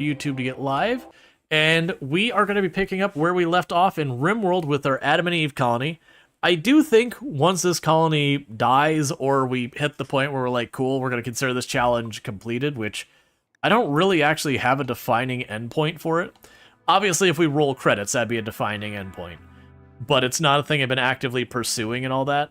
YouTube to get live. And we are going to be picking up where we left off in RimWorld with our Adam and Eve colony. I do think once this colony dies or we hit the point where we're like, cool, we're going to consider this challenge completed, which I don't really actually have a defining endpoint for it. Obviously, if we roll credits, that'd be a defining endpoint. But it's not a thing I've been actively pursuing and all that.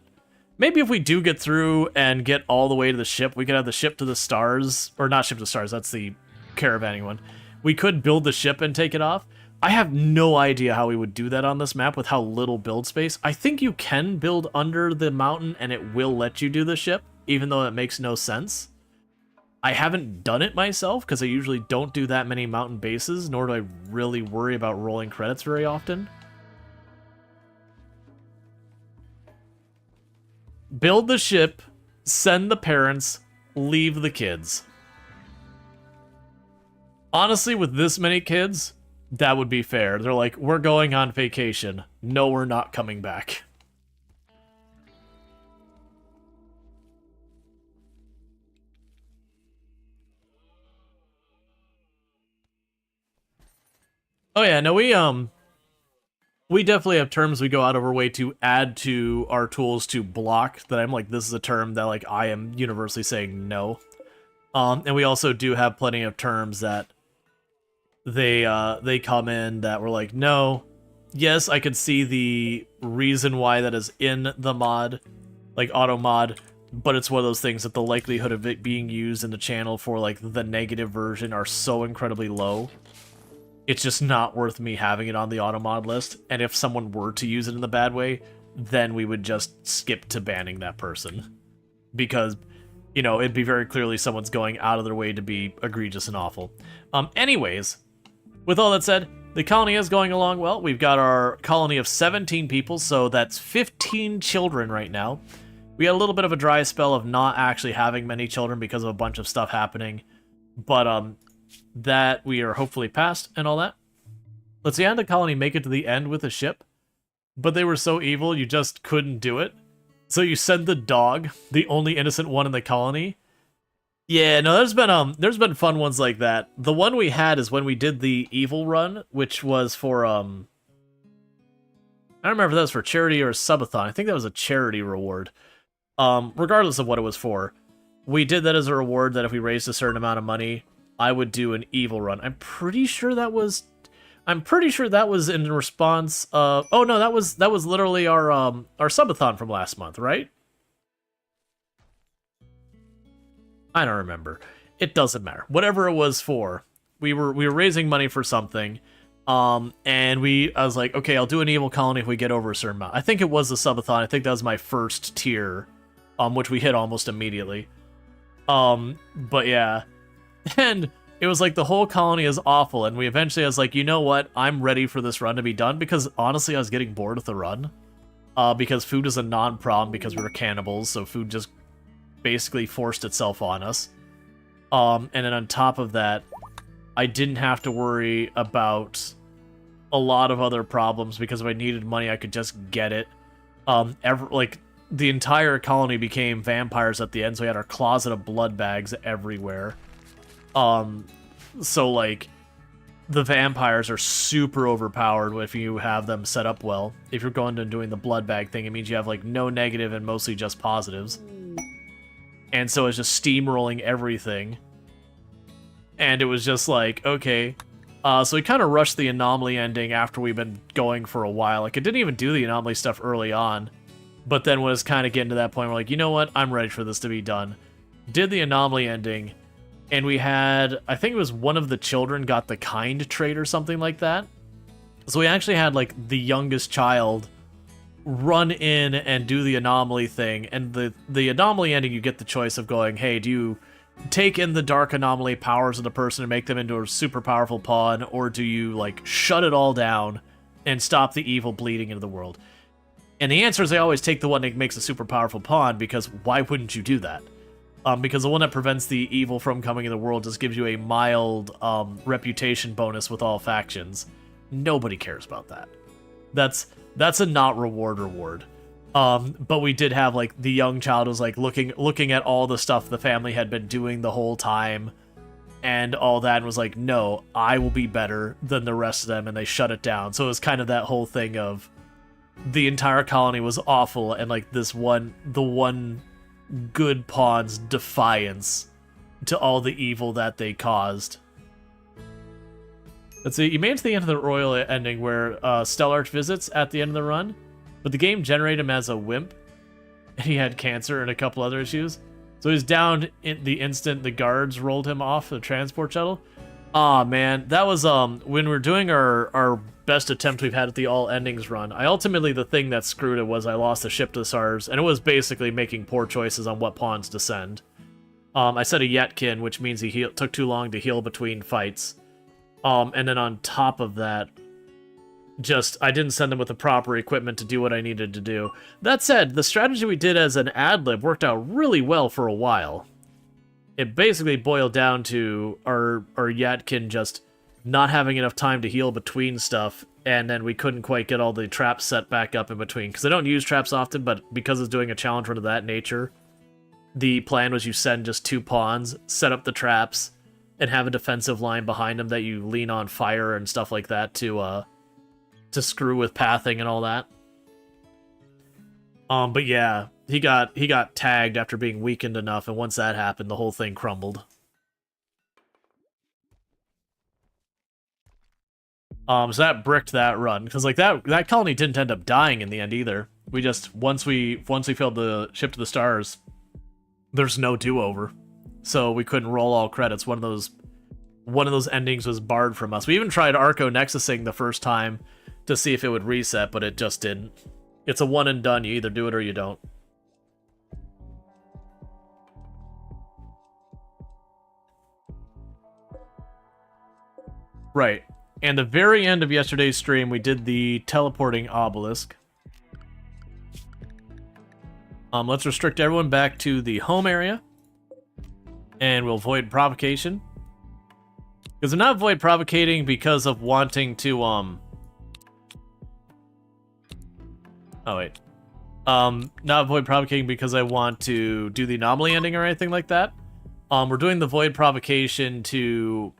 Maybe if we do get through and get all the way to the ship, we could have the ship to the stars. Or not ship to the stars, that's the caravanning one. We could build the ship and take it off. I have no idea how we would do that on this map with how little build space. I think you can build under the mountain and it will let you do the ship, even though it makes no sense. I haven't done it myself because I usually don't do that many mountain bases, nor do I really worry about rolling credits very often. Build the ship, send the parents, leave the kids. Honestly, with this many kids, that would be fair. They're like, we're going on vacation. No, we're not coming back. Oh yeah, no, we definitely have terms we go out of our way to add to our tools to block that I'm like, this is a term that like I am universally saying no. And we also do have plenty of terms that they come in that we're like, no, yes, I could see the reason why that is in the mod, like auto mod, but it's one of those things that the likelihood of it being used in the channel for like the negative version are so incredibly low. It's just not worth me having it on the auto mod list. And if someone were to use it in the bad way, then we would just skip to banning that person. Because, you know, it'd be very clearly someone's going out of their way to be egregious and awful. Anyways, with all that said, the colony is going along well. We've got our colony of 17 people, so that's 15 children right now. We had a little bit of a dry spell of not actually having many children because of a bunch of stuff happening. But, that we are hopefully past and all that. Let's see, how did the colony make it to the end with a ship? But they were so evil, you just couldn't do it. So you send the dog, the only innocent one in the colony. Yeah, no, there's been fun ones like that. The one we had is when we did the evil run, which was for, I don't remember if that was for charity or a subathon. I think that was a charity reward. Regardless of what it was for, we did that as a reward that if we raised a certain amount of money, I would do an evil run. I'm pretty sure that was in response of, oh no, that was literally our subathon from last month, right? I don't remember. It doesn't matter. Whatever it was for, we were raising money for something. And I was like, okay, I'll do an evil colony if we get over a certain amount. I think it was the subathon. I think that was my first tier, which we hit almost immediately. But yeah. And it was like the whole colony is awful, and we eventually I was like, you know what, I'm ready for this run to be done, because honestly I was getting bored with the run. Because food is a non-problem because we were cannibals, so food just basically forced itself on us. And then on top of that, I didn't have to worry about a lot of other problems, because if I needed money I could just get it. Like, the entire colony became vampires at the end, so we had our closet of blood bags everywhere. So like, the vampires are super overpowered if you have them set up well. If you're going to doing the blood bag thing, it means you have like no negative and mostly just positives. And so it's just steamrolling everything. And it was just like, okay. So we kind of rushed the anomaly ending after we've been going for a while. Like, it didn't even do the anomaly stuff early on. But then was kind of getting to that point where like, you know what, I'm ready for this to be done. Did the anomaly ending. And we had, I think it was one of the children got the kind trait or something like that. So we actually had, like, the youngest child run in and do the anomaly thing. And the anomaly ending, you get the choice of going, hey, do you take in the dark anomaly powers of the person and make them into a super powerful pawn? Or do you, like, shut it all down and stop the evil bleeding into the world? And the answer is they always take the one that makes a super powerful pawn, because why wouldn't you do that? Because the one that prevents the evil from coming in the world just gives you a mild reputation bonus with all factions. Nobody cares about that. That's a not reward. But we did have, like, the young child was like looking at all the stuff the family had been doing the whole time, and all that, and was like, no, I will be better than the rest of them, and they shut it down. So it was kind of that whole thing of the entire colony was awful, and like the one good pawn's defiance to all the evil that they caused. Let's see, you made it to the end of the royal ending where Stellarch visits at the end of the run, but the game generated him as a wimp, and he had cancer and a couple other issues. So he's down in the instant the guards rolled him off the transport shuttle. Aw, man, that was when we're doing our best attempt we've had at the all endings run. The thing that screwed it was I lost the ship to the stars, and it was basically making poor choices on what pawns to send. I set a Yetkin, which means he took too long to heal between fights. And then on top of that, I didn't send them with the proper equipment to do what I needed to do. That said, the strategy we did as an ad-lib worked out really well for a while. It basically boiled down to our Yatkin just not having enough time to heal between stuff, and then we couldn't quite get all the traps set back up in between. Because I don't use traps often, but because it's doing a challenge run of that nature, the plan was you send just 2 pawns, set up the traps, and have a defensive line behind them that you lean on fire and stuff like that to screw with pathing and all that. But yeah, he got tagged after being weakened enough, and once that happened, the whole thing crumbled. So that bricked that run, because like that colony didn't end up dying in the end either. We just once we failed the ship to the stars, there's no do-over, so we couldn't roll all credits. One of those endings was barred from us. We even tried Arco Nexusing the first time to see if it would reset, but it just didn't. It's a one and done. You either do it or you don't. Right. And the very end of yesterday's stream, we did the teleporting obelisk. Let's restrict everyone back to the home area. And we'll void provocation. Because I'm not void provocating because of wanting to, Oh, wait. Not void provocating because I want to do the anomaly ending or anything like that. We're doing the void provocation to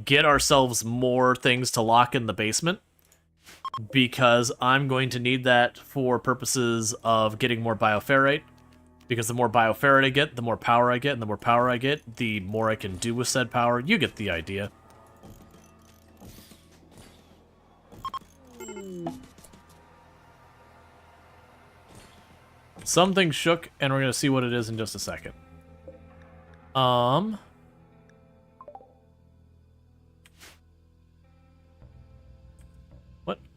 get ourselves more things to lock in the basement, because I'm going to need that for purposes of getting more bioferrite, because the more bioferrite I get, the more power I get, and the more power I get, the more I can do with said power. You get the idea. Something shook, and we're going to see what it is in just a second.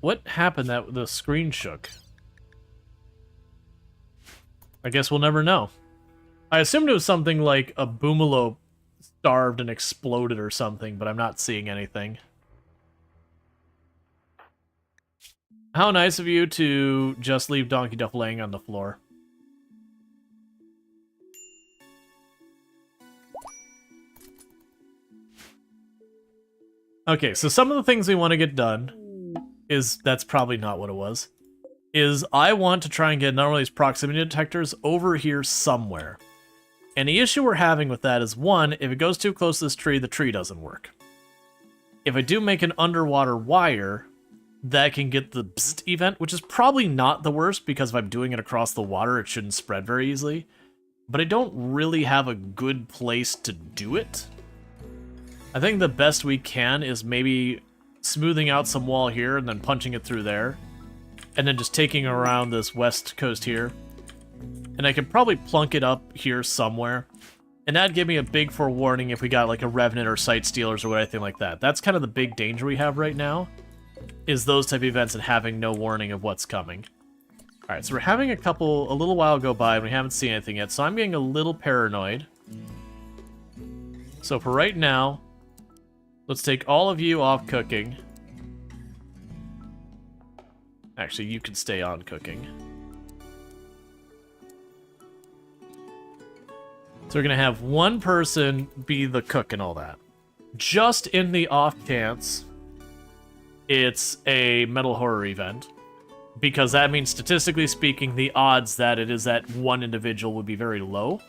What happened that the screen shook? I guess we'll never know. I assumed it was something like a Boomalo starved and exploded or something, but I'm not seeing anything. How nice of you to just leave Donkey Duff laying on the floor. Okay, so some of the things we want to get done that's probably not what it was, is I want to try and get another one of these proximity detectors over here somewhere. And the issue we're having with that is, one, if it goes too close to this tree, the tree doesn't work. If I do make an underwater wire, that can get the psst event, which is probably not the worst, because if I'm doing it across the water, it shouldn't spread very easily. But I don't really have a good place to do it. I think the best we can is maybe smoothing out some wall here and then punching it through there. And then just taking around this west coast here. And I could probably plunk it up here somewhere. And that'd give me a big forewarning if we got like a Revenant or Sight Stealers or anything like that. That's kind of the big danger we have right now, is those type of events and having no warning of what's coming. Alright, so we're having a little while go by and we haven't seen anything yet, so I'm getting a little paranoid. So for right now, let's take all of you off cooking. Actually, you can stay on cooking. So we're going to have one person be the cook and all that. Just in the off chance it's a metal horror event. Because that means, statistically speaking, the odds that it is that one individual would be very low.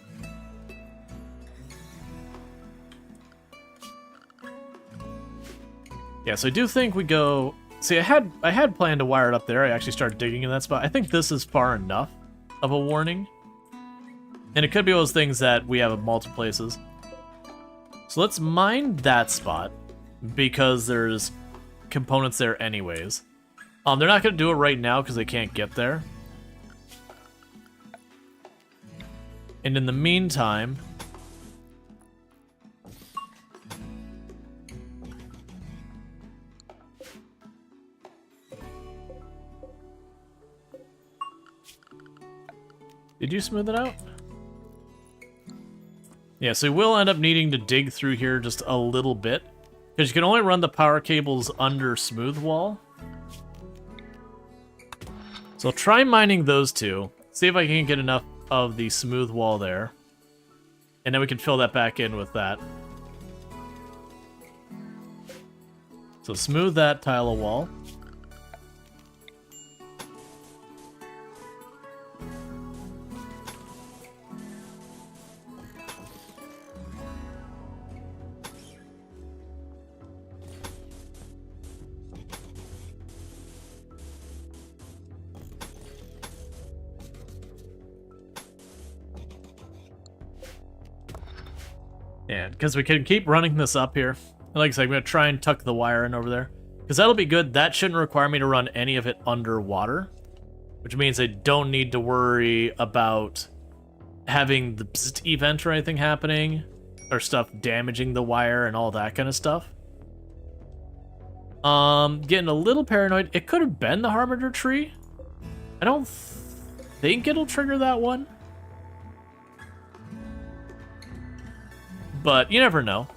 Yeah, so I do think we go... See, I had planned to wire it up there. I actually started digging in that spot. I think this is far enough of a warning. And it could be those things that we have at multiple places. So let's mine that spot, because there's components there anyways. They're not going to do it right now because they can't get there. And in the meantime... Did you smooth it out? Yeah, so we'll end up needing to dig through here just a little bit. Because you can only run the power cables under smooth wall. So I'll try mining those two. See if I can get enough of the smooth wall there. And then we can fill that back in with that. So smooth that tile of wall. Yeah, because we can keep running this up here. And like I said, I'm going to try and tuck the wire in over there. Because that'll be good. That shouldn't require me to run any of it underwater. Which means I don't need to worry about having the bzzzt event or anything happening. Or stuff damaging the wire and all that kind of stuff. Getting a little paranoid. It could have been the Harbinger tree. I don't think it'll trigger that one. But you never know.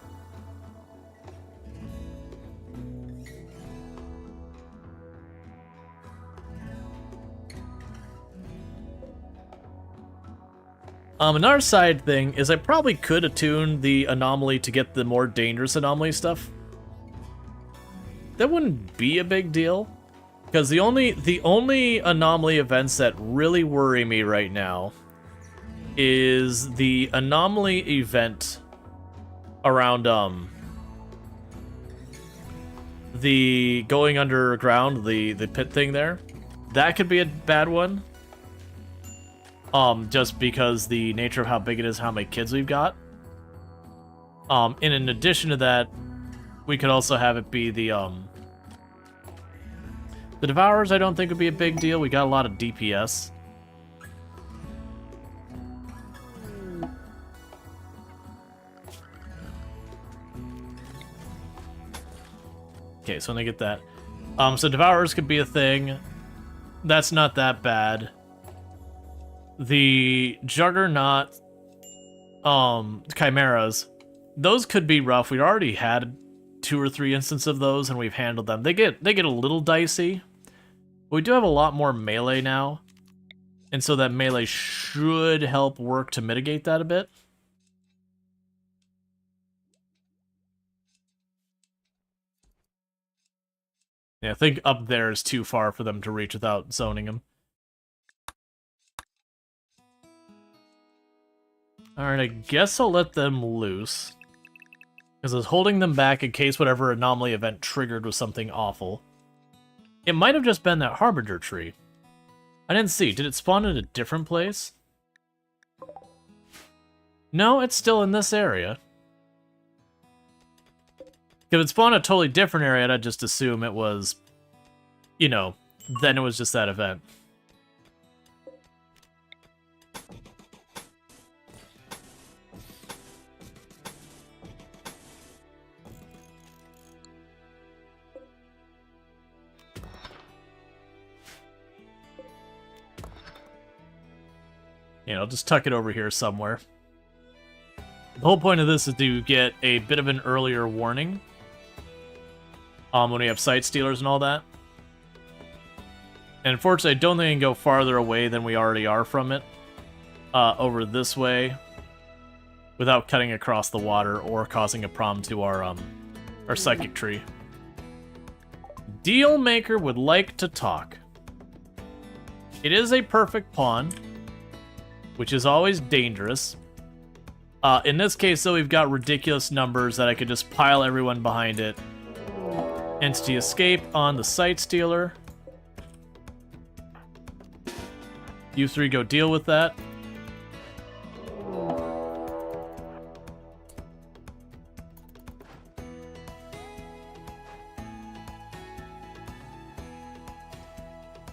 Another side thing is I probably could attune the anomaly to get the more dangerous anomaly stuff. That wouldn't be a big deal. Because the only anomaly events that really worry me right now is the anomaly event around the going underground, the pit thing there. That could be a bad one. Just because the nature of how big it is, how many kids we've got. And in addition to that, we could also have it be the Devourers. I don't think would be a big deal. We got a lot of DPS. Okay, so when I get that. So Devourers could be a thing. That's not that bad. The Juggernaut, Chimeras, those could be rough. We already had 2 or 3 instances of those, and we've handled them. They get a little dicey. But we do have a lot more melee now. And so that melee should help work to mitigate that a bit. Yeah, I think up there is too far for them to reach without zoning them. Alright, I guess I'll let them loose. Because I was holding them back in case whatever anomaly event triggered was something awful. It might have just been that Harbinger tree. I didn't see. Did it spawn in a different place? No, it's still in this area. If it spawned a totally different area, I'd just assume it was, you know, then it was just that event. Yeah, I'll just tuck it over here somewhere. The whole point of this is to get a bit of an earlier warning. When we have site stealers and all that. And unfortunately, I don't think I can go farther away than we already are from it. Over this way. Without cutting across the water or causing a problem to our psychic tree. Dealmaker would like to talk. It is a perfect pawn, which is always dangerous. In this case, though, we've got ridiculous numbers that I could just pile everyone behind it Entity escape on the Sight Stealer. You three go deal with that.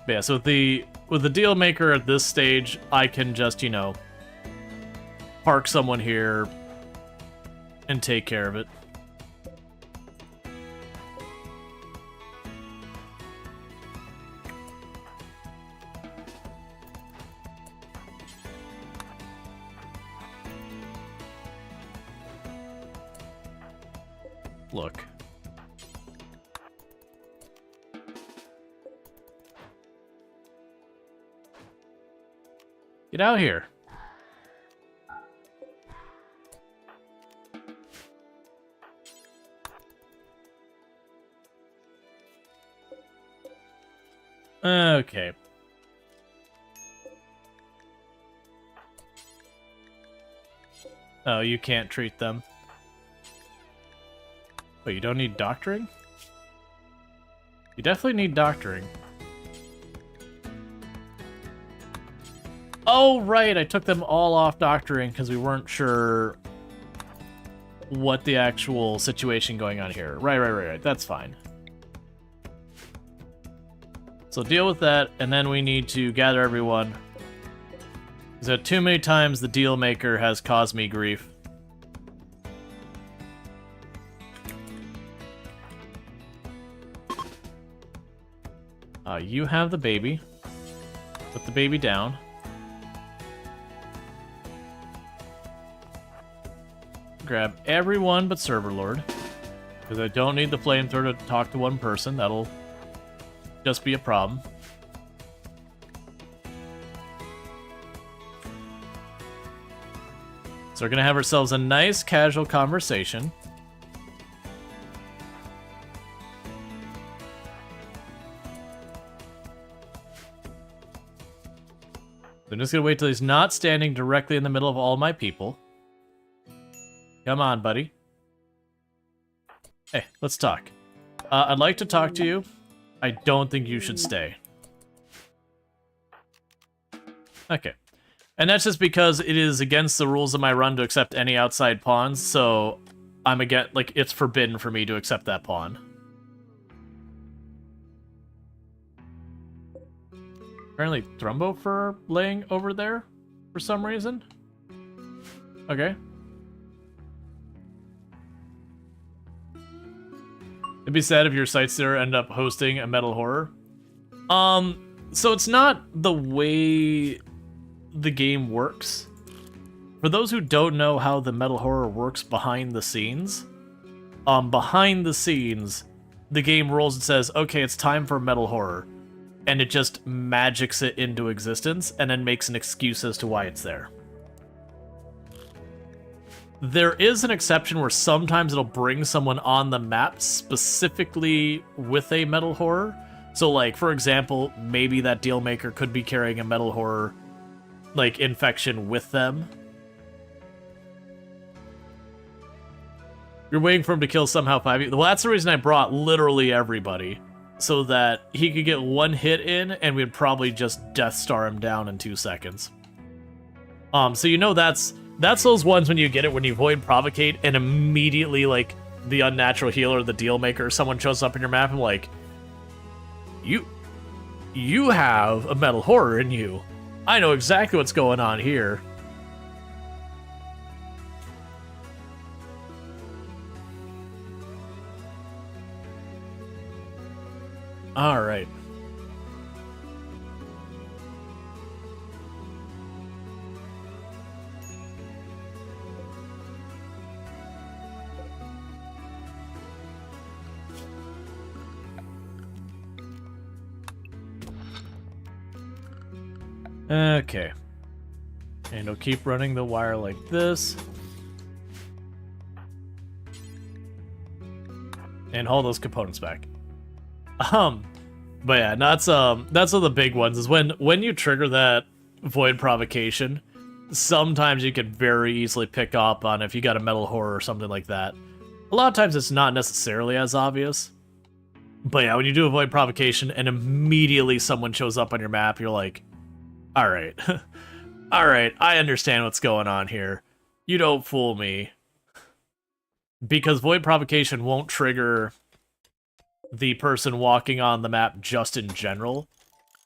Yeah, so with the deal maker at this stage, I can just, you know, park someone here and take care of it. Look. Get out here. Okay. Oh, you can't treat them. Wait, you don't need doctoring? You definitely need doctoring. Oh, right, I took them all off doctoring because we weren't sure what the actual situation going on here. Right, that's fine. So deal with that, and then we need to gather everyone. Because too many times the deal maker has caused me grief. You have the baby. Put the baby down. Grab everyone but Server Lord. Because I don't need the flamethrower to talk to one person. That'll just be a problem. So we're going to have ourselves a nice casual conversation. I'm just going to wait till he's not standing directly in the middle of all my people. Come on, buddy. Hey, let's talk. I'd like to talk to you. I don't think you should stay. Okay. And that's just because it is against the rules of my run to accept any outside pawns, so I'm again, like, it's forbidden for me to accept that pawn. Apparently Thrumbo for laying over there for some reason. Okay. It'd be sad if your sites there end up hosting a metal horror. So it's not the way the game works. For those who don't know how the metal horror works behind the scenes, the game rolls and says, okay, it's time for metal horror. And it just magics it into existence and then makes an excuse as to why it's there. There is an exception where sometimes it'll bring someone on the map specifically with a metal horror. So, like, for example, maybe that deal maker could be carrying a metal horror, like, infection with them. You're waiting for him to kill somehow 5 people. Well, that's the reason I brought literally everybody. So that he could get one hit in, and we'd probably just Death Star him down in 2 seconds. So you know that's those ones when you get it, when you Void Provocate, and immediately, like, the Unnatural Healer, the Deal Maker, someone shows up in your map and like, you have a metal horror in you. I know exactly what's going on here. All right. Okay. And we'll keep running the wire like this. And haul those components back. But yeah, that's one of the big ones, is when you trigger that Void Provocation, sometimes you can very easily pick up on if you got a metal horror or something like that. A lot of times it's not necessarily as obvious. But yeah, when you do avoid provocation and immediately someone shows up on your map, you're like, all right. All right, I understand what's going on here. You don't fool me. Because void provocation won't trigger the person walking on the map just in general.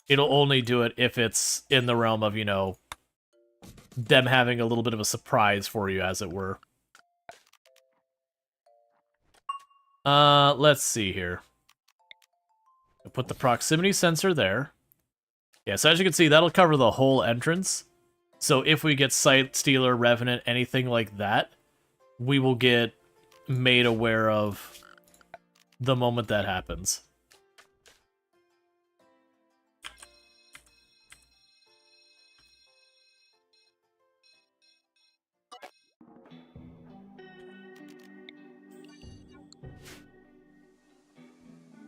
It'll only do it if it's in the realm of, you know, them having a little bit of a surprise for you, as it were. Let's see here. I'll put the proximity sensor there. Yeah, so as you can see, that'll cover the whole entrance. So if we get Sight Stealer, Revenant, anything like that, we will get made aware of the moment that happens.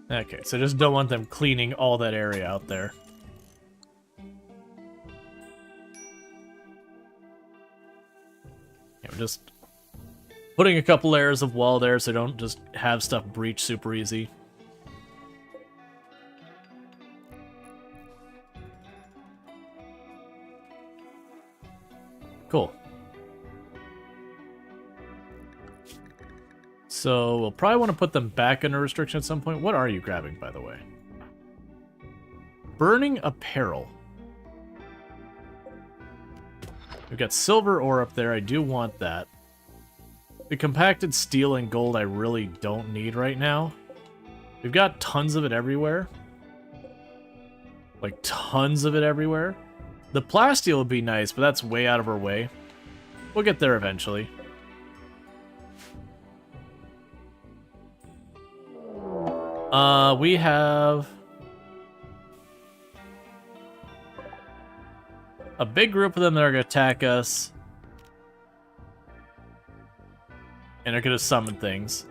Okay, so just don't want them cleaning all that area out there. Yeah, we're just putting a couple layers of wall there so don't just have stuff breach super easy. Cool. So we'll probably want to put them back under restriction at some point. What are you grabbing, by the way? Burning Apparel. We've got silver ore up there. I do want that. The compacted steel and gold I really don't need right now. We've got tons of it everywhere. Like, tons of it everywhere. The plasteel would be nice, but that's way out of our way. We'll get there eventually. We have a big group of them that are going to attack us. And they're going to summon things.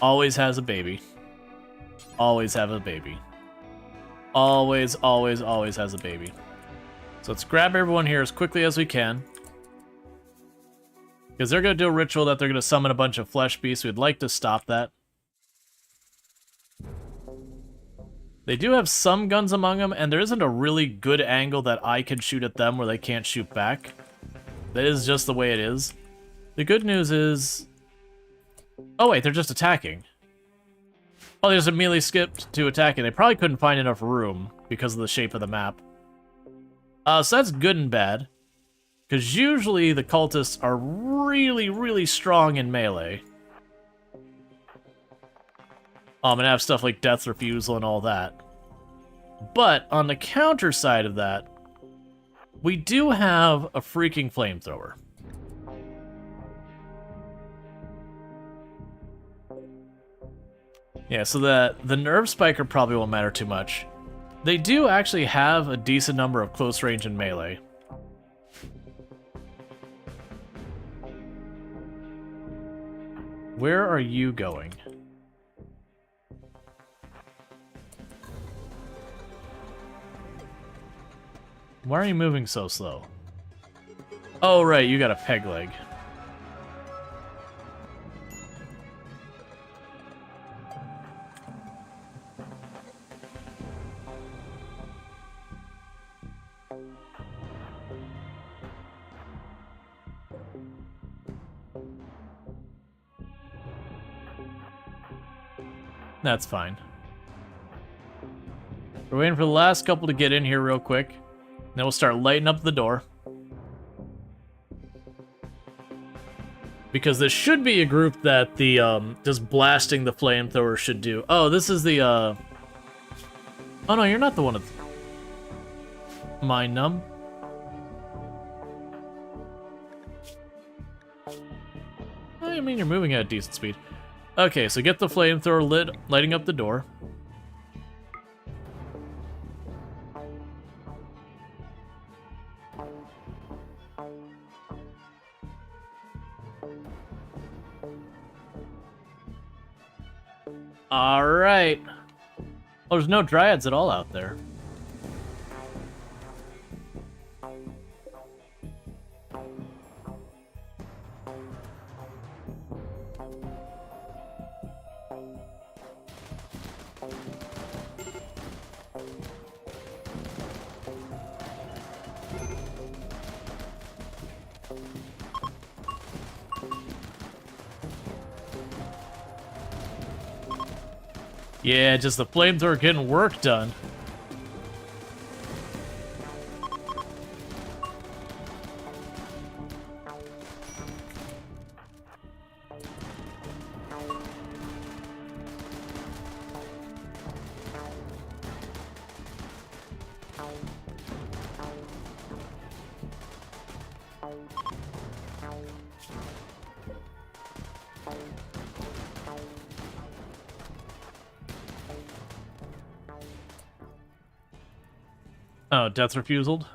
Always has a baby. Always have a baby. Always, always, always has a baby. So let's grab everyone here as quickly as we can. Because they're going to do a ritual that they're going to summon a bunch of flesh beasts. We'd like to stop that. They do have some guns among them, and there isn't a really good angle that I can shoot at them where they can't shoot back. That is just the way it is. The good news is... Oh wait, they're just attacking. Oh, they just immediately skipped to attacking. They probably couldn't find enough room because of the shape of the map. So that's good and bad. Because usually the cultists are really, really strong in melee. And have stuff like Death's Refusal and all that. But on the counter side of that, we do have a freaking flamethrower. Yeah, so the nerve spiker probably won't matter too much. They do actually have a decent number of close range and melee. Where are you going? Why are you moving so slow? Oh, right, you got a peg leg. That's fine. We're waiting for the last couple to get in here real quick. Then we'll start lighting up the door. Because this should be a group that the, just blasting the flamethrower should do. Oh, this is the, Oh no, you're not the one with... Mind Numb. I mean, you're moving at a decent speed. Okay, so get the flamethrower lit, lighting up the door. Alright. Oh, there's no dryads at all out there. Yeah, just the flamethrower getting work done. Oh, death refusal.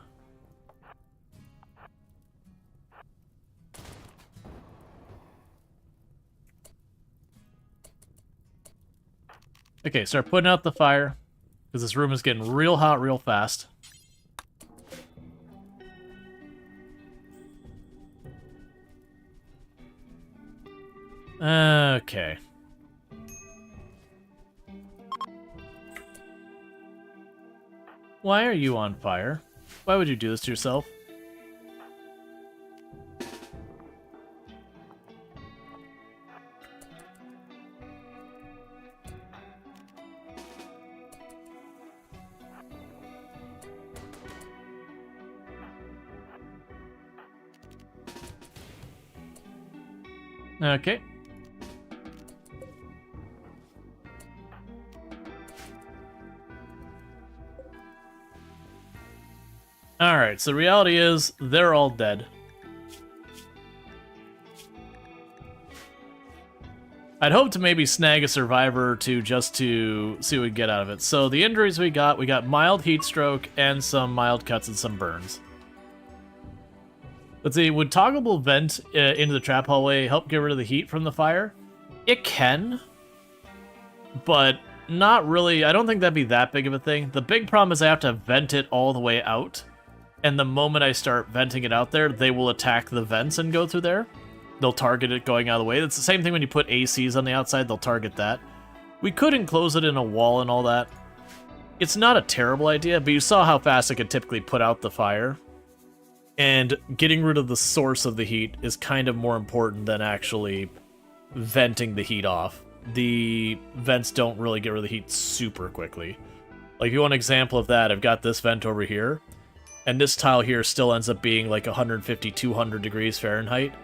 Okay, start putting out the fire, because this room is getting real hot real fast. Okay. Why are you on fire? Why would you do this to yourself? Okay. Alright, so the reality is, they're all dead. I'd hope to maybe snag a survivor or two just to see what we get out of it. So the injuries we got mild heat stroke and some mild cuts and some burns. Let's see, would toggleable vent into the trap hallway help get rid of the heat from the fire? It can, but not really. I don't think that'd be that big of a thing. The big problem is I have to vent it all the way out, and the moment I start venting it out there, they will attack the vents and go through there. They'll target it going out of the way. It's the same thing when you put ACs on the outside, they'll target that. We could enclose it in a wall and all that. It's not a terrible idea, but you saw how fast it could typically put out the fire. And getting rid of the source of the heat is kind of more important than actually venting the heat off. The vents don't really get rid of the heat super quickly. Like, if you want an example of that, I've got this vent over here, and this tile here still ends up being like 150, 200 degrees Fahrenheit,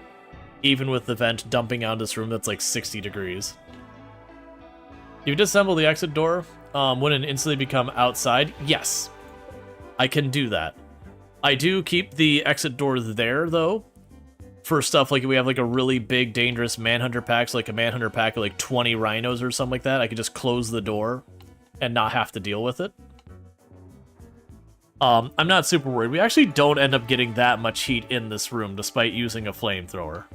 even with the vent dumping out this room that's like 60 degrees. If you disassemble the exit door, wouldn't it instantly become outside? Yes, I can do that. I do keep the exit door there, though, for stuff like if we have like a really big, dangerous Manhunter pack, so like a Manhunter pack of like 20 rhinos or something like that. I could just close the door and not have to deal with it. I'm not super worried. We actually don't end up getting that much heat in this room, despite using a flamethrower.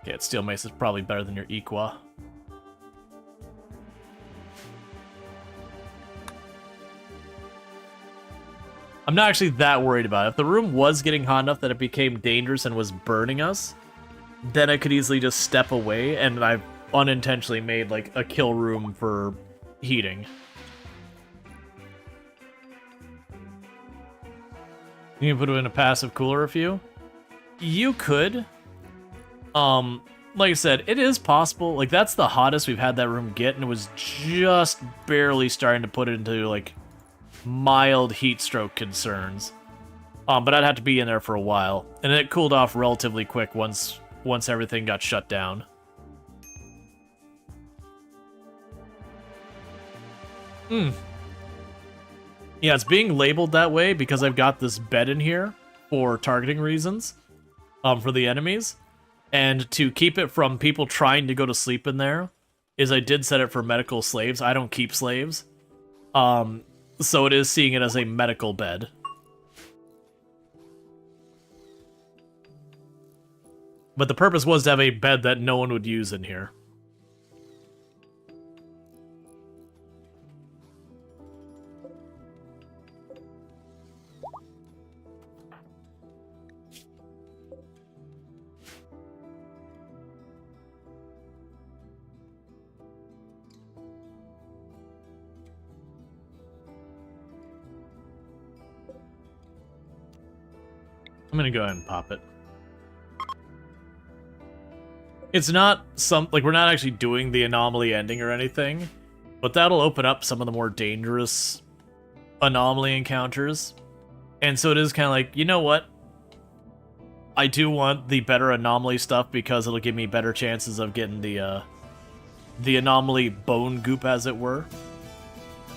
Okay, Steel Mace is probably better than your Equa. I'm not actually that worried about it. If the room was getting hot enough that it became dangerous and was burning us, then I could easily just step away, and I've unintentionally made like a kill room for heating. You can put it in a passive cooler if you could. Like I said, it is possible. Like, that's the hottest we've had that room get, and it was just barely starting to put it into like mild heat stroke concerns. But I'd have to be in there for a while, and it cooled off relatively quick once everything got shut down. Yeah, it's being labeled that way because I've got this bed in here for targeting reasons, for the enemies, and to keep it from people trying to go to sleep in there, is I did set it for medical slaves. I don't keep slaves. So it is seeing it as a medical bed. But the purpose was to have a bed that no one would use in here. I'm gonna go ahead and pop it. It's not like we're not actually doing the anomaly ending or anything, but that'll open up some of the more dangerous anomaly encounters. And so it is kind of like, you know what? I do want the better anomaly stuff because it'll give me better chances of getting the anomaly bone goop, as it were.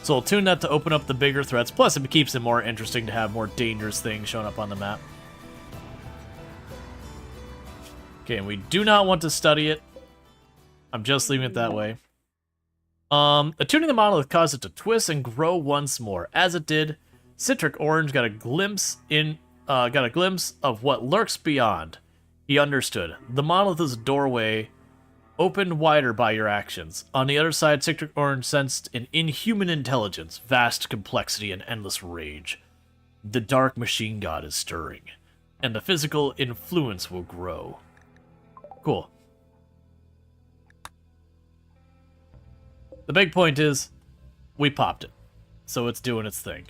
So I'll tune that to open up the bigger threats. Plus, it keeps it more interesting to have more dangerous things showing up on the map. Okay, and we do not want to study it. I'm just leaving it that way. Attuning the monolith caused it to twist and grow once more. As it did, Citric Orange got a glimpse of what lurks beyond. He understood. The monolith is a doorway opened wider by your actions. On the other side, Citric Orange sensed an inhuman intelligence, vast complexity, and endless rage. The dark machine god is stirring, and the physical influence will grow. Cool. The big point is, we popped it, so it's doing its thing.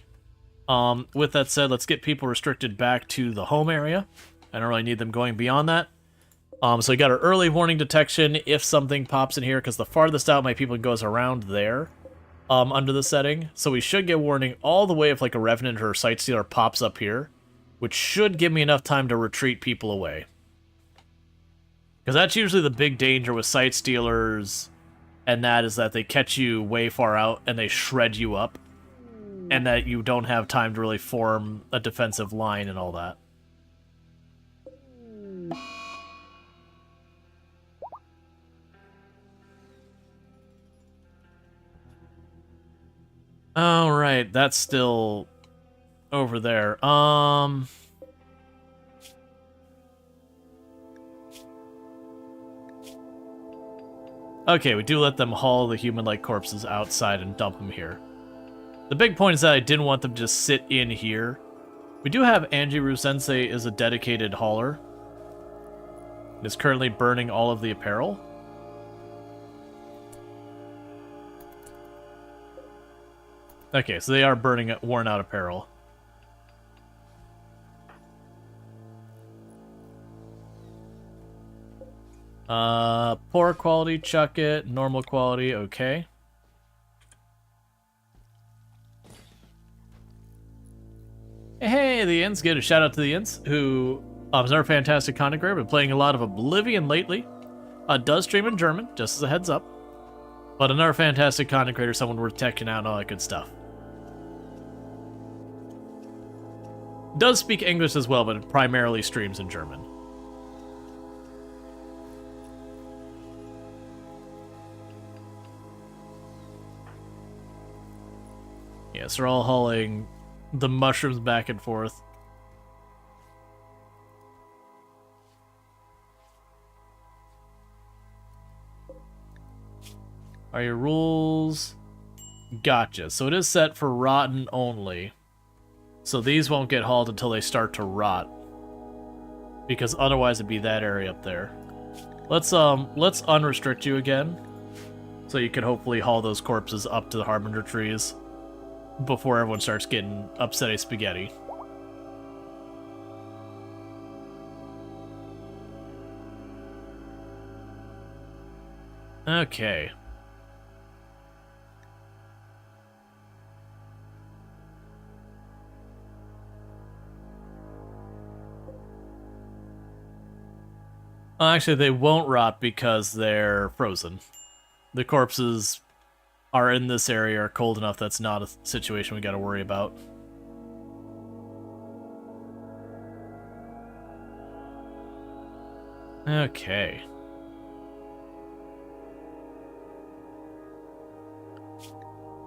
With that said, let's get people restricted back to the home area. I don't really need them going beyond that. So we got our early warning detection if something pops in here, because the farthest out my people goes around there, under the setting. So we should get warning all the way if like a Revenant or a Sightstealer pops up here, which should give me enough time to retreat people away. Because that's usually the big danger with Sightstealers, and that is that they catch you way far out and they shred you up, and that you don't have time to really form a defensive line and all that. Alright, that's still over there. Okay, we do let them haul the human-like corpses outside and dump them here. The big point is that I didn't want them to just sit in here. We do have Anjiru Sensei is a dedicated hauler. He is currently burning all of the apparel. Okay, so they are burning worn-out apparel. Poor quality, chuck it. Normal quality, okay. Hey, the Inns. Get a shout out to the Inns, who is our fantastic content creator. Been playing a lot of Oblivion lately. Does stream in German, just as a heads up. But another fantastic content creator, someone worth checking out and all that good stuff. Does speak English as well, but primarily streams in German. Yes, they're all hauling the mushrooms back and forth. Are your rules? Gotcha. So it is set for rotten only. So these won't get hauled until they start to rot. Because otherwise it'd be that area up there. Let's unrestrict you again. So you can hopefully haul those corpses up to the Harbinger trees before everyone starts getting upsetty spaghetti. Okay. Actually, they won't rot because they're frozen. The corpses are in this area are cold enough that's not a situation we gotta worry about. Okay.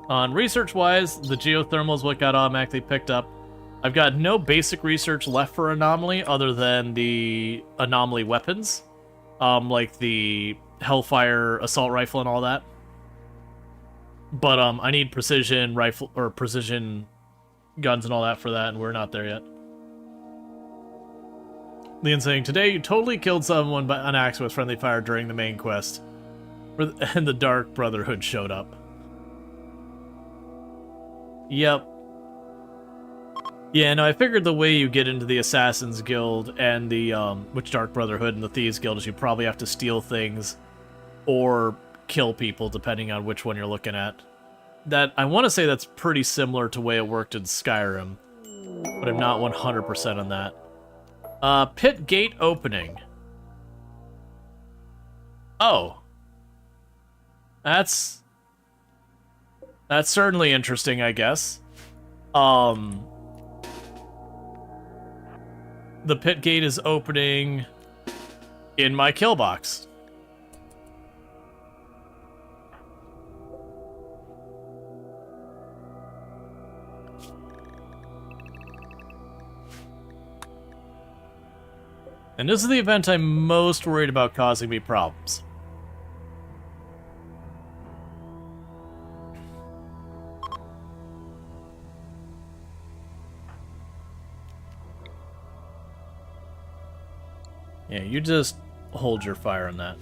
On research-wise, the geothermal is what got automatically picked up. I've got no basic research left for Anomaly other than the Anomaly weapons. Like the Hellfire assault rifle and all that. But I need precision rifle or precision guns and all that for that, and we're not there yet. Leon saying, today you totally killed someone by an axe with friendly fire during the main quest. And the Dark Brotherhood showed up. Yep. Yeah, no, I figured the way you get into the Assassin's Guild and the Witch Dark Brotherhood and the Thieves Guild is you probably have to steal things or kill people, depending on which one you're looking at. That I want to say that's pretty similar to the way it worked in Skyrim, but I'm not 100% on that. Pit gate opening. Oh. That's certainly interesting, I guess. The pit gate is opening in my kill box. And this is the event I'm most worried about causing me problems. Yeah, you just hold your fire on that.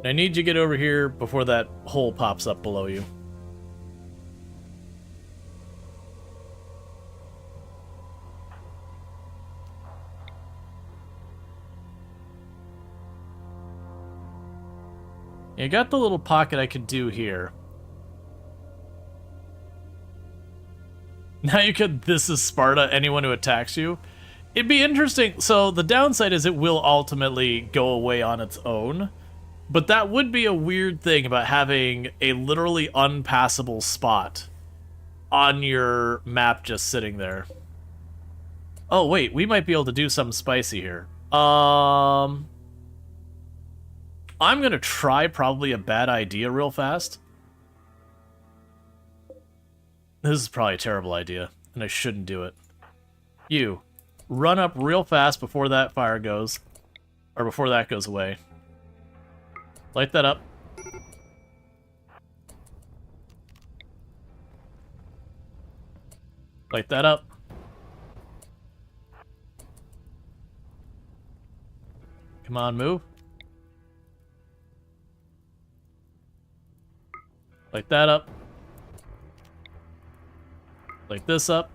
I need you to get over here before that hole pops up below you. You got the little pocket I could do here. Now you could, this is Sparta, anyone who attacks you. It'd be interesting. So the downside is it will ultimately go away on its own. But that would be a weird thing about having a literally unpassable spot on your map just sitting there. Oh, wait, we might be able to do something spicy here. I'm gonna try probably a bad idea real fast. This is probably a terrible idea, and I shouldn't do it. You, run up real fast before that fire goes, or before that goes away. Light that up. Light that up. Come on, move. Light that up. Light this up.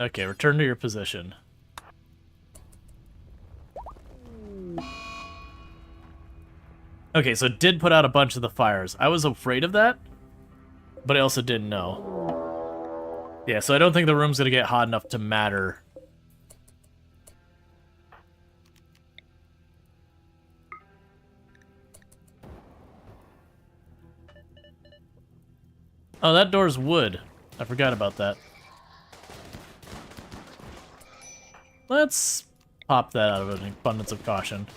Okay, return to your position. Okay, so it did put out a bunch of the fires. I was afraid of that, but I also didn't know. Yeah, so I don't think the room's gonna get hot enough to matter. Oh, that door's wood. I forgot about that. Let's pop that out of an abundance of caution.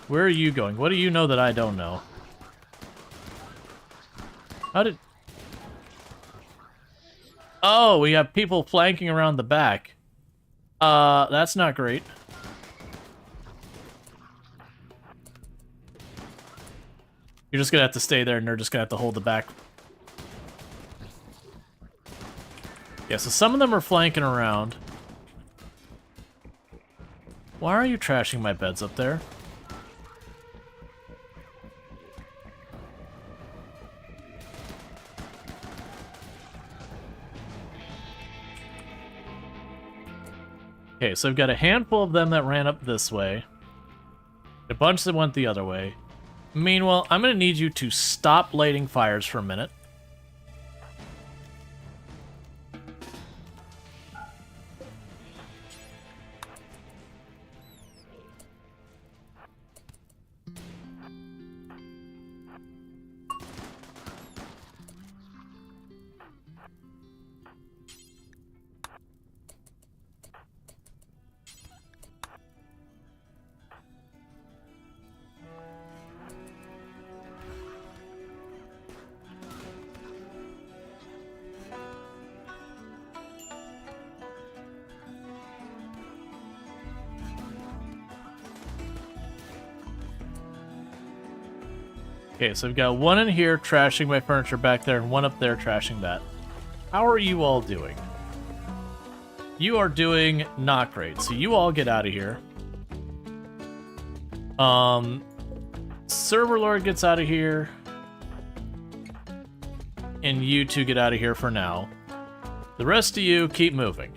Where are you going? What do you know that I don't know? How did... Oh, we have people flanking around the back. That's not great. You're just gonna have to stay there and they're just gonna have to hold the back. Yeah, so some of them are flanking around. Why are you trashing my beds up there? Okay, so I've got a handful of them that ran up this way. A bunch that went the other way. Meanwhile, I'm going to need you to stop lighting fires for a minute. Okay, so we've got one in here trashing my furniture back there, and one up there trashing that. How are you all doing? You are doing not great, so you all get out of here. Server Lord gets out of here. And you two get out of here for now. The rest of you keep moving.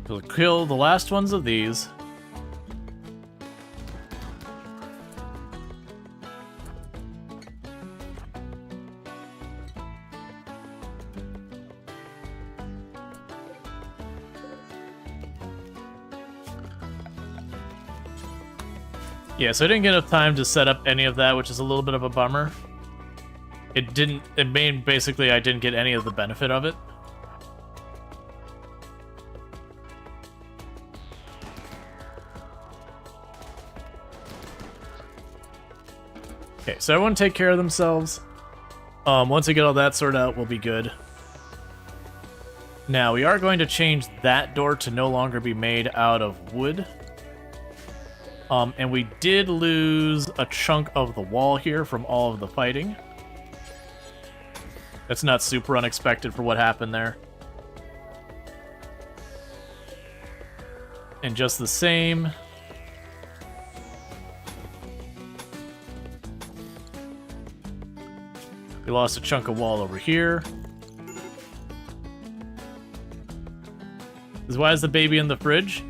We'll kill the last ones of these. Yeah, so I didn't get enough time to set up any of that, which is a little bit of a bummer. It made basically I didn't get any of the benefit of it. Okay, so everyone take care of themselves. Once we get all that sorted out, we'll be good. Now, we are going to change that door to no longer be made out of wood. And we did lose a chunk of the wall here from all of the fighting. That's not super unexpected for what happened there. And just the same... we lost a chunk of wall over here. Why is the baby in the fridge?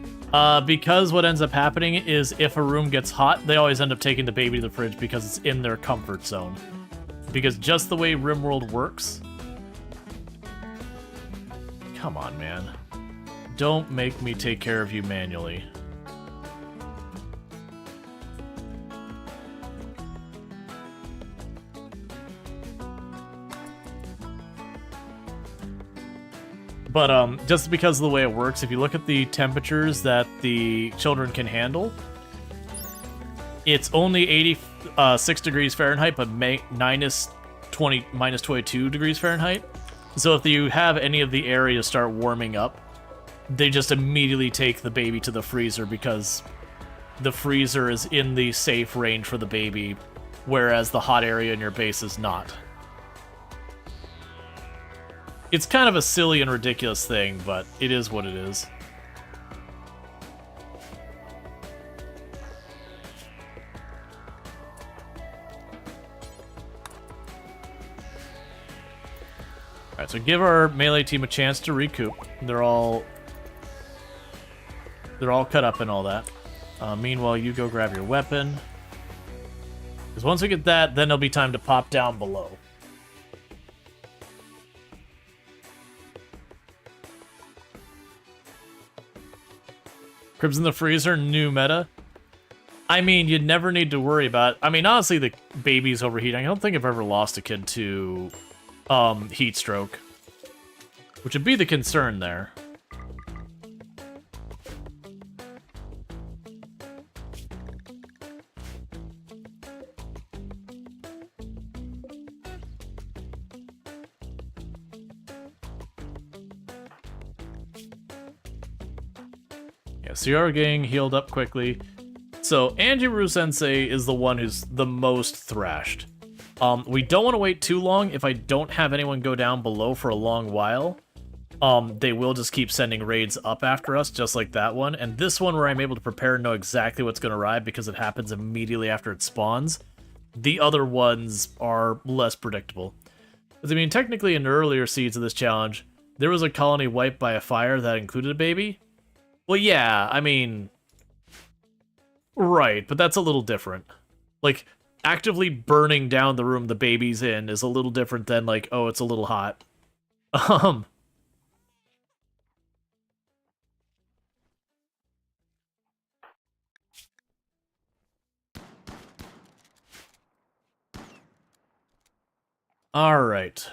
Because what ends up happening is if a room gets hot, they always end up taking the baby to the fridge because it's in their comfort zone. Because just the way RimWorld works... Come on, man. Don't make me take care of you manually. But just because of the way it works, if you look at the temperatures that the children can handle, it's only 86 degrees Fahrenheit, but minus 22 degrees Fahrenheit. So if you have any of the areas start warming up, they just immediately take the baby to the freezer because the freezer is in the safe range for the baby, whereas the hot area in your base is not. It's kind of a silly and ridiculous thing, but it is what it is. Alright, so give our melee team a chance to recoup. They're all cut up and all that. Meanwhile, you go grab your weapon. Because once we get that, then it'll be time to pop down below. Cribs in the freezer, new meta. I mean, you'd never need to worry about... I mean, honestly, the baby's overheating. I don't think I've ever lost a kid to heat stroke, which would be the concern there. So you are getting healed up quickly. So Anjiru Sensei is the one who's the most thrashed. We don't want to wait too long. If I don't have anyone go down below for a long while, they will just keep sending raids up after us, just like that one. And this one where I'm able to prepare and know exactly what's going to arrive because it happens immediately after it spawns. The other ones are less predictable. Because, I mean, technically in the earlier seeds of this challenge, there was a colony wiped by a fire that included a baby. Well, yeah, I mean... Right, but that's a little different. Like, actively burning down the room the baby's in is a little different than, like, oh, it's a little hot. Alright.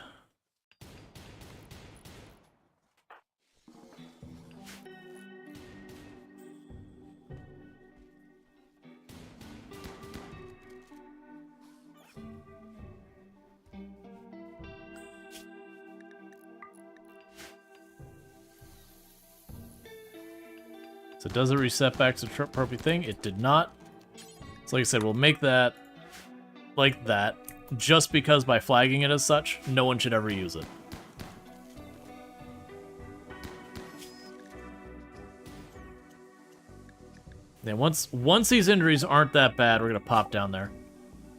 So does it reset back to the appropriate thing? It did not. So like I said, we'll make that like that, just because by flagging it as such, no one should ever use it. And once these injuries aren't that bad, we're gonna pop down there.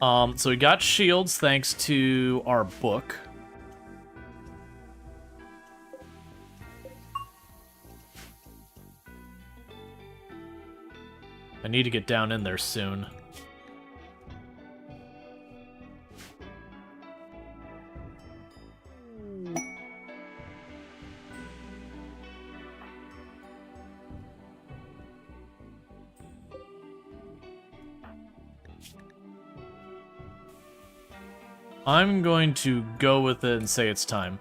So we got shields thanks to our book. I need to get down in there soon. I'm going to go with it and say it's time.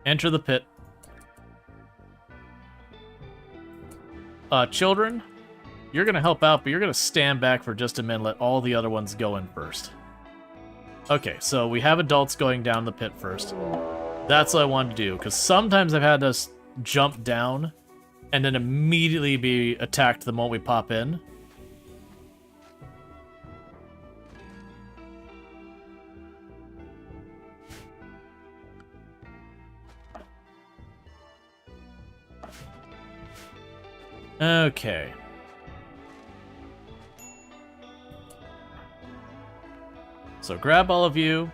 Enter the pit. Children, you're going to help out, but you're going to stand back for just a minute, let all the other ones go in first. Okay, so we have adults going down the pit first. That's what I wanted to do, because sometimes I've had to jump down and then immediately be attacked the moment we pop in. Okay. So grab all of you.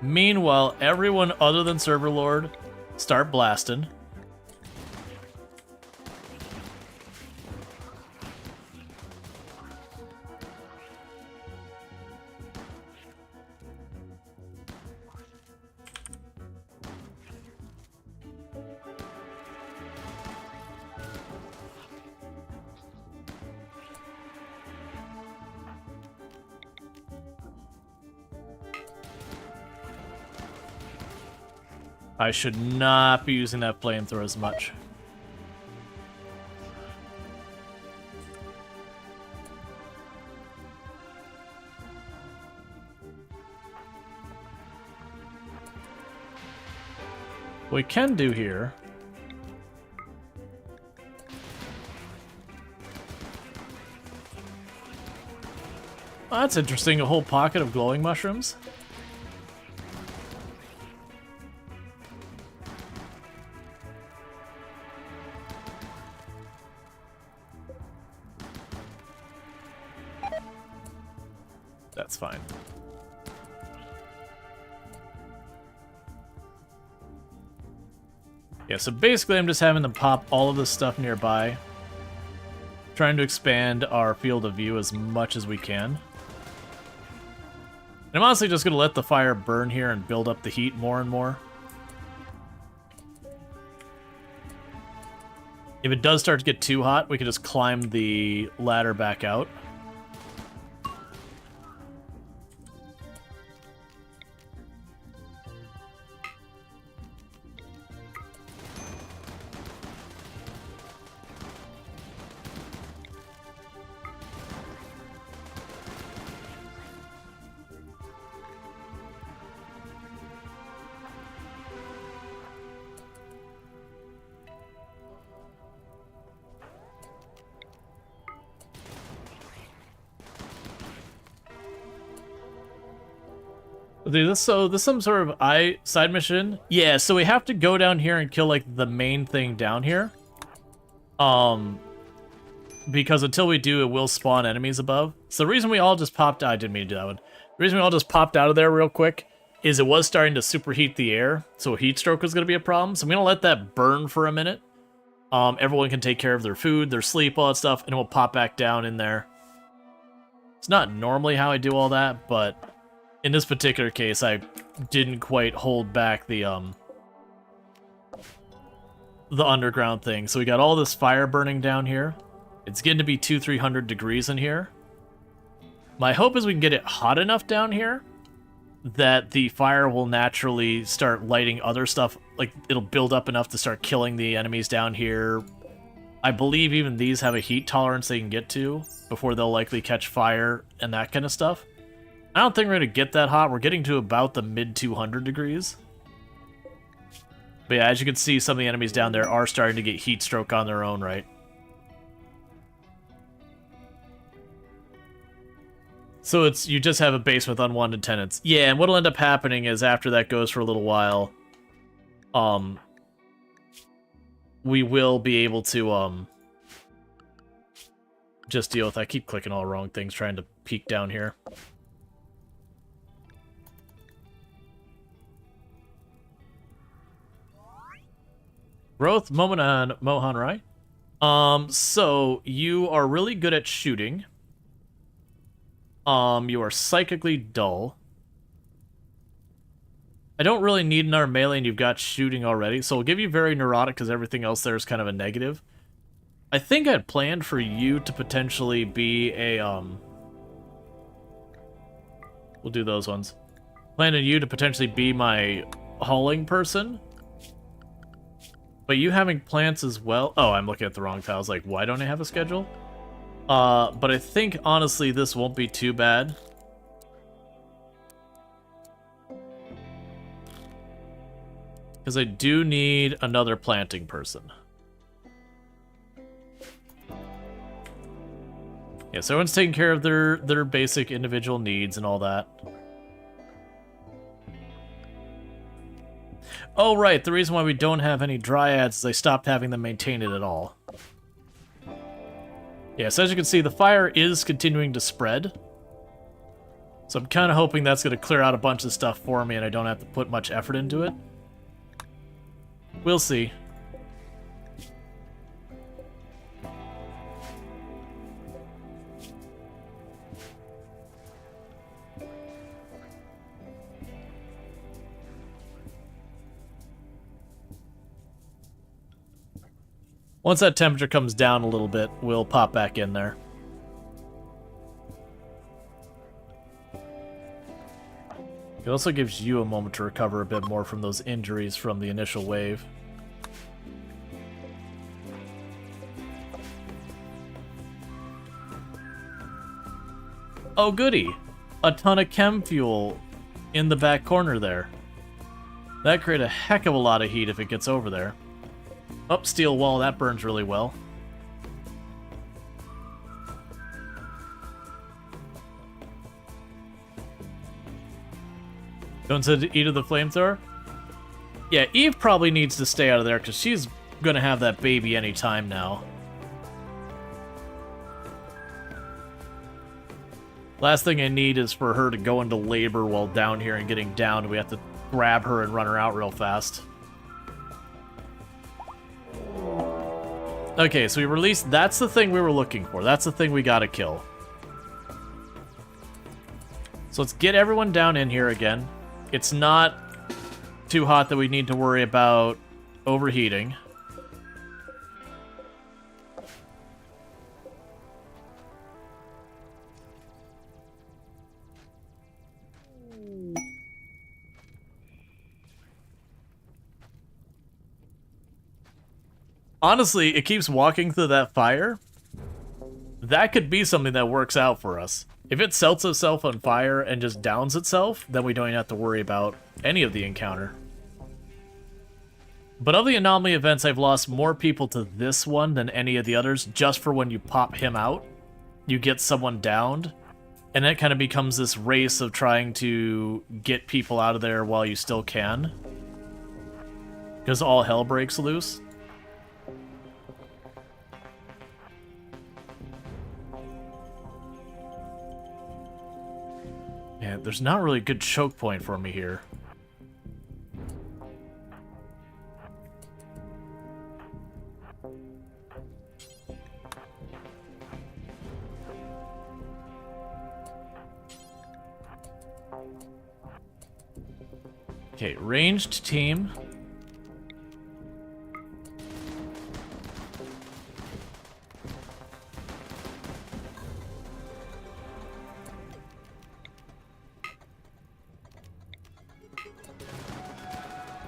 Meanwhile, everyone other than Server Lord, start blasting. I should not be using that flamethrower as much. What we can do here... Oh, that's interesting, a whole pocket of glowing mushrooms. That's fine. Yeah, so basically I'm just having them pop all of this stuff nearby. Trying to expand our field of view as much as we can. And I'm honestly just going to let the fire burn here and build up the heat more and more. If it does start to get too hot, we can just climb the ladder back out. So this is some sort of side mission? Yeah, so we have to go down here and kill, like, the main thing down here. Because until we do, it will spawn enemies above. So the reason we all just popped... I didn't mean to do that one. The reason we all just popped out of there real quick is it was starting to superheat the air, so a heat stroke was going to be a problem. So I'm going to let that burn for a minute. Everyone can take care of their food, their sleep, all that stuff, and we'll pop back down in there. It's not normally how I do all that, but... in this particular case, I didn't quite hold back the underground thing. So we got all this fire burning down here. It's getting to be 200-300 degrees in here. My hope is we can get it hot enough down here that the fire will naturally start lighting other stuff. Like, it'll build up enough to start killing the enemies down here. I believe even these have a heat tolerance they can get to before they'll likely catch fire and that kind of stuff. I don't think we're going to get that hot. We're getting to about the mid-200 degrees. But yeah, as you can see, some of the enemies down there are starting to get heat stroke on their own, right? So it's you just have a base with unwanted tenants. Yeah, and what'll end up happening is after that goes for a little while, we will be able to just deal with. I keep clicking all the wrong things trying to peek down here. Growth, Moment on Mohan Rai. So you are really good at shooting. You are psychically dull. I don't really need another melee, and you've got shooting already, so we'll give you very neurotic because everything else there is kind of a negative. I think I'd planned for you to potentially be a, we'll do those ones. Planned on you to potentially be my hauling person. But you having plants as well... Oh, I'm looking at the wrong tiles. Like, why don't I have a schedule? But I think, honestly, this won't be too bad. Because I do need another planting person. Yeah, so everyone's taking care of their basic individual needs and all that. Oh, right, the reason why we don't have any dryads is I stopped having them maintain it at all. Yeah, so as you can see, the fire is continuing to spread. So I'm kind of hoping that's going to clear out a bunch of stuff for me and I don't have to put much effort into it. We'll see. Once that temperature comes down a little bit, we'll pop back in there. It also gives you a moment to recover a bit more from those injuries from the initial wave. Oh goody! A ton of chem fuel in the back corner there. That create a heck of a lot of heat if it gets over there. Oh, steel wall, that burns really well. Don't say eat of the flamethrower? Yeah, Eve probably needs to stay out of there because she's gonna have that baby any time now. Last thing I need is for her to go into labor while down here and getting down. We have to grab her and run her out real fast. Okay, so we released... That's the thing we were looking for. That's the thing we gotta kill. So let's get everyone down in here again. It's not too hot that we need to worry about overheating. Honestly, it keeps walking through that fire. That could be something that works out for us. If it sets itself on fire and just downs itself, then we don't even have to worry about any of the encounter. But of the anomaly events, I've lost more people to this one than any of the others, just for when you pop him out, you get someone downed, and that kind of becomes this race of trying to get people out of there while you still can. Because all hell breaks loose. Yeah, there's not really a good choke point for me here. Okay, ranged team.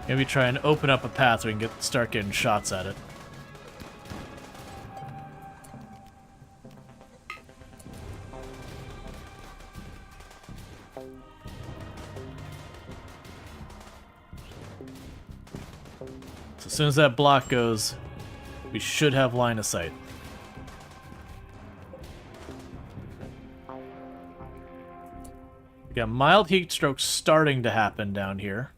Maybe try and open up a path so we can start getting shots at it. So as soon as that block goes, we should have line of sight. Yeah, mild heat stroke starting to happen down here.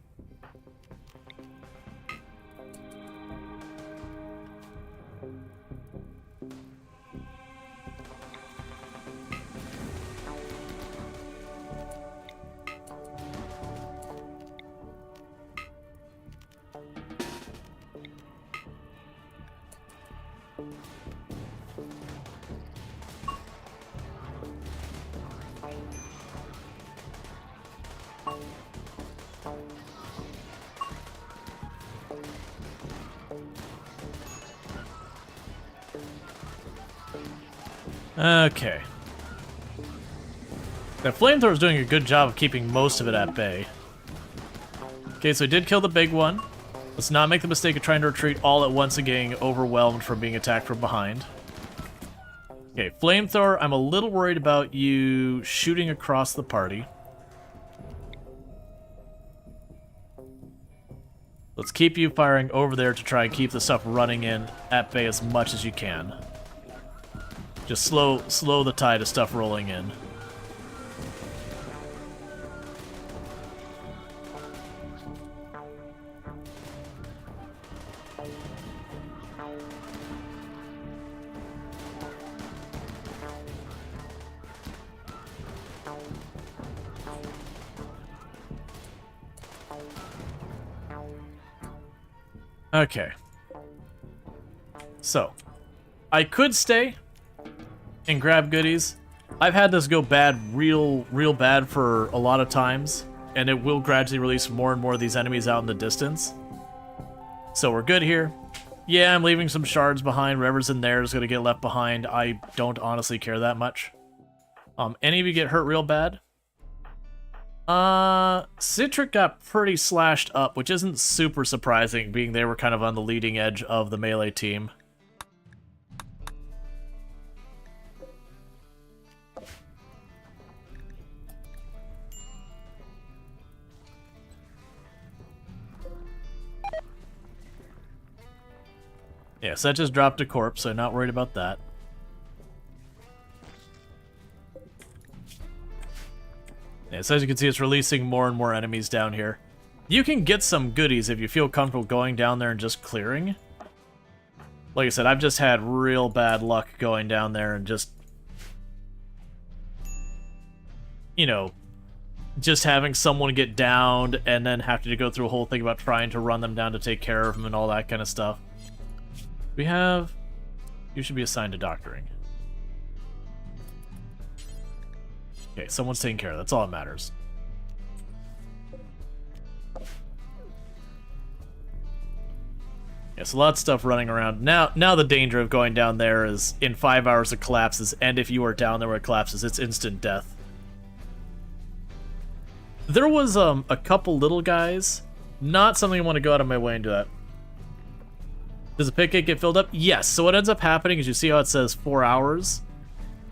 Okay. The flamethrower is doing a good job of keeping most of it at bay. Okay, so I did kill the big one. Let's not make the mistake of trying to retreat all at once and getting overwhelmed from being attacked from behind. Okay, flamethrower, I'm a little worried about you shooting across the party. Let's keep you firing over there to try and keep the stuff running in at bay as much as you can. Just slow the tide of stuff rolling in. Okay. So, I could stay and grab goodies. I've had this go bad real bad for a lot of times, and it will gradually release more and more of these enemies out in the distance. So we're good here. Yeah, I'm leaving some shards behind. Whatever's in there is going to get left behind. I don't honestly care that much. Any of you get hurt real bad? Citric got pretty slashed up, which isn't super surprising, being they were kind of on the leading edge of the melee team. Yeah, so that just dropped a corpse, so not worried about that. Yeah, so as you can see, it's releasing more and more enemies down here. You can get some goodies if you feel comfortable going down there and just clearing. Like I said, I've just had real bad luck going down there and just, you know, just having someone get downed and then having to go through a whole thing about trying to run them down to take care of them and all that kind of stuff. We have... You should be assigned to doctoring. Okay, someone's taking care of it. That's all that matters. Yeah, so a lot of stuff running around. Now the danger of going down there is in 5 hours it collapses, and if you are down there where it collapses, it's instant death. There was a couple little guys. Not something I want to go out of my way and do that. Does the pit gate get filled up? Yes. So what ends up happening is you see how it says 4 hours?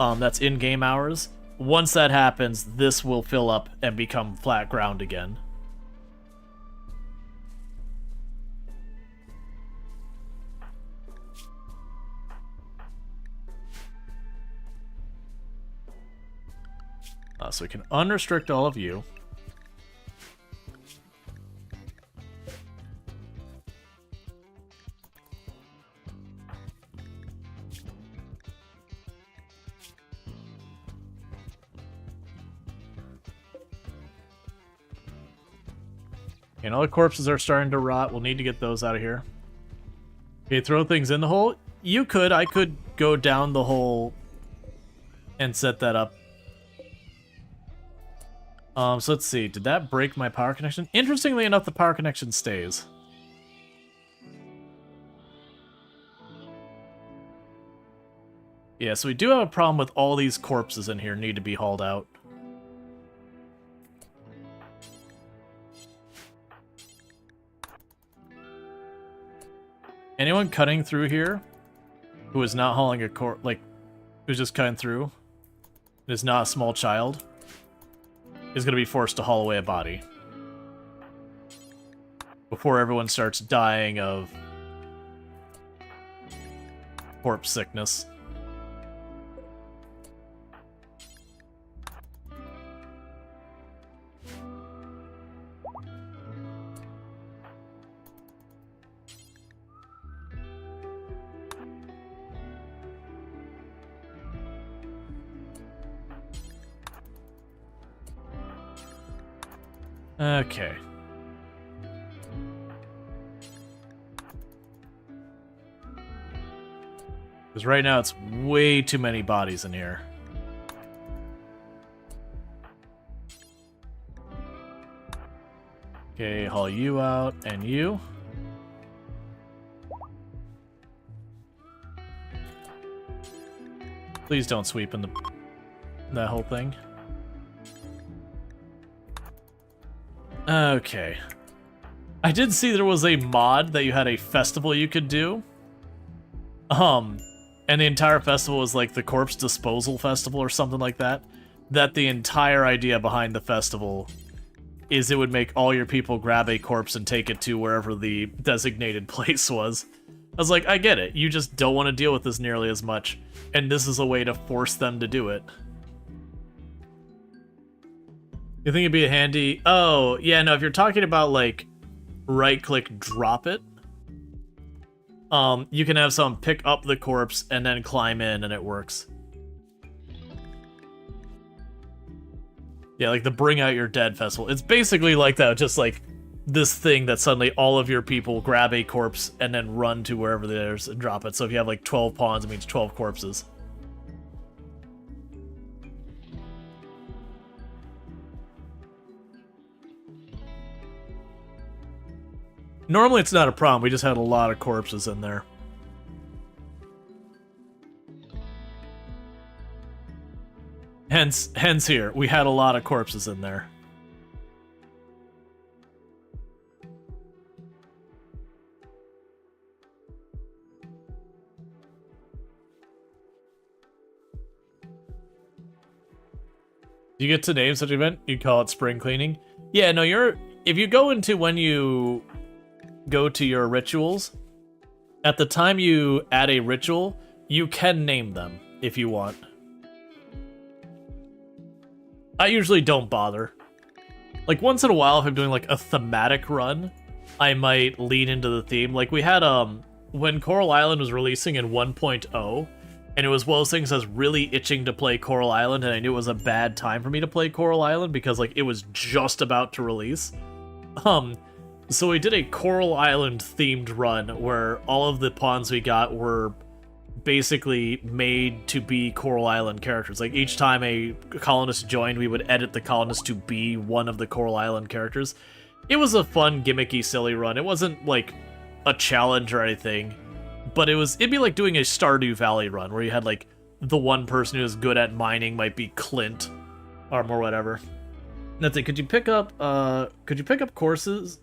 That's in-game hours. Once that happens, this will fill up and become flat ground again. So we can unrestrict all of you. And all the corpses are starting to rot. We'll need to get those out of here. Okay, throw things in the hole. You could. I could go down the hole and set that up. So let's see. Did that break my power connection? Interestingly enough, the power connection stays. Yeah, so we do have a problem with all these corpses in here need to be hauled out. Anyone cutting through here who is not hauling a corpse, like, who's just cutting through, is not a small child, is going to be forced to haul away a body before everyone starts dying of corpse sickness. Okay. Because right now it's way too many bodies in here. Okay, haul you out, and you. Please don't sweep in that whole thing. Okay. I did see there was a mod that you had a festival you could do. And the entire festival was like the Corpse Disposal Festival or something like that. That the entire idea behind the festival is it would make all your people grab a corpse and take it to wherever the designated place was. I was like, I get it. You just don't want to deal with this nearly as much. And this is a way to force them to do it. You think it'd be handy? Oh, yeah, no, if you're talking about, like, right-click drop it, you can have someone pick up the corpse and then climb in, and it works. Yeah, like the Bring Out Your Dead festival. It's basically like that, just like this thing that suddenly all of your people grab a corpse and then run to wherever there's and drop it. So if you have like 12 pawns, it means 12 corpses. Normally it's not a problem, we just had a lot of corpses in there. Hence here, we had a lot of corpses in there. You get to name such an event, you call it spring cleaning. Yeah, no, if you go into when you go to your rituals, at the time you add a ritual, you can name them if you want. I usually don't bother. Like, once in a while, if I'm doing, like, a thematic run, I might lean into the theme. Like, we had, when Coral Island was releasing in 1.0, and it was one of those things I was really itching to play Coral Island, and I knew it was a bad time for me to play Coral Island, because, like, it was just about to release. So we did a Coral Island-themed run, where all of the pawns we got were basically made to be Coral Island characters. Like, each time a colonist joined, we would edit the colonist to be one of the Coral Island characters. It was a fun, gimmicky, silly run. It wasn't, like, a challenge or anything, but it'd be like doing a Stardew Valley run, where you had, like, the one person who was good at mining might be Clint, or whatever. That's it. Could you pick up corpses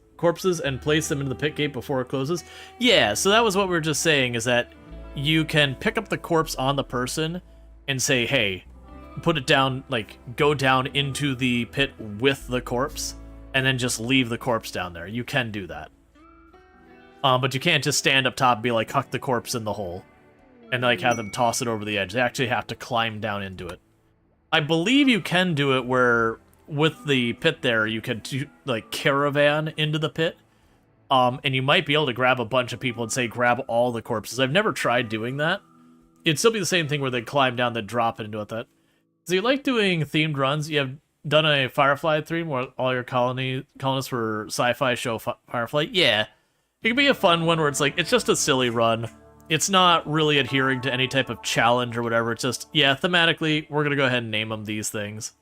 and place them into the pit gate before it closes? Yeah, so that was what we were just saying, is that you can pick up the corpse on the person and say, hey, put it down, like, go down into the pit with the corpse, and then just leave the corpse down there. You can do that. But you can't just stand up top and be like, huck the corpse in the hole, and, like, have them toss it over the edge. They actually have to climb down into it. I believe you can do it where, with the pit there, you can, like, caravan into the pit. And you might be able to grab a bunch of people and say, grab all the corpses. I've never tried doing that. It'd still be the same thing where they climb down, then drop it into it. So you like doing themed runs? You have done a Firefly theme where all your colonists were sci-fi show Firefly? Yeah. It could be a fun one where it's like, it's just a silly run. It's not really adhering to any type of challenge or whatever. It's just, yeah, thematically, we're going to go ahead and name them these things.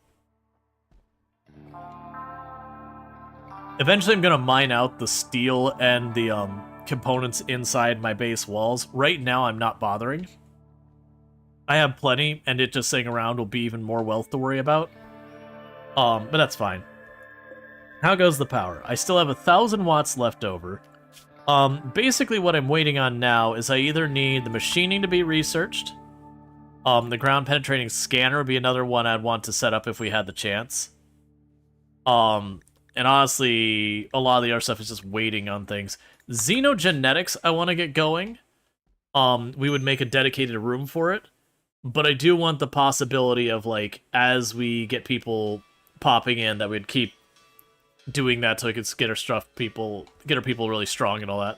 Eventually, I'm going to mine out the steel and the components inside my base walls. Right now, I'm not bothering. I have plenty, and it just sitting around will be even more wealth to worry about. But that's fine. How goes the power? I still have 1,000 watts left over. Basically, what I'm waiting on now is I either need the machining to be researched. The ground-penetrating scanner would be another one I'd want to set up if we had the chance. And honestly, a lot of the other stuff is just waiting on things. Xenogenetics, I want to get going. We would make a dedicated room for it. But I do want the possibility of, like, as we get people popping in, that we'd keep doing that so we could get our people really strong and all that.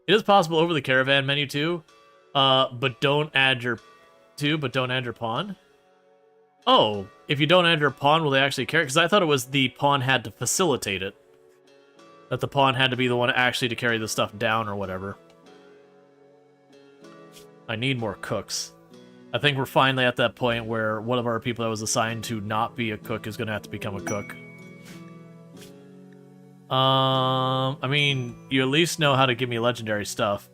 It is possible over the caravan menu too, but don't add your pawn. Oh, if you don't enter a pawn, will they actually carry it? Because I thought it was the pawn had to facilitate it. That the pawn had to be the one actually to carry the stuff down or whatever. I need more cooks. I think we're finally at that point where one of our people that was assigned to not be a cook is going to have to become a cook. I mean, you at least know how to give me legendary stuff.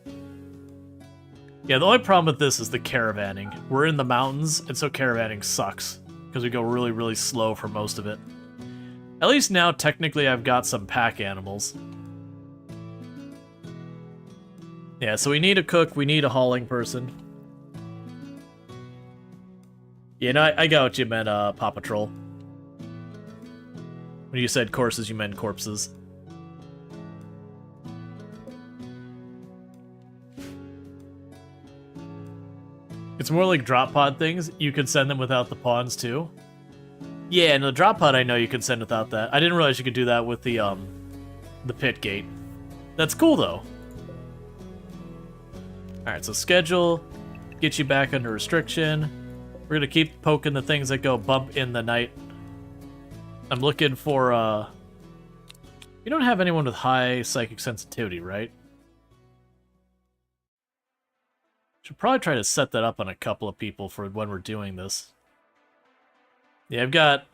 Yeah, the only problem with this is the caravanning. We're in the mountains, and so caravanning sucks. Because we go really, really slow for most of it. At least now, technically, I've got some pack animals. Yeah, so we need a cook, we need a hauling person. Yeah, no, I got what you meant, Paw Patrol. When you said courses, you meant corpses. It's more like drop pod things. You could send them without the pawns, too. Yeah, and the drop pod I know you can send without that. I didn't realize you could do that with the pit gate. That's cool, though. Alright, so schedule. Get you back under restriction. We're gonna keep poking the things that go bump in the night. I'm looking for, You don't have anyone with high psychic sensitivity, right? Should probably try to set that up on a couple of people for when we're doing this. Yeah, I've got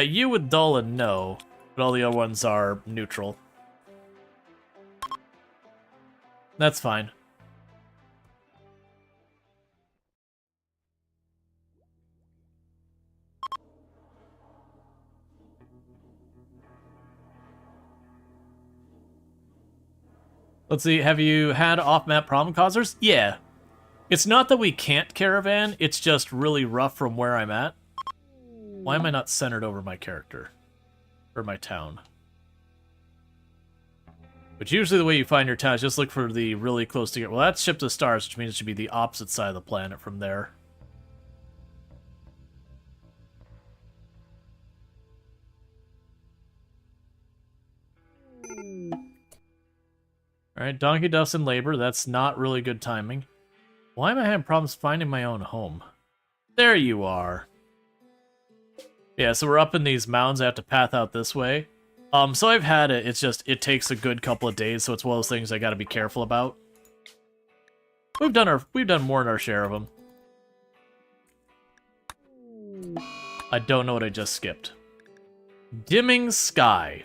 you with dull and no, but all the other ones are neutral. That's fine. Let's see, have you had off-map problem causers? Yeah. It's not that we can't caravan, it's just really rough from where I'm at. Why am I not centered over my character? Or my town? But usually the way you find your town is just look for the really close to... Well, that's Ship to Stars, which means it should be the opposite side of the planet from there. Alright, Donkey Duff's in labor. That's not really good timing. Why am I having problems finding my own home? There you are. Yeah, so we're up in these mountains. I have to path out this way. So I've had it. It's just, it takes a good couple of days, so it's one of those things I gotta be careful about. We've done more than our share of them. I don't know what I just skipped. Dimming Sky.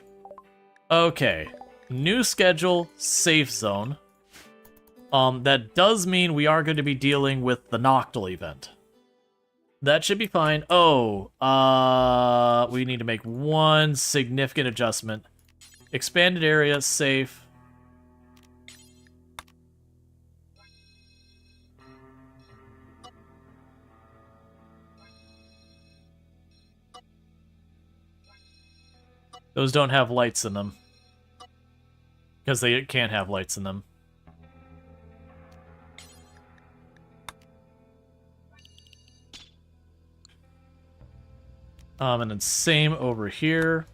Okay. New schedule, safe zone. That does mean we are going to be dealing with the Noctil event. That should be fine. Oh, we need to make one significant adjustment. Expanded area, safe. Those don't have lights in them. Because they can't have lights in them. And then same over here.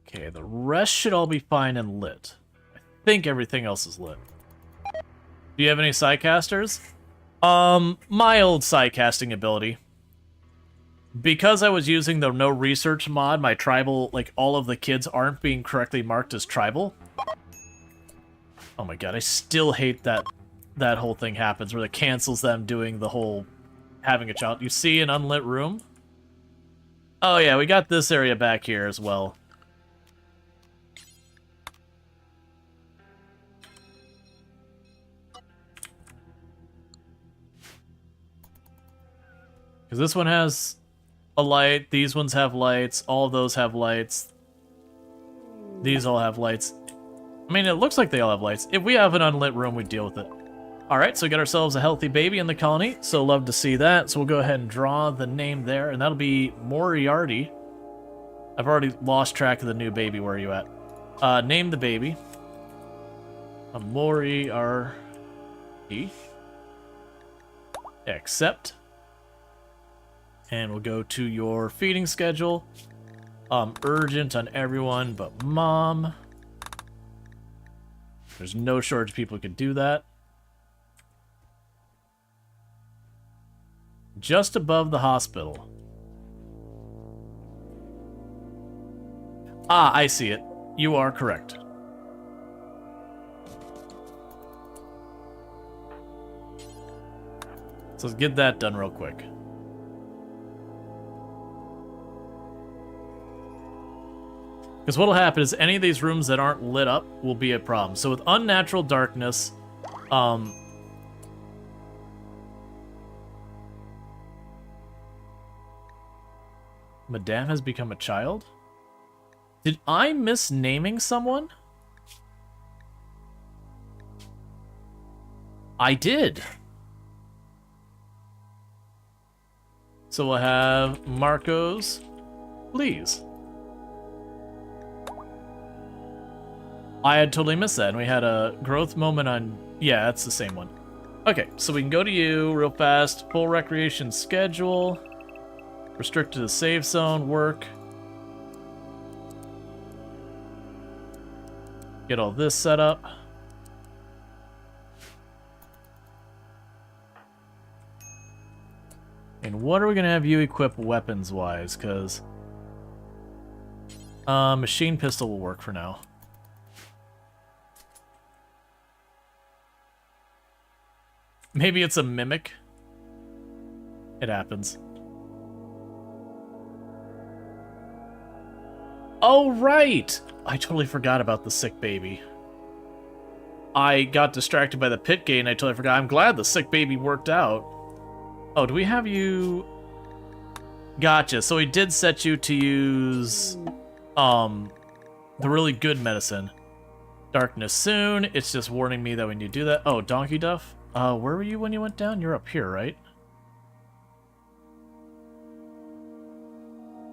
Okay, the rest should all be fine and lit. I think everything else is lit. Do you have any sidecasters? Mild sidecasting ability. Because I was using the no research mod, my tribal, like, all of the kids aren't being correctly marked as tribal. Oh my god, I still hate that whole thing happens, where it cancels them doing the whole having a child. You see an unlit room? Oh yeah, we got this area back here as well. Because this one has a light, these ones have lights, all of those have lights. These all have lights. I mean, it looks like they all have lights. If we have an unlit room, we deal with it. Alright, so we got ourselves a healthy baby in the colony, so love to see that. So we'll go ahead and draw the name there, and that'll be Moriarty. I've already lost track of the new baby. Where are you at? Name the baby. Moriarty. Accept. And we'll go to your feeding schedule. Urgent on everyone but Mom. There's no shortage of people who could do that. Just above the hospital. Ah, I see it. You are correct. So let's get that done real quick. Because what'll happen is any of these rooms that aren't lit up will be a problem. So with unnatural darkness, Madame has become a child? Did I miss naming someone? I did. So we'll have Marcos, please. I had totally missed that, and we had a growth moment on... Yeah, that's the same one. Okay, so we can go to you real fast. Full recreation schedule. Restrict to the save zone, work. Get all this set up. And what are we going to have you equip weapons-wise? Because... machine pistol will work for now. Maybe it's a mimic. It happens. Oh, right! I totally forgot about the sick baby. I got distracted by the pit gate and I totally forgot. I'm glad the sick baby worked out. Oh, do we have you... Gotcha. So he did set you to use, the really good medicine. Darkness soon. It's just warning me that we need to do that. Oh, Donkey Duff? Where were you when you went down? You're up here, right?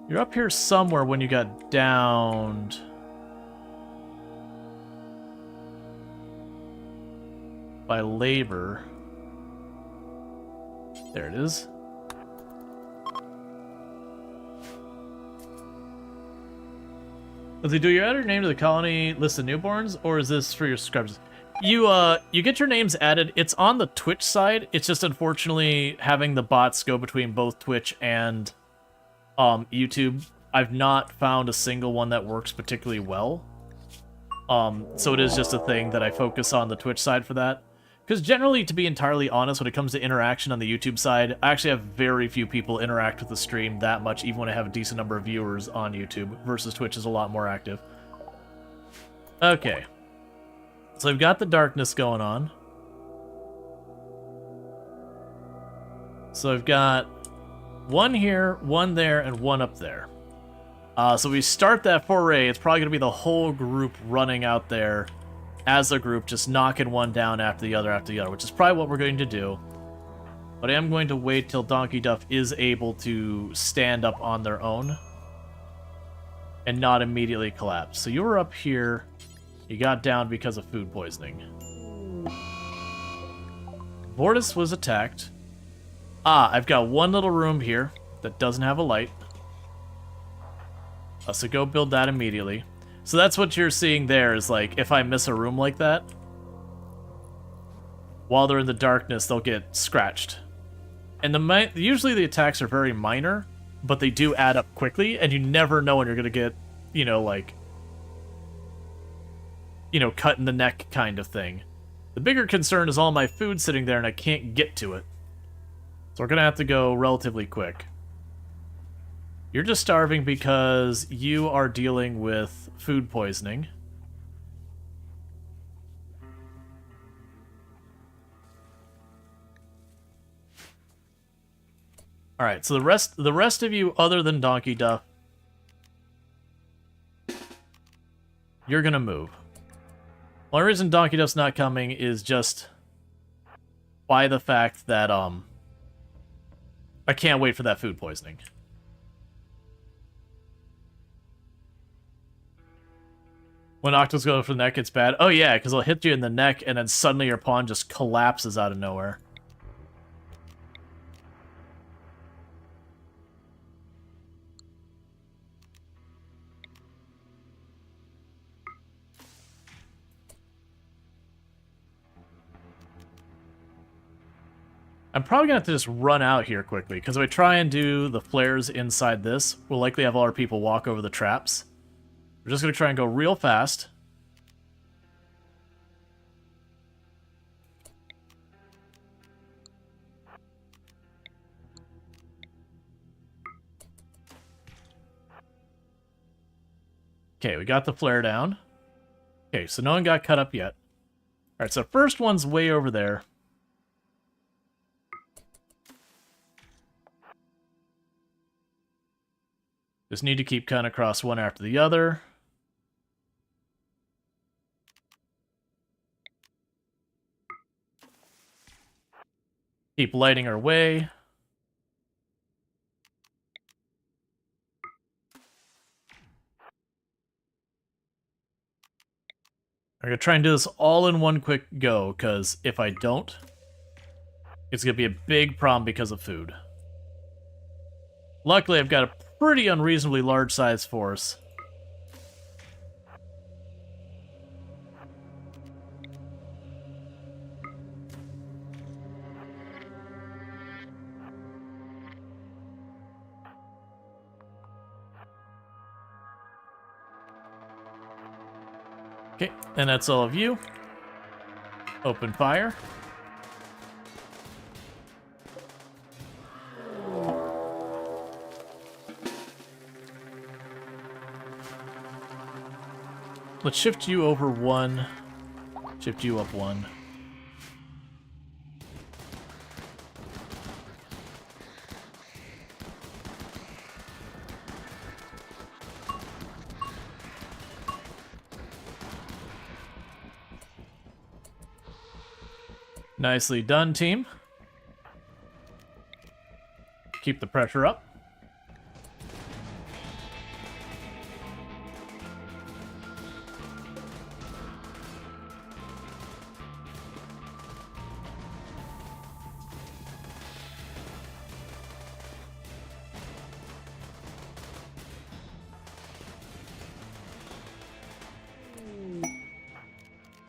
You're up here somewhere when you got downed. By labor. There it is. Does he do you add your name to the colony list of newborns, or is this for your subscribers? You get your names added. It's on the Twitch side. It's just unfortunately having the bots go between both Twitch and YouTube. I've not found a single one that works particularly well. So it is just a thing that I focus on the Twitch side for that. Because generally, to be entirely honest, when it comes to interaction on the YouTube side, I actually have very few people interact with the stream that much, even when I have a decent number of viewers on YouTube, versus Twitch is a lot more active. Okay. So I've got the darkness going on. So I've got one here, one there, and one up there. So we start that foray. It's probably going to be the whole group running out there as a group, just knocking one down after the other, which is probably what we're going to do. But I am going to wait till Donkey Duff is able to stand up on their own and not immediately collapse. So you were up here. You got down because of food poisoning. Vortis was attacked. Ah, I've got one little room here that doesn't have a light. So go build that immediately. So that's what you're seeing there, is like, if I miss a room like that, while they're in the darkness, they'll get scratched. And usually the attacks are very minor, but they do add up quickly, and you never know when you're going to get, you know, like, you know, cut in the neck kind of thing. The bigger concern is all my food sitting there and I can't get to it. So we're going to have to go relatively quick. You're just starving because you are dealing with food poisoning. Alright, so the rest of you, other than Donkey Duff, you're gonna move. One reason Donkey Duff's not coming is just by the fact that, I can't wait for that food poisoning. When Octos go for the neck, it's bad. Oh yeah, because it'll hit you in the neck, and then suddenly your pawn just collapses out of nowhere. I'm probably going to have to just run out here quickly, because if I try and do the flares inside this, we'll likely have all our people walk over the traps. We're just going to try and go real fast. Okay, we got the flare down. Okay, so no one got cut up yet. Alright, so first one's way over there. Just need to keep cutting across one after the other. Keep lighting our way. I'm going to try and do this all in one quick go, because if I don't, it's going to be a big problem because of food. Luckily, I've got a pretty unreasonably large size force. Okay, and that's all of you. Open fire. Let's shift you over one. Shift you up one. Nicely done, team. Keep the pressure up.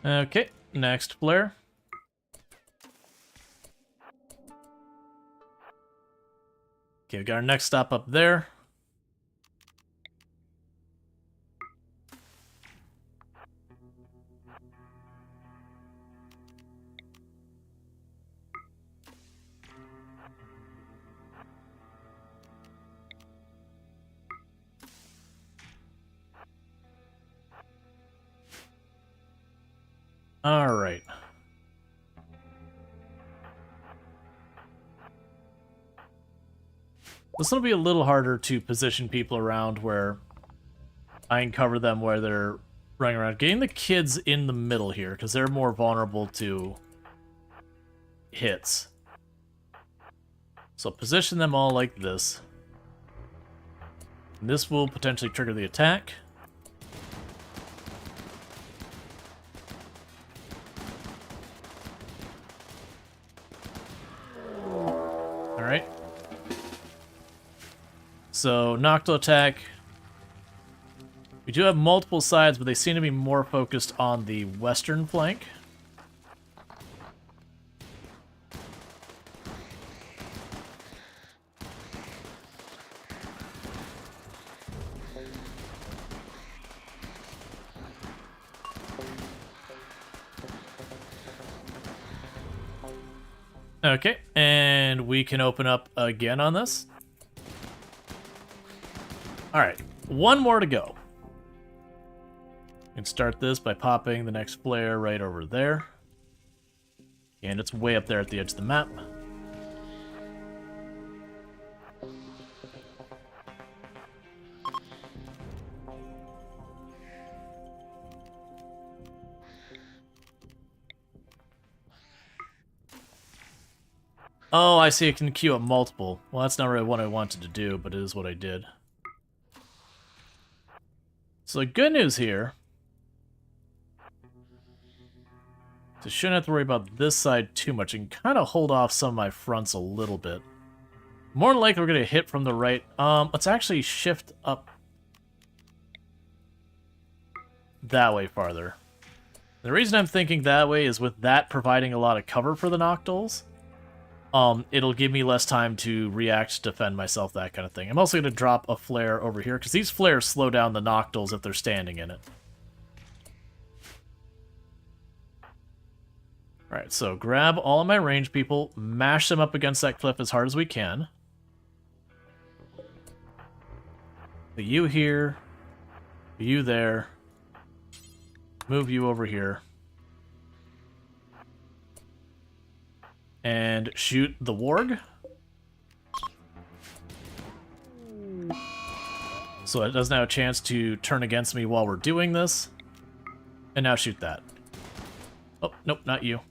Okay, next flare. Okay, we got our next stop up there. All right. This will be a little harder to position people around where I can cover them where they're running around. Getting the kids in the middle here, because they're more vulnerable to hits. So position them all like this. And this will potentially trigger the attack. Alright. So, Noctil attack. We do have multiple sides, but they seem to be more focused on the western flank. Okay, and we can open up again on this. Alright, one more to go. We can start this by popping the next flare right over there. And it's way up there at the edge of the map. Oh, I see, it can queue up multiple. Well, that's not really what I wanted to do, but it is what I did. So the good news here is I shouldn't have to worry about this side too much and kind of hold off some of my fronts a little bit. More than likely we're going to hit from the right. Let's actually shift up that way farther. The reason I'm thinking that way is with that providing a lot of cover for the Noctiles. it'll give me less time to react, defend myself, that kind of thing. I'm also going to drop a flare over here, because these flares slow down the Noctils if they're standing in it. Alright, so grab all of my range people, mash them up against that cliff as hard as we can. The you here, the you there, move you over here. And shoot the warg. So it doesn't have a chance to turn against me while we're doing this. And now shoot that. Oh, nope, not you.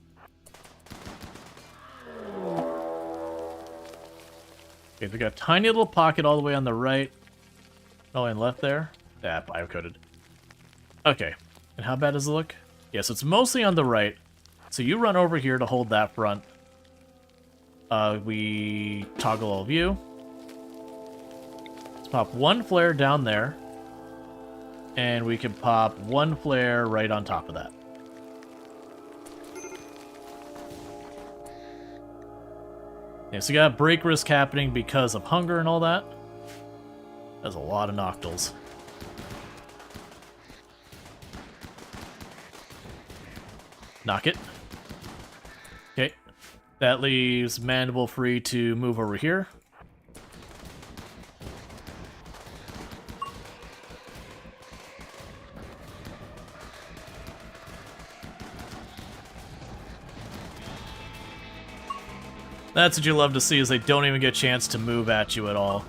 Okay, they got a tiny little pocket all the way on the right. Oh, and left there. Yeah, biocoded. Okay, and how bad does it look? Yeah, so it's mostly on the right. So you run over here to hold that front. We toggle all of you. Let's pop one flare down there. And we can pop one flare right on top of that. Yeah, so you got break risk happening because of hunger and all that. That's a lot of Noctils. Knock it. Okay. That leaves Mandible free to move over here. That's what you love to see, is they don't even get a chance to move at you at all.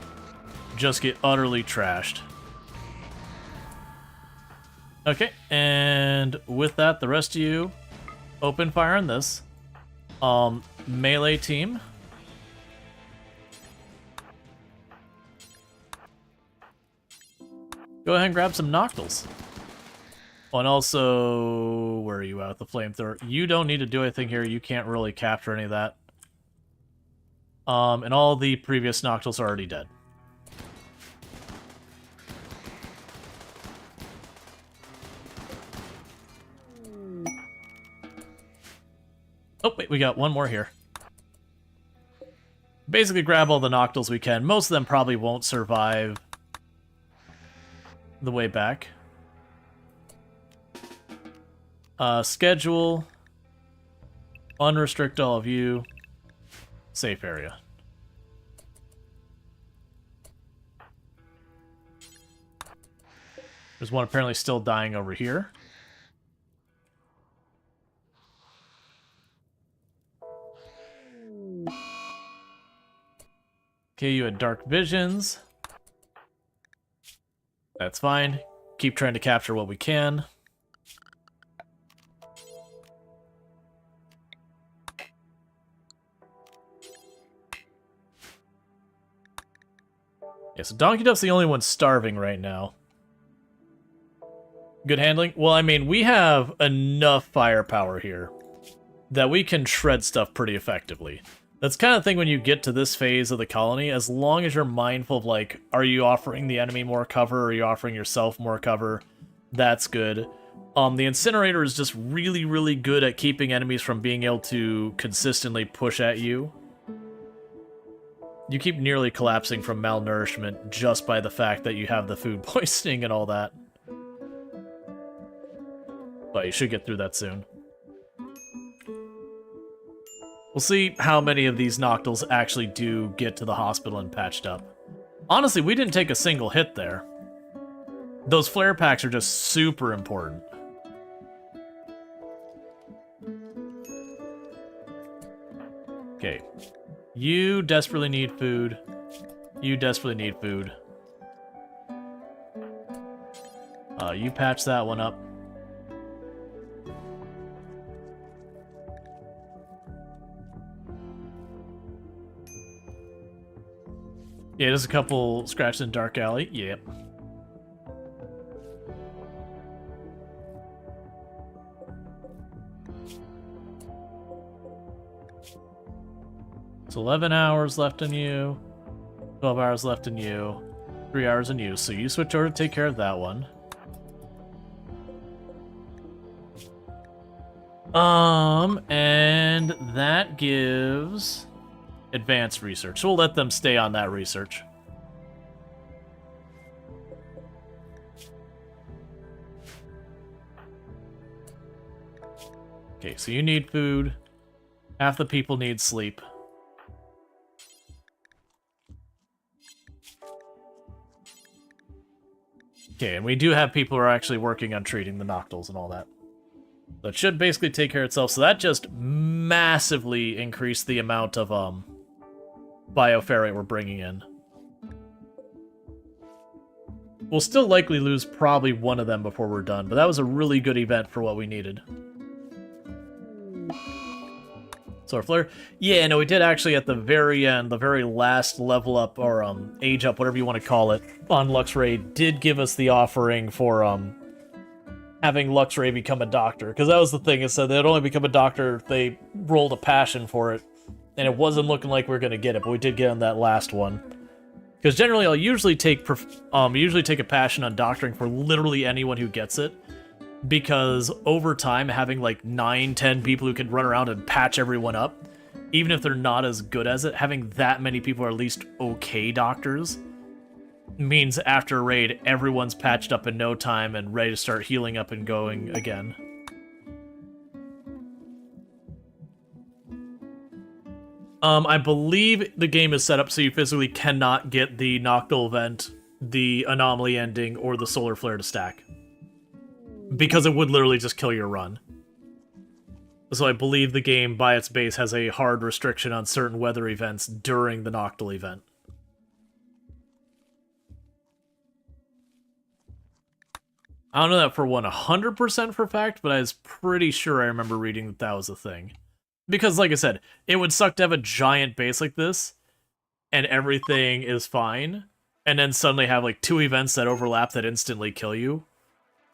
Just get utterly trashed. Okay, and with that, the rest of you open fire on this. Melee team. Go ahead and grab some Noctils. Oh, and also, where are you at? The flamethrower. You don't need to do anything here. You can't really capture any of that. And all the previous Noctils are already dead. Oh, wait, we got one more here. Basically grab all the Noctils we can. Most of them probably won't survive the way back. Schedule. Unrestrict all of you. Safe area. There's one apparently still dying over here. Okay, you had dark visions. That's fine. Keep trying to capture what we can. Yeah, so Donkey Duff's the only one starving right now. Good handling? Well, I mean, we have enough firepower here that we can shred stuff pretty effectively. That's kind of thing when you get to this phase of the colony, as long as you're mindful of, like, are you offering the enemy more cover, or are you offering yourself more cover? That's good. The incinerator is just really, really good at keeping enemies from being able to consistently push at you. You keep nearly collapsing from malnourishment just by the fact that you have the food poisoning and all that. But you should get through that soon. We'll see how many of these Noctils actually do get to the hospital and patched up. Honestly, we didn't take a single hit there. Those flare packs are just super important. Okay. You desperately need food. You desperately need food. You patch that one up. Yeah, there's a couple scratches in Dark Alley. Yep. It's 11 hours left in you. 12 hours left in you. 3 hours in you. So you switch over to take care of that one. And that gives advanced research. So we'll let them stay on that research. Okay, so you need food. Half the people need sleep. Okay, and we do have people who are actually working on treating the noctils and all that. So it should basically take care of itself. So that just massively increased the amount of bioferrite we're bringing in. We'll still likely lose probably one of them before we're done, but that was a really good event for what we needed. Solar Flare? Yeah, no, we did actually at the very end, the very last level up, or age up, whatever you want to call it, on Luxray, did give us the offering for having Luxray become a doctor. Because that was the thing, it said they'd only become a doctor if they rolled a passion for it. And it wasn't looking like we were going to get it, but we did get on that last one. Because generally I'll usually take a passion on doctoring for literally anyone who gets it. Because over time, having like 9-10 people who can run around and patch everyone up, even if they're not as good as it, having that many people who are at least okay doctors means after a raid, everyone's patched up in no time and ready to start healing up and going again. I believe the game is set up so you physically cannot get the Noctil event, the anomaly ending, or the solar flare to stack. Because it would literally just kill your run. So I believe the game, by its base, has a hard restriction on certain weather events during the Noctil event. I don't know that for 100% for fact, but I was pretty sure I remember reading that that was a thing. Because, like I said, it would suck to have a giant base like this, and everything is fine, and then suddenly have, like, 2 events that overlap that instantly kill you.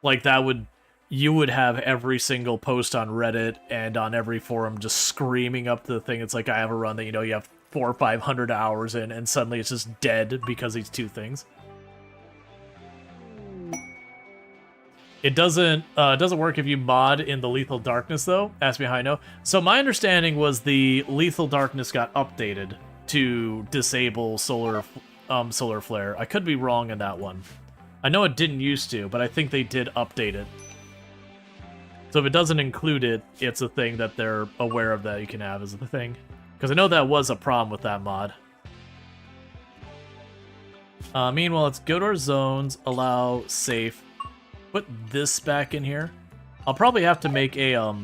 Like, that would... You would have every single post on Reddit and on every forum just screaming up the thing. It's like, I have a run that, you know, you have 400 or 500 hours in, and suddenly it's just dead because of these 2 things. It doesn't work if you mod in the Lethal Darkness, though. Ask me how I know. So my understanding was the Lethal Darkness got updated to disable solar flare. I could be wrong in that one. I know it didn't used to, but I think they did update it. So if it doesn't include it, it's a thing that they're aware of that you can have as a thing. Because I know that was a problem with that mod. Meanwhile, let's go to our zones, allow safe. Put this back in here. I'll probably have to make a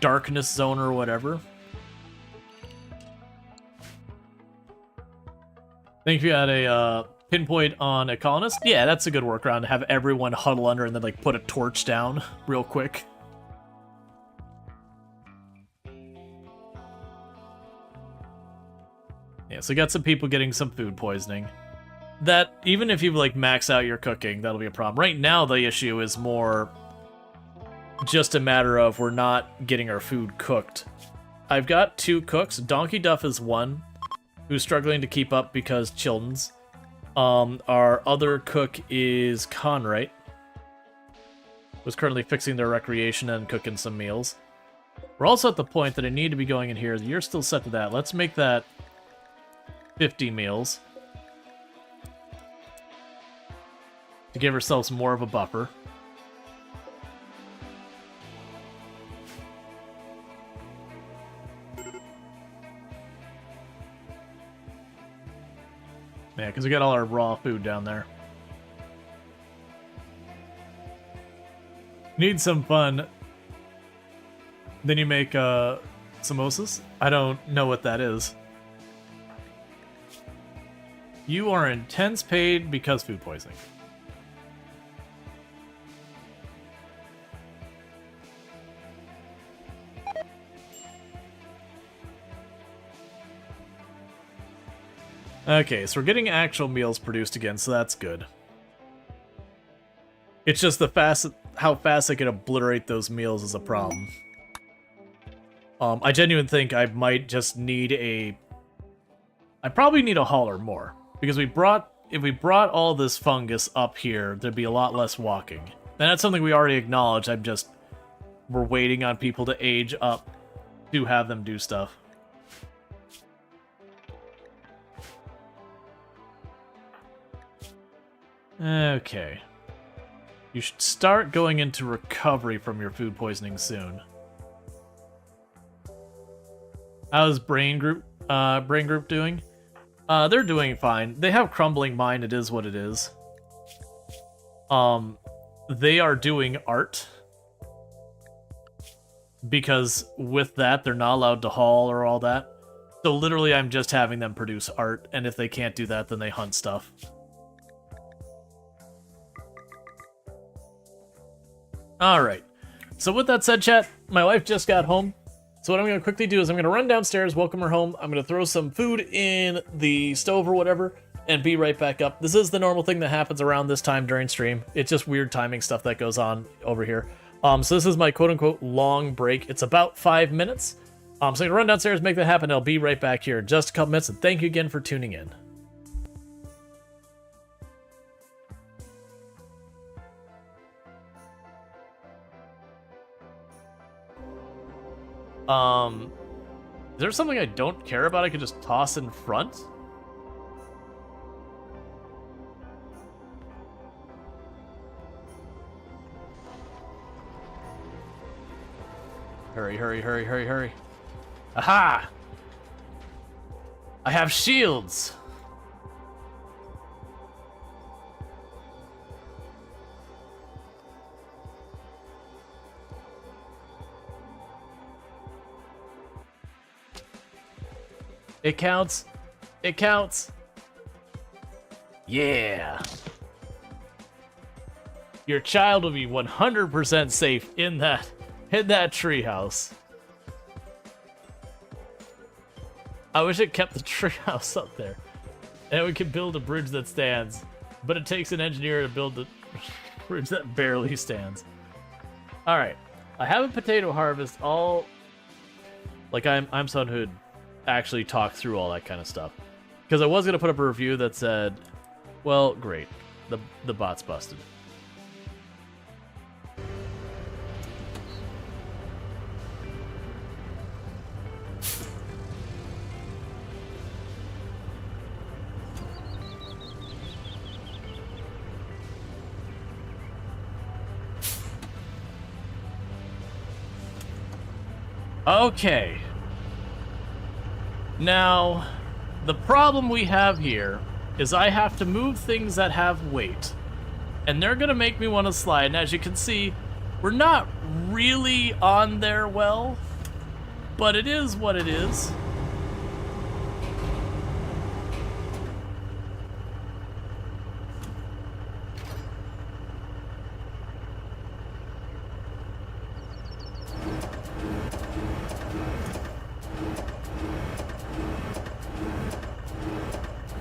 darkness zone or whatever. I think if you had a pinpoint on a colonist, yeah, that's a good workaround, to have everyone huddle under and then like put a torch down real quick. Yeah, so got some people getting some food poisoning. That, even if you like max out your cooking, that'll be a problem. Right now, the issue is more just a matter of we're not getting our food cooked. I've got 2 cooks. Donkey Duff is one, who's struggling to keep up because Children's. Our other cook is Conrite, who's currently fixing their recreation and cooking some meals. We're also at the point that I need to be going in here. You're still set to that. Let's make that 50 meals. To give ourselves more of a buffer. Yeah, because we got all our raw food down there. Need some fun. Then you make samosas? I don't know what that is. You are intense paid because food poisoning. Okay, so we're getting actual meals produced again, so that's good. It's just how fast I can obliterate those meals is a problem. I genuinely think I might just need I probably need a hauler more. Because if we brought all this fungus up here, there'd be a lot less walking. And that's something we already acknowledged, we're waiting on people to age up to have them do stuff. Okay. You should start going into recovery from your food poisoning soon. How's Brain Group doing? They're doing fine. They have crumbling mind, it is what it is. They are doing art. Because with that, they're not allowed to haul or all that. So literally, I'm just having them produce art, and if they can't do that, then they hunt stuff. Alright. So with that said, chat, my wife just got home. So what I'm going to quickly do is I'm going to run downstairs, welcome her home. I'm going to throw some food in the stove or whatever, and be right back up. This is the normal thing that happens around this time during stream. It's just weird timing stuff that goes on over here. So this is my quote-unquote long break. It's about 5 minutes. So I'm going to run downstairs, make that happen. I'll be right back here in just a couple minutes, and thank you again for tuning in. Is there something I don't care about I could just toss in front? Hurry, hurry, hurry, hurry, hurry. Aha! I have shields! It counts. It counts. Yeah. Your child will be 100% safe in that treehouse. I wish it kept the treehouse up there. And we could build a bridge that stands. But it takes an engineer to build a bridge that barely stands. Alright. I have a potato harvest all... Like, I'm someone who'd actually talk through all that kind of stuff. Because I was going to put up a review that said, well, great. The bot's busted. Okay. Now, the problem we have here is I have to move things that have weight. And they're gonna make me want to slide. And as you can see, we're not really on there well, but it is what it is.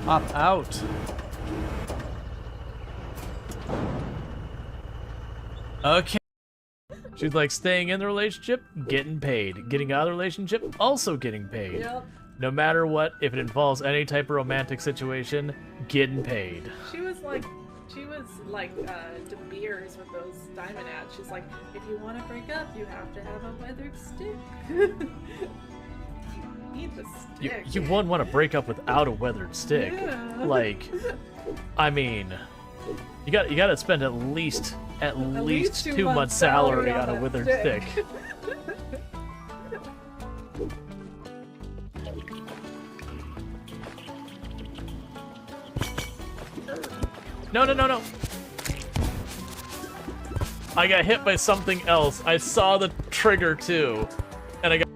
Hop out. Okay. She's like staying in the relationship, getting paid. Getting out of the relationship, also getting paid. Yep. No matter what, if it involves any type of romantic situation, getting paid. She was like De Beers with those diamond ads. She's like, if you want to break up, you have to have a weathered stick. You wouldn't want to break up without a weathered stick. Yeah. Like, I mean, you got to spend at least 2 months' salary on a weathered stick. No, no, no, no. I got hit by something else. I saw the trigger too, and I got.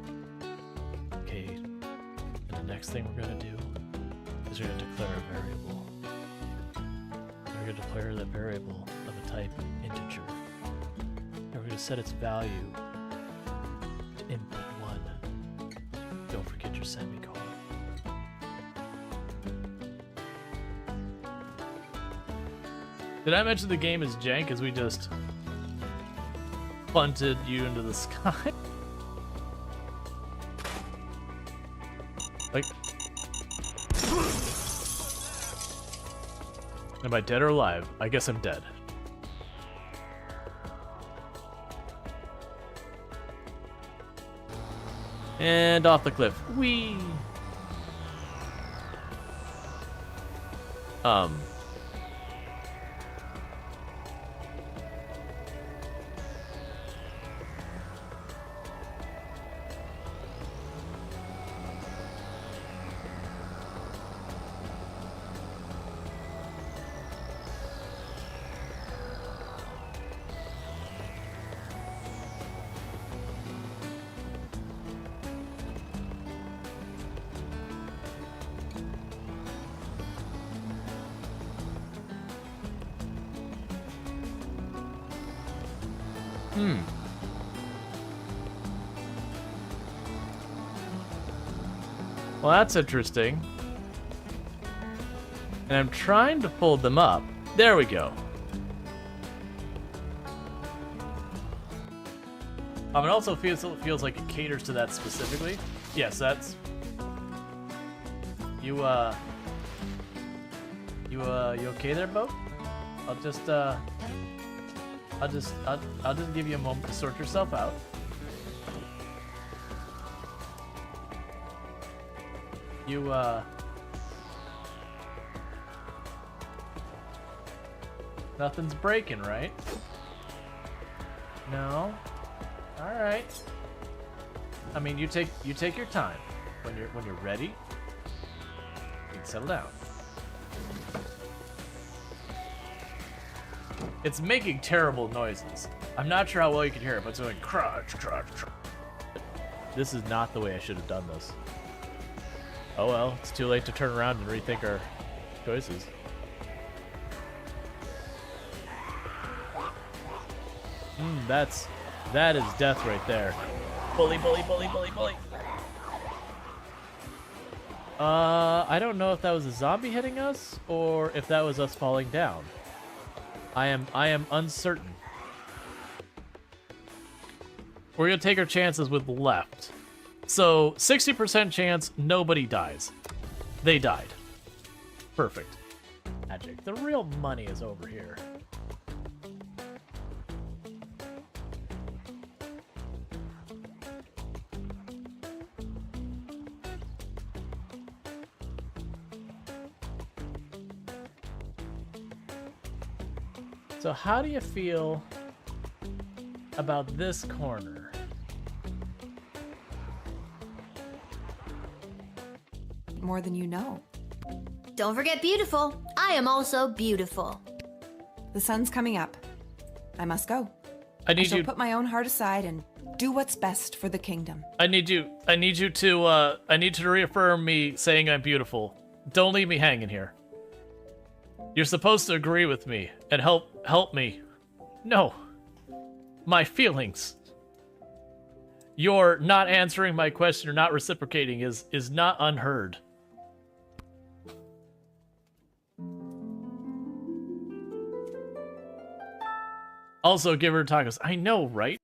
Thing we're going to do is we're going to declare a variable. We're going to declare that variable of a type integer. And we're going to set its value to input 1. Don't forget your semicolon. Did I mention the game is jank as we just punted you into the sky? Like, am I dead or alive? I guess I'm dead. And off the cliff. Whee! Well, that's interesting. And I'm trying to pull them up. There we go. It also feels like it caters to that specifically. Yes, that's... You okay there, Bo? I'll just give you a moment to sort yourself out. Nothing's breaking, right? No. All right. I mean, you take your time. When you're ready, you can settle down. It's making terrible noises. I'm not sure how well you can hear it, but it's going crunch, crunch, crunch. This is not the way I should have done this. Oh well, it's too late to turn around and rethink our choices. That is death right there. Bully, bully, bully, bully, bully. I don't know if that was a zombie hitting us or if that was us falling down. I am uncertain. We're gonna take our chances with left. So 60% chance nobody dies. They died. Perfect. Magic. The real money is over here. So how do you feel about this corner? More than you know. Don't forget beautiful. I am also beautiful. The sun's coming up. I must go. I shall put my own heart aside and do what's best for the kingdom. I need you to reaffirm me saying I'm beautiful. Don't leave me hanging here. You're supposed to agree with me and help me. No. My feelings. Your not answering my question or not reciprocating is not unheard. Also, give her tacos. I know, right?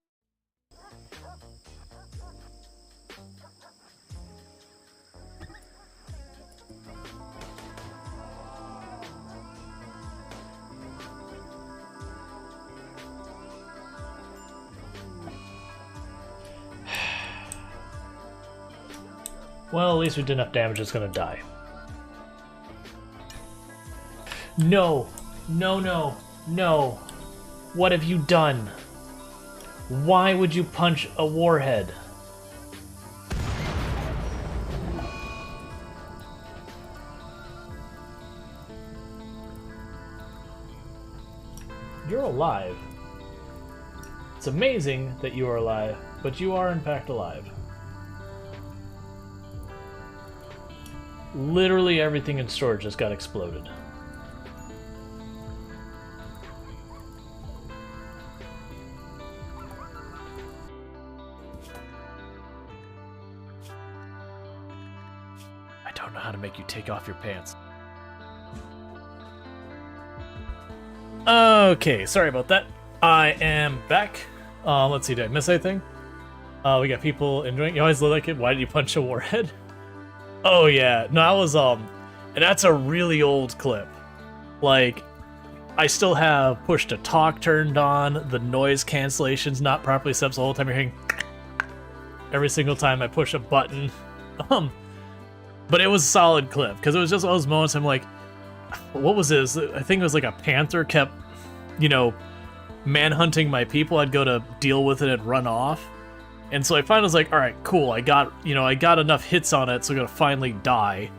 Well, at least we did enough damage, it's gonna die. No. No, no, no. What have you done? Why would you punch a warhead? You're alive. It's amazing that you are alive, but you are in fact alive. Literally everything in Storge just got exploded. I don't know how to make you take off your pants. Okay, sorry about that. I am back. Let's see, did I miss anything? We got people enjoying. You always look like it. Why did you punch a warhead? Oh yeah, no, that was and that's a really old clip. Like, I still have push to talk turned on, the noise cancellation's not properly set, so the whole time you're hearing every single time I push a button. But it was a solid clip, because it was just all those moments I'm like, what was this? I think it was like a panther kept, you know, manhunting my people. I'd go to deal with it and run off. And so I finally was like, all right, cool. I got enough hits on it, so I'm gonna finally die.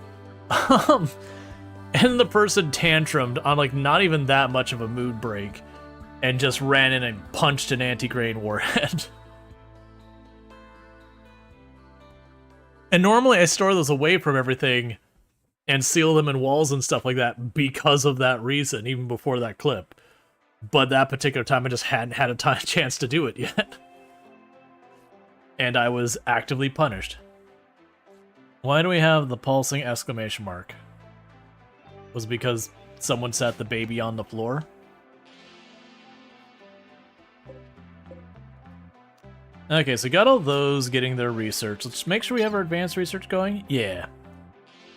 And the person tantrumed on like not even that much of a mood break, and just ran in and punched an anti-grain warhead. And normally I store those away from everything and seal them in walls and stuff like that because of that reason, even before that clip. But that particular time, I just hadn't had a chance to do it yet. And I was actively punished. Why do we have the pulsing exclamation mark? Was it because someone set the baby on the floor? Okay, so got all those getting their research. Let's make sure we have our advanced research going. Yeah.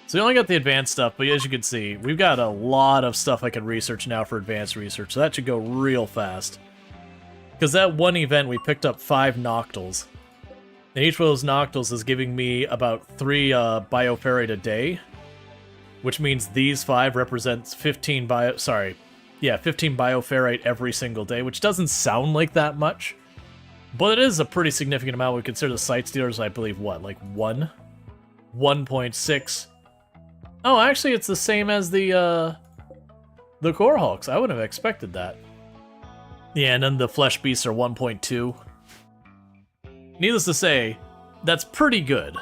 So we only got the advanced stuff, but as you can see, we've got a lot of stuff I can research now for advanced research, so that should go real fast. Because that one event, we picked up 5 Noctils. And each of those Noctils is giving me about 3 Bioferrite a day. Which means these 5 represents 15 Bioferrite every single day, which doesn't sound like that much. But it is a pretty significant amount. We consider the Sight Stealers, I believe, what, like 1? 1.6. Oh, actually, it's the same as the Core Hulks. I wouldn't have expected that. Yeah, and then the Flesh Beasts are 1.2. Needless to say, that's pretty good.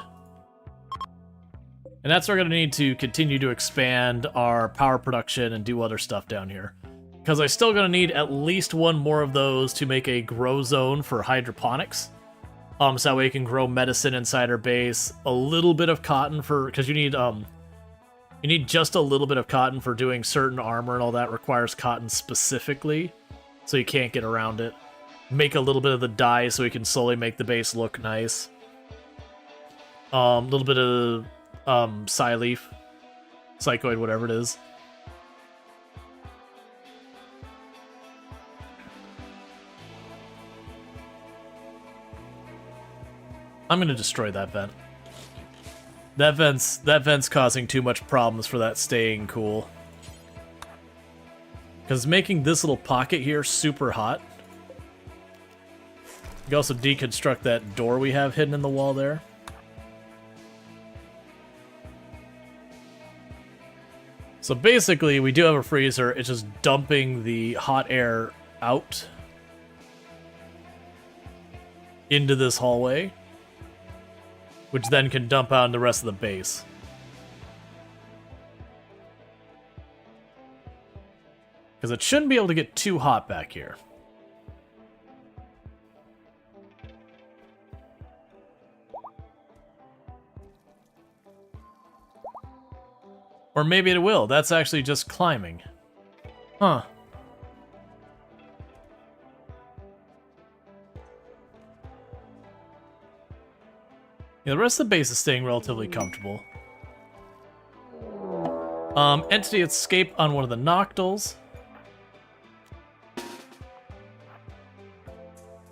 And that's where we're going to need to continue to expand our power production and do other stuff down here. Because I'm still going to need at least 1 more of those to make a grow zone for hydroponics. So that way you can grow medicine inside our base. A little bit of cotton for... Because you need just a little bit of cotton for doing certain armor and all that requires cotton specifically. So you can't get around it. Make a little bit of the dye so we can slowly make the base look nice. A little bit of Psyleaf. Psychoid, whatever it is. I'm gonna destroy that vent. That vent's causing too much problems for that staying cool. Because making this little pocket here super hot. You can also deconstruct that door we have hidden in the wall there. So basically, we do have a freezer. It's just dumping the hot air out into this hallway, which then can dump out in the rest of the base. Because it shouldn't be able to get too hot back here. Or maybe it will. That's actually just climbing. Huh. Yeah, the rest of the base is staying relatively comfortable. Entity escape on one of the Noctils.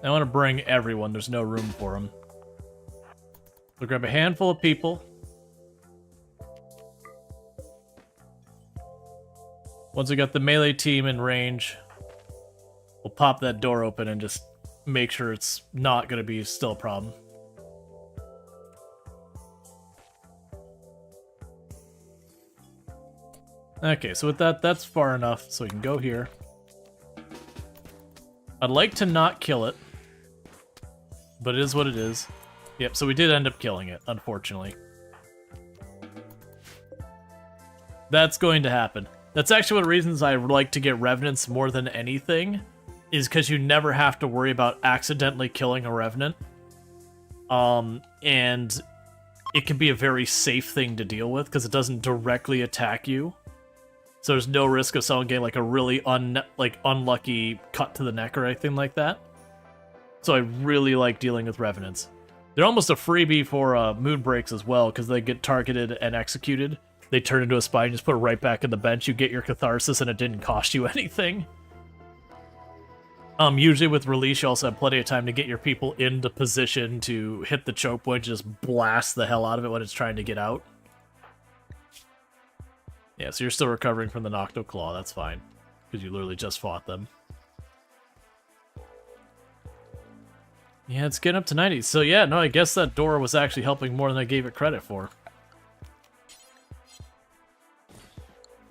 I want to bring everyone. There's no room for them. We'll grab a handful of people. Once we got the melee team in range, we'll pop that door open and just make sure it's not going to be still a problem. Okay, so with that, that's far enough, so we can go here. I'd like to not kill it, but it is what it is. Yep, so we did end up killing it, unfortunately. That's going to happen. That's actually one of the reasons I like to get Revenants more than anything, is because you never have to worry about accidentally killing a Revenant. And it can be a very safe thing to deal with, because it doesn't directly attack you. So there's no risk of someone getting like a really unlucky cut to the neck or anything like that. So I really like dealing with Revenants. They're almost a freebie for Moonbreaks as well, because they get targeted and executed. They turn into a spine, just put it right back in the bench, you get your catharsis, and it didn't cost you anything. Usually with release, you also have plenty of time to get your people into position to hit the choke point, just blast the hell out of it when it's trying to get out. Yeah, so you're still recovering from the Nocto Claw, that's fine. Because you literally just fought them. Yeah, it's getting up to 90. So yeah, no, I guess that door was actually helping more than I gave it credit for.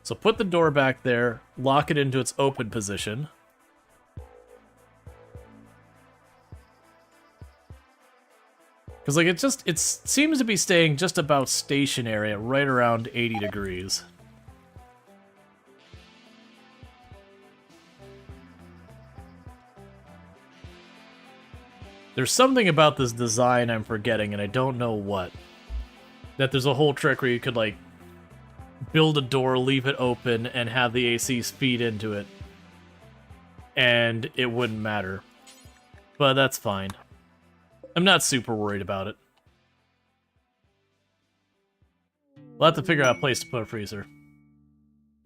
So put the door back there, lock it into its open position. Because like it seems to be staying just about stationary at right around 80 degrees. There's something about this design I'm forgetting, and I don't know what. That there's a whole trick where you could, like, build a door, leave it open, and have the ACs feed into it. And it wouldn't matter. But that's fine. I'm not super worried about it. We'll have to figure out a place to put a freezer.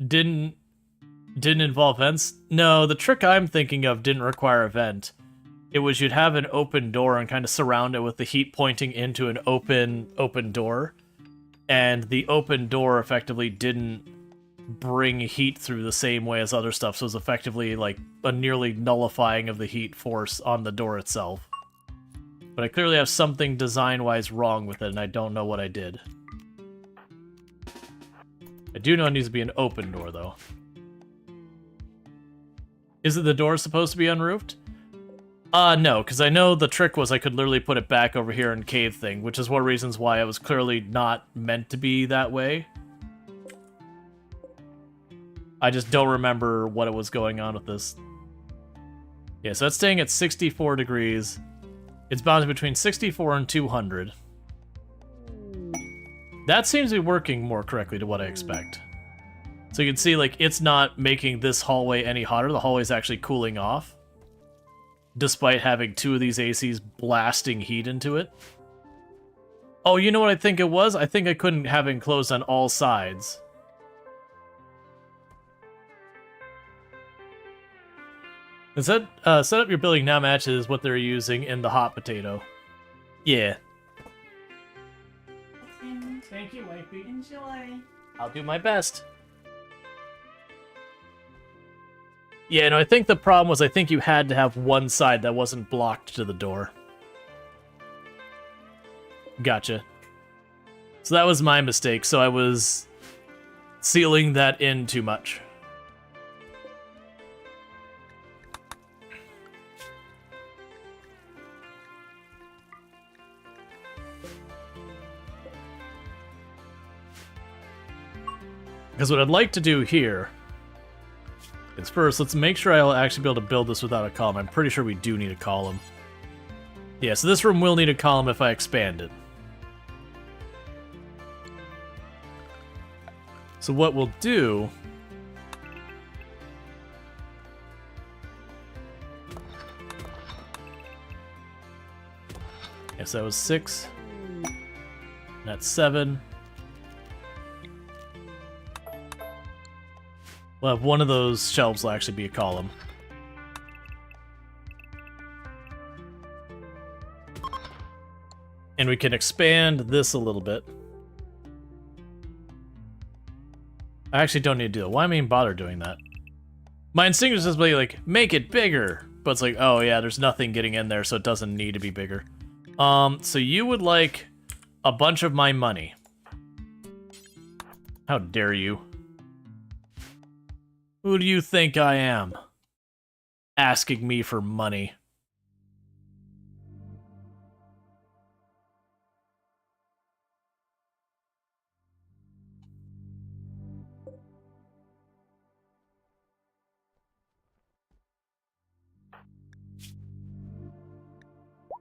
Didn't involve vents? No, the trick I'm thinking of didn't require a vent. It was you'd have an open door and kind of surround it with the heat pointing into an open door. And the open door effectively didn't bring heat through the same way as other stuff, so it was effectively like a nearly nullifying of the heat force on the door itself. But I clearly have something design-wise wrong with it, and I don't know what I did. I do know it needs to be an open door, though. Is it the door supposed to be unroofed? No, because I know the trick was I could literally put it back over here and cave thing, which is one of the reasons why it was clearly not meant to be that way. I just don't remember what it was going on with this. Yeah, so that's staying at 64 degrees. It's bouncing between 64 and 200. That seems to be working more correctly to what I expect. So you can see, like, it's not making this hallway any hotter. The hallway's actually cooling off, despite having two of these ACs blasting heat into it. Oh, you know what I think it was? I think I couldn't have it closed on all sides. And set up your building now matches what they're using in the hot potato. Yeah. Thank you, wifey. Enjoy. I'll do my best. Yeah, no, I think the problem was I think you had to have one side that wasn't blocked to the door. Gotcha. So that was my mistake, so I was sealing that in too much. Because what I'd like to do here is first, let's make sure I'll actually be able to build this without a column. I'm pretty sure we do need a column. Yeah, so this room will need a column if I expand it. So what we'll do... Yes, that was 6. That's 7. We'll have one of those shelves will actually be a column. And we can expand this a little bit. I actually don't need to do that. Why am I even bother doing that? My instinct is just like, make it bigger. But it's like, oh yeah, there's nothing getting in there, so it doesn't need to be bigger. So you would like a bunch of my money. How dare you? Who do you think I am? Asking me for money.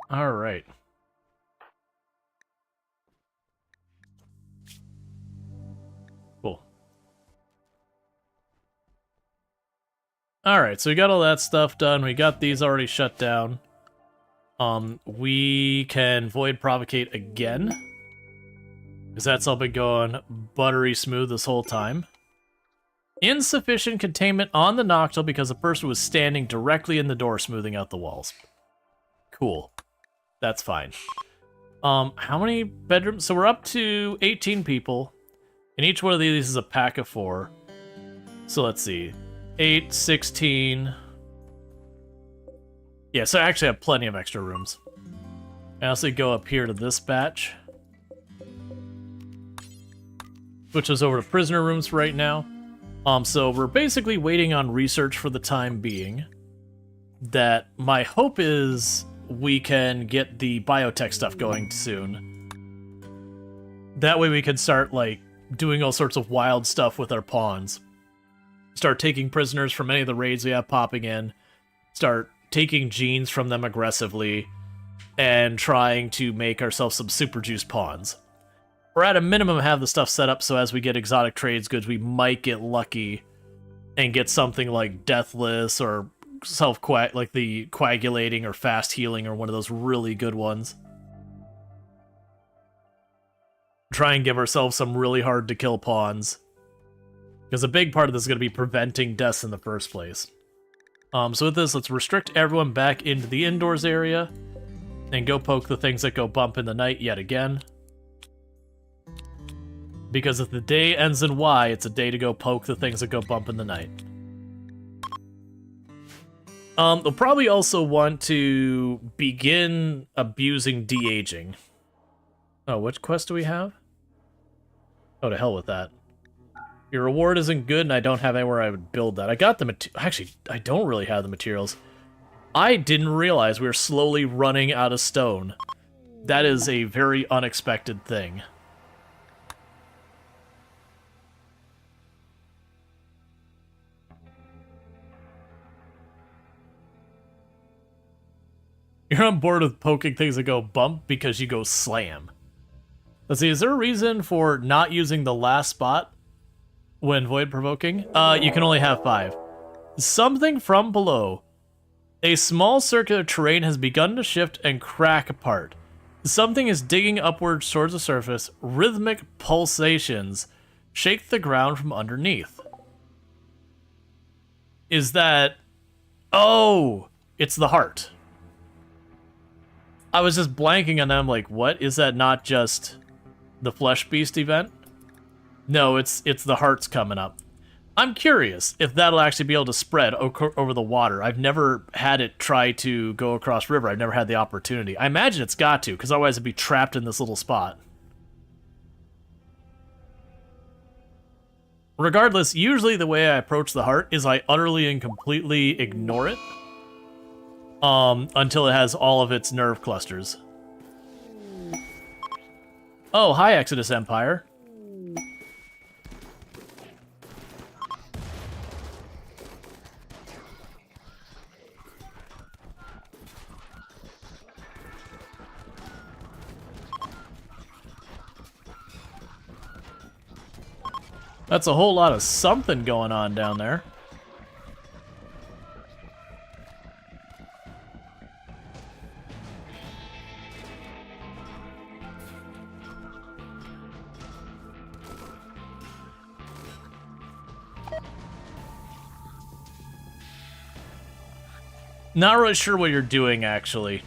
All right. Cool. All right, so we got all that stuff done. We got these already shut down. We can void provocate again, because that's all been going buttery smooth this whole time. Insufficient containment on the noctile because the person was standing directly in the door, smoothing out the walls. Cool. That's fine. How many bedrooms? So we're up to 18 people, and each one of these is a pack of 4. So let's see. 8, 16. Yeah, so I actually have plenty of extra rooms. I also go up here to this batch. Switch us over to prisoner rooms right now. So we're basically waiting on research for the time being. That my hope is we can get the biotech stuff going soon. That way we can start, like, doing all sorts of wild stuff with our pawns. Start taking prisoners from any of the raids we have popping in. Start taking genes from them aggressively. and trying to make ourselves some super juice pawns. Or at a minimum have the stuff set up so as we get exotic trades goods, we might get lucky and get something like Deathless or like the Coagulating or Fast Healing or one of those really good ones. Try and give ourselves some really hard to kill pawns. Because a big part of this is going to be preventing deaths in the first place. So with this, let's restrict everyone back into the indoors area. And go poke the things that go bump in the night yet again. Because if the day ends in Y, it's a day to go poke the things that go bump in the night. They'll probably also want to begin abusing de-aging. Oh, which quest do we have? Oh, to hell with that. Your reward isn't good, and I don't have anywhere I would build that. I got the actually, I don't really have the materials. I didn't realize we were slowly running out of stone. That is a very unexpected thing. You're on board with poking things that go bump because you go slam. Let's see, is there a reason for not using the last spot when void provoking? You can only have 5. Something from below. A small circular terrain has begun to shift and crack apart. Something is digging upwards towards the surface. Rhythmic pulsations shake the ground from underneath. Is that... Oh! It's the heart. I was just blanking on them, like, what? Is that not just the Flesh Beast event? No, it's the hearts coming up. I'm curious if that'll actually be able to spread over the water. I've never had it try to go across river. I've never had the opportunity. I imagine it's got to, because otherwise it'd be trapped in this little spot. Regardless, usually the way I approach the heart is I utterly and completely ignore it until it has all of its nerve clusters. Oh, hi, Exodus Empire. That's a whole lot of something going on down there. Not really sure what you're doing, actually.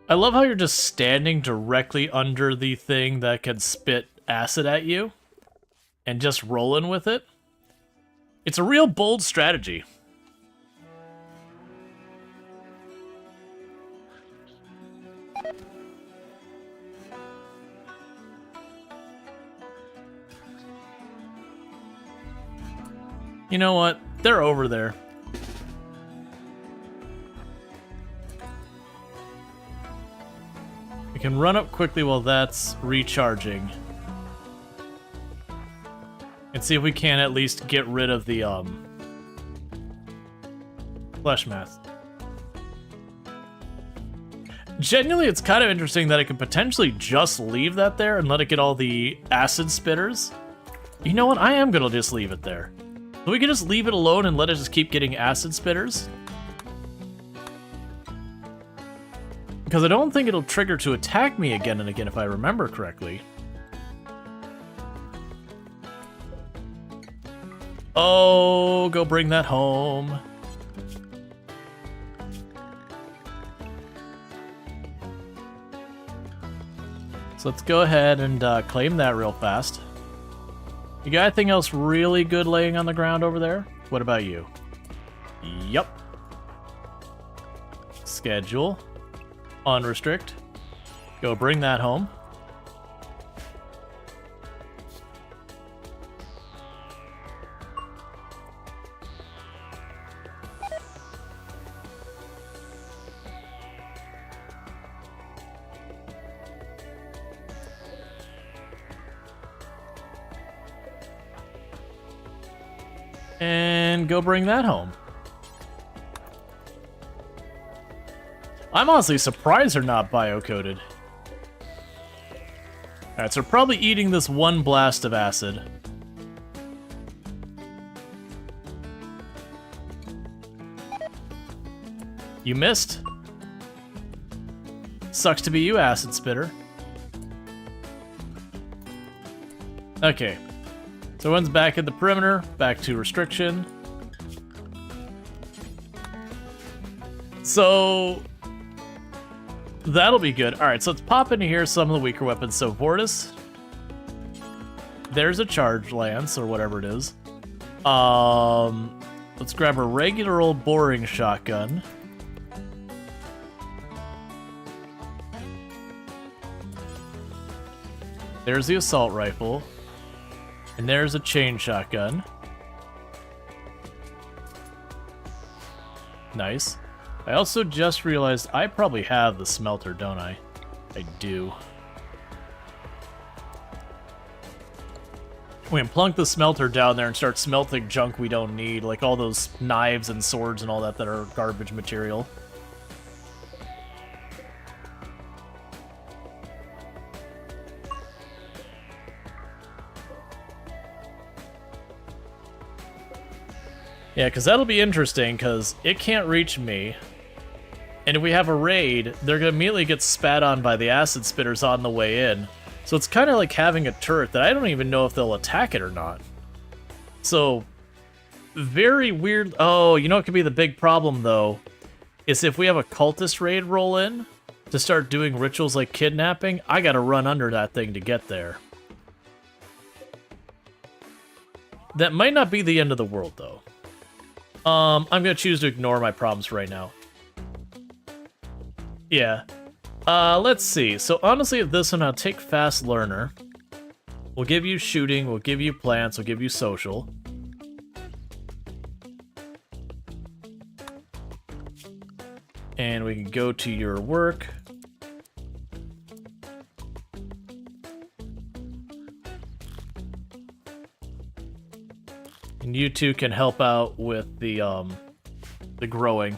I love how you're just standing directly under the thing that can spit acid at you and just rolling with it. It's a real bold strategy. You know what? They're over there. We can run up quickly while that's recharging. And see if we can at least get rid of the, flesh mass. Genuinely, it's kind of interesting that it could potentially just leave that there and let it get all the acid spitters. You know what? I am gonna just leave it there. So we can just leave it alone and let it just keep getting acid spitters. Because I don't think it'll trigger to attack me again and again if I remember correctly. Oh, go bring that home. So let's go ahead and claim that real fast. You got anything else really good laying on the ground over there? What about you? Yup. Schedule. Unrestrict. Go bring that home. and go bring that home. I'm honestly surprised they're not bio-coded. Alright, so we're probably eating this one blast of acid. You missed. Sucks to be you, acid spitter. Okay. So one's back at the perimeter, back to restriction. So that'll be good. Alright, so let's pop into here some of the weaker weapons. So Vortis. There's a charge lance, or whatever it is. Let's grab a regular old boring shotgun. There's the assault rifle. And there's a chain shotgun. Nice. I also just realized I probably have the smelter, don't I? I do. We can plunk the smelter down there and start smelting junk we don't need, like all those knives and swords and all that are garbage material. Yeah, because that'll be interesting, because it can't reach me. And if we have a raid, they're going to immediately get spat on by the acid spitters on the way in. So it's kind of like having a turret that I don't even know if they'll attack it or not. So, very weird. Oh, you know what could be the big problem, though? Is if we have a cultist raid roll in to start doing rituals like kidnapping, I got to run under that thing to get there. That might not be the end of the world, though. I'm gonna choose to ignore my problems right now. Yeah. Let's see. So honestly, at this one, I'll take Fast Learner. We'll give you shooting, we'll give you plants, we'll give you social. And we can go to your work. And you two can help out with the growing.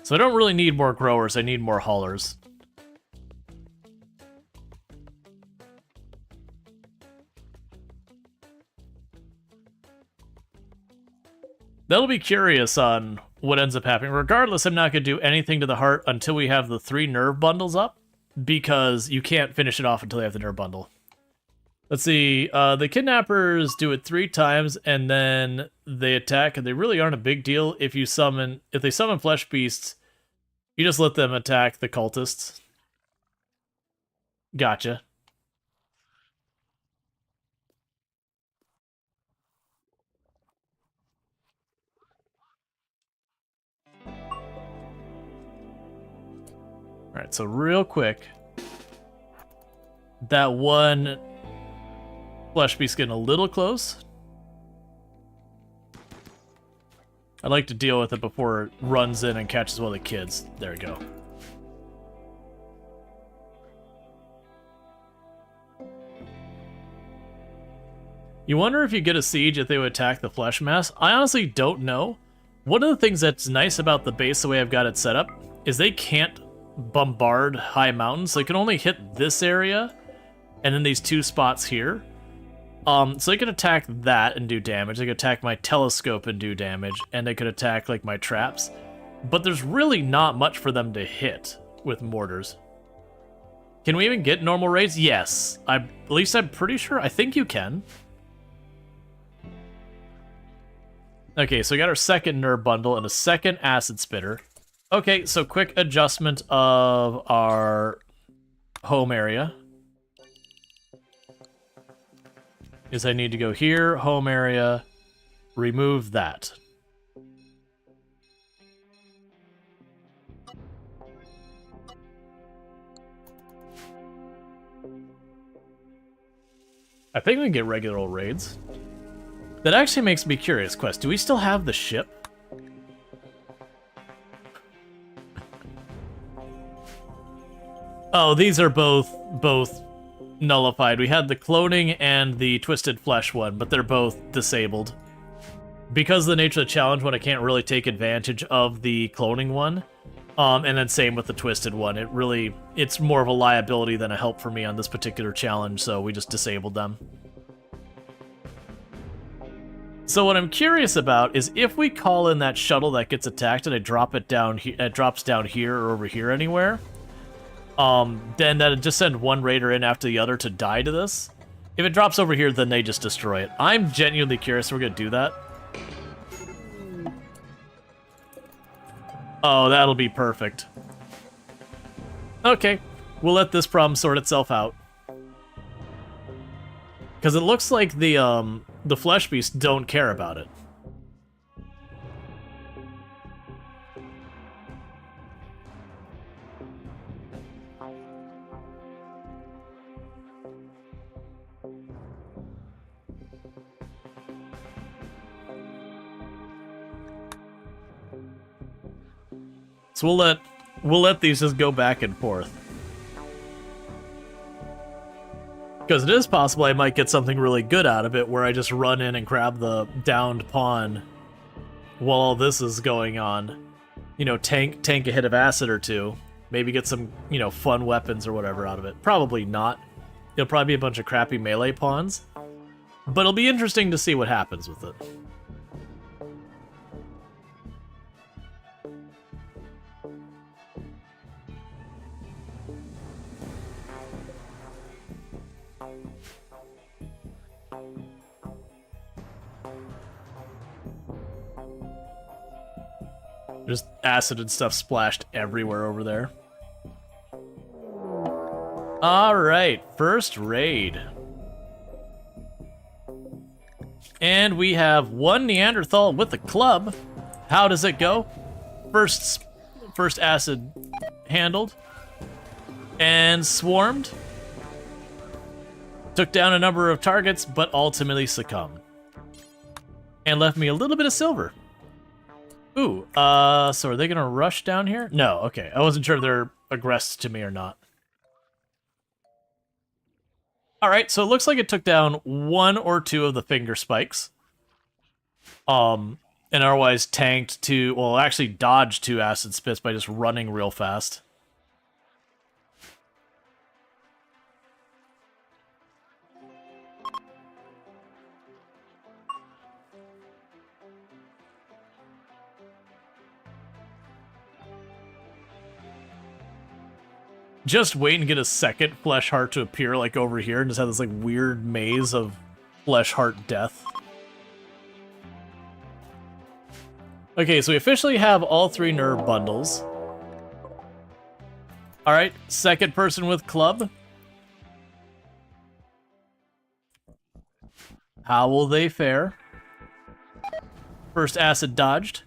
So I don't really need more growers, I need more haulers. That'll be curious on what ends up happening. Regardless, I'm not going to do anything to the heart until we have the 3 nerve bundles up, because you can't finish it off until you have the nerve bundle. Let's see, the kidnappers do it 3 times, and then they attack, and they really aren't a big deal if they summon flesh beasts, you just let them attack the cultists. Gotcha. Alright, so real quick, that one flesh beast getting a little close. I'd like to deal with it before it runs in and catches one of the kids. There we go. You wonder if you get a siege if they would attack the flesh mass? I honestly don't know. One of the things that's nice about the base, the way I've got it set up, is they can't bombard high mountains. They can only hit this area and then these 2 spots here. So they could attack that and do damage. They could attack my telescope and do damage, and they could attack like my traps. But there's really not much for them to hit with mortars. Can we even get normal raids? Yes. At least I'm pretty sure. I think you can. Okay, so we got our second nerve bundle and a second acid spitter. Okay, so quick adjustment of our home area. Is I need to go here, home area, remove that. I think we can get regular old raids. That actually makes me curious, Quest. Do we still have the ship? Oh, these are both nullified. We had the cloning and the twisted flesh one, but they're both disabled. Because of the nature of the challenge one, I can't really take advantage of the cloning one. And then same with the twisted one. It's more of a liability than a help for me on this particular challenge, so we just disabled them. So what I'm curious about is if we call in that shuttle that gets attacked and I drop it down here, it drops down here or over here anywhere, then that'd just send one raider in after the other to die to this. If it drops over here, then they just destroy it. I'm genuinely curious if we're gonna do that. Oh, that'll be perfect. Okay, we'll let this problem sort itself out. Because it looks like the flesh beasts don't care about it. So we'll let these just go back and forth. Because it is possible I might get something really good out of it where I just run in and grab the downed pawn while all this is going on. You know, tank a hit of acid or two. Maybe get some, you know, fun weapons or whatever out of it. Probably not. It'll probably be a bunch of crappy melee pawns. But it'll be interesting to see what happens with it. Just acid and stuff splashed everywhere over there. Alright, first raid. And we have one Neanderthal with a club. How does it go? First acid handled. And swarmed. Took down a number of targets, but ultimately succumbed. And left me a little bit of silver. Ooh, so are they gonna rush down here? No, okay. I wasn't sure if they're aggressed to me or not. Alright, so it looks like it took down one or two of the finger spikes. And otherwise tanked two, well, actually dodged two acid spits by just running real fast. Just wait and get a second flesh heart to appear, like, over here, and just have this, like, weird maze of flesh heart death. Okay, so we officially have all three nerve bundles. Alright, second person with club. How will they fare? First acid dodged.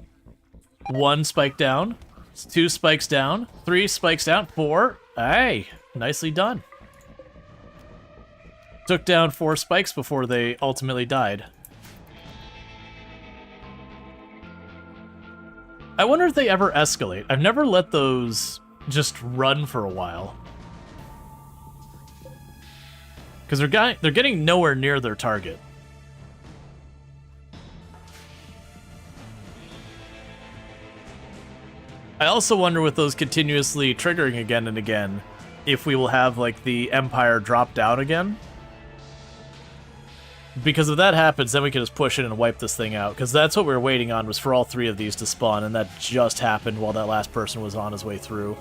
One spike down. Two spikes down. Three spikes down. Four. Hey, nicely done. Took down 4 spikes before they ultimately died. I wonder if they ever escalate. I've never let those just run for a while. Because they're getting nowhere near their target. I also wonder with those continuously triggering again and again, if we will have, like, the Empire drop down again. Because if that happens, then we can just push in and wipe this thing out. Because that's what we were waiting on, was for all 3 of these to spawn, and that just happened while that last person was on his way through.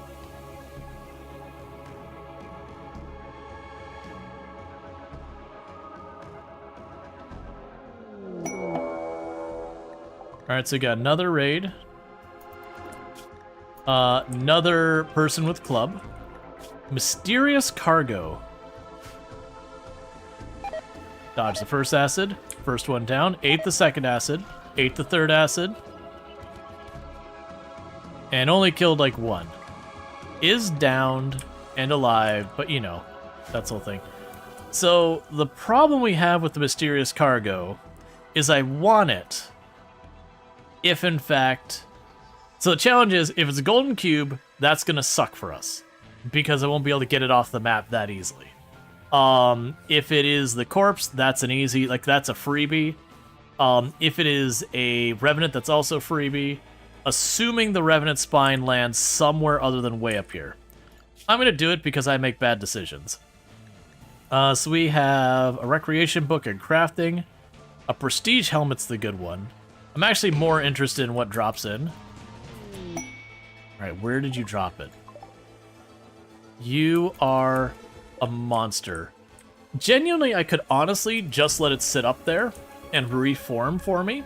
Alright, so we got another raid. Another person with club. Mysterious cargo. Dodge the first acid. First one down. Ate the second acid. Ate the third acid. And only killed, like, 1. Is downed and alive, but, you know, that's the whole thing. So, the problem we have with the mysterious cargo is I want it if, in fact... So the challenge is, if it's a golden cube, that's going to suck for us. Because I won't be able to get it off the map that easily. If it is the corpse, that's an easy, like, that's a freebie. If it is a Revenant, that's also freebie. Assuming the Revenant spine lands somewhere other than way up here. I'm going to do it because I make bad decisions. So we have a recreation book and crafting. A prestige helmet's the good one. I'm actually more interested in what drops in. Alright, where did you drop it? You are a monster. Genuinely, I could honestly just let it sit up there and reform for me.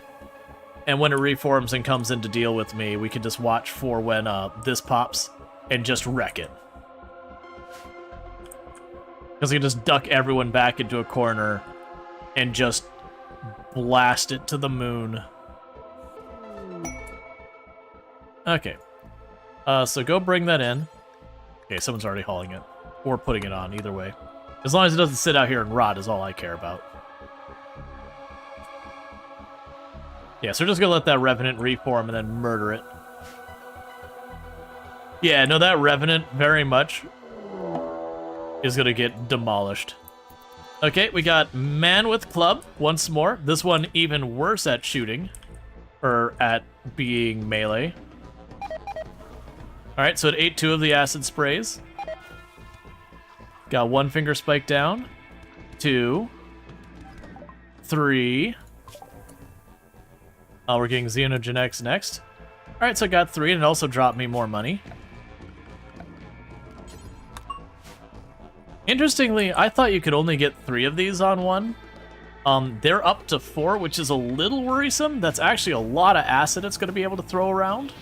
And when it reforms and comes in to deal with me, we can just watch for when this pops and just wreck it. Because I can just duck everyone back into a corner and just blast it to the moon. Okay. So go bring that in. Okay, someone's already hauling it. Or putting it on, either way. As long as it doesn't sit out here and rot is all I care about. Yeah, so we're just gonna let that Revenant reform and then murder it. Yeah, no, that Revenant very much is gonna get demolished. Okay, we got Man with Club once more. This one even worse at shooting. Or at being melee. Alright, so it ate 2 of the acid sprays. Got 1 finger spike down. 2. 3. Oh, we're getting Xenogenetics next. Alright, so I got 3, and it also dropped me more money. Interestingly, I thought you could only get 3 of these on one. They're up to 4, which is a little worrisome. That's actually a lot of acid it's going to be able to throw around.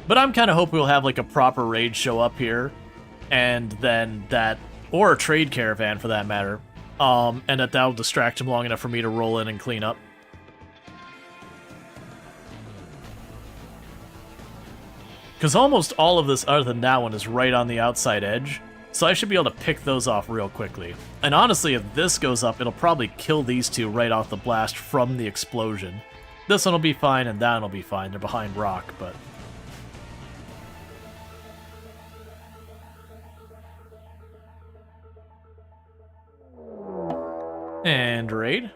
But I'm kind of hoping we'll have like a proper raid show up here. And then that, or a trade caravan for that matter. And that'll distract him long enough for me to roll in and clean up. Because almost all of this, other than that one, is right on the outside edge. So I should be able to pick those off real quickly. And honestly, if this goes up, it'll probably kill these 2 right off the blast from the explosion. This one will be fine, and that one will be fine. They're behind rock, but... And raid.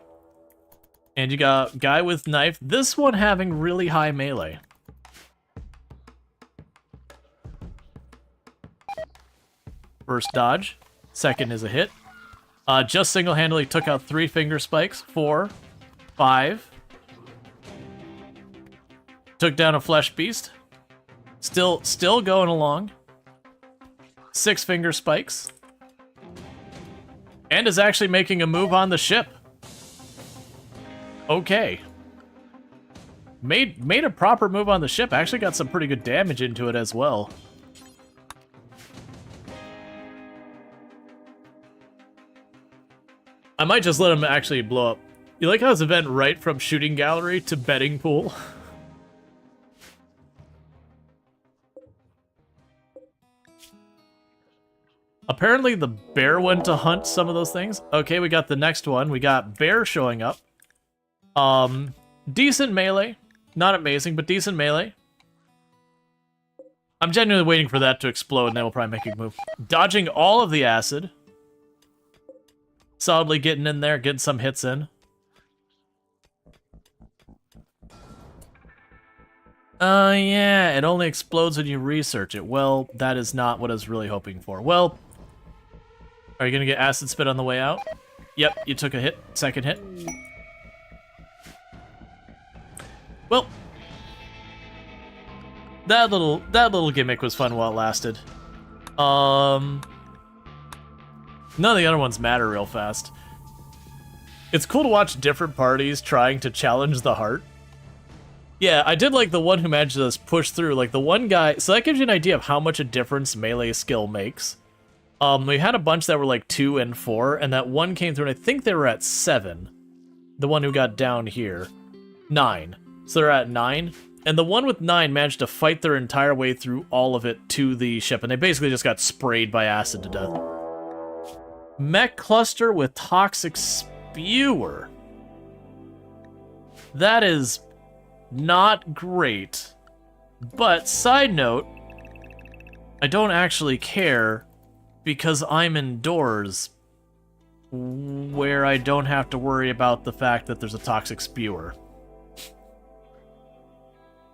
And you got guy with knife. This one having really high melee. First dodge. Second is a hit. Just single-handedly took out 3 finger spikes. 4. 5. Took down a flesh beast. Still going along. 6 finger spikes. And is actually making a move on the ship. Okay. Made a proper move on the ship. Actually got some pretty good damage into it as well. I might just let him actually blow up. You like how this event right from shooting gallery to betting pool? Apparently the bear went to hunt some of those things. Okay, we got the next one. We got bear showing up. Decent melee. Not amazing, but decent melee. I'm genuinely waiting for that to explode, and then we'll probably make a move. Dodging all of the acid. Solidly getting in there, getting some hits in. Yeah, it only explodes when you research it. Well, that is not what I was really hoping for. Well, are you gonna get acid spit on the way out? Yep, you took a hit. Second hit. Well, that little gimmick was fun while it lasted. None of the other ones matter real fast. It's cool to watch different parties trying to challenge the heart. Yeah, I did like the one who managed to push through. Like the one guy, so that gives you an idea of how much a difference melee skill makes. We had a bunch that were like 2 and 4, and that one came through, and I think they were at 7. The one who got down here. 9. So they're at 9. And the one with 9 managed to fight their entire way through all of it to the ship, and they basically just got sprayed by acid to death. Mech cluster with toxic spewer. That is not great. But, side note, I don't actually care, because I'm indoors, where I don't have to worry about the fact that there's a toxic spewer.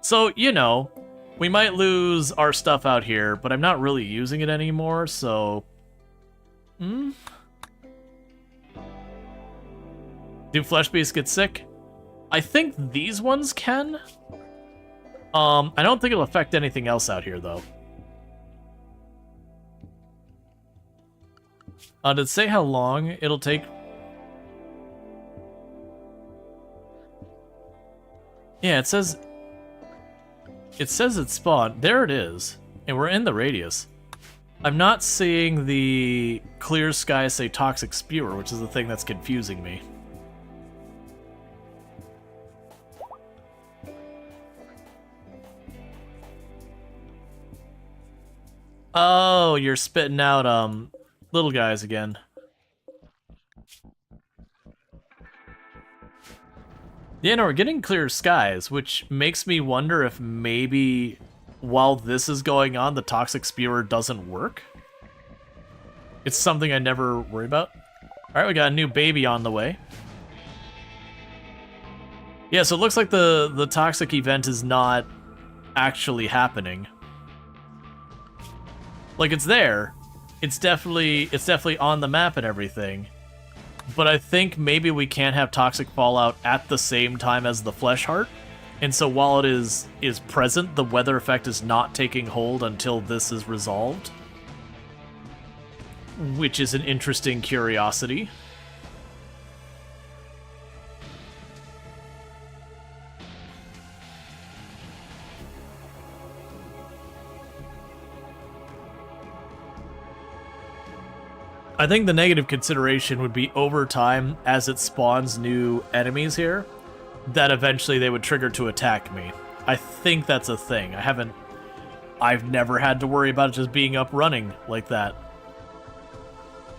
So, you know, we might lose our stuff out here, but I'm not really using it anymore, so... Do flesh beasts get sick? I think these ones can. I don't think it'll affect anything else out here, though. Did it say how long it'll take? Yeah, it says it spawned. There it is. And we're in the radius. I'm not seeing the clear sky say toxic spewer, which is the thing that's confusing me. Oh, you're spitting out, little guys again. Yeah, no, we're getting clear skies, which makes me wonder if maybe while this is going on, the toxic spewer doesn't work. It's something I never worry about. Alright, we got a new baby on the way. Yeah, so it looks like the toxic event is not actually happening. Like, it's there. It's definitely on the map and everything. But I think maybe we can't have toxic fallout at the same time as the flesh heart. And so while it is present, the weather effect is not taking hold until this is resolved. Which is an interesting curiosity. I think the negative consideration would be over time, as it spawns new enemies here, that eventually they would trigger to attack me. I think that's a thing. I've never had to worry about it just being up running like that.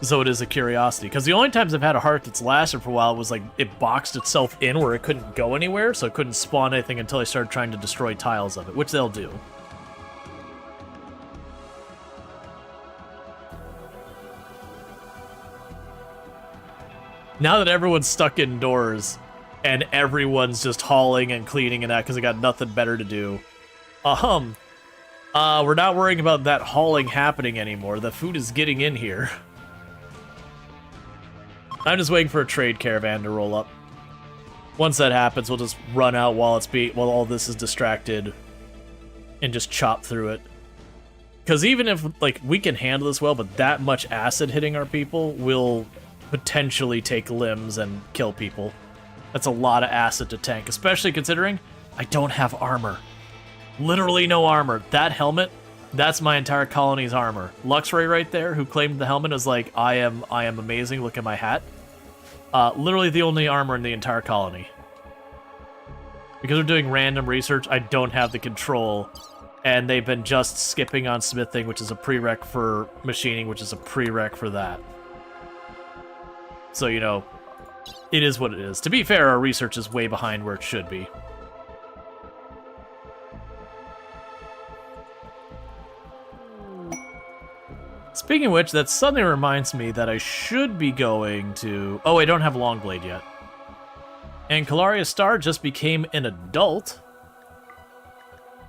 So it is a curiosity. Because the only times I've had a heart that's lasted for a while was like it boxed itself in where it couldn't go anywhere, so it couldn't spawn anything until I started trying to destroy tiles of it, which they'll do. Now that everyone's stuck indoors, and everyone's just hauling and cleaning and that because they got nothing better to do, we're not worrying about that hauling happening anymore. The food is getting in here. I'm just waiting for a trade caravan to roll up. Once that happens, we'll just run out while all this is distracted, and just chop through it. Because even if like we can handle this well, but that much acid hitting our people will potentially take limbs and kill people. That's a lot of acid to tank, especially considering I don't have armor. Literally no armor. That helmet, that's my entire colony's armor. Luxray right there, who claimed the helmet, is like, I am amazing, look at my hat. Literally the only armor in the entire colony. Because we're doing random research, I don't have the control, and they've been just skipping on smithing, which is a prereq for machining, which is a prereq for that. So, you know, it is what it is. To be fair, our research is way behind where it should be. Speaking of which, that suddenly reminds me that I should be going to... Oh, I don't have Longblade yet. And Kalaria Star just became an adult.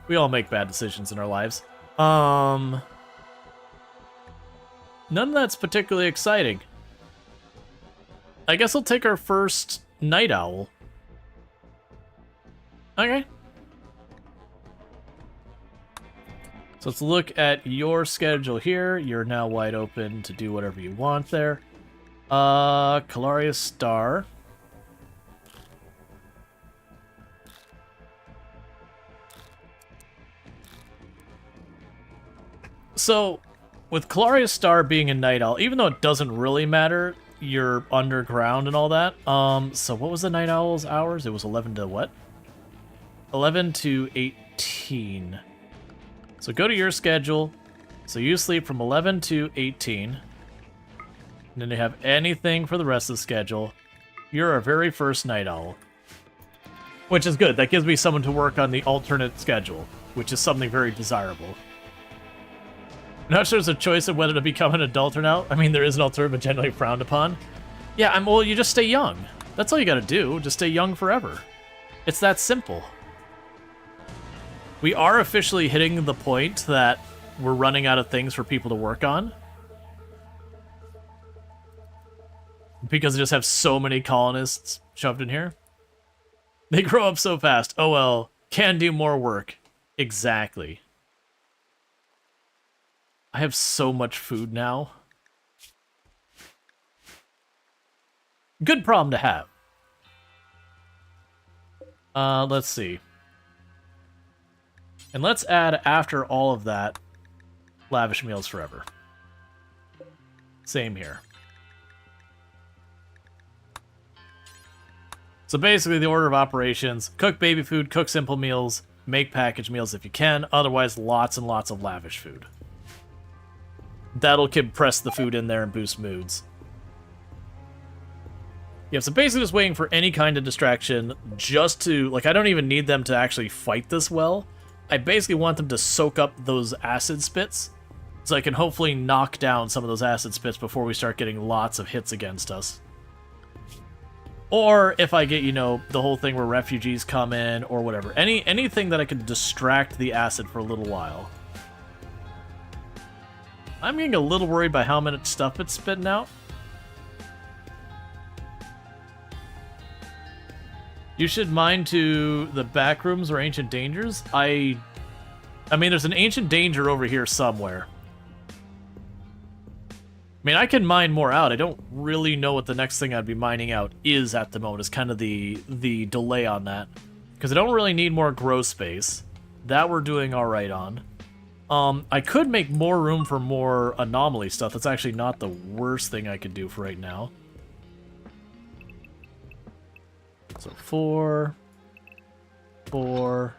We all make bad decisions in our lives. None of that's particularly exciting. I guess I'll take our first Night Owl. Okay. So let's look at your schedule here. You're now wide open to do whatever you want there. Kalaria Star. So, with Kalaria Star being a Night Owl, even though it doesn't really matter, you're underground and all that. So what was the Night Owl's hours? It was 11 to what? 11 to 18. So go to your schedule. So you sleep from 11 to 18. And then you have anything for the rest of the schedule. You're our very first Night Owl. Which is good. That gives me someone to work on the alternate schedule, which is something very desirable. Not sure there's a choice of whether to become an adult or not. I mean, there is an alternative, but generally frowned upon. Yeah, well, you just stay young. That's all you gotta do. Just stay young forever. It's that simple. We are officially hitting the point that we're running out of things for people to work on. Because they just have so many colonists shoved in here. They grow up so fast. Oh well, can do more work. Exactly. I have so much food now. Good problem to have. Let's see. And let's add, after all of that, lavish meals forever. Same here. So basically the order of operations: cook baby food, cook simple meals, make packaged meals if you can, otherwise lots and lots of lavish food. That'll compress the food in there and boost moods. Yeah, so basically just waiting for any kind of distraction just to, like, I don't even need them to actually fight this well. I basically want them to soak up those acid spits, so I can hopefully knock down some of those acid spits before we start getting lots of hits against us. Or if I get, you know, the whole thing where refugees come in or whatever. Anything that I can distract the acid for a little while. I'm getting a little worried by how much stuff it's spitting out. You should mine to the back rooms or ancient dangers. I mean, there's an ancient danger over here somewhere. I mean, I can mine more out. I don't really know what the next thing I'd be mining out is at the moment. Is kind of the delay on that. Because I don't really need more grow space. That we're doing alright on. I could make more room for more anomaly stuff. That's actually not the worst thing I could do for right now. So 4, 4,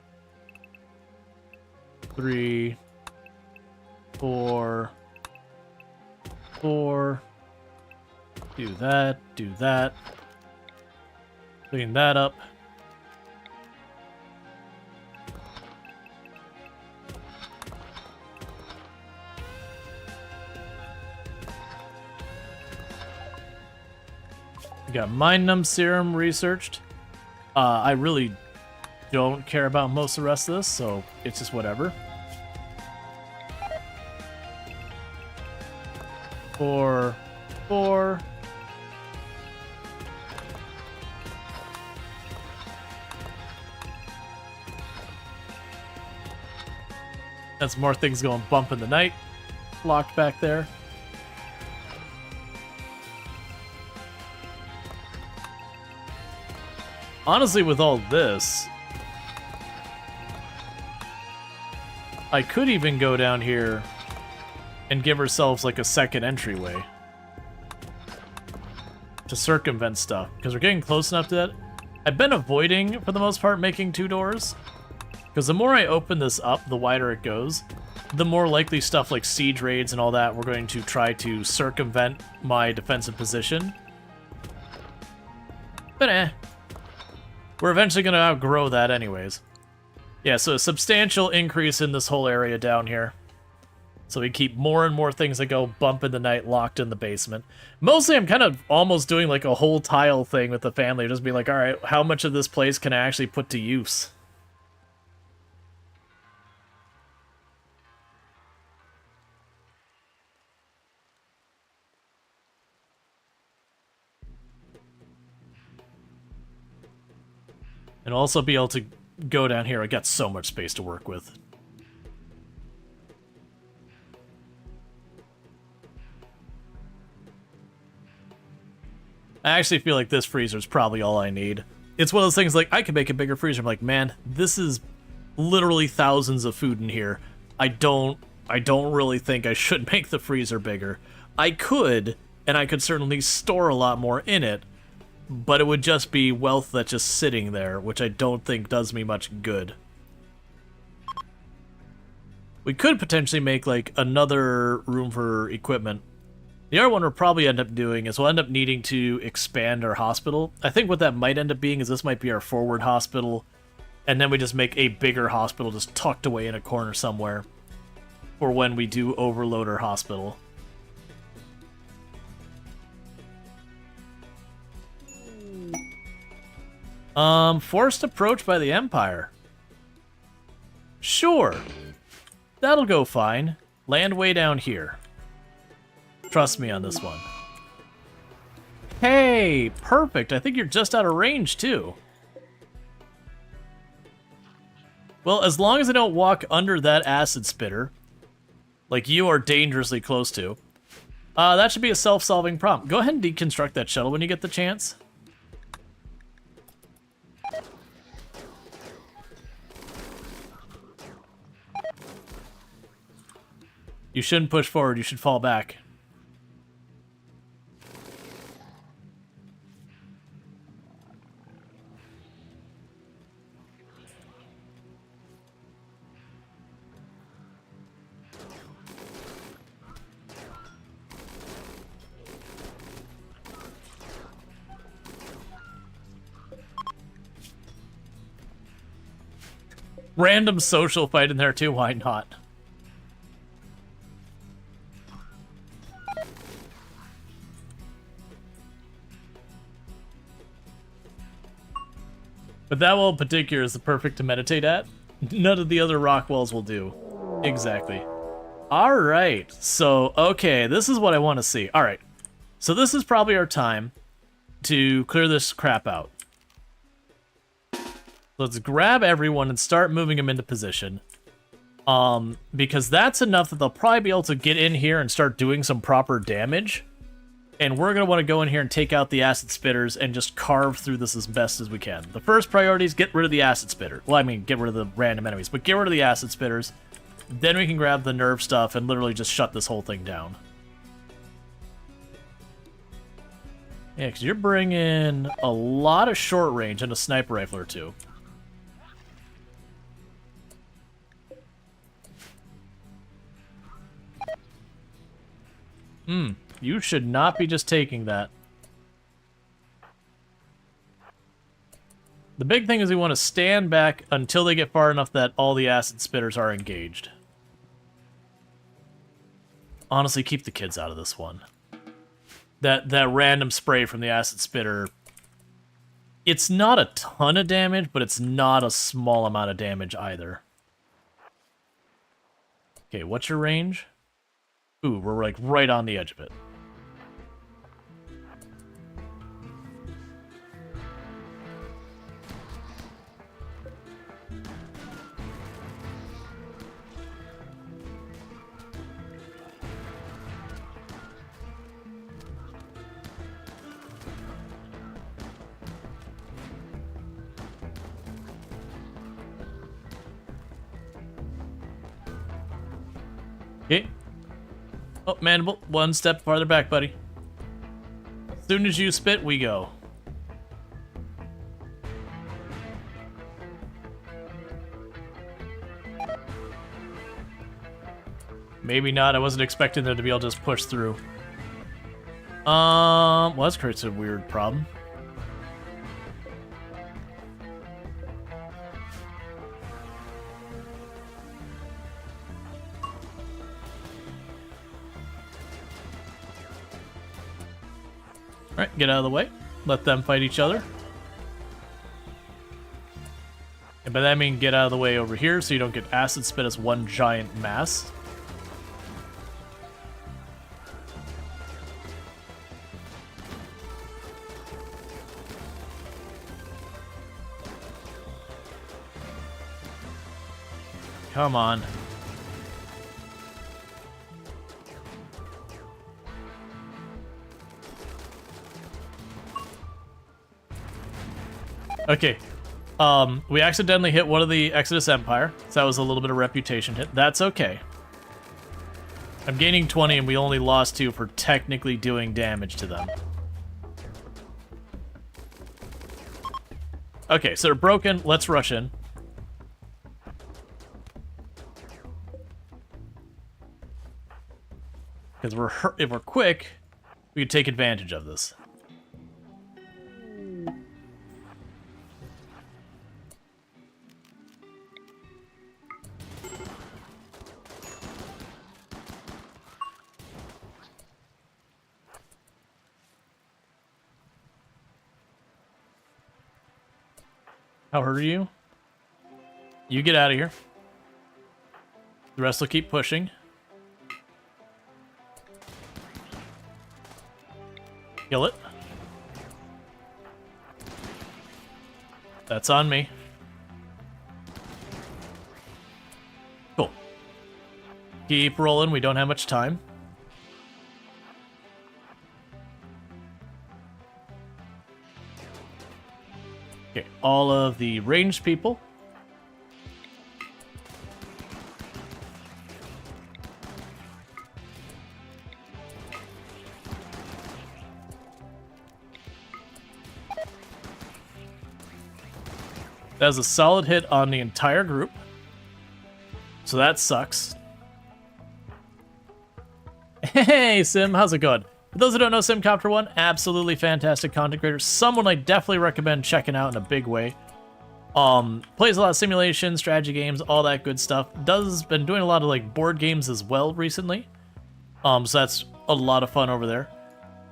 3, 4, 4. Do that, do that. Clean that up. We got Mind Numb Serum researched. I really don't care about most of the rest of this, so it's just whatever. 4, 4. That's more things going bump in the night. Locked back there. Honestly, with all this, I could even go down here and give ourselves like a second entryway to circumvent stuff, because we're getting close enough to that. I've been avoiding, for the most part, making 2 doors, because the more I open this up, the wider it goes, the more likely stuff like siege raids and all that we're going to try to circumvent my defensive position. But we're eventually going to outgrow that anyways. Yeah, so a substantial increase in this whole area down here. So we keep more and more things that go bump in the night locked in the basement. Mostly I'm kind of almost doing like a whole tile thing with the family. Just be like, alright, how much of this place can I actually put to use? And also be able to go down here. I got so much space to work with. I actually feel like this freezer is probably all I need. It's one of those things like, I could make a bigger freezer. I'm like, man, this is literally thousands of food in here. I don't really think I should make the freezer bigger. I could, and I could certainly store a lot more in it, but it would just be wealth that's just sitting there, which I don't think does me much good. We could potentially make, like, another room for equipment. The other one we'll probably end up doing is we'll end up needing to expand our hospital. I think what that might end up being is this might be our forward hospital, and then we just make a bigger hospital just tucked away in a corner somewhere. for when we do overload our hospital. Forced approach by the Empire. Sure. That'll go fine. Land way down here. Trust me on this one. Hey, perfect. I think you're just out of range, too. Well, as long as I don't walk under that acid spitter, like you are dangerously close to, that should be a self-solving problem. Go ahead and deconstruct that shuttle when you get the chance. You shouldn't push forward, you should fall back. Random social fight in there too, why not? But that wall in particular is the perfect to meditate at. None of the other rock walls will do. Exactly. Alright, so, okay, this is what I want to see. Alright, so this is probably our time to clear this crap out. Let's grab everyone and start moving them into position. Because that's enough that they'll probably be able to get in here and start doing some proper damage. And we're going to want to go in here and take out the acid spitters and just carve through this as best as we can. The first priority is get rid of the acid spitter. Well, I mean, get rid of the random enemies, but get rid of the acid spitters. Then we can grab the nerve stuff and literally just shut this whole thing down. Yeah, because you're bringing a lot of short range and a sniper rifle or two. You should not be just taking that. The big thing is we want to stand back until they get far enough that all the acid spitters are engaged. Honestly, keep the kids out of this one. That random spray from the acid spitter, it's not a ton of damage, but it's not a small amount of damage either. Okay, what's your range? Ooh, we're like right on the edge of it. Okay. Oh, Mandible, one step farther back, buddy. As soon as you spit, we go. Maybe not. I wasn't expecting them to be able to just push through. Well, that creates a weird problem. Alright, get out of the way. Let them fight each other. And by that I mean get out of the way over here so you don't get acid spit as one giant mass. Come on. Okay, we accidentally hit one of the Exodus Empire, so that was a little bit of reputation hit. That's okay. I'm gaining 20 and we only lost 2 for technically doing damage to them. Okay, so they're broken. Let's rush in. Because if we're quick, we could take advantage of this. How hurt are you? You get out of here. The rest will keep pushing. Kill it. That's on me. Cool. Keep rolling, we don't have much time. Okay, all of the ranged people. That was a solid hit on the entire group. So that sucks. Hey, Sim, how's it going? For those who don't know Simcopter 1, absolutely fantastic content creator. Someone I definitely recommend checking out in a big way. Plays a lot of simulation, strategy games, all that good stuff. Been doing a lot of like board games as well recently. So that's a lot of fun over there.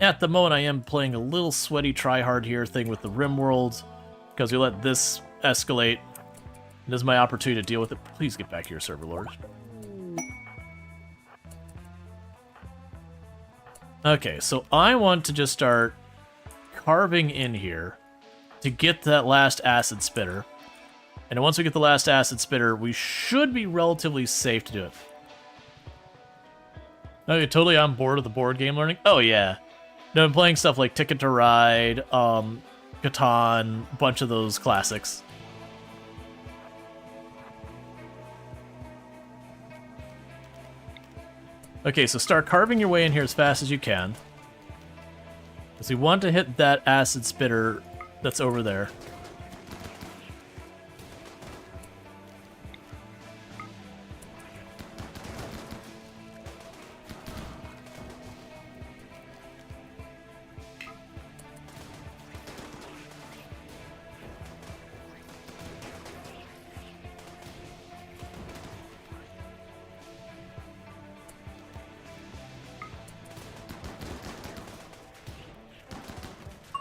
At the moment, I am playing a little sweaty try-hard here thing with the RimWorld, because we let this escalate. This is my opportunity to deal with it. Please get back here, server lord. Okay, so I want to just start carving in here to get that last acid spitter. And once we get the last acid spitter, we should be relatively safe to do it. No, you're totally on board with the board game learning? Oh, yeah. No, I'm playing stuff like Ticket to Ride, Catan, a bunch of those classics. Okay, so start carving your way in here as fast as you can. Because we want to hit that acid spitter that's over there.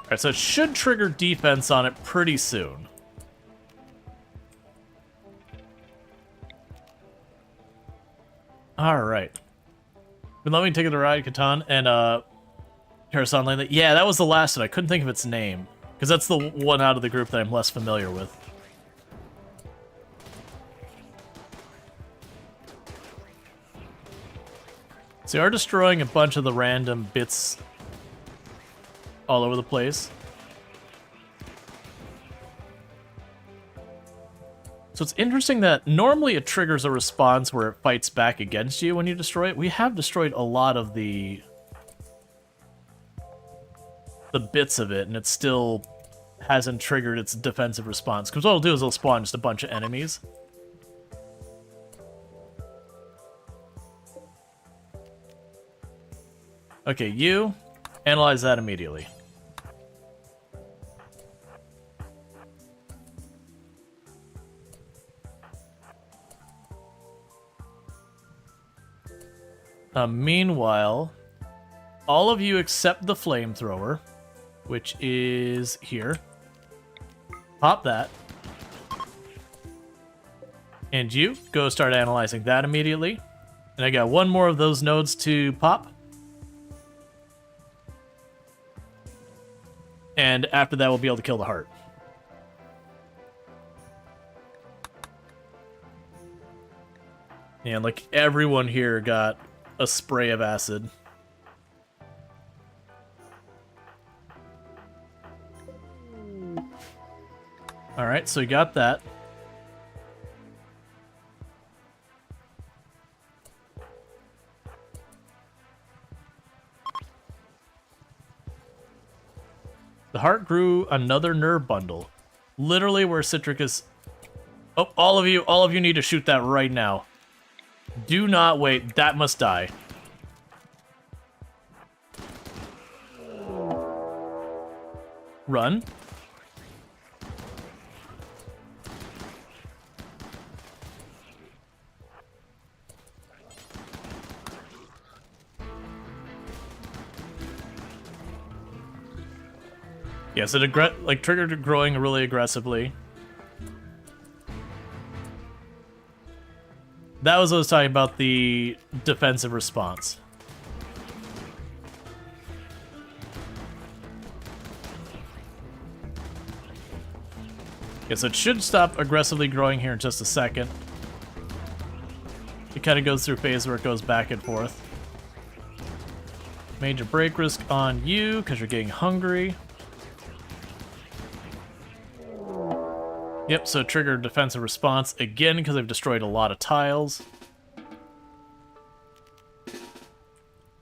Alright, so it should trigger defense on it pretty soon. Alright. Been letting me take it to ride, Catan, and Harrison Lane. Yeah, that was the last one. I couldn't think of its name. Because that's the one out of the group that I'm less familiar with. So you are destroying a bunch of the random bits all over the place. So it's interesting that normally it triggers a response where it fights back against you when you destroy it. We have destroyed a lot of the bits of it, and it still hasn't triggered its defensive response. Because what it'll do is it'll spawn just a bunch of enemies. Okay, you analyze that immediately. Meanwhile, all of you except the flamethrower, which is here. Pop that. And you, go start analyzing that immediately. And I got one more of those nodes to pop. And after that, we'll be able to kill the heart. And like everyone here got a spray of acid. Alright, so we got that. The heart grew another nerve bundle. Literally where Citric is... Oh, all of you need to shoot that right now. Do not wait. That must die. Run. Yes, it triggered growing really aggressively. That was what I was talking about, the defensive response. Okay, so it should stop aggressively growing here in just a second. It kind of goes through a phase where it goes back and forth. Major break risk on you because you're getting hungry. Yep, so trigger defensive response again because I've destroyed a lot of tiles.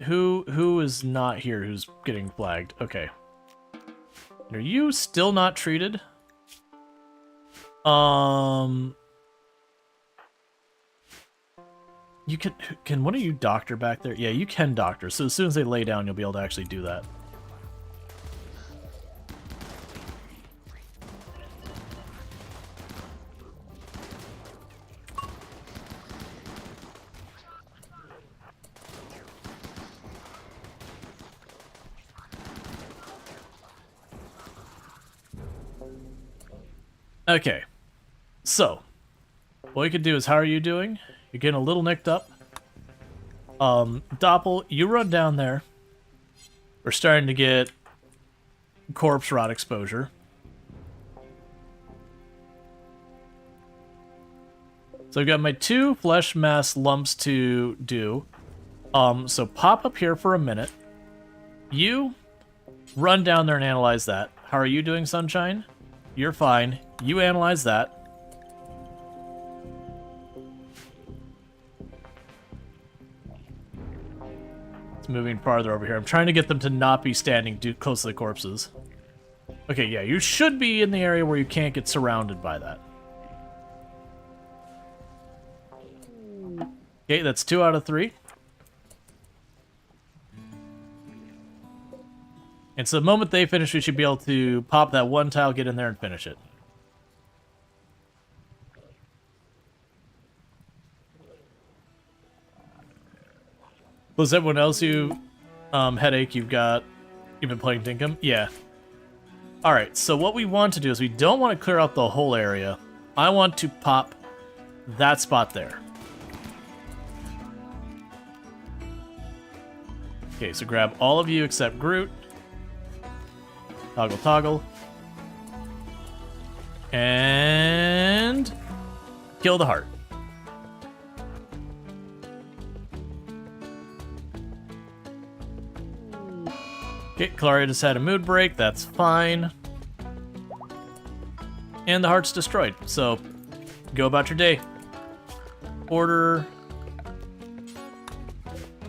Who is not here who's getting flagged? Okay. Are you still not treated? You can one of you doctor back there? Yeah, you can doctor. So as soon as they lay down, you'll be able to actually do that. Okay, so what we could do is, how are you doing? You're getting a little nicked up. Doppel, you run down there. We're starting to get corpse rot exposure. So I've got my 2 flesh mass lumps to do. So pop up here for a minute. You run down there and analyze that. How are you doing, Sunshine? You're fine. You analyze that. It's moving farther over here. I'm trying to get them to not be standing close to the corpses. Okay, yeah, you should be in the area where you can't get surrounded by that. Okay, that's 2 out of 3. And so the moment they finish, we should be able to pop that 1 tile, get in there, and finish it. Was everyone else you headache you've been playing Dinkum? Yeah. Alright, so what we want to do is we don't want to clear out the whole area. I want to pop that spot there. Okay, so grab all of you except Groot. Toggle, toggle. And kill the heart. Okay, Claria just had a mood break. That's fine. And the heart's destroyed. So, go about your day. Order.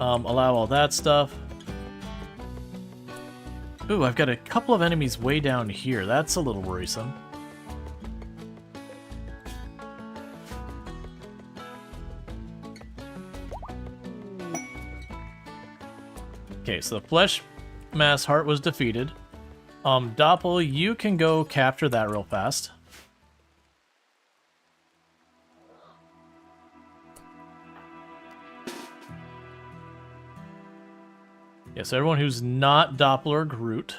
Allow all that stuff. Ooh, I've got a couple of enemies way down here. That's a little worrisome. Okay, so the flesh mass heart was defeated. Doppel, you can go capture that real fast. Yeah, so everyone who's not Doppler Groot.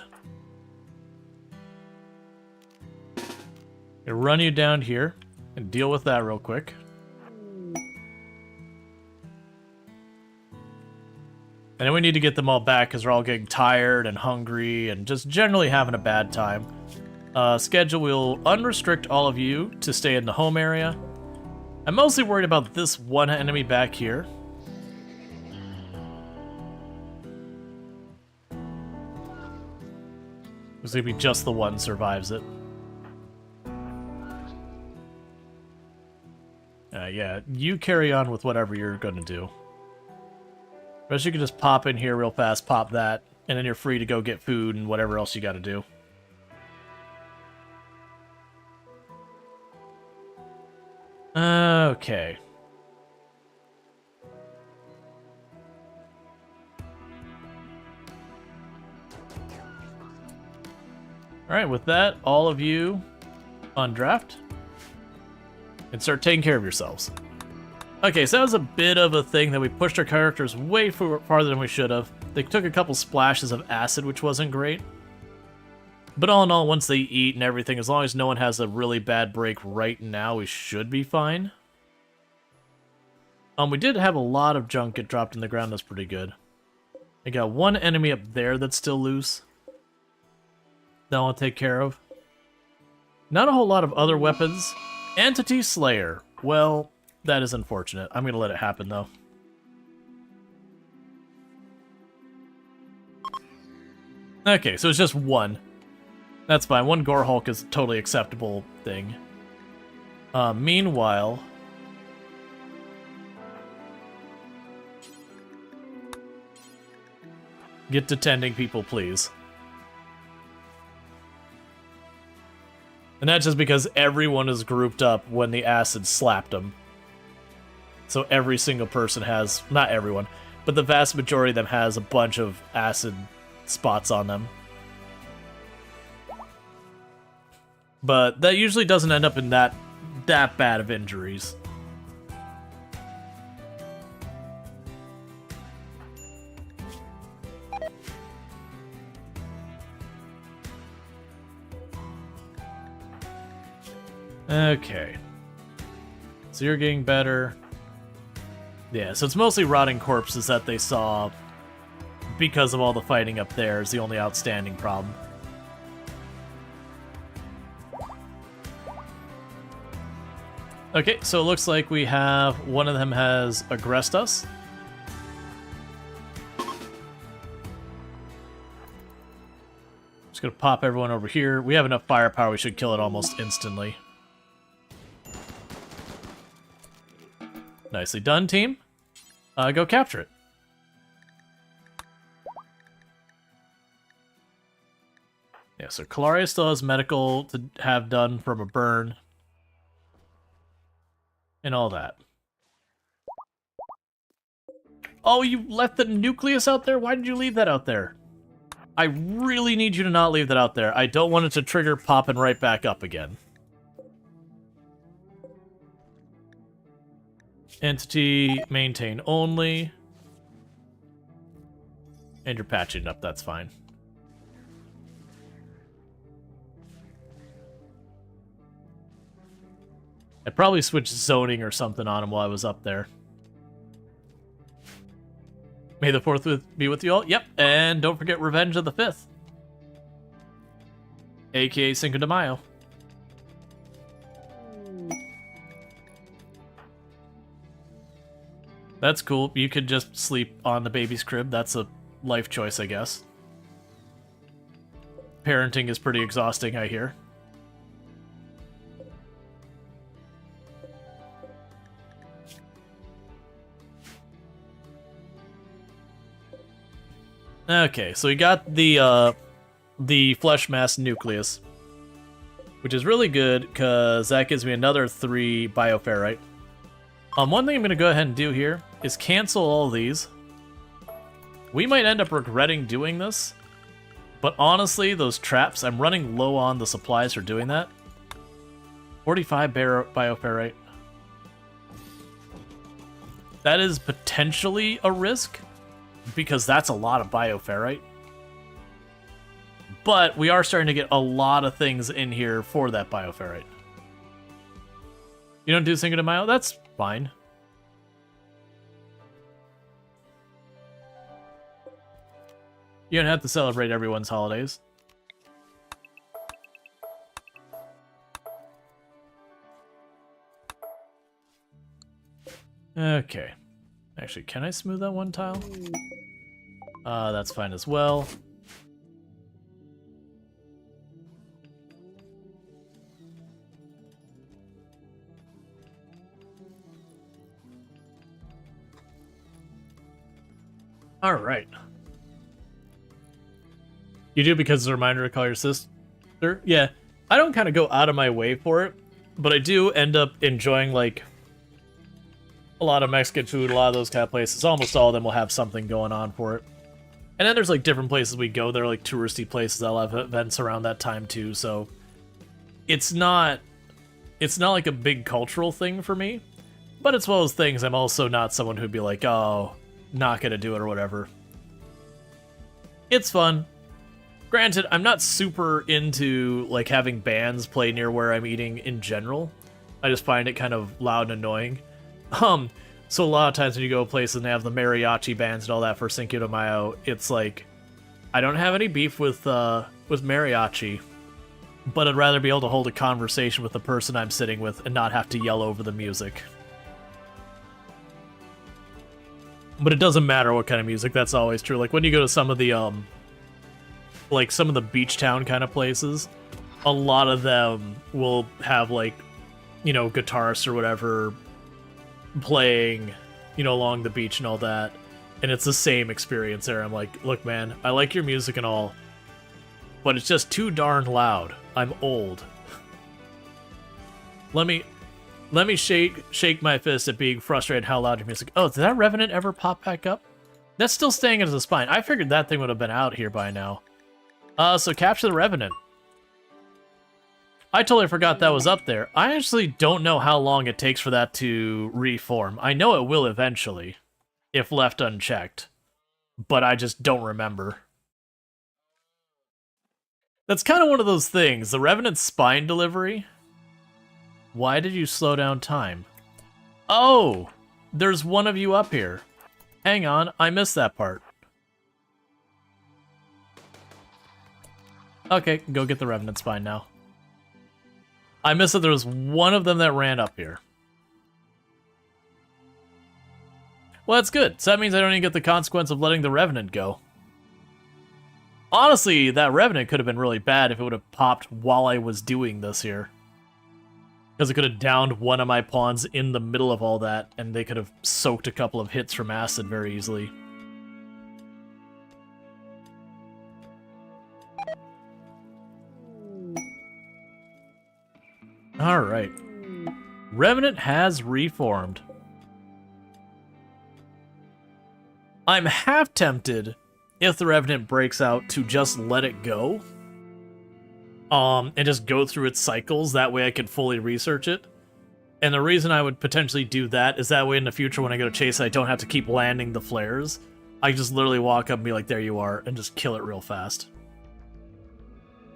Gonna run you down here and deal with that real quick. And then we need to get them all back because they're all getting tired and hungry and just generally having a bad time. Schedule will unrestrict all of you to stay in the home area. I'm mostly worried about this one enemy back here. It's gonna be just the one survives it. Yeah, you carry on with whatever you're gonna do. Or else you can just pop in here real fast, pop that, and then you're free to go get food and whatever else you gotta do. Okay. Alright, with that, all of you undraft and start taking care of yourselves. Okay, so that was a bit of a thing that we pushed our characters way farther than we should have. They took a couple splashes of acid, which wasn't great. But all in all, once they eat and everything, as long as no one has a really bad break right now, we should be fine. We did have a lot of junk get dropped in the ground. That's pretty good. I got one enemy up there that's still loose. That I'll take care of. Not a whole lot of other weapons. Entity Slayer. Well, that is unfortunate. I'm going to let it happen, though. Okay, so it's just one. That's fine. One Gore Hulk is a totally acceptable thing. Meanwhile... Get to tending people, please. And that's just because everyone is grouped up when the acid slapped them. So every single person has... Not everyone, but the vast majority of them has a bunch of acid spots on them. But that usually doesn't end up in that bad of injuries. Okay. So you're getting better. Yeah, so it's mostly rotting corpses that they saw because of all the fighting up there is the only outstanding problem. Okay, so it looks like we have one of them has aggressed us. Just gonna pop everyone over here. We have enough firepower, we should kill it almost instantly. Nicely done, team. Go capture it. Yeah, so Kalaria still has medical to have done from a burn. And all that. Oh, you left the nucleus out there? Why did you leave that out there? I really need you to not leave that out there. I don't want it to trigger popping right back up again. Entity, maintain only. And you're patching it up, that's fine. I probably switched zoning or something on him while I was up there. May the 4th be with you all. Yep, and don't forget Revenge of the 5th. AKA Cinco de Mayo. That's cool. You could just sleep on the baby's crib. That's a life choice, I guess. Parenting is pretty exhausting, I hear. Okay, so we got the flesh mass nucleus, which is really good because that gives me another 3 bioferrite. One thing I'm going to go ahead and do here is cancel all these. We might end up regretting doing this, but honestly, those traps, I'm running low on the supplies for doing that. 45 bioferrite. That is potentially a risk, because that's a lot of bioferrite. But we are starting to get a lot of things in here for that bioferrite. You don't do Cinco de Mayo? That's fine. You don't have to celebrate everyone's holidays. Okay. Actually, can I smooth that one tile? That's fine as well. All right. You do because it's a reminder to call your sister? Yeah. I don't kind of go out of my way for it, but I do end up enjoying, like, a lot of Mexican food, a lot of those kind of places. Almost all of them will have something going on for it. And then there's, like, different places we go. They're, like, touristy places that'll have events around that time, too. So it's not like a big cultural thing for me. But it's one of those things I'm also not someone who'd be like, oh, not gonna do it or whatever. It's fun. Granted, I'm not super into, like, having bands play near where I'm eating in general. I just find it kind of loud and annoying. So a lot of times when you go places and they have the mariachi bands and all that for Cinco de Mayo, it's like, I don't have any beef with mariachi, but I'd rather be able to hold a conversation with the person I'm sitting with and not have to yell over the music. But it doesn't matter what kind of music, that's always true. Like when you go to some of the like some of the beach town kind of places, a lot of them will have like, you know, guitarists or whatever playing, you know, along the beach and all that. And it's the same experience there. I'm like, look, man, I like your music and all, but it's just too darn loud. I'm old. Let me shake my fist at being frustrated how loud your music. Oh, did that Revenant ever pop back up? That's still staying as a spine. I figured that thing would have been out here by now. So capture the Revenant. I totally forgot that was up there. I actually don't know how long it takes for that to reform. I know it will eventually, if left unchecked, but I just don't remember. That's kind of one of those things. The Revenant's spine delivery. Why did you slow down time? Oh, there's one of you up here. Hang on, I missed that part. Okay, go get the Revenant spine now. I missed that there was one of them that ran up here. Well, that's good. So that means I don't even get the consequence of letting the Revenant go. Honestly, that Revenant could have been really bad if it would have popped while I was doing this here. Because it could have downed one of my pawns in the middle of all that, and they could have soaked a couple of hits from acid very easily. Alright. Revenant has reformed. I'm half tempted, if the Revenant breaks out, to just let it go. And just go through its cycles, that way I can fully research it. And the reason I would potentially do that is that way in the future when I go to chase it, I don't have to keep landing the flares. I just literally walk up and be like, there you are, and just kill it real fast.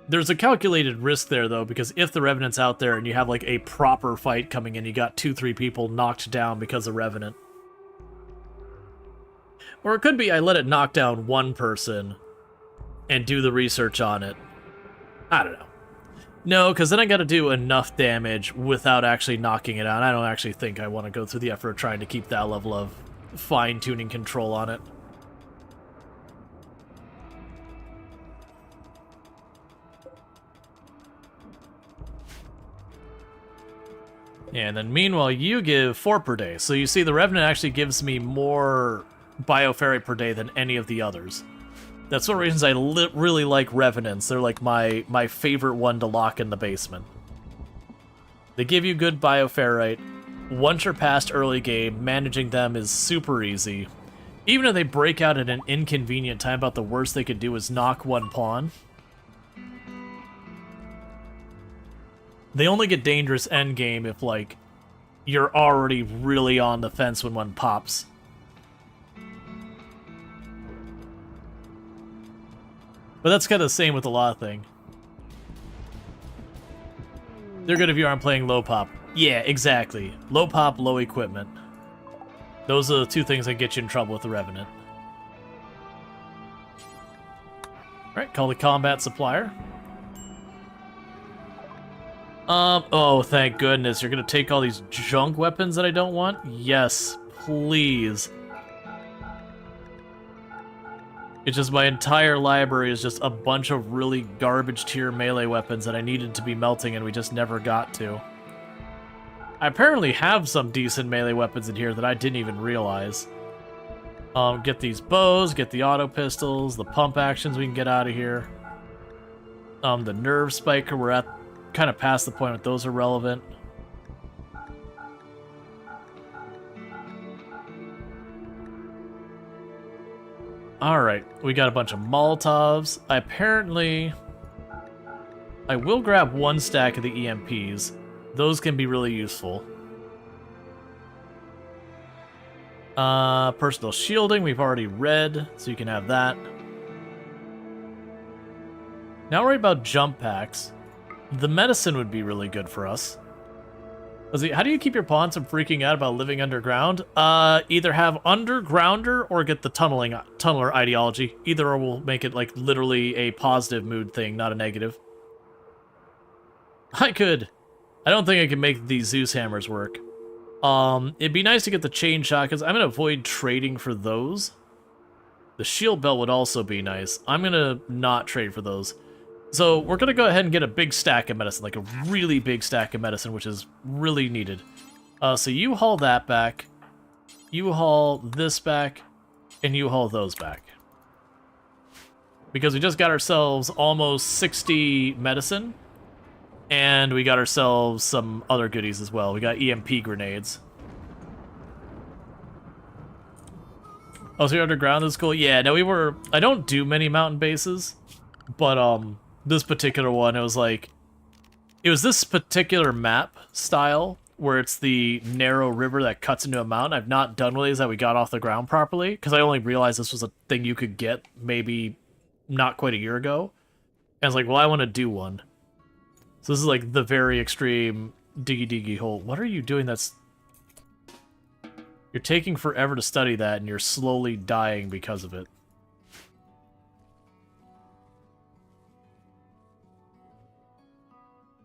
There's a calculated risk there, though, because if the Revenant's out there and you have, like, a proper fight coming in, you got 2-3 people knocked down because of Revenant. Or it could be I let it knock down one person and do the research on it. I don't know. No, because then I gotta do enough damage without actually knocking it out. I don't actually think I want to go through the effort of trying to keep that level of fine-tuning control on it. And then meanwhile, you give 4 per day. So you see, the Revenant actually gives me more Bioferrite per day than any of the others. That's one of the reasons I really like Revenants. They're like my favorite one to lock in the basement. They give you good Bioferrite. Once you're past early game, managing them is super easy. Even if they break out at an inconvenient time, about the worst they could do is knock one pawn. They only get dangerous endgame if, like, you're already really on the fence when one pops. But that's kind of the same with a lot of things. They're good if you aren't playing low pop. Yeah, exactly. Low pop, low equipment. Those are the two things that get you in trouble with the Revenant. Alright, call the combat supplier. Oh, thank goodness. You're gonna take all these junk weapons that I don't want? Yes, please. It's just my entire library is just a bunch of really garbage tier melee weapons that I needed to be melting and we just never got to. I apparently have some decent melee weapons in here that I didn't even realize. Get these bows, get the auto pistols, the pump actions we can get out of here. The nerve spiker, we're at kind of past the point that those are relevant. Alright, we got a bunch of Molotovs. I will grab one stack of the EMPs. Those can be really useful. Personal shielding, we've already read, so you can have that. Now worry about jump packs. The medicine would be really good for us. Let's see, how do you keep your pawns from freaking out about living underground? Either have undergrounder or get the tunneler ideology. Either or will make it like literally a positive mood thing, not a negative. I don't think I can make these Zeus hammers work. It'd be nice to get the chain shot because I'm gonna avoid trading for those. The shield belt would also be nice. I'm gonna not trade for those. So we're gonna go ahead and get a big stack of medicine, like a really big stack of medicine, which is really needed. So you haul that back, you haul this back, and you haul those back. Because we just got ourselves almost 60 medicine, and we got ourselves some other goodies as well. We got EMP grenades. Oh, so you're underground, that's cool. Yeah, no, I don't do many mountain bases, but, this particular one, it was this particular map style where it's the narrow river that cuts into a mountain. I've not done one of these that we got off the ground properly, because I only realized this was a thing you could get maybe not quite a year ago. And I was like, well, I want to do one. So this is like the very extreme diggy hole. What are you doing that's... You're taking forever to study that, and you're slowly dying because of it.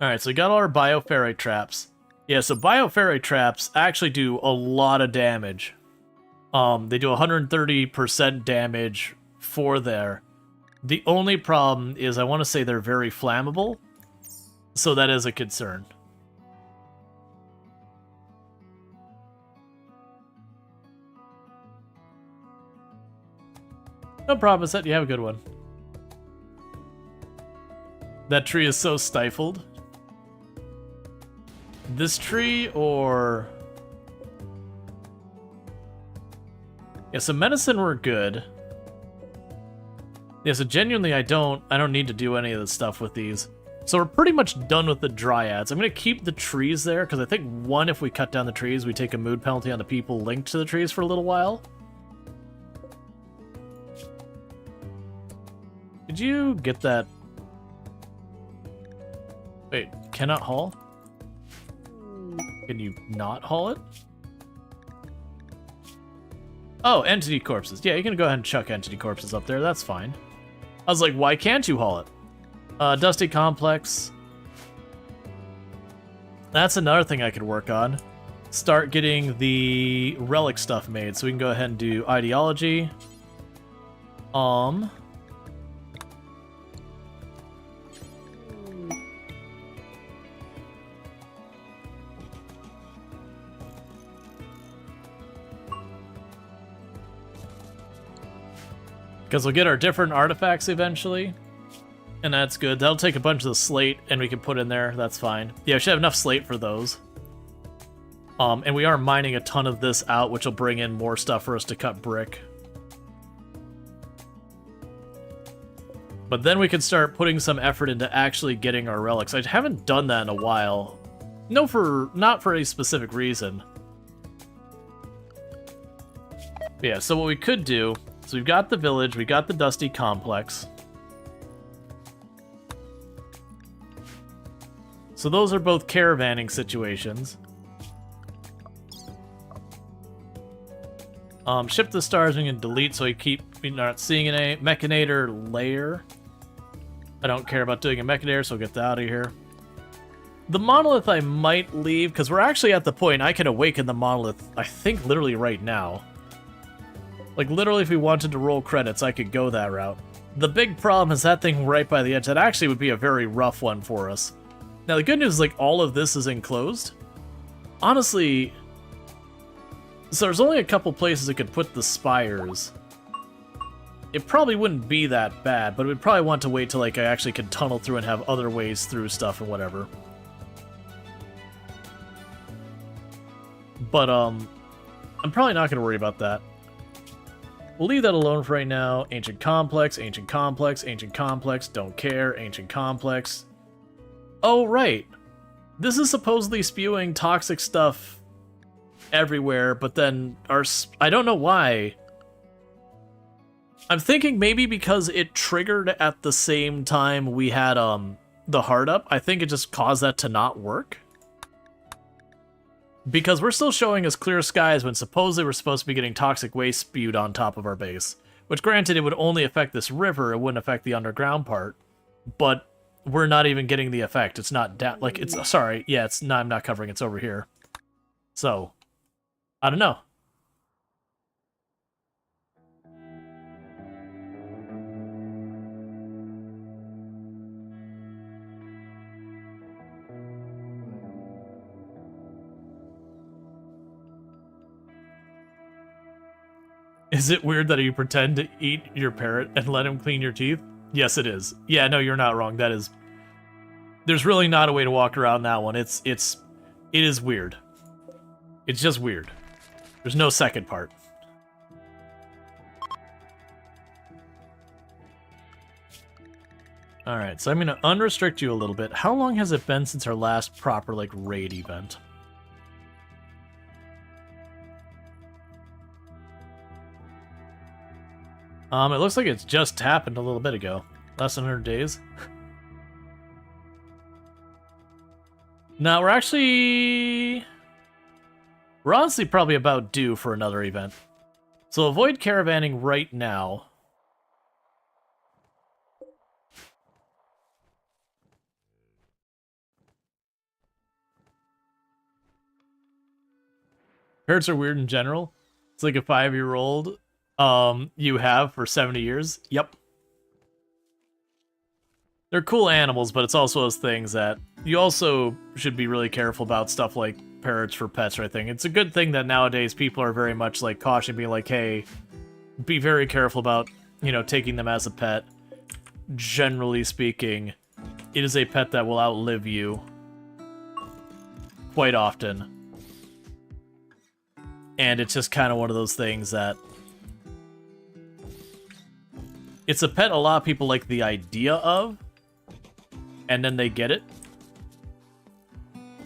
Alright, so we got all our bioferrite traps. Yeah, so bioferrite traps actually do a lot of damage. They do 130% damage for there. The only problem is I want to say they're very flammable, so that is a concern. No problem, Set. You have a good one. That tree is so stifled. This tree or... Yeah, so medicine we're good. Yeah, so genuinely I don't need to do any of the stuff with these. So we're pretty much done with the dryads. I'm going to keep the trees there, because I think, one, if we cut down the trees, we take a mood penalty on the people linked to the trees for a little while. Did you get that? Wait, cannot haul? Can you not haul it? Oh, entity corpses. Yeah, you can go ahead and chuck entity corpses up there. That's fine. I was like, why can't you haul it? Dusty Complex. That's another thing I could work on. Start getting the relic stuff made. So we can go ahead and do ideology. Because we'll get our different artifacts eventually. And that's good. That'll take a bunch of the slate and we can put in there. That's fine. Yeah, we should have enough slate for those. And we are mining a ton of this out, which will bring in more stuff for us to cut brick. But then we can start putting some effort into actually getting our relics. I haven't done that in a while. Not for a specific reason. But yeah, so what we could do... So we've got the village, we got the Dusty Complex. So those are both caravanning situations. Ship the stars we can delete so we're not seeing a Mechanator layer. I don't care about doing a Mechanator, so we'll get that out of here. The monolith I might leave, because we're actually at the point I can awaken the monolith, I think literally right now. Like, literally, if we wanted to roll credits, I could go that route. The big problem is that thing right by the edge. That actually would be a very rough one for us. Now, the good news is, like, all of this is enclosed. Honestly, so there's only a couple places it could put the spires. It probably wouldn't be that bad, but we'd probably want to wait till, like, I actually could tunnel through and have other ways through stuff and whatever. But, I'm probably not going to worry about that. We'll leave that alone for right now. Ancient Complex, Ancient Complex, Ancient Complex, don't care, Ancient Complex. Oh, right. This is supposedly spewing toxic stuff everywhere, but then I don't know why. I'm thinking maybe because it triggered at the same time we had the hard up. I think it just caused that to not work. Because we're still showing as clear skies when supposedly we're supposed to be getting toxic waste spewed on top of our base. Which, granted, it would only affect this river, it wouldn't affect the underground part. But we're not even getting the effect. It's not down, like, it's, sorry, yeah, it's not, I'm not covering, it's over here. So, I don't know. Is it weird that you pretend to eat your parrot and let him clean your teeth? Yes, it is. Yeah, no, you're not wrong. That is... There's really not a way to walk around that one. It is weird. It's just weird. There's no second part. Alright, so I'm going to unrestrict you a little bit. How long has it been since our last proper, like, raid event? It looks like it's just happened a little bit ago. Less than 100 days. Now, we're honestly probably about due for another event. So avoid caravanning right now. Parrots are weird in general. It's like a 5-year-old you have for 70 years. Yep. They're cool animals, but it's also those things that you also should be really careful about, stuff like parrots for pets or anything. It's a good thing that nowadays people are very much like caution, being like, hey, be very careful about, you know, taking them as a pet. Generally speaking, it is a pet that will outlive you quite often. And it's just kind of one of those things that it's a pet a lot of people like the idea of, and then they get it,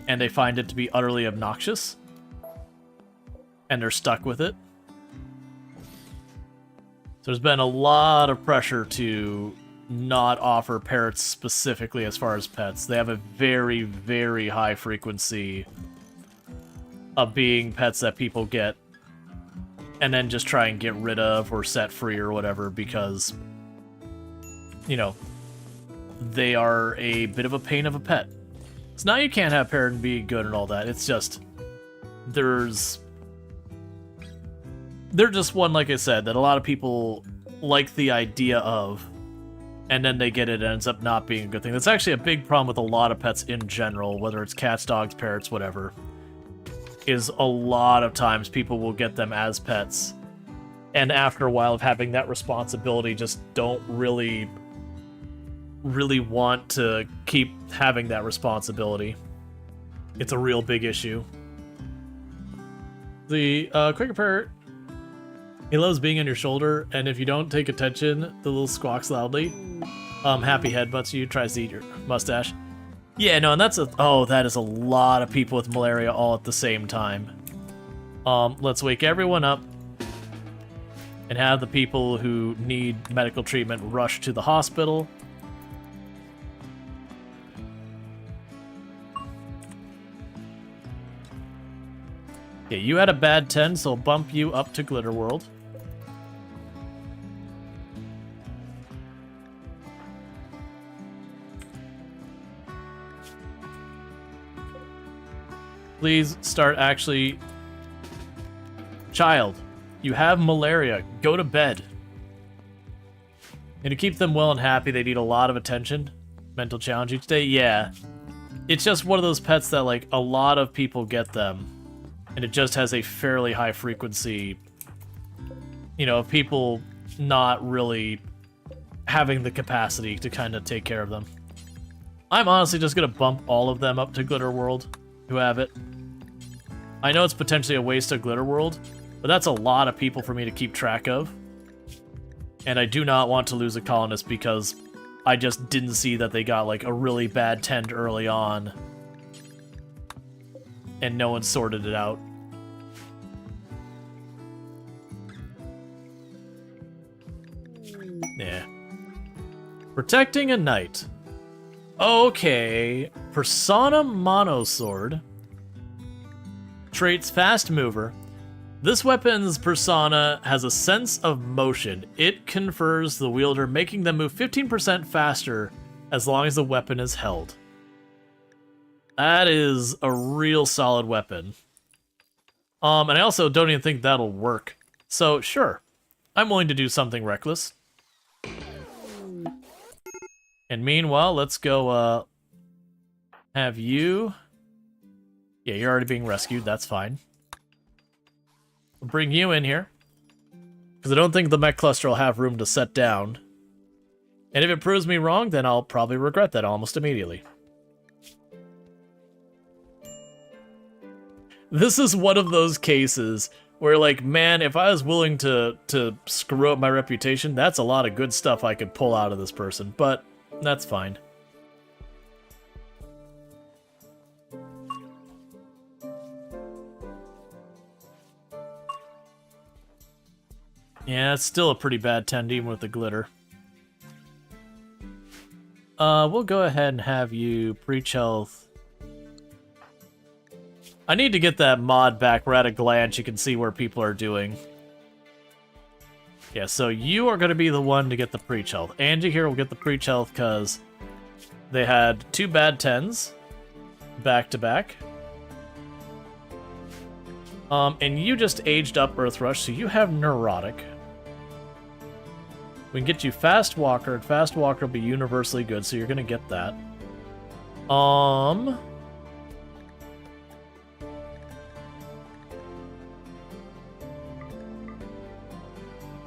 and they find it to be utterly obnoxious, and they're stuck with it. So there's been a lot of pressure to not offer parrots specifically as far as pets. They have a very, very high frequency of being pets that people get and then just try and get rid of or set free or whatever because, you know, they are a bit of a pain of a pet. So now you can't have parrot and be good and all that. It's just, they're just one, like I said, that a lot of people like the idea of, and then they get it and it ends up not being a good thing. That's actually a big problem with a lot of pets in general, whether it's cats, dogs, parrots, whatever, is a lot of times people will get them as pets, and after a while of having that responsibility, just don't really want to keep having that responsibility. It's a real big issue. The cricket parrot, he loves being on your shoulder, and if you don't take attention, the little squawks loudly. Happy headbutts you, tries to eat your mustache. Yeah, no, and that is a lot of people with malaria all at the same time. Let's wake everyone up and have the people who need medical treatment rush to the hospital. Okay, you had a bad 10, so I'll bump you up to Glitter World. Please start actually... Child, you have malaria. Go to bed. And to keep them well and happy, they need a lot of attention. Mental challenge each day? Yeah. It's just one of those pets that, like, a lot of people get them. And it just has a fairly high frequency, you know, of people not really having the capacity to kind of take care of them. I'm honestly just going to bump all of them up to Glitter World who have it. I know it's potentially a waste of Glitter World, but that's a lot of people for me to keep track of. And I do not want to lose a colonist because I just didn't see that they got like a really bad tend early on. And no one sorted it out. Yeah. Protecting a knight. Okay. Persona Monosword. Traits Fast Mover. This weapon's persona has a sense of motion. It confers the wielder, making them move 15% faster as long as the weapon is held. That is a real solid weapon. And I also don't even think that'll work. So, sure. I'm willing to do something reckless. And meanwhile, let's go, have you... Yeah, you're already being rescued. That's fine. We'll bring you in here. Because I don't think the mech cluster will have room to set down. And if it proves me wrong, then I'll probably regret that almost immediately. This is one of those cases where, like, man, if I was willing to screw up my reputation, that's a lot of good stuff I could pull out of this person. But that's fine. Yeah, it's still a pretty bad 10 even with the glitter. We'll go ahead and have you preach health. I need to get that mod back where at a glance you can see where people are doing. Yeah, so you are going to be the one to get the preach health. Angie here will get the preach health because they had 2 bad 10s back to back. And you just aged up Earth Rush, so you have Neurotic. We can get you Fast Walker, and Fast Walker will be universally good, so you're gonna get that. I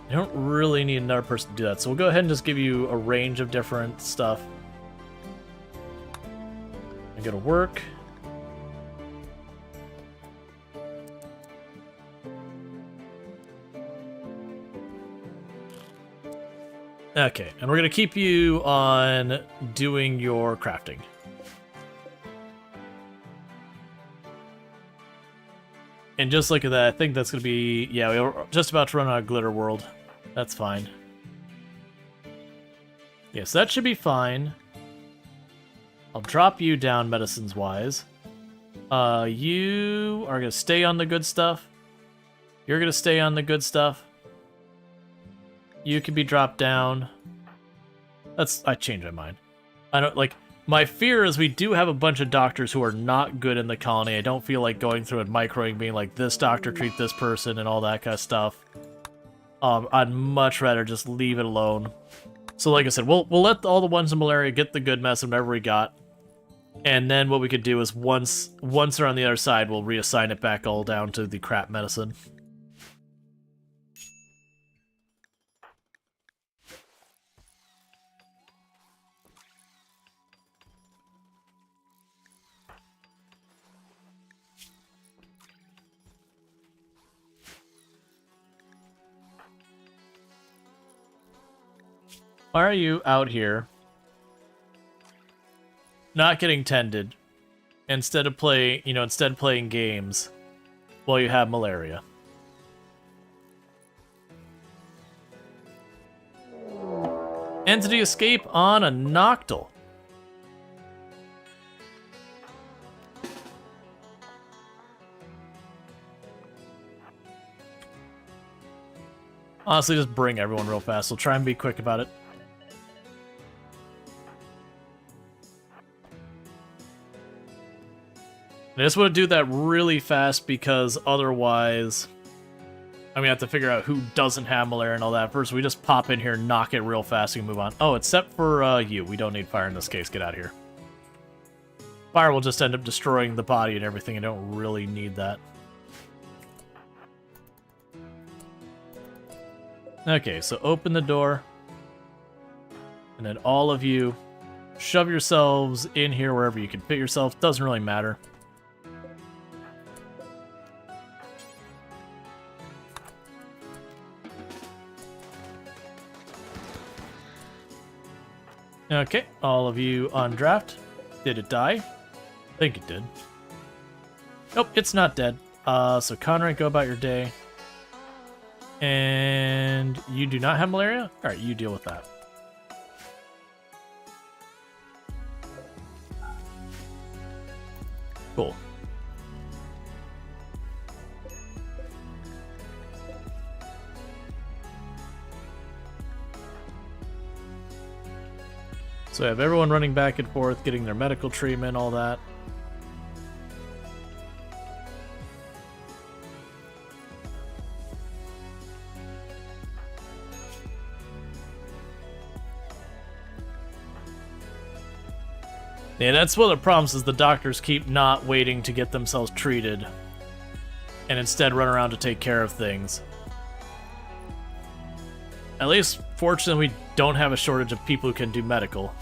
don't really need another person to do that, so we'll go ahead and just give you a range of different stuff. I go to work. Okay, and we're going to keep you on doing your crafting. And just look at that, I think that's going to be... Yeah, we're just about to run out of Glitter World. That's fine. Yes, that should be fine. I'll drop you down medicines-wise. You are going to stay on the good stuff. You're going to stay on the good stuff. You can be dropped down. I changed my mind. I don't, like, my fear is we do have a bunch of doctors who are not good in the colony. I don't feel like going through and microing, being like, this doctor treat this person and all that kind of stuff. I'd much rather just leave it alone. So like I said, we'll let all the ones in malaria get the good medicine, whatever we got. And then what we could do is once they're on the other side, we'll reassign it back all down to the crap medicine. Why are you out here not getting tended instead of playing games while you have malaria? Entity escape on a Noctil. Honestly, just bring everyone real fast. We'll try and be quick about it. I just want to do that really fast because otherwise I'm going to have to figure out who doesn't have malaria and all that. First, we just pop in here, knock it real fast, and move on. Oh, except for you. We don't need fire in this case. Get out of here. Fire will just end up destroying the body and everything. I don't really need that. Okay, so open the door. And then all of you shove yourselves in here wherever you can fit yourself. Doesn't really matter. Okay, all of you on draft. Did it die? I think it did. Nope, it's not dead. So Conrad, go about your day. And you do not have malaria? Alright, you deal with that. Cool. So I have everyone running back and forth, getting their medical treatment, all that. Yeah, that's one of the problems is the doctors keep not waiting to get themselves treated and instead run around to take care of things. At least, fortunately, we don't have a shortage of people who can do medical.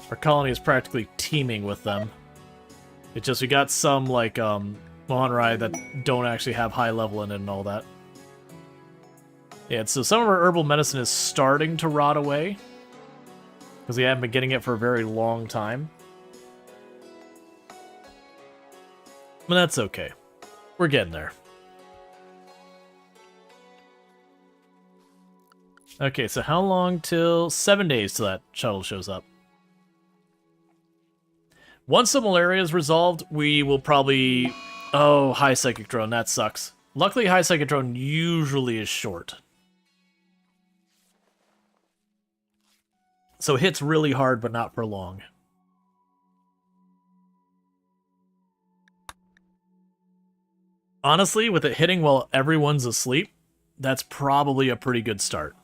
Our colony is practically teeming with them. It's just we got some, like, Mohanrai that don't actually have high level in it and all that. Yeah, so some of our herbal medicine is starting to rot away. Because we haven't been getting it for a very long time. But that's okay. We're getting there. Okay, so how long till 7 days till that shuttle shows up? Once the malaria is resolved, we will probably... Oh, high psychic drone, that sucks. Luckily, high psychic drone usually is short. So it hits really hard, but not for long. Honestly, with it hitting while everyone's asleep, that's probably a pretty good start.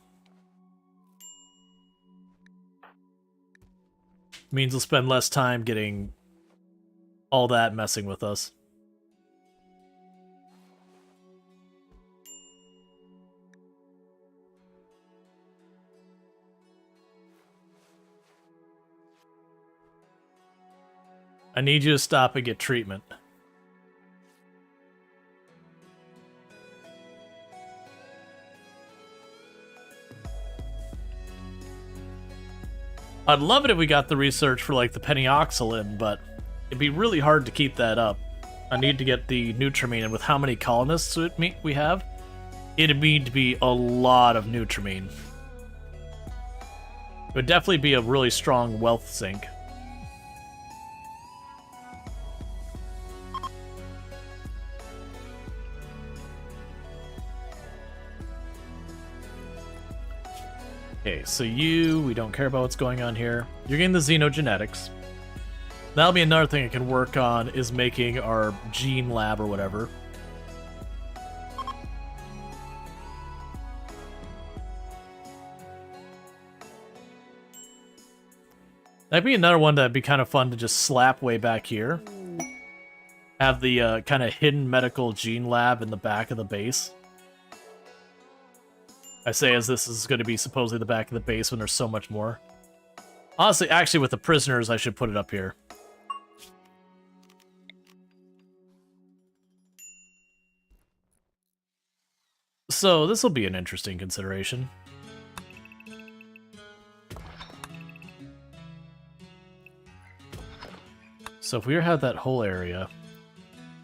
Means we'll spend less time getting all that messing with us. I need you to stop and get treatment. I'd love it if we got the research for, like, the penioxylin, but it'd be really hard to keep that up. I need to get the Nutramine, and with how many colonists we have, it'd need to be a lot of Nutramine. It would definitely be a really strong wealth sink. Okay, so we don't care about what's going on here. You're getting the xenogenetics. That'll be another thing I can work on, is making our gene lab or whatever. That'd be another one that'd be kind of fun to just slap way back here. Have the kind of hidden medical gene lab in the back of the base. I say as this is going to be supposedly the back of the base when there's so much more. Honestly, actually with the prisoners, I should put it up here. So this will be an interesting consideration. So if we had that whole area,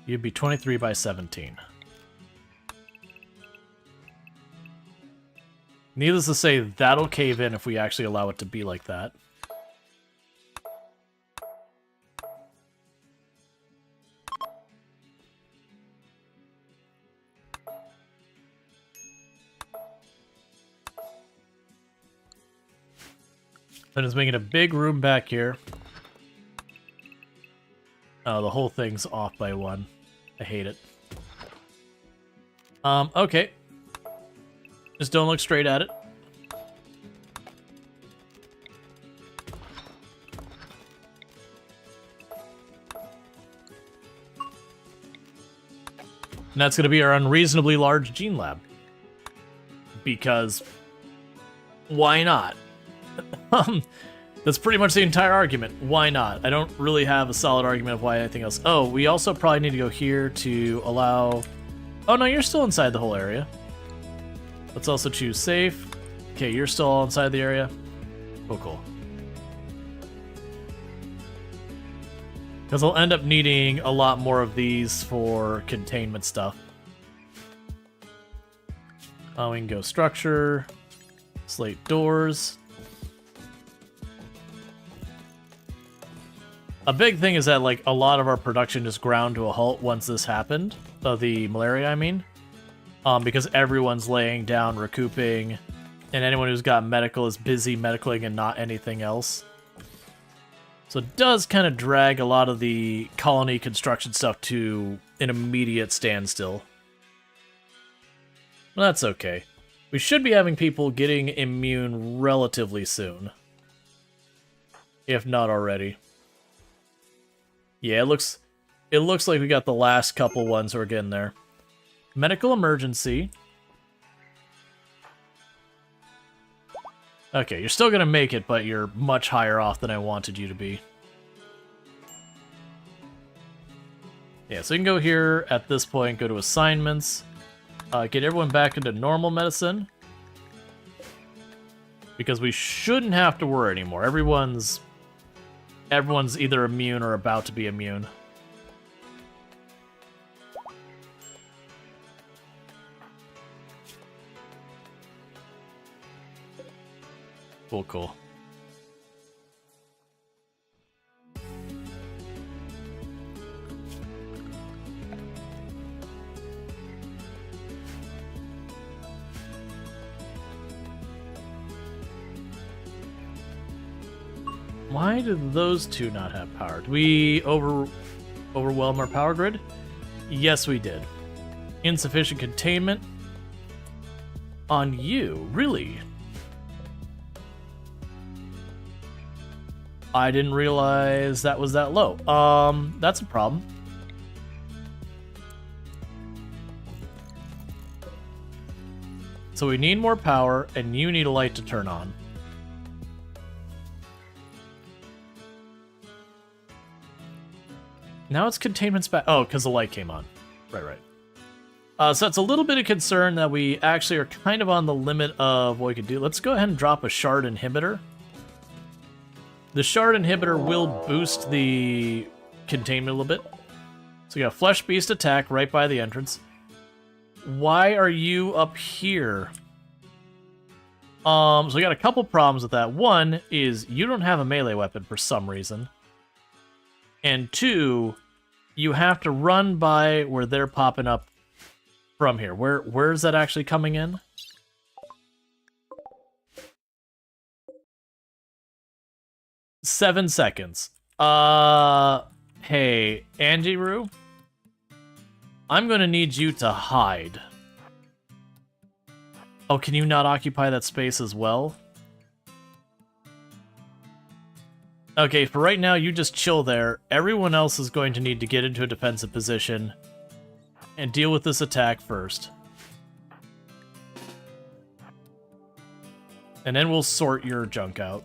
you'd be 23 by 17. Needless to say, that'll cave in if we actually allow it to be like that. Then it's making a big room back here. Oh, the whole thing's off by one. I hate it. Okay. Just don't look straight at it. And that's going to be our unreasonably large gene lab. Because why not? That's pretty much the entire argument. Why not? I don't really have a solid argument of why anything else. Oh, we also probably need to go here to allow... Oh, no, you're still inside the whole area. Let's also choose safe. Okay, you're still all inside the area. Oh, cool. Because I'll end up needing a lot more of these for containment stuff. Oh, we can go structure, slate doors. A big thing is that, like, a lot of our production just ground to a halt once this happened. The malaria, I mean. Because everyone's laying down, recouping, And anyone who's got medical is busy medicaling and not anything else. So it does kind of drag a lot of the colony construction stuff to an immediate standstill. Well, that's okay. We should be having people getting immune relatively soon. If not already. Yeah, it looks like we got the last couple ones who are getting there. Medical emergency. Okay, you're still gonna make it, but you're much higher off than I wanted you to be. Yeah, so you can go here at this point, go to assignments, get everyone back into normal medicine. Because we shouldn't have to worry anymore. Everyone's either immune or about to be immune. Cool. Why did those two not have power? Did we overwhelm our power grid? Yes, we did. Insufficient containment on you, really? I didn't realize that was that low. That's a problem. So we need more power, and you need a light to turn on. Now it's containment's back. Oh, because the light came on. Right. So that's a little bit of concern that we actually are kind of on the limit of what we could do. Let's go ahead and drop a shard inhibitor. The shard inhibitor will boost the containment a little bit. So we got Flesh Beast attack right by the entrance. Why are you up here? So we got a couple problems with that. One is you don't have a melee weapon for some reason. And two, you have to run by where they're popping up from here. Where is that actually coming in? Seven seconds. Hey, Anjiru? I'm gonna need you to hide. Oh, can you not occupy that space as well? Okay, for right now, you just chill there. Everyone else is going to need to get into a defensive position and deal with this attack first. And then we'll sort your junk out.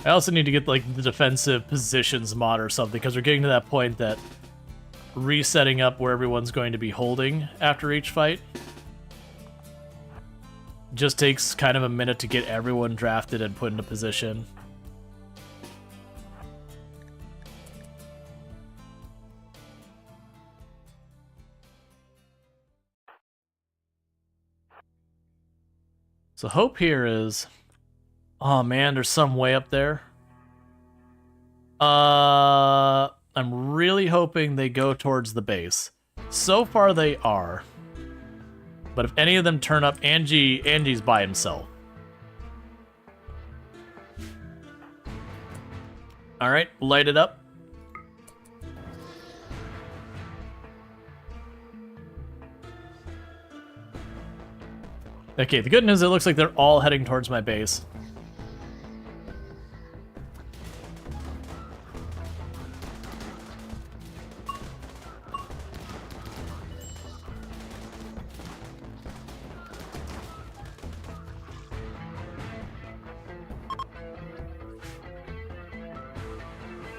I also need to get, like, the defensive positions mod or something, because we're getting to that point that resetting up where everyone's going to be holding after each fight just takes kind of a minute to get everyone drafted and put into position. So hope here is... Oh man, there's some way up there. I'm really hoping they go towards the base. So far they are. But if any of them turn up, Angie's by himself. Alright, light it up. Okay, the good news is it looks like they're all heading towards my base.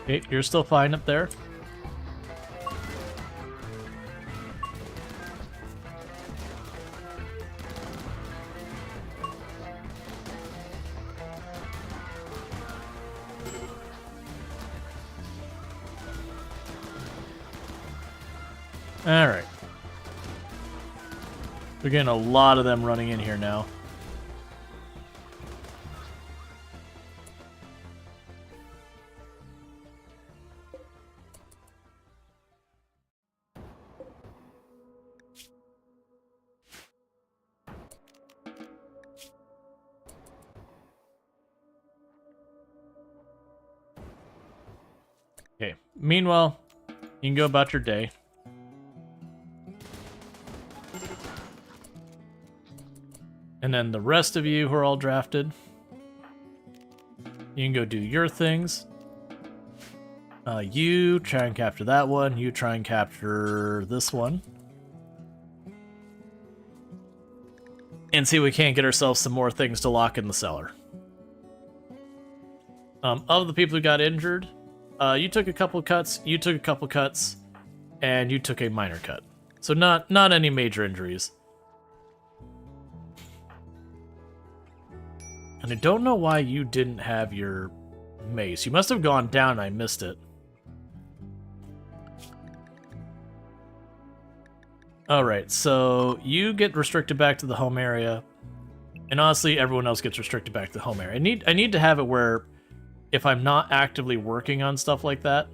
Okay, you're still fine up there. Alright. We're getting a lot of them running in here now. Okay, meanwhile, you can go about your day. And then the rest of you who are all drafted, you can go do your things. You try and capture that one. You try and capture this one. And see if we can't get ourselves some more things to lock in the cellar. Of the people who got injured, you took a couple cuts, you took a couple cuts, and you took a minor cut. So not any major injuries. And I don't know why you didn't have your mace. You must have gone down and I missed it. Alright, so you get restricted back to the home area. And honestly, everyone else gets restricted back to the home area. I need to have it where if I'm not actively working on stuff like that,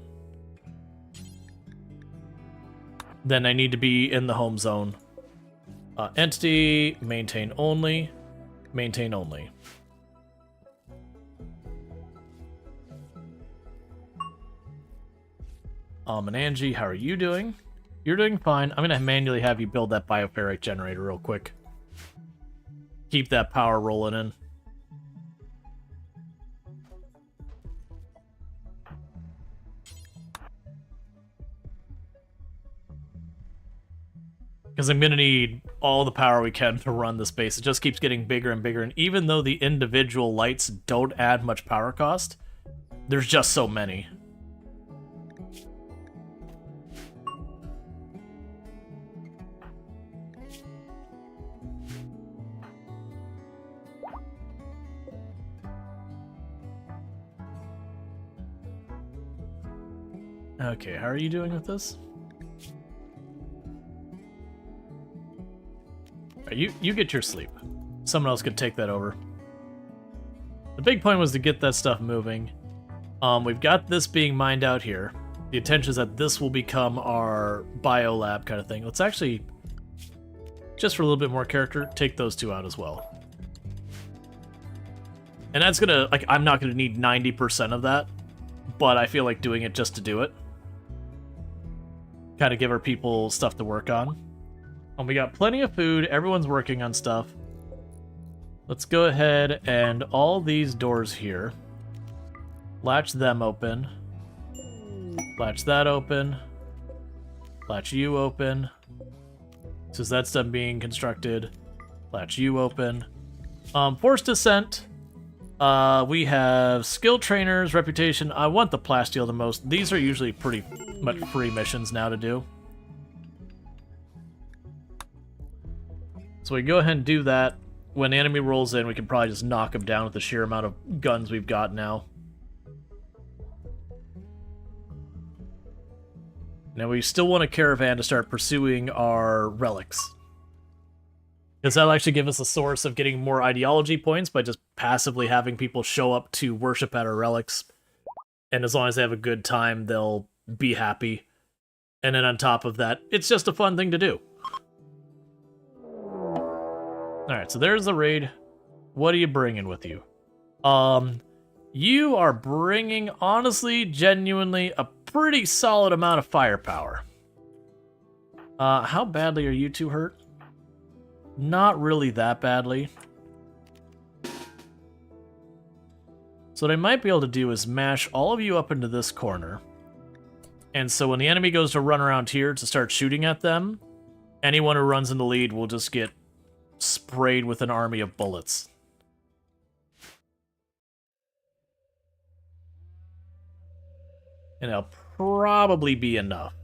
then I need to be in the home zone. Entity, maintain only, maintain only. And Angie, how are you doing? You're doing fine. I'm going to manually have you build that bioferrite generator real quick. Keep that power rolling in. Because I'm going to need all the power we can to run this base. It just keeps getting bigger and bigger, and even though the individual lights don't add much power cost, there's just so many. Okay, how are you doing with this? You get your sleep. Someone else could take that over. The big point was to get that stuff moving. We've got this being mined out here. The intention is that this will become our bio lab kind of thing. Let's actually, just for a little bit more character, take those two out as well. And that's gonna, like, I'm not gonna need 90% of that, but I feel like doing it just to do it. Kind of give our people stuff to work on. And we got plenty of food. Everyone's working on stuff. Let's go ahead and all these doors here. Latch them open. Latch that open. Latch you open. Since that's done being constructed. Latch you open. Forced Descent. We have skill trainers, reputation. I want the plasteel the most. These are usually pretty much free missions now to do. So we go ahead and do that. When the enemy rolls in, we can probably just knock them down with the sheer amount of guns we've got now. Now we still want a caravan to start pursuing our relics. Because that'll actually give us a source of getting more ideology points by just passively having people show up to worship at our relics. And as long as they have a good time, they'll be happy. And then on top of that, it's just a fun thing to do. Alright, so there's the raid. What are you bringing with you? You are bringing, honestly, genuinely, a pretty solid amount of firepower. How badly are you two hurt? Not really that badly. So what I might be able to do is mash all of you up into this corner. And so when the enemy goes to run around here to start shooting at them, anyone who runs in the lead will just get sprayed with an army of bullets. And it'll probably be enough.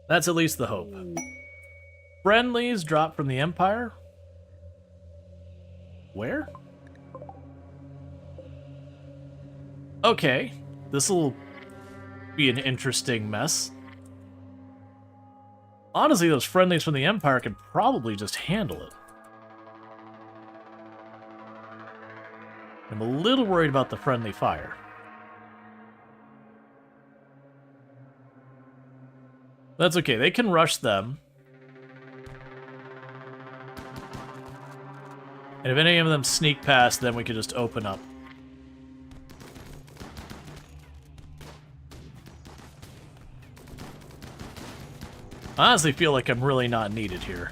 That's at least the hope. Friendlies drop from the Empire? Where? Okay, this'll be an interesting mess. Honestly, those friendlies from the Empire could probably just handle it. I'm a little worried about the friendly fire. That's okay, they can rush them. And if any of them sneak past, then we could just open up. I honestly feel like I'm really not needed here.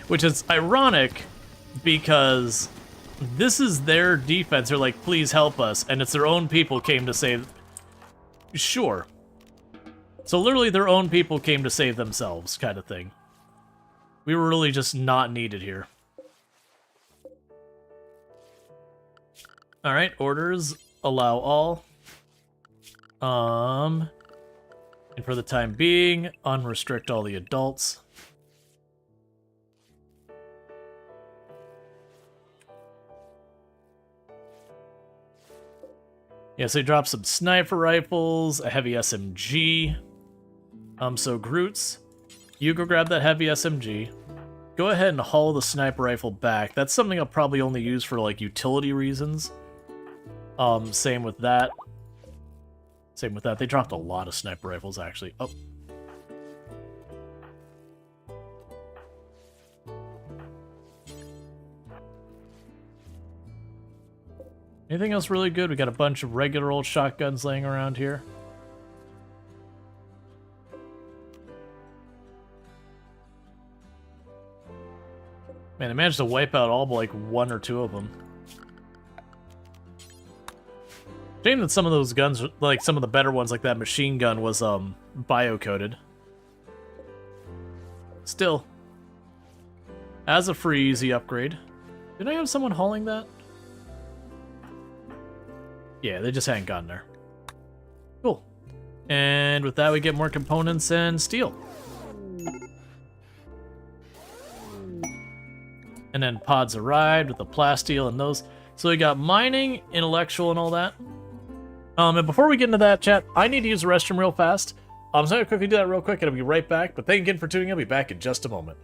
Which is ironic, because this is their defense. They're like, please help us, and it's their own people came to save... Sure. So literally their own people came to save themselves, kind of thing. We were really just not needed here. Alright, orders, allow all. And for the time being, unrestrict all the adults. Yeah, so he dropped some sniper rifles, a heavy SMG. So Groots, you go grab that heavy SMG. Go ahead and haul the sniper rifle back. That's something I'll probably only use for, like, utility reasons. Same with that. Same with that. They dropped a lot of sniper rifles, actually. Oh. Anything else really good? We got a bunch of regular old shotguns laying around here. Man, I managed to wipe out all but like one or two of them. Shame that some of those guns, like some of the better ones, like that machine gun, was bio-coded. Still, as a free easy upgrade. Did I have someone hauling that? Yeah, they just hadn't gotten there. Cool. And with that, we get more components and steel. And then pods arrived with the plasteel and those. So we got mining, intellectual, and all that. And before we get into that, chat, I need to use the restroom real fast. So I'm going to quickly do that real quick, and I'll be right back. But thank you again for tuning in. I'll be back in just a moment.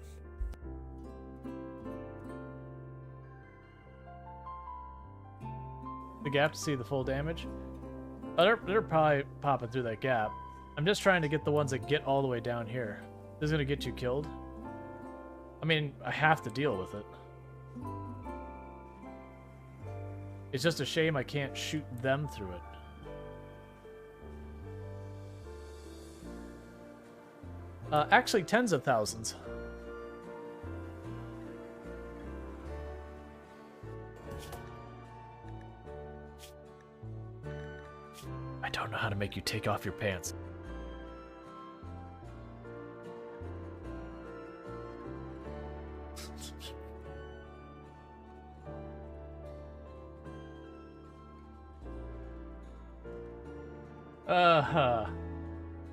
The gap to see the full damage. Oh, they're probably popping through that gap. I'm just trying to get the ones that get all the way down here. This is going to get you killed. I mean, I have to deal with it. It's just a shame I can't shoot them through it. Actually, tens of thousands. I don't know how to make you take off your pants.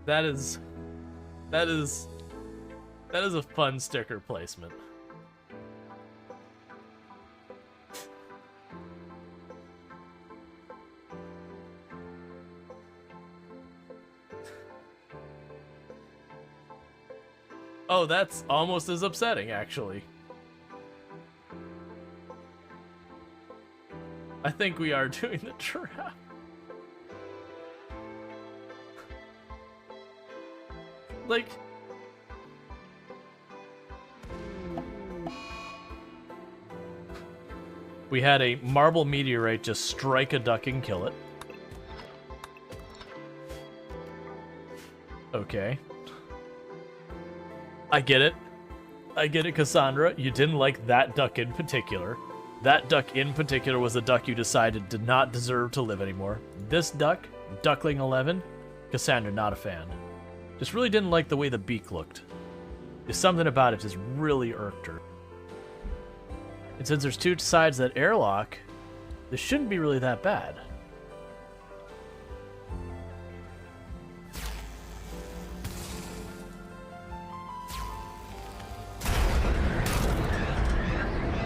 That is a fun sticker placement. Oh, that's almost as upsetting, actually. I think we are doing the trap. Like... We had a marble meteorite just strike a duck and kill it. Okay. I get it. I get it, Cassandra. You didn't like that duck in particular. That duck in particular was a duck you decided did not deserve to live anymore. This duck, Duckling 11, Cassandra, not a fan. Just really didn't like the way the beak looked. There's something about it just really irked her. And since there's two sides of that airlock, this shouldn't be really that bad.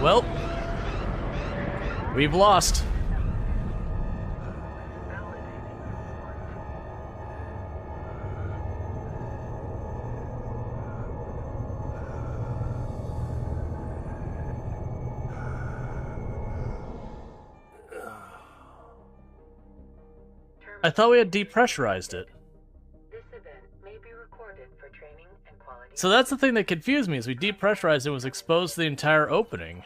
Well, we've lost. I thought we had depressurized it. This event may be recorded for training and quality. So that's the thing that confused me, is we depressurized it and was exposed to the entire opening.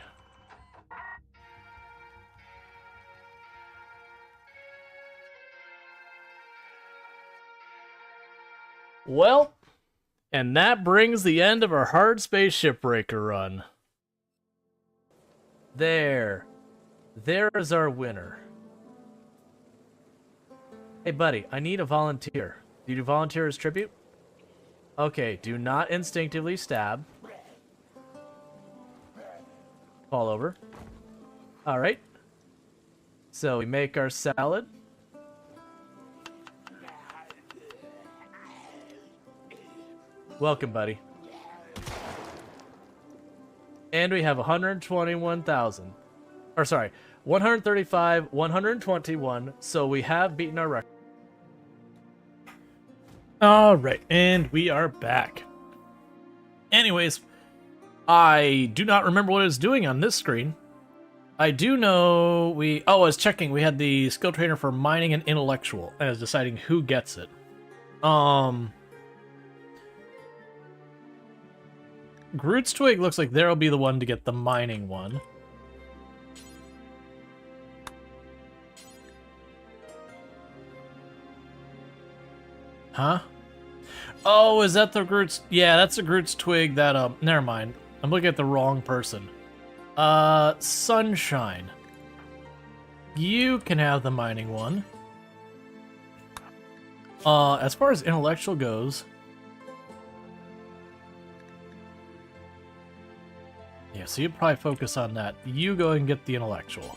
Well, and that brings the end of our hard space shipbreaker run. There is our winner. Hey buddy, I need a volunteer. Do you volunteer as tribute? Okay, do not instinctively stab. Fall over. Alright. So we make our salad. Welcome, buddy. And we have 121,000. Or sorry, 135, 121. So we have beaten our record. Alright, and we are back. Anyways, I do not remember what I was doing on this screen. I do know I was checking. We had the skill trainer for mining and intellectual, and I was deciding who gets it. Groot's Twig looks like there'll be the one to get the mining one. Huh? Oh, is that the Groot's? Yeah, that's the Groot's Twig that, never mind. I'm looking at the wrong person. Sunshine. You can have the mining one. As far as intellectual goes... Yeah, so you'd probably focus on that. You go and get the intellectual.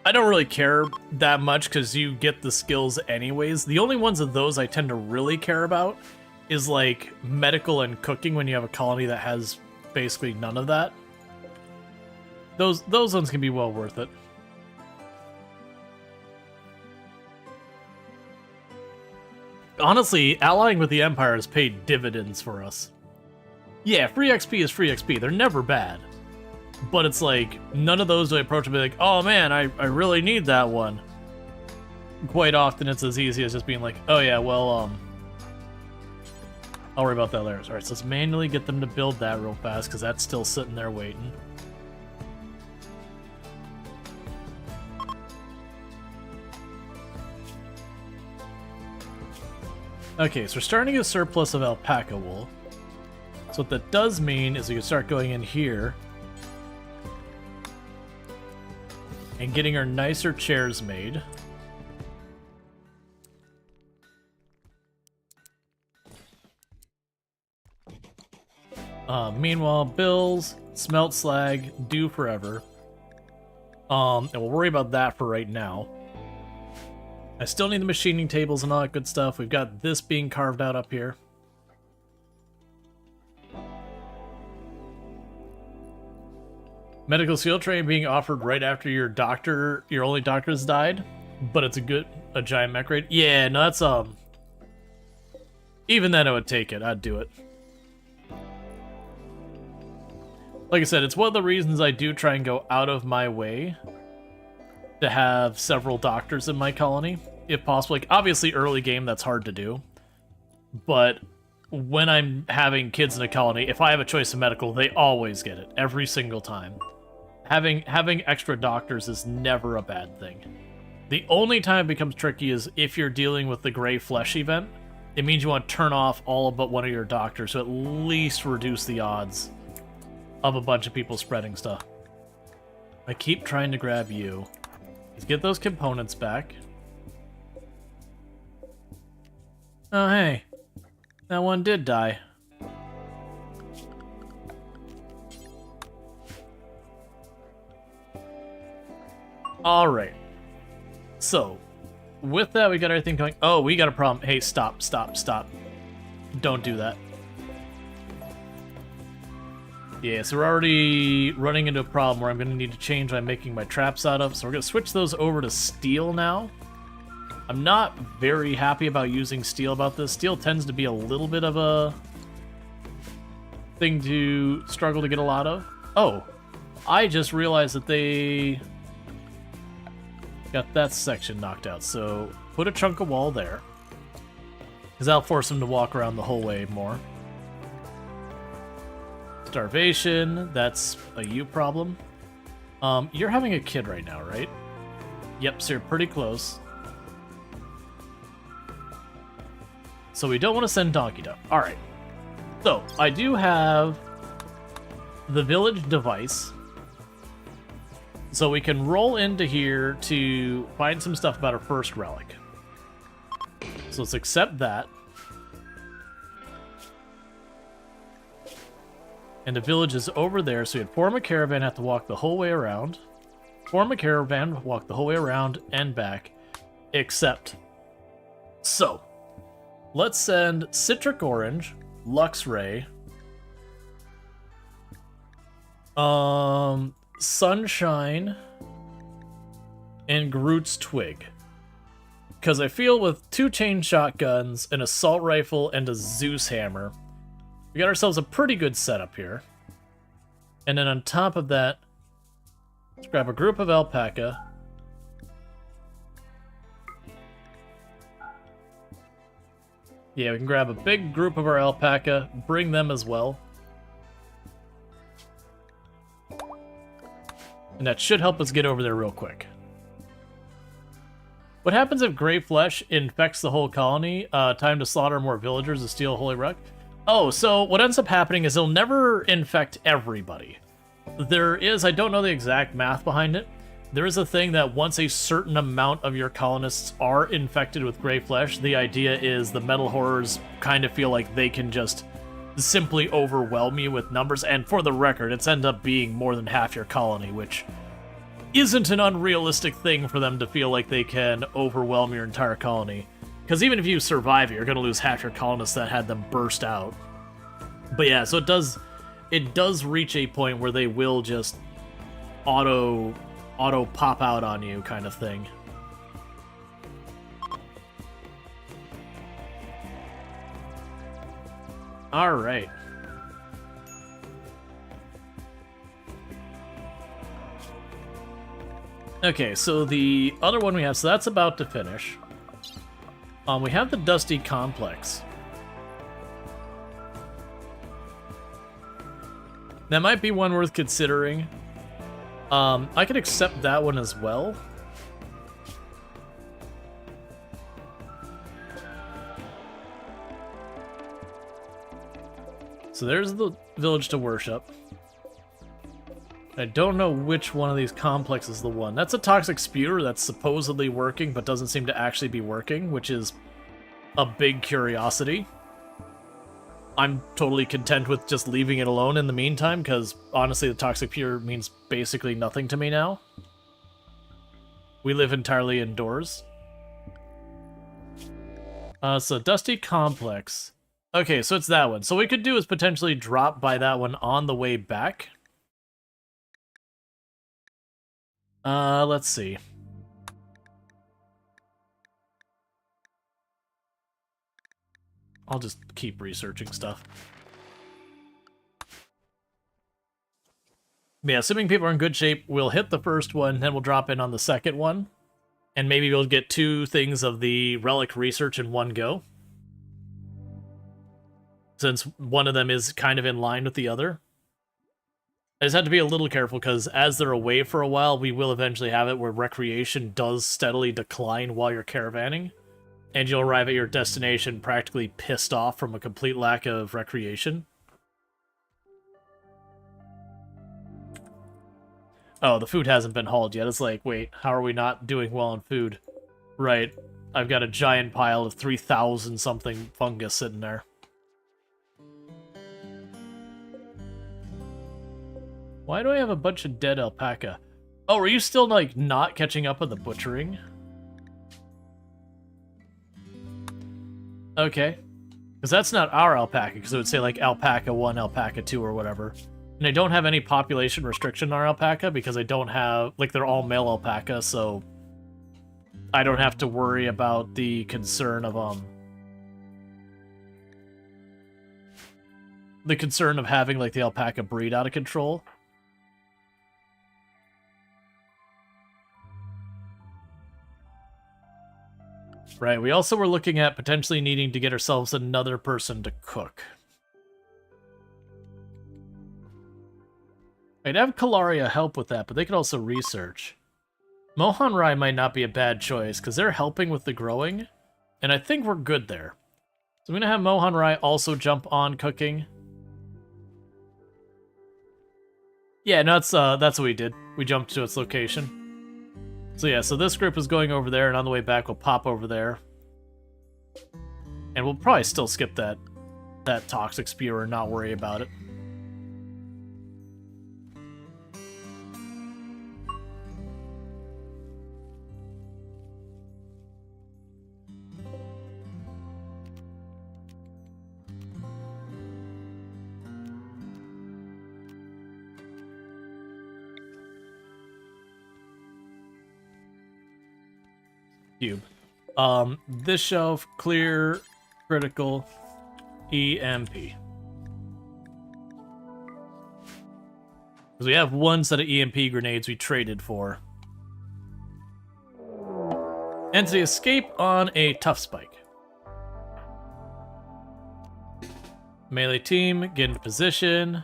I don't really care that much because you get the skills anyways. The only ones of those I tend to really care about is like medical and cooking when you have a colony that has basically none of that. Those ones can be well worth it. Honestly, allying with the Empire has paid dividends for us. Yeah, free XP is free XP. They're never bad. But it's like, none of those do I approach and be like, oh man, I really need that one. Quite often it's as easy as just being like, oh yeah, well, I'll worry about that later. Alright, so let's manually get them to build that real fast, because that's still sitting there waiting. Okay, so we're starting to get a surplus of alpaca wool. So what that does mean is we can start going in here and getting our nicer chairs made. Meanwhile, bills, smelt slag, due forever. And we'll worry about that for right now. I still need the machining tables and all that good stuff. We've got this being carved out up here. Medical skill training being offered right after your only doctor's died, but it's a giant mech raid. Yeah, no, that's even then I would take it. I'd do it. Like I said, it's one of the reasons I do try and go out of my way to have several doctors in my colony, if possible. Like, obviously, early game, that's hard to do. But when I'm having kids in a colony, if I have a choice of medical, they always get it, every single time. Having extra doctors is never a bad thing. The only time it becomes tricky is if you're dealing with the gray flesh event. It means you want to turn off all but one of your doctors to at least reduce the odds of a bunch of people spreading stuff. I keep trying to grab you. Let's get those components back. Oh, hey. That one did die. Alright. So, with that, we got everything going. Oh, we got a problem. Hey, stop. Don't do that. Yeah, so we're already running into a problem where I'm going to need to change what I'm making my traps out of. So we're going to switch those over to steel now. I'm not very happy about using steel about this. Steel tends to be a little bit of a thing to struggle to get a lot of. Oh, I just realized that they got that section knocked out. So put a chunk of wall there, because that'll force them to walk around the whole way more. Starvation, that's a you problem. You're having a kid right now, right? Yep, so you're pretty close. So we don't want to send Donkey Duck. Alright. So, I do have the village device. So we can roll into here to find some stuff about our first relic. So let's accept that. And the village is over there, so you'd form a caravan, have to walk the whole way around. Form a caravan, walk the whole way around and back. Except. So, let's send Citric Orange, Luxray, Sunshine, and Groot's Twig. Because I feel with 2 chain shotguns, an assault rifle, and a Zeus hammer, we got ourselves a pretty good setup here. And then on top of that, let's grab a group of alpaca. Yeah, we can grab a big group of our alpaca, bring them as well. And that should help us get over there real quick. What happens if gray flesh infects the whole colony? Time to slaughter more villagers to steal Holy Relic? Oh, so what ends up happening is it'll never infect everybody. There is, I don't know the exact math behind it, there is a thing that once a certain amount of your colonists are infected with gray flesh, the idea is the metal horrors kind of feel like they can just simply overwhelm you with numbers, and for the record, it's ended up being more than half your colony, which isn't an unrealistic thing for them to feel like they can overwhelm your entire colony. Because even if you survive it, you're going to lose half your colonists that had them burst out. But yeah, so it does reach a point where they will just auto pop out on you kind of thing. Alright. Okay, so the other one we have, so that's about to finish. We have the Dusty Complex. That might be one worth considering. I could accept that one as well. So there's the village to worship. I don't know which one of these complexes is the one. That's a toxic sputer that's supposedly working, but doesn't seem to actually be working, which is a big curiosity. I'm totally content with just leaving it alone in the meantime, because honestly, the toxic sputer means basically nothing to me now. We live entirely indoors. So Dusty Complex. Okay, so it's that one. So what we could do is potentially drop by that one on the way back. Let's see. I'll just keep researching stuff. Yeah, assuming people are in good shape, we'll hit the first one, then we'll drop in on the second one. And maybe we'll get 2 things of the relic research in one go. Since one of them is kind of in line with the other. I just have to be a little careful, because as they're away for a while, we will eventually have it where recreation does steadily decline while you're caravanning, and you'll arrive at your destination practically pissed off from a complete lack of recreation. Oh, the food hasn't been hauled yet. It's like, wait, how are we not doing well on food? Right, I've got a giant pile of 3,000 something fungus sitting there. Why do I have a bunch of dead alpaca? Oh, are you still, like, not catching up with the butchering? Okay. Because that's not our alpaca, because it would say, like, alpaca 1, alpaca 2, or whatever. And I don't have any population restriction on our alpaca, because I don't have... Like, they're all male alpaca, so... I don't have to worry about the concern of, the concern of having, like, the alpaca breed out of control. Right, we also were looking at potentially needing to get ourselves another person to cook. I'd have Kalaria help with that, but they could also research. Mohan Rai might not be a bad choice, because they're helping with the growing, and I think we're good there. So I'm going to have Mohan Rai also jump on cooking. Yeah, no, that's what we did. We jumped to its location. So yeah, so this group is going over there, and on the way back we'll pop over there. And we'll probably still skip that toxic spewer and not worry about it. Cube. This shelf, clear, critical, EMP. Because we have one set of EMP grenades we traded for. Entity escape on a tough spike. Melee team, get into position.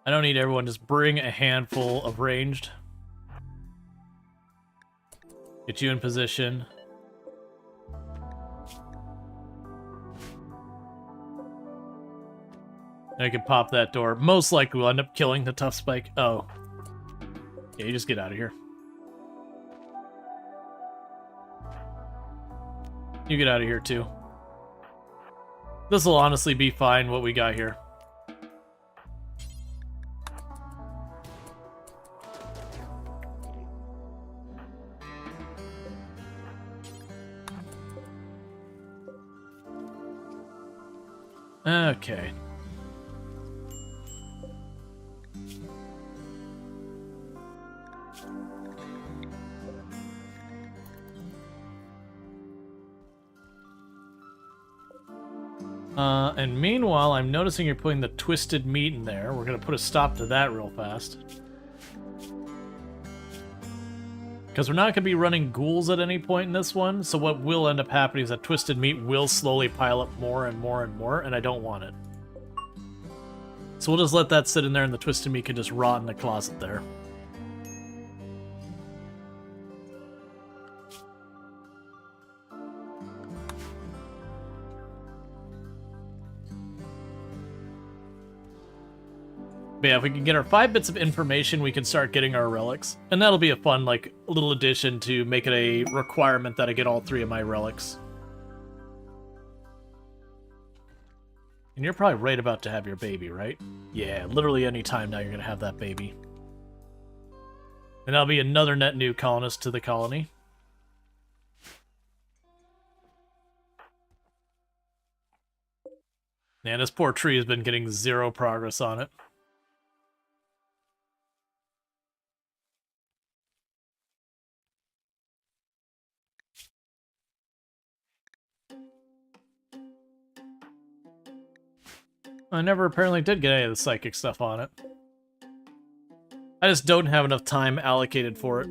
I don't need everyone, just bring a handful of ranged. Get you in position. I can pop that door. Most likely we'll end up killing the tough spike. Oh. Yeah, you just get out of here. You get out of here too. This will honestly be fine, what we got here. Okay. And meanwhile, I'm noticing you're putting the twisted meat in there. We're going to put a stop to that real fast. Because we're not going to be running ghouls at any point in this one, so what will end up happening is that twisted meat will slowly pile up more and more and more, and I don't want it. So we'll just let that sit in there, and the twisted meat can just rot in the closet there. But yeah, if we can get our 5 bits of information, we can start getting our relics. And that'll be a fun, like, little addition to make it a requirement that I get all 3 of my relics. And you're probably right about to have your baby, right? Yeah, literally any time now you're going to have that baby. And that'll be another net new colonist to the colony. Man, this poor tree has been getting 0 progress on it. I never apparently did get any of the psychic stuff on it. I just don't have enough time allocated for it.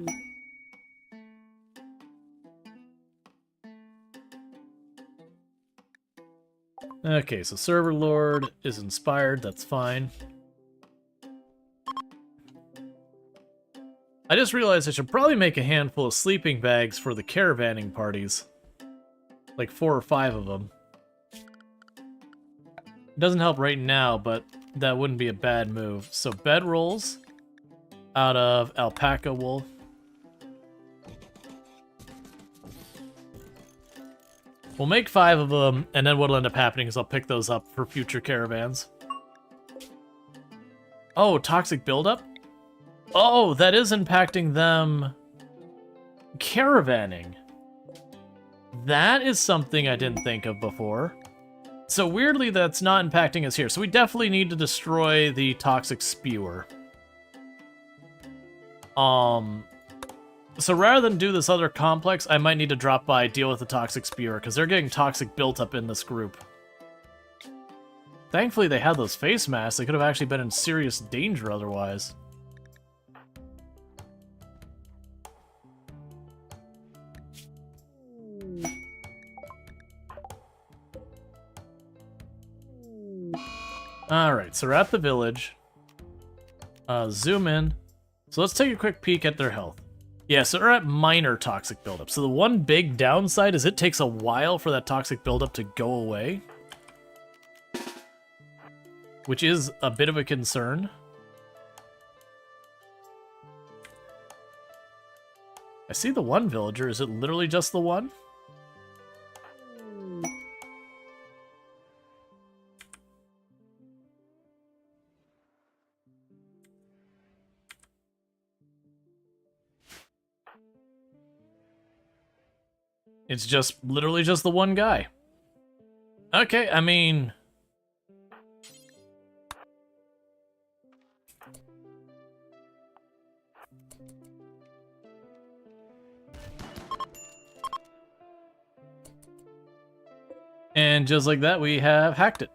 Okay, so Server Lord is inspired, that's fine. I just realized I should probably make a handful of sleeping bags for the caravanning parties. Like 4 or 5 of them. Doesn't help right now, but that wouldn't be a bad move. So bed rolls out of alpaca wool. We'll make 5 of them, and then what'll end up happening is I'll pick those up for future caravans. Oh, toxic buildup? Oh, that is impacting them caravanning. That is something I didn't think of before. So weirdly, that's not impacting us here. So we definitely need to destroy the toxic spewer. So rather than do this other complex, I might need to drop by, deal with the toxic spewer, because they're getting toxic built up in this group. Thankfully they had those face masks. They could have actually been in serious danger otherwise. Alright, so we're at the village. Zoom in. So let's take a quick peek at their health. Yeah, so we're at minor toxic buildup. So the one big downside is it takes a while for that toxic buildup to go away. which is a bit of a concern. I see the one villager. Is it literally just the one? It's just literally just the one guy. Okay, I mean... And just like that, we have hacked it.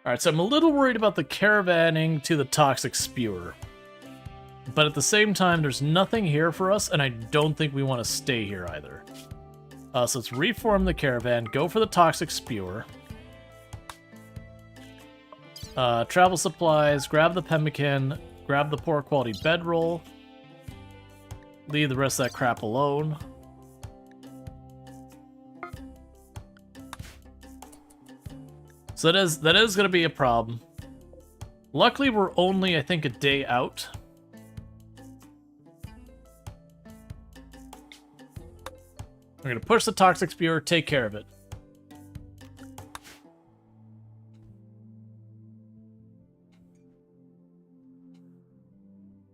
Alright, so I'm a little worried about the caravanning to the toxic spewer. But at the same time, there's nothing here for us, and I don't think we want to stay here either. So let's reform the caravan, go for the toxic spewer. Travel supplies, grab the pemmican, grab the poor quality bedroll. Leave the rest of that crap alone. So that is going to be a problem. Luckily, we're only, I think, a day out. We're going to push the toxic spewer, take care of it.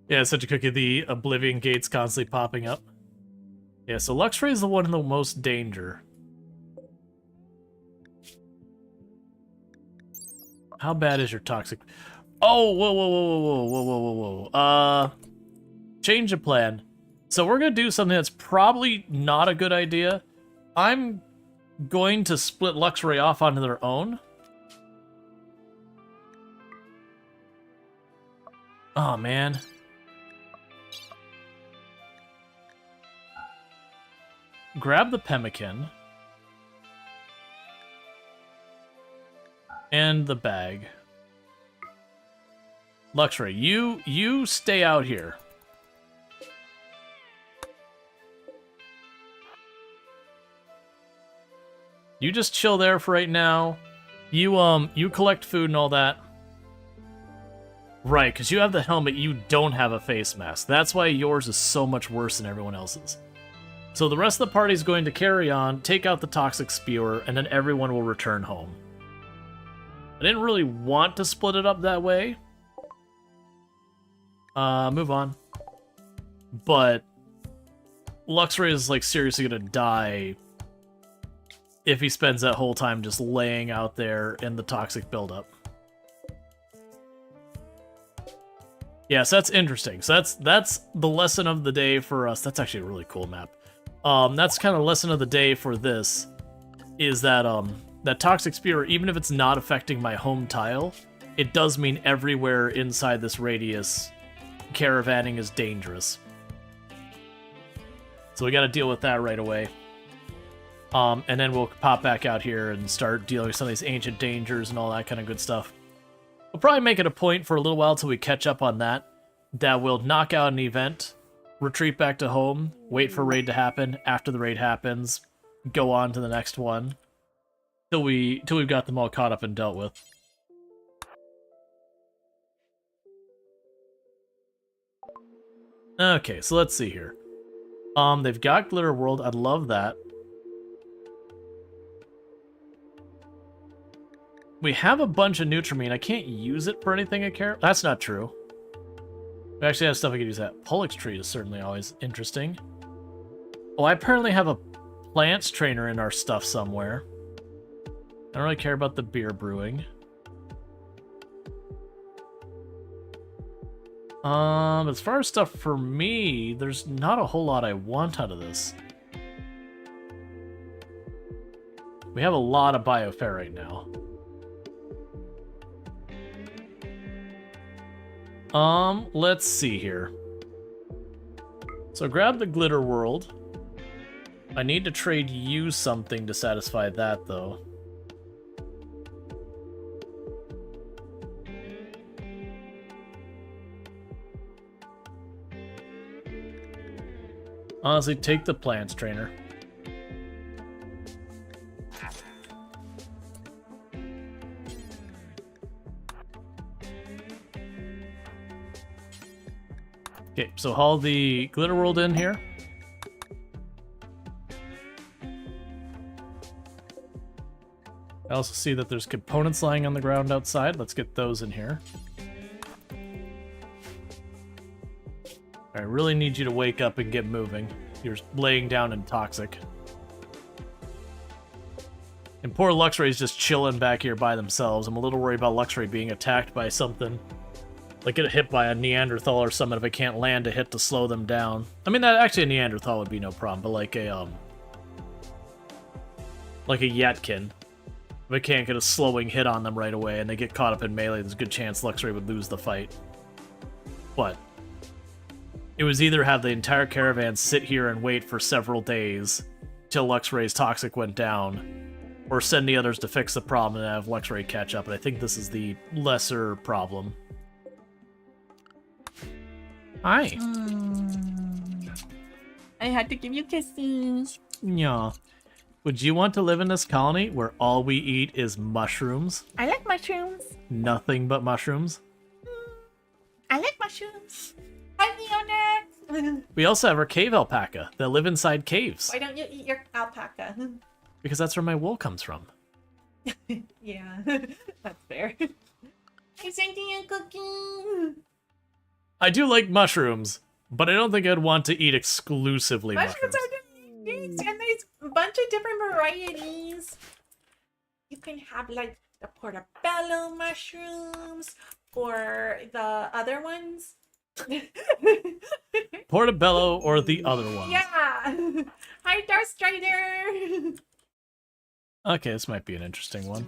Yeah, such a cookie. The Oblivion Gate's constantly popping up. Yeah, so Luxray is the one in the most danger. How bad is your toxic? Oh, whoa, whoa, whoa, whoa, whoa, whoa, whoa, whoa. Change of plan. So we're gonna do something that's probably not a good idea. I'm going to split Luxray off onto their own. Oh, man. Grab the pemmican. And the bag. Luxray, you stay out here. You just chill there for right now. You collect food and all that. Right, because you have the helmet, you don't have a face mask. That's why yours is so much worse than everyone else's. So the rest of the party is going to carry on, take out the toxic spewer, and then everyone will return home. I didn't really want to split it up that way. Move on. But Luxray is, like, seriously gonna die if he spends that whole time just laying out there in the toxic buildup. Yeah, so that's interesting. So that's the lesson of the day for us. That's actually a really cool map. That's kind of lesson of the day for this, is that that toxic spear, even if it's not affecting my home tile, it does mean everywhere inside this radius, caravanning is dangerous. So we got to deal with that right away. And then we'll pop back out here and start dealing with some of these ancient dangers and all that kind of good stuff. We'll probably make it a point for a little while till we catch up on that. That we'll knock out an event, retreat back to home, wait for raid to happen. After the raid happens, go on to the next one. Till we've got them all caught up and dealt with. Okay, so let's see here. They've got Glitter World. I'd love that. We have a bunch of Nutrimine. I can't use it for anything I care. That's not true. We actually have stuff I could use that. Pollux Tree is certainly always interesting. Oh, I apparently have a plants trainer in our stuff somewhere. I don't really care about the beer brewing. As far as stuff for me, there's not a whole lot I want out of this. We have a lot of biofare right now. Let's see here. So grab the Glitter World. I need to trade you something to satisfy that, though. Honestly, take the plants trainer. Okay, so haul the Glitter World in here. I also see that there's components lying on the ground outside. Let's get those in here. I really need you to wake up and get moving. You're laying down in toxic. And poor Luxray's just chilling back here by themselves. I'm a little worried about Luxray being attacked by something. Like get hit by a Neanderthal or something if it can't land a hit to slow them down. I mean, that actually a Neanderthal would be no problem, but like a Yatkin. If it can't get a slowing hit on them right away and they get caught up in melee, there's a good chance Luxray would lose the fight. But it was either have the entire caravan sit here and wait for several days till Luxray's toxic went down, or send the others to fix the problem and have Luxray catch up. And I think this is the lesser problem. Hi. I had to give you kisses. Yeah. Would you want to live in this colony where all we eat is mushrooms? I like mushrooms. Nothing but mushrooms? I like mushrooms. Hi, Leonard. We also have our cave alpaca that live inside caves. Why don't you eat your alpaca? Because that's where my wool comes from. Yeah, that's fair. I'm sending you a cookie. I do like mushrooms, but I don't think I'd want to eat exclusively mushrooms. Are delicious, and there's a bunch of different varieties. You can have like the portobello mushrooms or the other ones. Portobello or the other ones. Yeah. Hi, Darth Strider. Okay, this might be an interesting one.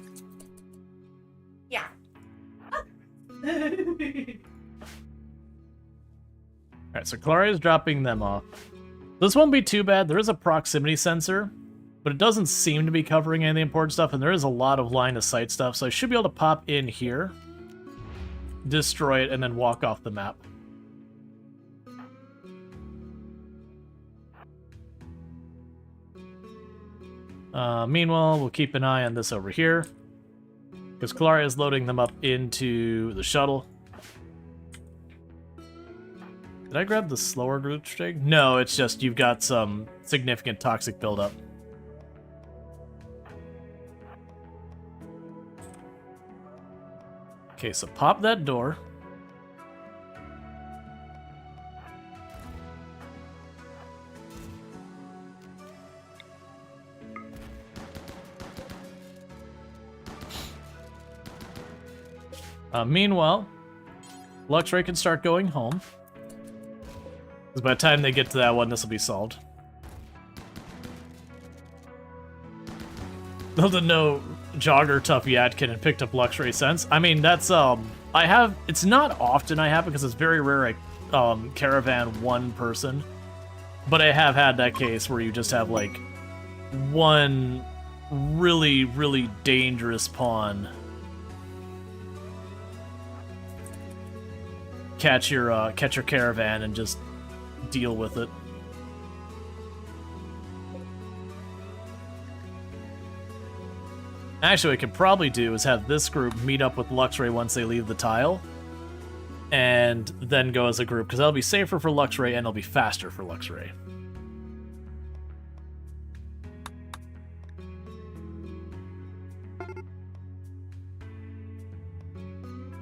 Yeah. Alright, so Claria's dropping them off. This won't be too bad. There is a proximity sensor, but it doesn't seem to be covering any of the important stuff, and there is a lot of line-of-sight stuff, so I should be able to pop in here, destroy it, and then walk off the map. Meanwhile, we'll keep an eye on this over here, because Claria is loading them up into the shuttle. Did I grab the slower group string? No, it's just you've got some significant toxic buildup. Okay, so pop that door. Meanwhile, Luxray can start going home. Because by the time they get to that one, this will be solved. Though the no jogger tough Yatkin and picked up Luxray sense. I mean, that's, it's not often I have because it's very rare I, caravan one person. But I have had that case where you just have, like, one really, really dangerous pawn catch your caravan and just deal with it. Actually, what I could probably do is have this group meet up with Luxray once they leave the tile, and then go as a group, because that'll be safer for Luxray and it'll be faster for Luxray.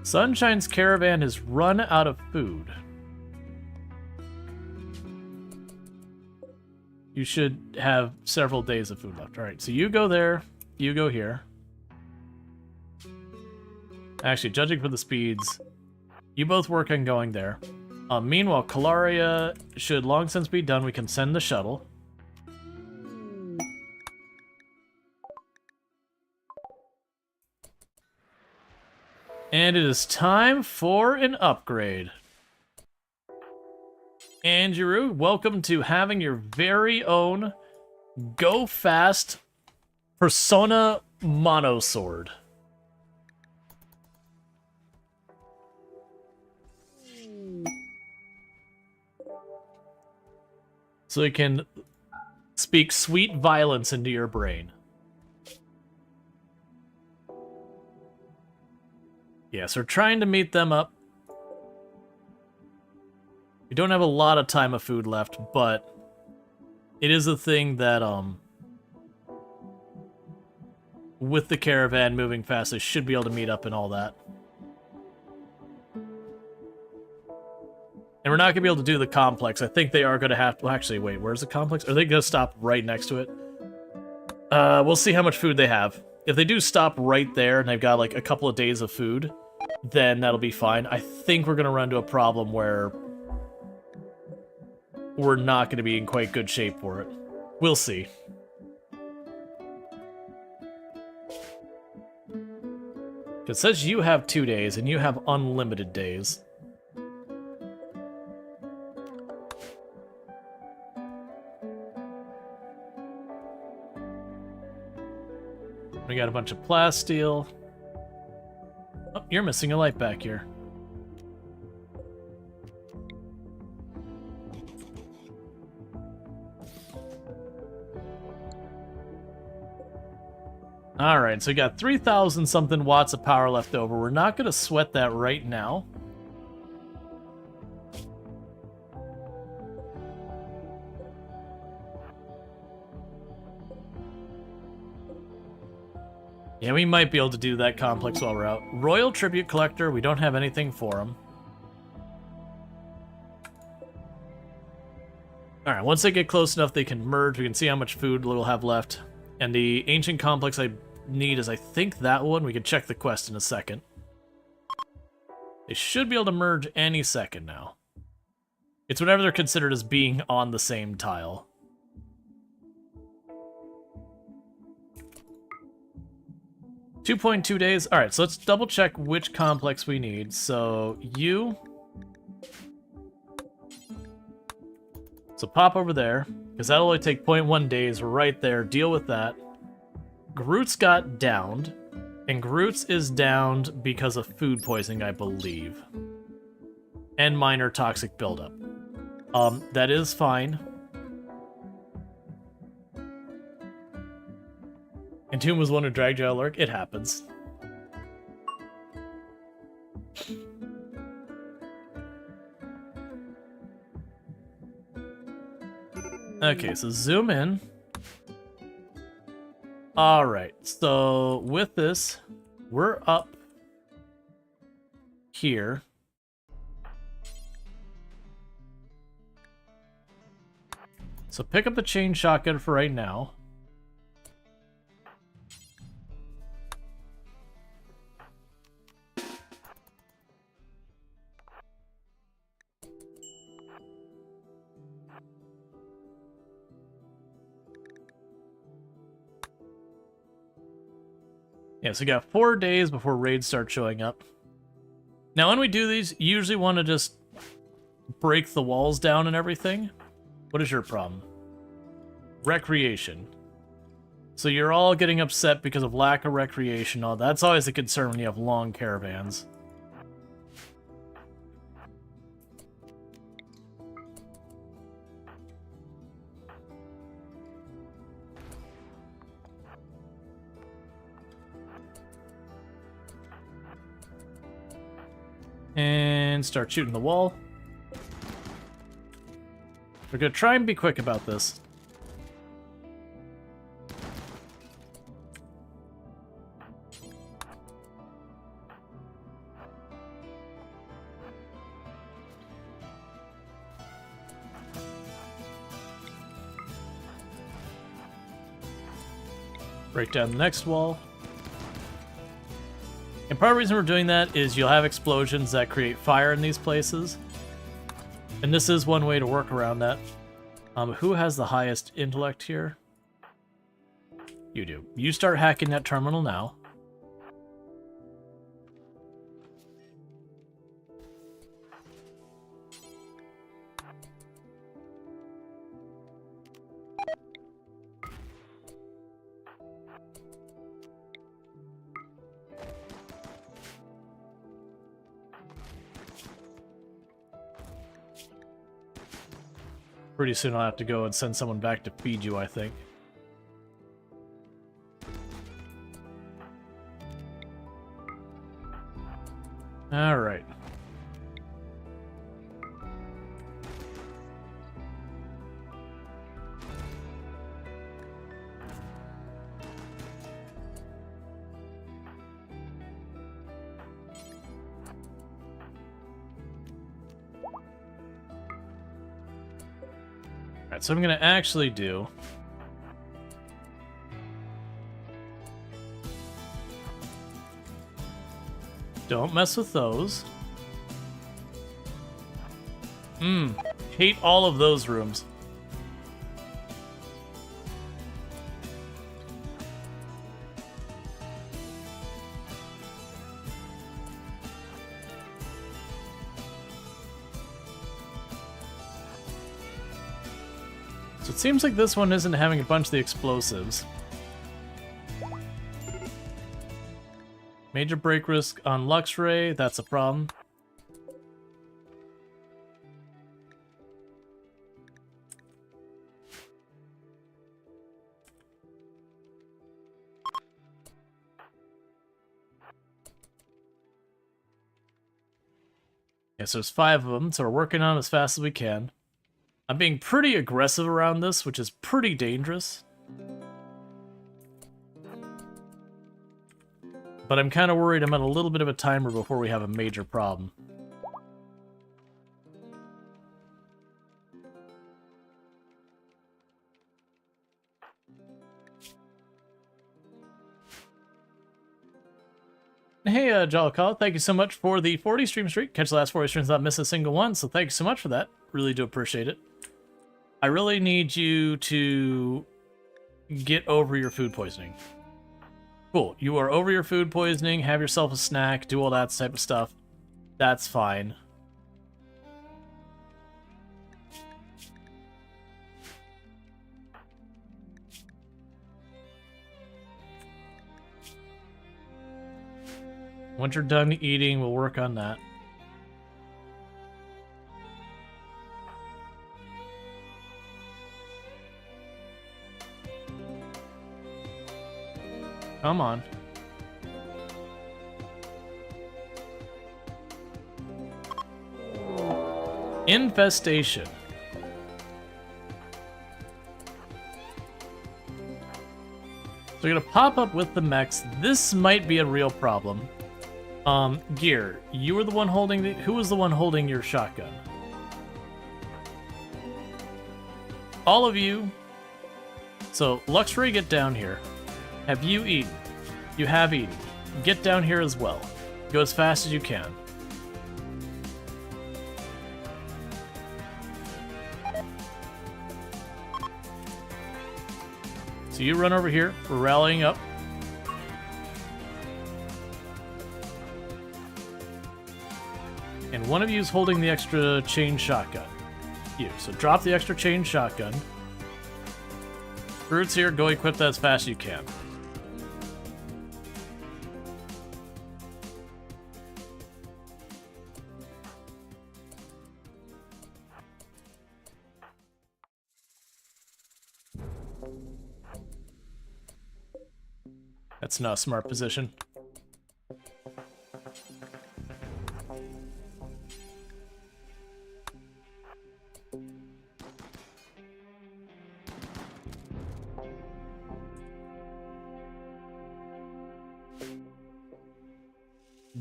Sunshine's caravan has run out of food. You should have several days of food left. Alright, so you go there, you go here. Actually, judging for the speeds, you both work on going there. Meanwhile, Calaria should long since be done. We can send the shuttle. And it is time for an upgrade. Andrew, welcome to having your very own Go Fast Persona Monosword. So it can speak sweet violence into your brain. Yes, we're trying to meet them up. We don't have a lot of time of food left, but it is a thing that, with the caravan moving fast, they should be able to meet up and all that. And we're not going to be able to do the complex. I think they are going to have to... Well, actually, wait, where's the complex? Are they going to stop right next to it? We'll see how much food they have. If they do stop right there and they've got, like, a couple of days of food, then that'll be fine. I think we're going to run into a problem where we're not going to be in quite good shape for it. We'll see. It says you have 2 days, and you have unlimited days. We got a bunch of plasteel. Oh, you're missing a light back here. Alright, so we got 3,000 something watts of power left over. We're not going to sweat that right now. Yeah, we might be able to do that complex while we're out. Royal Tribute Collector, we don't have anything for him. Alright, once they get close enough they can merge, we can see how much food we'll have left. And the Ancient Complex I need is, I think, that one. We can check the quest in a second. They should be able to merge any second now. It's whenever they're considered as being on the same tile. .2 days. Alright, so let's double check which complex we need. So, you... So pop over there, because that'll only take 0.1 days right there. Deal with that. Groot's got downed, and Groot's is downed because of food poisoning, I believe. And minor toxic buildup. That is fine. And Tomb was one who dragged you out of Lurk. It happens. Okay, so zoom in. Alright, so with this, we're up here. So pick up the chain shotgun for right now. Yeah, so we got 4 days before raids start showing up. Now, when we do these, you usually want to just break the walls down and everything. What is your problem? Recreation. So you're all getting upset because of lack of recreation. Oh, that's always a concern when you have long caravans. And start shooting the wall. We're gonna try and be quick about this. Break down the next wall. And part of the reason we're doing that is you'll have explosions that create fire in these places. And this is one way to work around that. Who has the highest intellect here? You do. You start hacking that terminal now. Pretty soon I'll have to go and send someone back to feed you, I think. Alright. Alright, so I'm gonna actually do... Don't mess with those. Hate all of those rooms. So it seems like this one isn't having a bunch of the explosives. Major break risk on Luxray, that's a problem. Yeah, so there's 5 of them, so we're working on it as fast as we can. I'm being pretty aggressive around this, which is pretty dangerous. But I'm kind of worried I'm at a little bit of a timer before we have a major problem. Hey, Jolcall, thank you so much for the 40 stream streak. Catch the last 40 streams, not miss a single one, so thank you so much for that. Really do appreciate it. I really need you to get over your food poisoning. Cool, you are over your food poisoning, have yourself a snack, do all that type of stuff. That's fine. Once you're done eating, we'll work on that. Come on. Infestation. So you're gonna pop up with the mechs. This might be a real problem. Gear, you were the one holding the... Who was the one holding your shotgun? All of you. So, Luxray, get down here. Have you eaten? You have eaten. Get down here as well. Go as fast as you can. So you run over here. We're rallying up. And one of you is holding the extra chain shotgun. You. So drop the extra chain shotgun. Fruits here, go equip that as fast as you can. That's not a smart position.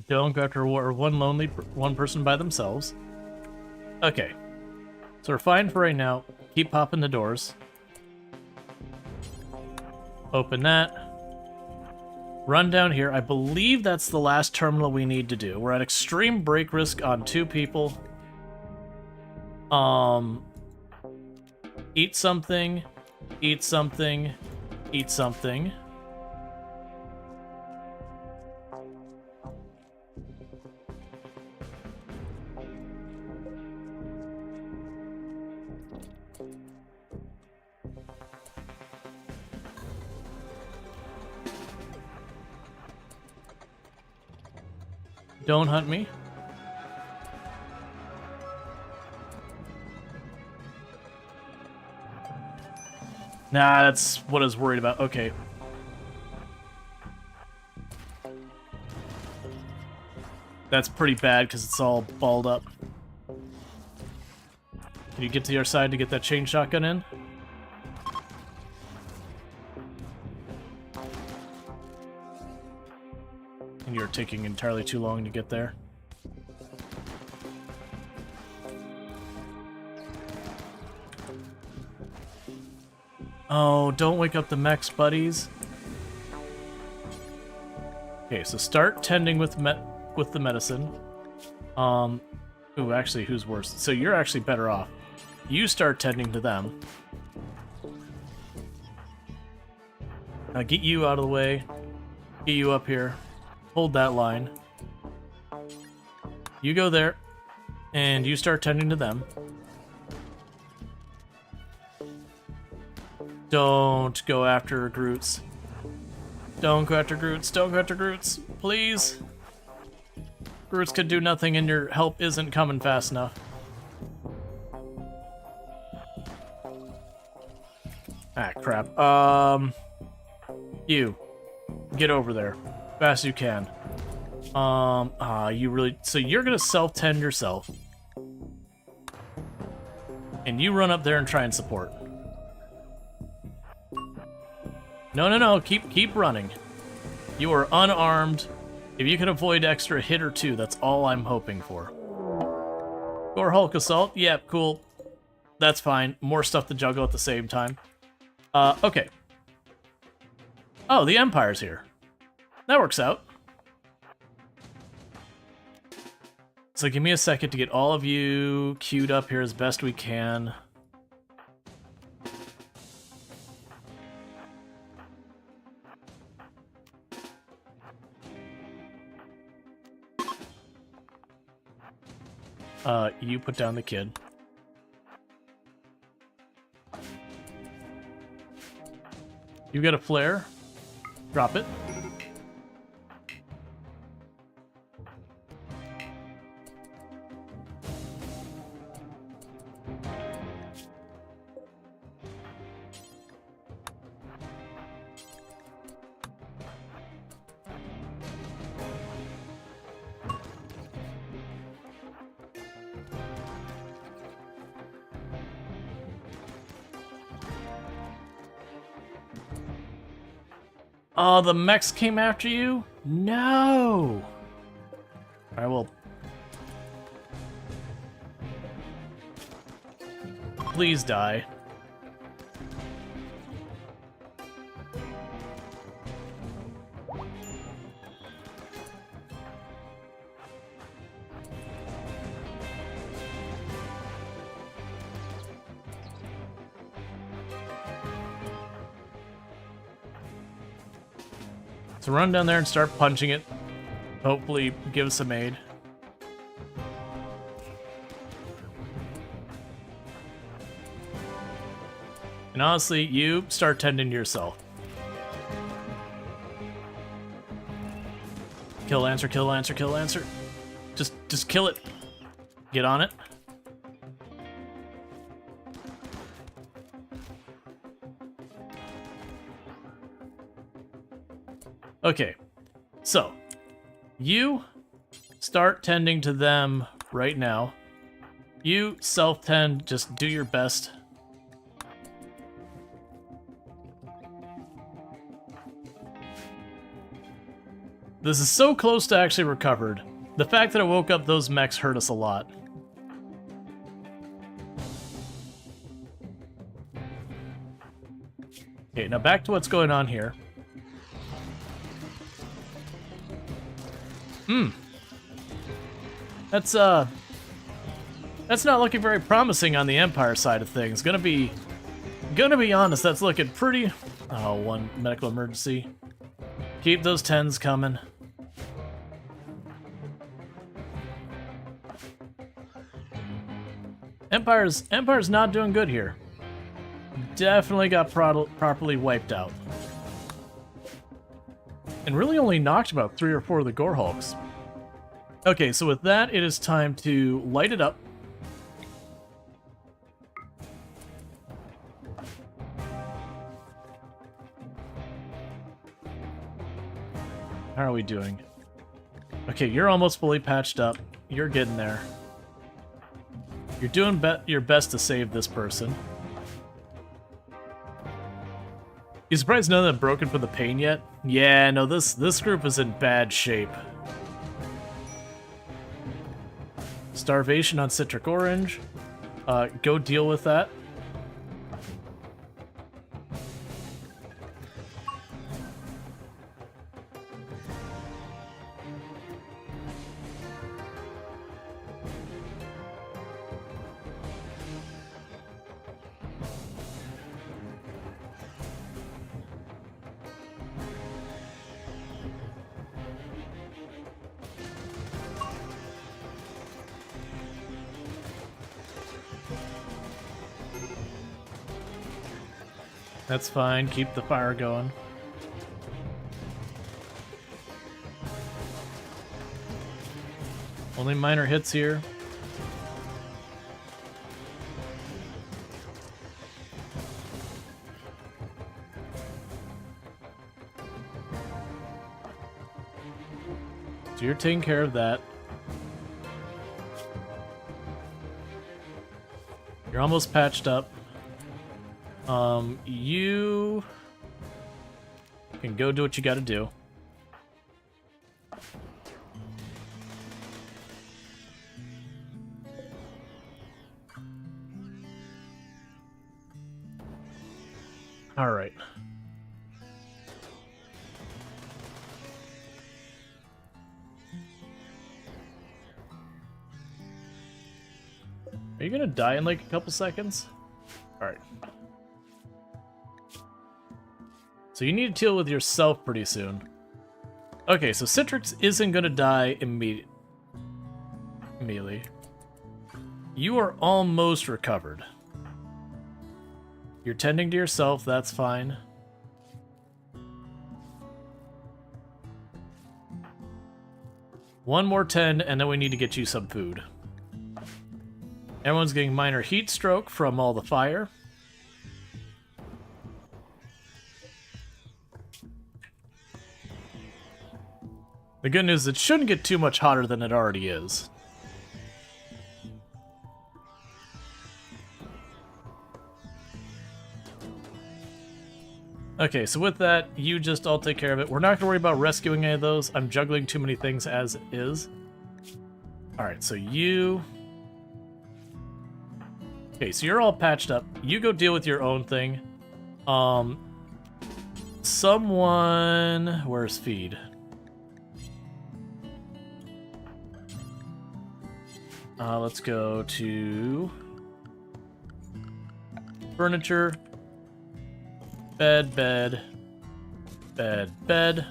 Don't go after one person by themselves. Okay. So we're fine for right now. Keep popping the doors. Open that. Run down here. I believe that's the last terminal we need to do. We're at extreme break risk on 2 people. Eat something. Eat something. Eat something. Don't hunt me. Nah, that's what I was worried about. Okay. That's pretty bad because it's all balled up. Can you get to your side to get that chain shotgun in? And you're taking entirely too long to get there. Oh, don't wake up the mechs, buddies. Okay, so start tending with the medicine. Ooh, actually, who's worse? So you're actually better off. You start tending to them. Now get you out of the way. Get you up here. Hold that line. You go there, and you start tending to them. Don't go after Groots. Don't go after Groots. Don't go after Groots. Please. Groots could do nothing and your help isn't coming fast enough. Ah, crap. You. Get over there. Fast as you can. You really... So you're gonna self-tend yourself. And you run up there and try and support. No. Keep running. You are unarmed. If you can avoid extra hit or two, that's all I'm hoping for. Or Hulk Assault. Yep, cool. That's fine. More stuff to juggle at the same time. Okay. Oh, the Empire's here. That works out. So give me a second to get all of you queued up here as best we can. You put down the kid. You got a flare. Drop it. Oh, the mechs came after you? No! Alright, well... Please die. So run down there and start punching it. Hopefully give us some aid. And honestly, you start tending to yourself. Kill Lancer, kill Lancer, kill Lancer. Just kill it. Get on it. Okay, so you start tending to them right now. You self-tend, just do your best. This is so close to actually recovered. The fact that I woke up those mechs hurt us a lot. Okay, now back to what's going on here. That's not looking very promising on the Empire side of things. Gonna be honest, that's looking pretty... Oh, one medical emergency. Keep those 10s coming. Empire's not doing good here. Definitely got properly wiped out. And really only knocked about 3 or 4 of the Gore Hulks. Okay, so with that, it is time to light it up. How are we doing? Okay, you're almost fully patched up. You're getting there. You're doing your best to save this person. You surprised none of them have broken from the pain yet? Yeah, no, this group is in bad shape. Starvation on Citric Orange. Go deal with that. That's fine. Keep the fire going. Only minor hits here. So you're taking care of that. You're almost patched up. You can go do what you gotta do. All right. Are you gonna die in like a couple seconds? All right. So you need to deal with yourself pretty soon. Okay, so Citrix isn't gonna die immediately. You are almost recovered. You're tending to yourself, that's fine. One more 10, and then we need to get you some food. Everyone's getting minor heat stroke from all the fire. The good news is it shouldn't get too much hotter than it already is. Okay, so with that, you just all take care of it. We're not going to worry about rescuing any of those. I'm juggling too many things as is. Alright, so you... Okay, so you're all patched up. You go deal with your own thing. Someone... Where's Feed? Let's go to... Furniture. Bed, bed. Bed, bed.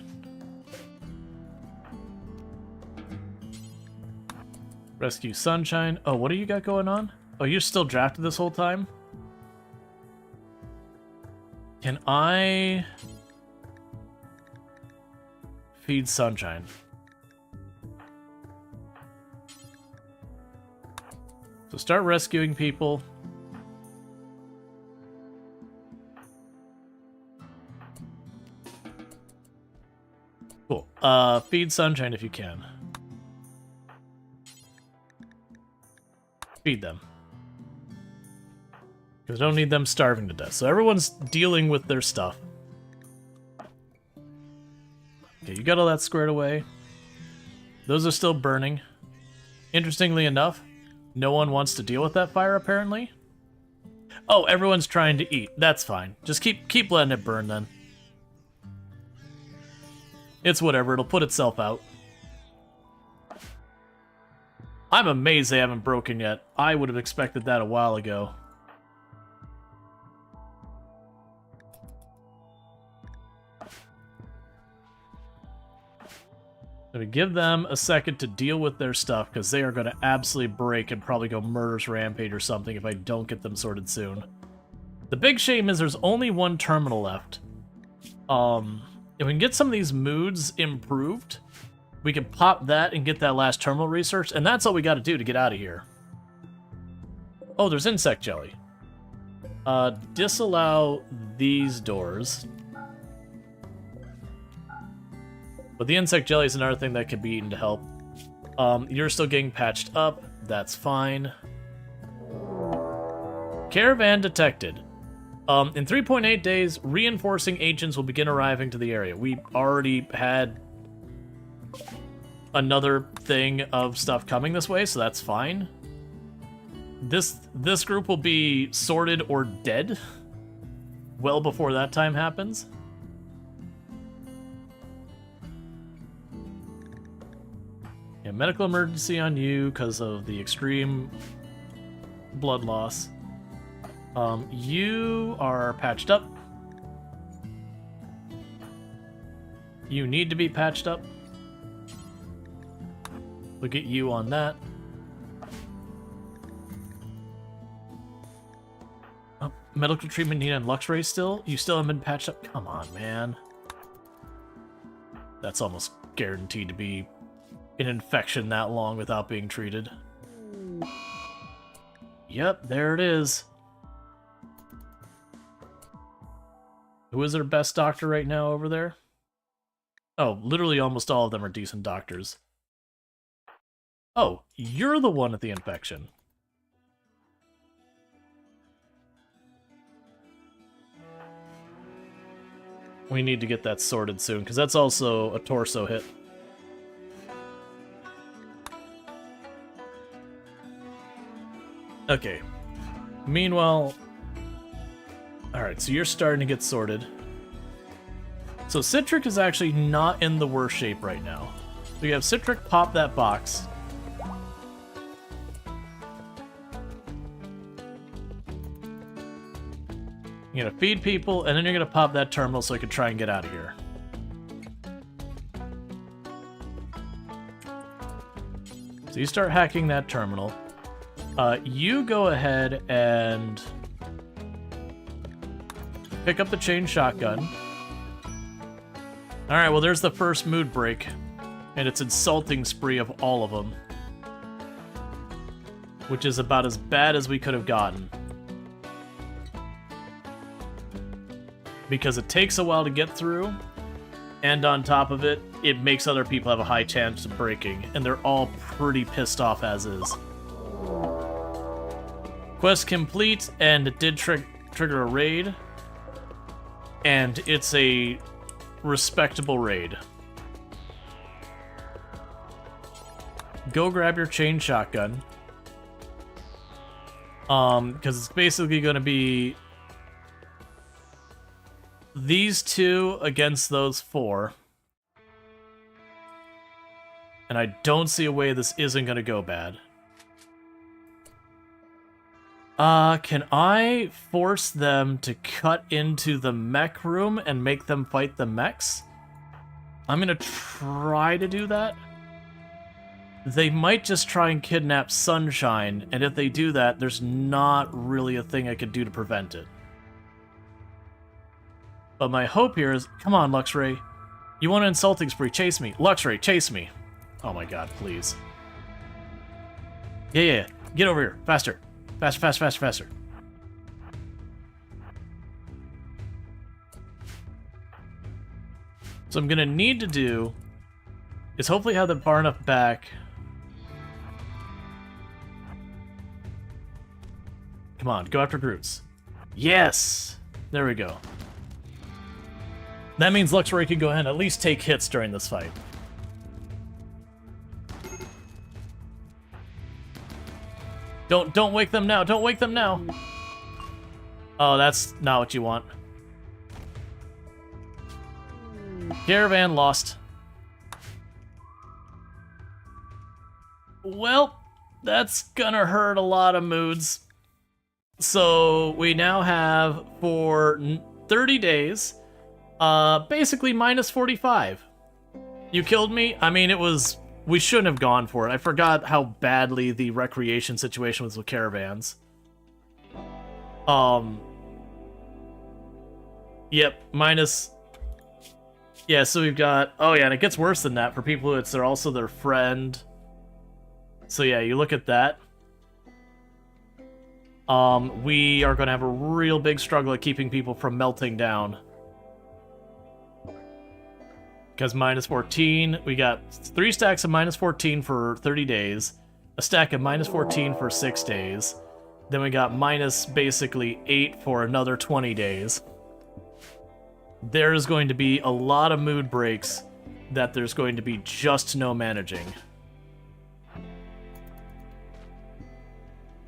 Rescue Sunshine. Oh, what do you got going on? Oh, you're still drafted this whole time? Can I... Feed Sunshine? So start rescuing people. Cool. Feed Sunshine if you can. Feed them. Because I don't need them starving to death. So everyone's dealing with their stuff. Okay, you got all that squared away. Those are still burning. Interestingly enough, no one wants to deal with that fire, apparently. Oh, everyone's trying to eat. That's fine. Just keep letting it burn, then. It's whatever. It'll put itself out. I'm amazed they haven't broken yet. I would have expected that a while ago. I'm gonna give them a second to deal with their stuff, because they are going to absolutely break and probably go murderous rampage or something if I don't get them sorted soon. The big shame is there's only one terminal left. If we can get some of these moods improved, we can pop that and get that last terminal research, and that's all we got to do to get out of here. Oh, there's insect jelly. Disallow these doors. But the insect jelly is another thing that could be eaten to help. You're still getting patched up. That's fine. Caravan detected. In 3.8 days, reinforcing agents will begin arriving to the area. We already had another thing of stuff coming this way, so that's fine. This group will be sorted or dead well before that time happens. Yeah, medical emergency on you because of the extreme blood loss. You are patched up. You need to be patched up. Look at you on that. Oh, medical treatment needed on Luxray still? You still haven't been patched up? Come on, man. That's almost guaranteed to be an infection that long without being treated. Yep, there it is. Who is their best doctor right now over there? Oh, literally almost all of them are decent doctors. Oh, you're the one with the infection. We need to get that sorted soon, because that's also a torso hit. Okay. Meanwhile... Alright, so you're starting to get sorted. So Citric is actually not in the worst shape right now. So you have Citric pop that box. You're gonna feed people, and then you're gonna pop that terminal so I can try and get out of here. So you start hacking that terminal. You go ahead and pick up the chain shotgun. Alright, well there's the first mood break. And it's insulting spree of all of them. Which is about as bad as we could have gotten. Because it takes a while to get through, and on top of it, it makes other people have a high chance of breaking, and they're all pretty pissed off as is. Quest complete, and it did trigger a raid, and it's a respectable raid. Go grab your chain shotgun, because it's basically going to be these two against those four. And I don't see a way this isn't going to go bad. Can I force them to cut into the mech room and make them fight the mechs? I'm going to try to do that. They might just try and kidnap Sunshine, and if they do that, there's not really a thing I could do to prevent it. But my hope here is, come on, Luxray. You want an insulting spree? Chase me. Luxray, chase me. Oh my god, please. Yeah. Get over here. Faster. Faster. So I'm gonna need to do is hopefully have them far enough back. Come on, go after Groots. Yes! There we go. That means Luxray can go ahead and at least take hits during this fight. Don't wake them now. Don't wake them now. Oh, that's not what you want. Caravan lost. Well, that's gonna hurt a lot of moods. So we now have for 30 days, basically minus 45. You killed me? I mean, it was... We shouldn't have gone for it. I forgot how badly the recreation situation was with caravans. Yep, minus... Yeah, so we've got... Oh yeah, and it gets worse than that for people who they're also their friend. So yeah, you look at that. We are going to have a real big struggle at keeping people from melting down. Because minus 14, we got 3 stacks of minus 14 for 30 days, a stack of minus 14 for 6 days, then we got minus basically 8 for another 20 days. There's going to be a lot of mood breaks that there's going to be just no managing.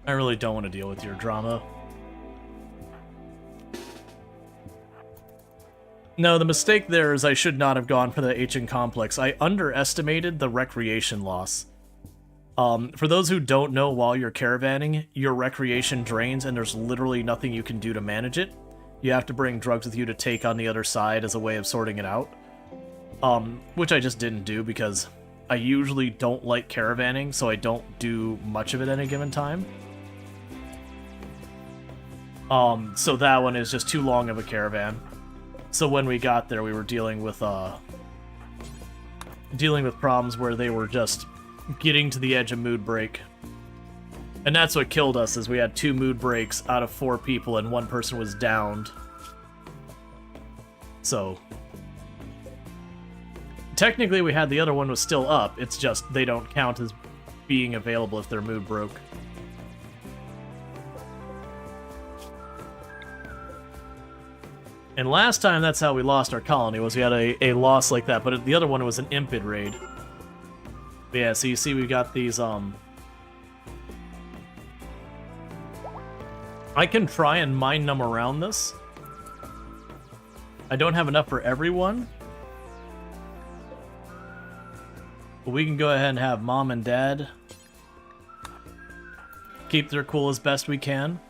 I really don't want to deal with your drama. No, the mistake there is I should not have gone for the HN complex. I underestimated the recreation loss. For those who don't know, while you're caravanning, your recreation drains and there's literally nothing you can do to manage it. You have to bring drugs with you to take on the other side as a way of sorting it out. Which I just didn't do because I usually don't like caravanning, so I don't do much of it at any given time. So that one is just too long of a caravan. So when we got there, we were dealing with problems where they were just getting to the edge of mood break. And that's what killed us, is we had 2 mood breaks out of 4 people and 1 person was downed. So technically we had the other one was still up, it's just they don't count as being available if their mood broke. And last time, that's how we lost our colony, was we had a loss like that, but the other one was an Impid raid. But yeah, so you see we got these, I can try and mine them around this. I don't have enough for everyone. But we can go ahead and have Mom and Dad keep their cool as best we can.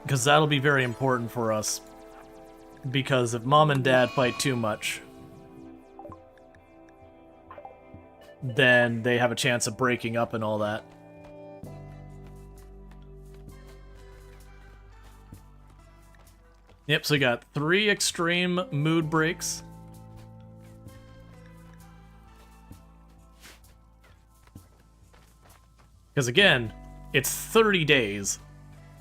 Because that'll be very important for us. Because if Mom and Dad fight too much, then they have a chance of breaking up and all that. Yep, so we got 3 extreme mood breaks. Because again, it's 30 days.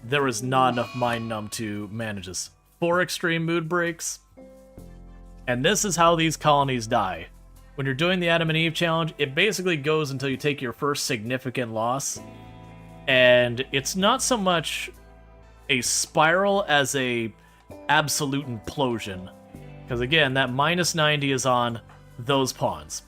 There was not enough mind numb to manage this. 4 extreme mood breaks. And this is how these colonies die. When you're doing the Adam and Eve challenge, it basically goes until you take your first significant loss. And it's not so much a spiral as a absolute implosion. Because again, that -90 is on those pawns.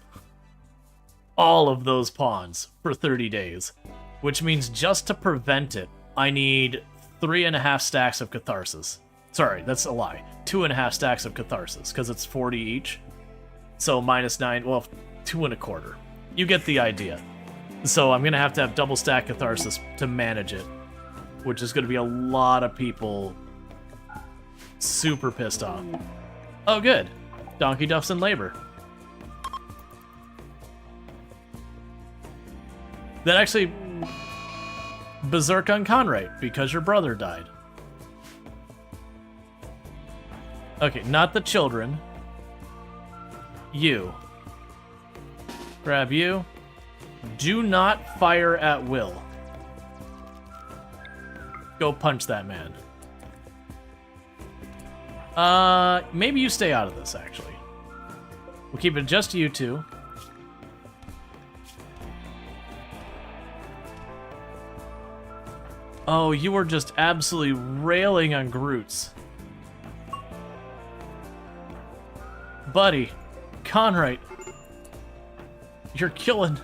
All of those pawns for 30 days. Which means just to prevent it, I need 3.5 stacks of catharsis. Sorry, that's a lie. 2.5 stacks of catharsis, because it's 40 each. So -9, well, 2.25. You get the idea. So I'm going to have double stack catharsis to manage it. Which is going to be a lot of people super pissed off. Oh, good. Donkey Duff's in labor. That actually... Berserk on Conrad, because your brother died. Okay, not the children. You. Grab you. Do not fire at will. Go punch that man. Maybe you stay out of this, actually. We'll keep it just you two. Oh, you were just absolutely railing on Groots. Buddy, Conrad, you're killing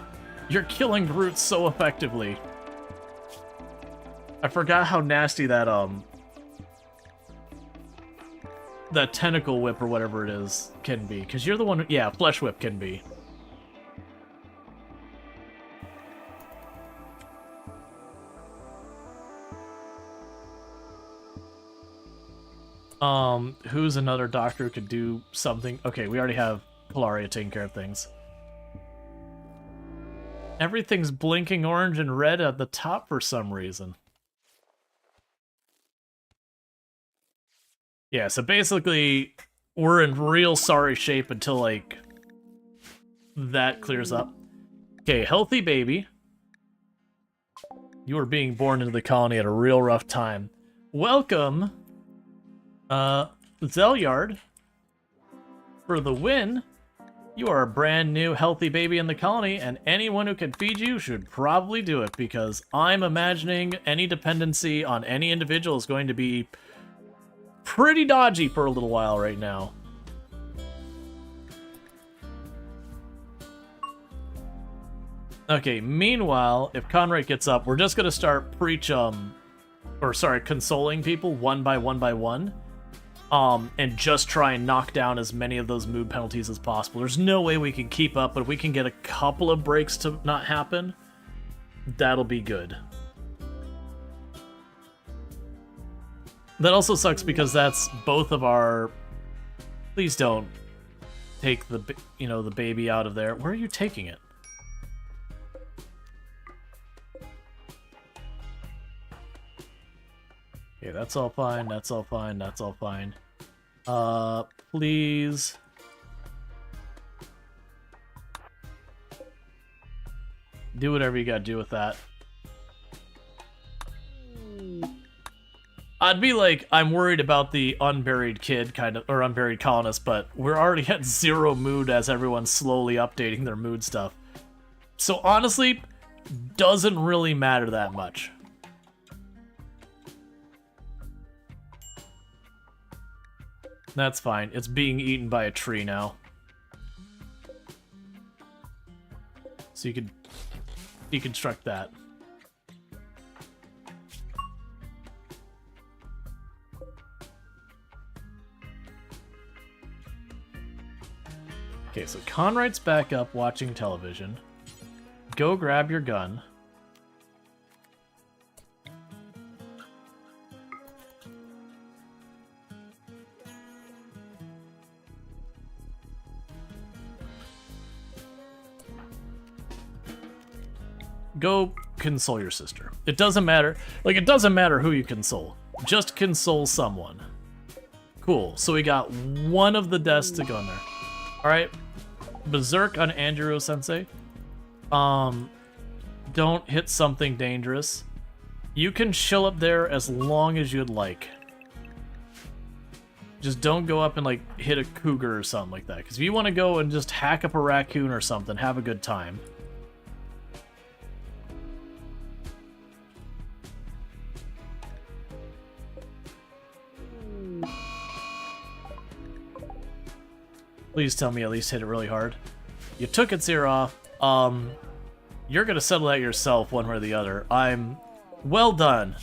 Groots so effectively. I forgot how nasty that that tentacle whip or whatever it is can be, because you're the one who, yeah, flesh whip can be. Who's another doctor who could do something? Okay, we already have Polaria taking care of things. Everything's blinking orange and red at the top for some reason. Yeah, so basically, we're in real sorry shape until, like, that clears up. Okay, healthy baby. You are being born into the colony at a real rough time. Welcome, Zelyard. For the win, you are a brand new healthy baby in the colony, and anyone who can feed you should probably do it, because I'm imagining any dependency on any individual is going to be pretty dodgy for a little while right now. Okay, meanwhile, if Conrad gets up, we're just gonna start consoling people one by one. And just try and knock down as many of those mood penalties as possible. There's no way we can keep up, but if we can get a couple of breaks to not happen, that'll be good. That also sucks because that's both of our... Please don't take the, the baby out of there. Where are you taking it? Okay, that's all fine, that's all fine, that's all fine. Please. Do whatever you gotta do with that. I'd be like, I'm worried about the unburied kid, kind of, or unburied colonist, but we're already at 0 mood as everyone's slowly updating their mood stuff. So honestly, doesn't really matter that much. That's fine. It's being eaten by a tree now. So you could deconstruct that. Okay, so Conright's back up watching television. Go grab your gun. Go console your sister. It doesn't matter. Like, it doesn't matter who you console. Just console someone. Cool. So we got one of the deaths to go in there. Alright. Berserk on Andrew Sensei. Don't hit something dangerous. You can chill up there as long as you'd like. Just don't go up and, like, hit a cougar or something like that. Because if you want to go and just hack up a raccoon or something, have a good time. Please tell me at least hit it really hard. You took its ear off. You're gonna settle that yourself one way or the other. I'm... Well done.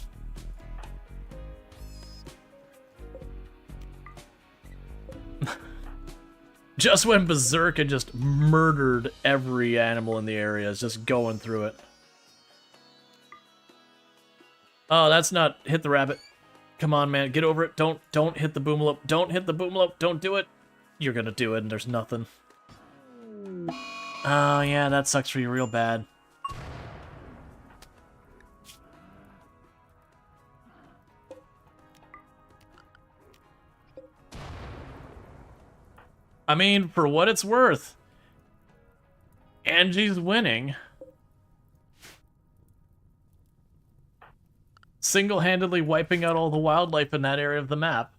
Just went berserk and just murdered every animal in the area. It's just going through it. Oh, that's not... Hit the rabbit. Come on, man. Get over it. Don't hit the boomalope. Don't hit the boomalope. Don't do it. You're gonna do it and there's nothing. Oh, yeah, that sucks for you real bad. I mean, for what it's worth, Angie's winning. Single-handedly wiping out all the wildlife in that area of the map.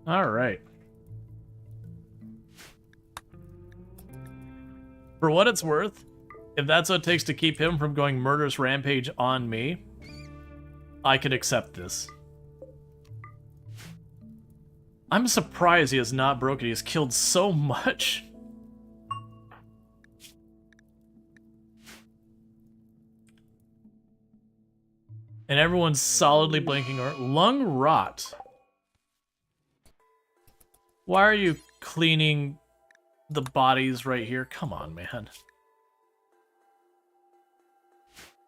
All right. For what it's worth, if that's what it takes to keep him from going murderous rampage on me, I can accept this. I'm surprised he has not broken. He has killed so much. And everyone's solidly blinking. Lung rot. Why are you cleaning the bodies right here? Come on, man.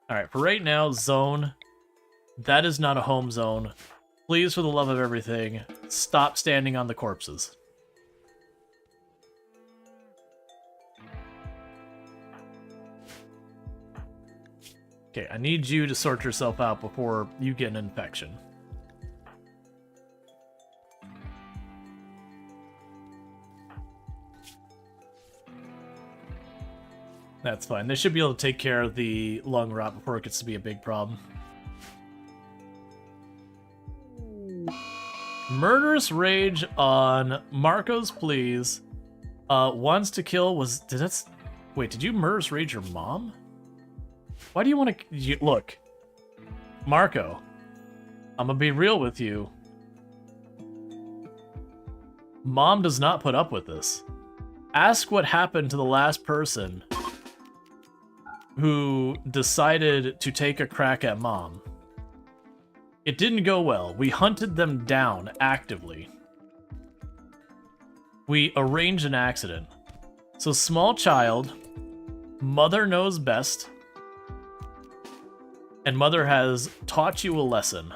Alright, for right now, zone. That is not a home zone. Please, for the love of everything, stop standing on the corpses. Okay, I need you to sort yourself out before you get an infection. That's fine. They should be able to take care of the lung rot before it gets to be a big problem. Murderous rage on Marco's pleas. Wants to kill was... Wait, did you murderous rage your mom? Why do you want to... Look. Marco. I'm gonna be real with you. Mom does not put up with this. Ask what happened to the last person who decided to take a crack at Mom. It didn't go well. We hunted them down actively. We arranged an accident. So small child, mother knows best, and mother has taught you a lesson.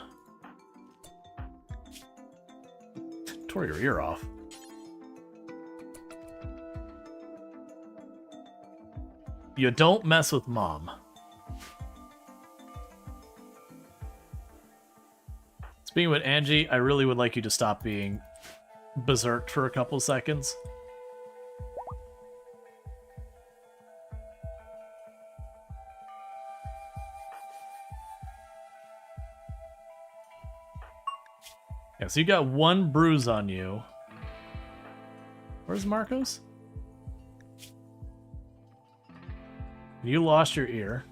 Tore your ear off. You don't mess with mom. Speaking with Angie, I really would like you to stop being berserk for a couple seconds. Yeah, so you got one bruise on you. Where's Marcos? You lost your ear.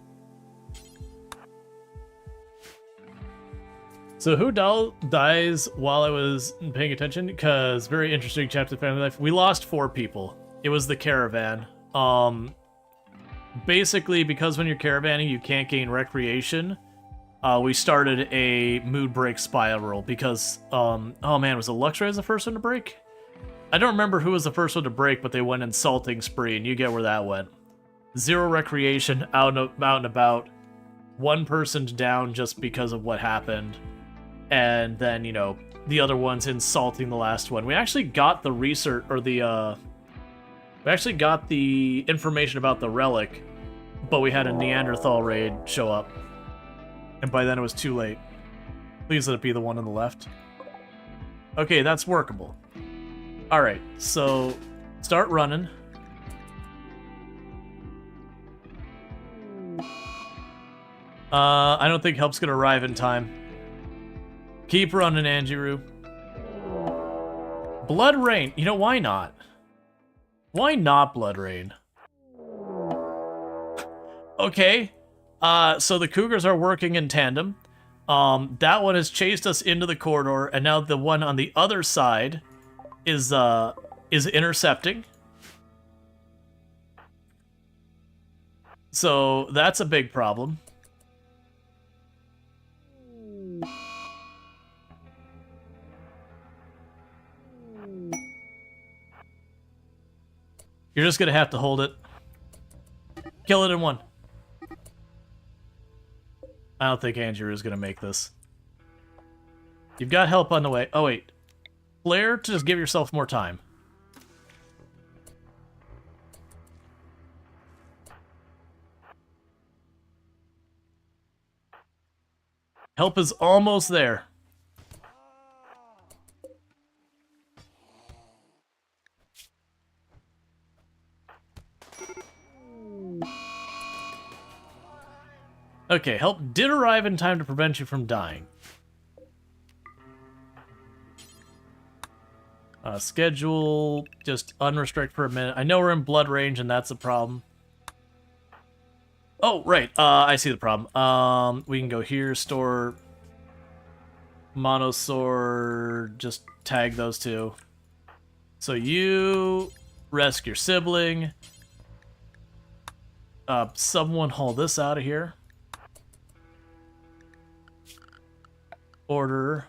So who dies while I was paying attention? Because very interesting chapter of family life. We lost 4 people. It was the caravan. Basically, because when you're caravanning, you can't gain recreation. We started a mood break spiral because, oh man, was it Luxray the first one to break? I don't remember who was the first one to break, but they went insulting spree, and you get where that went. 0 recreation, out and about. 1 person down just because of what happened. And then, you know, the other one's insulting the last one. We actually got the research, or the, we actually got the information about the relic, but we had a Neanderthal raid show up. And by then it was too late. Please let it be the one on the left. Okay, that's workable. Alright, so start running. I don't think help's gonna arrive in time. Keep running, Anjiru. Blood Rain. You know, why not? Why not Blood Rain? Okay. So the Cougars are working in tandem. That one has chased us into the corridor, and now the one on the other side is intercepting. So that's a big problem. You're just gonna have to hold it. Kill it in 1. I don't think Andrew is gonna make this. You've got help on the way. Oh wait. Flare to just give yourself more time. Help is almost there. Okay, help did arrive in time to prevent you from dying. Schedule, just unrestrict for a minute. I know we're in blood range and that's a problem. Oh, right, I see the problem. We can go here, store Monosword, just tag those 2. So you rescue your sibling. Someone haul this out of here. Order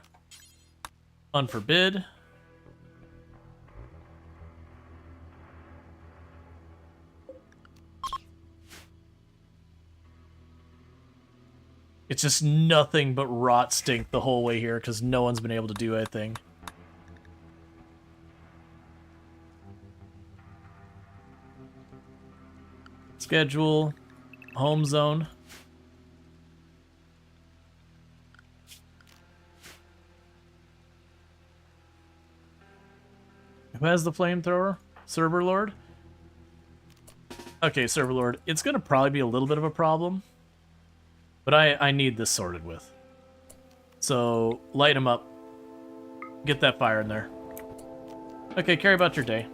unforbid. It's just nothing but rot stink the whole way here because no one's been able to do anything. Schedule. Home zone. Who has the flamethrower? Server Lord? Okay, Server Lord. It's going to probably be a little bit of a problem. But I need this sorted with. So, light him up. Get that fire in there. Okay, carry about your day.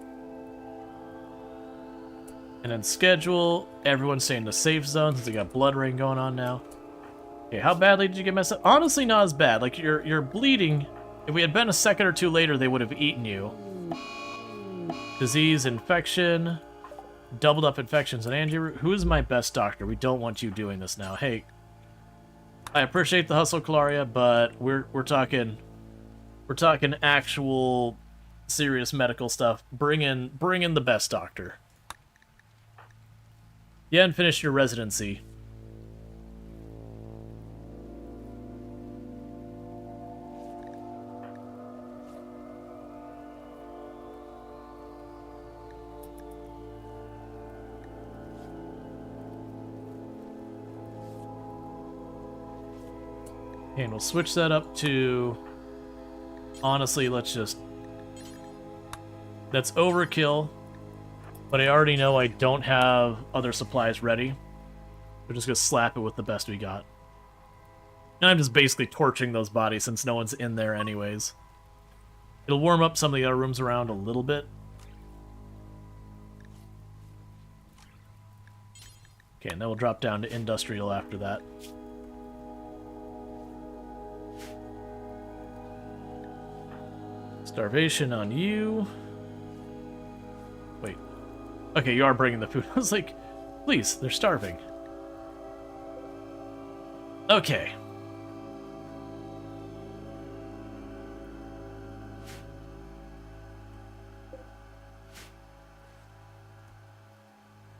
And then schedule. Everyone stay in the safe zone since we got blood rain going on now. Okay, how badly did you get messed up? Honestly, not as bad. Like, you're bleeding. If we had been a second or 2 later, they would have eaten you. Disease, infection, doubled up infections. And Angie, who is my best doctor? We don't want you doing this now. Hey. I appreciate the hustle, Claria, but we're talking actual serious medical stuff. Bring in the best doctor. You haven't finished your residency. And we'll switch that up to... Honestly, let's just... That's overkill. But I already know I don't have other supplies ready. We're just going to slap it with the best we got. And I'm just basically torching those bodies since no one's in there anyways. It'll warm up some of the other rooms around a little bit. Okay, and then we'll drop down to industrial after that. Starvation on you. Wait. Okay, you are bringing the food. I was like, please, they're starving. Okay.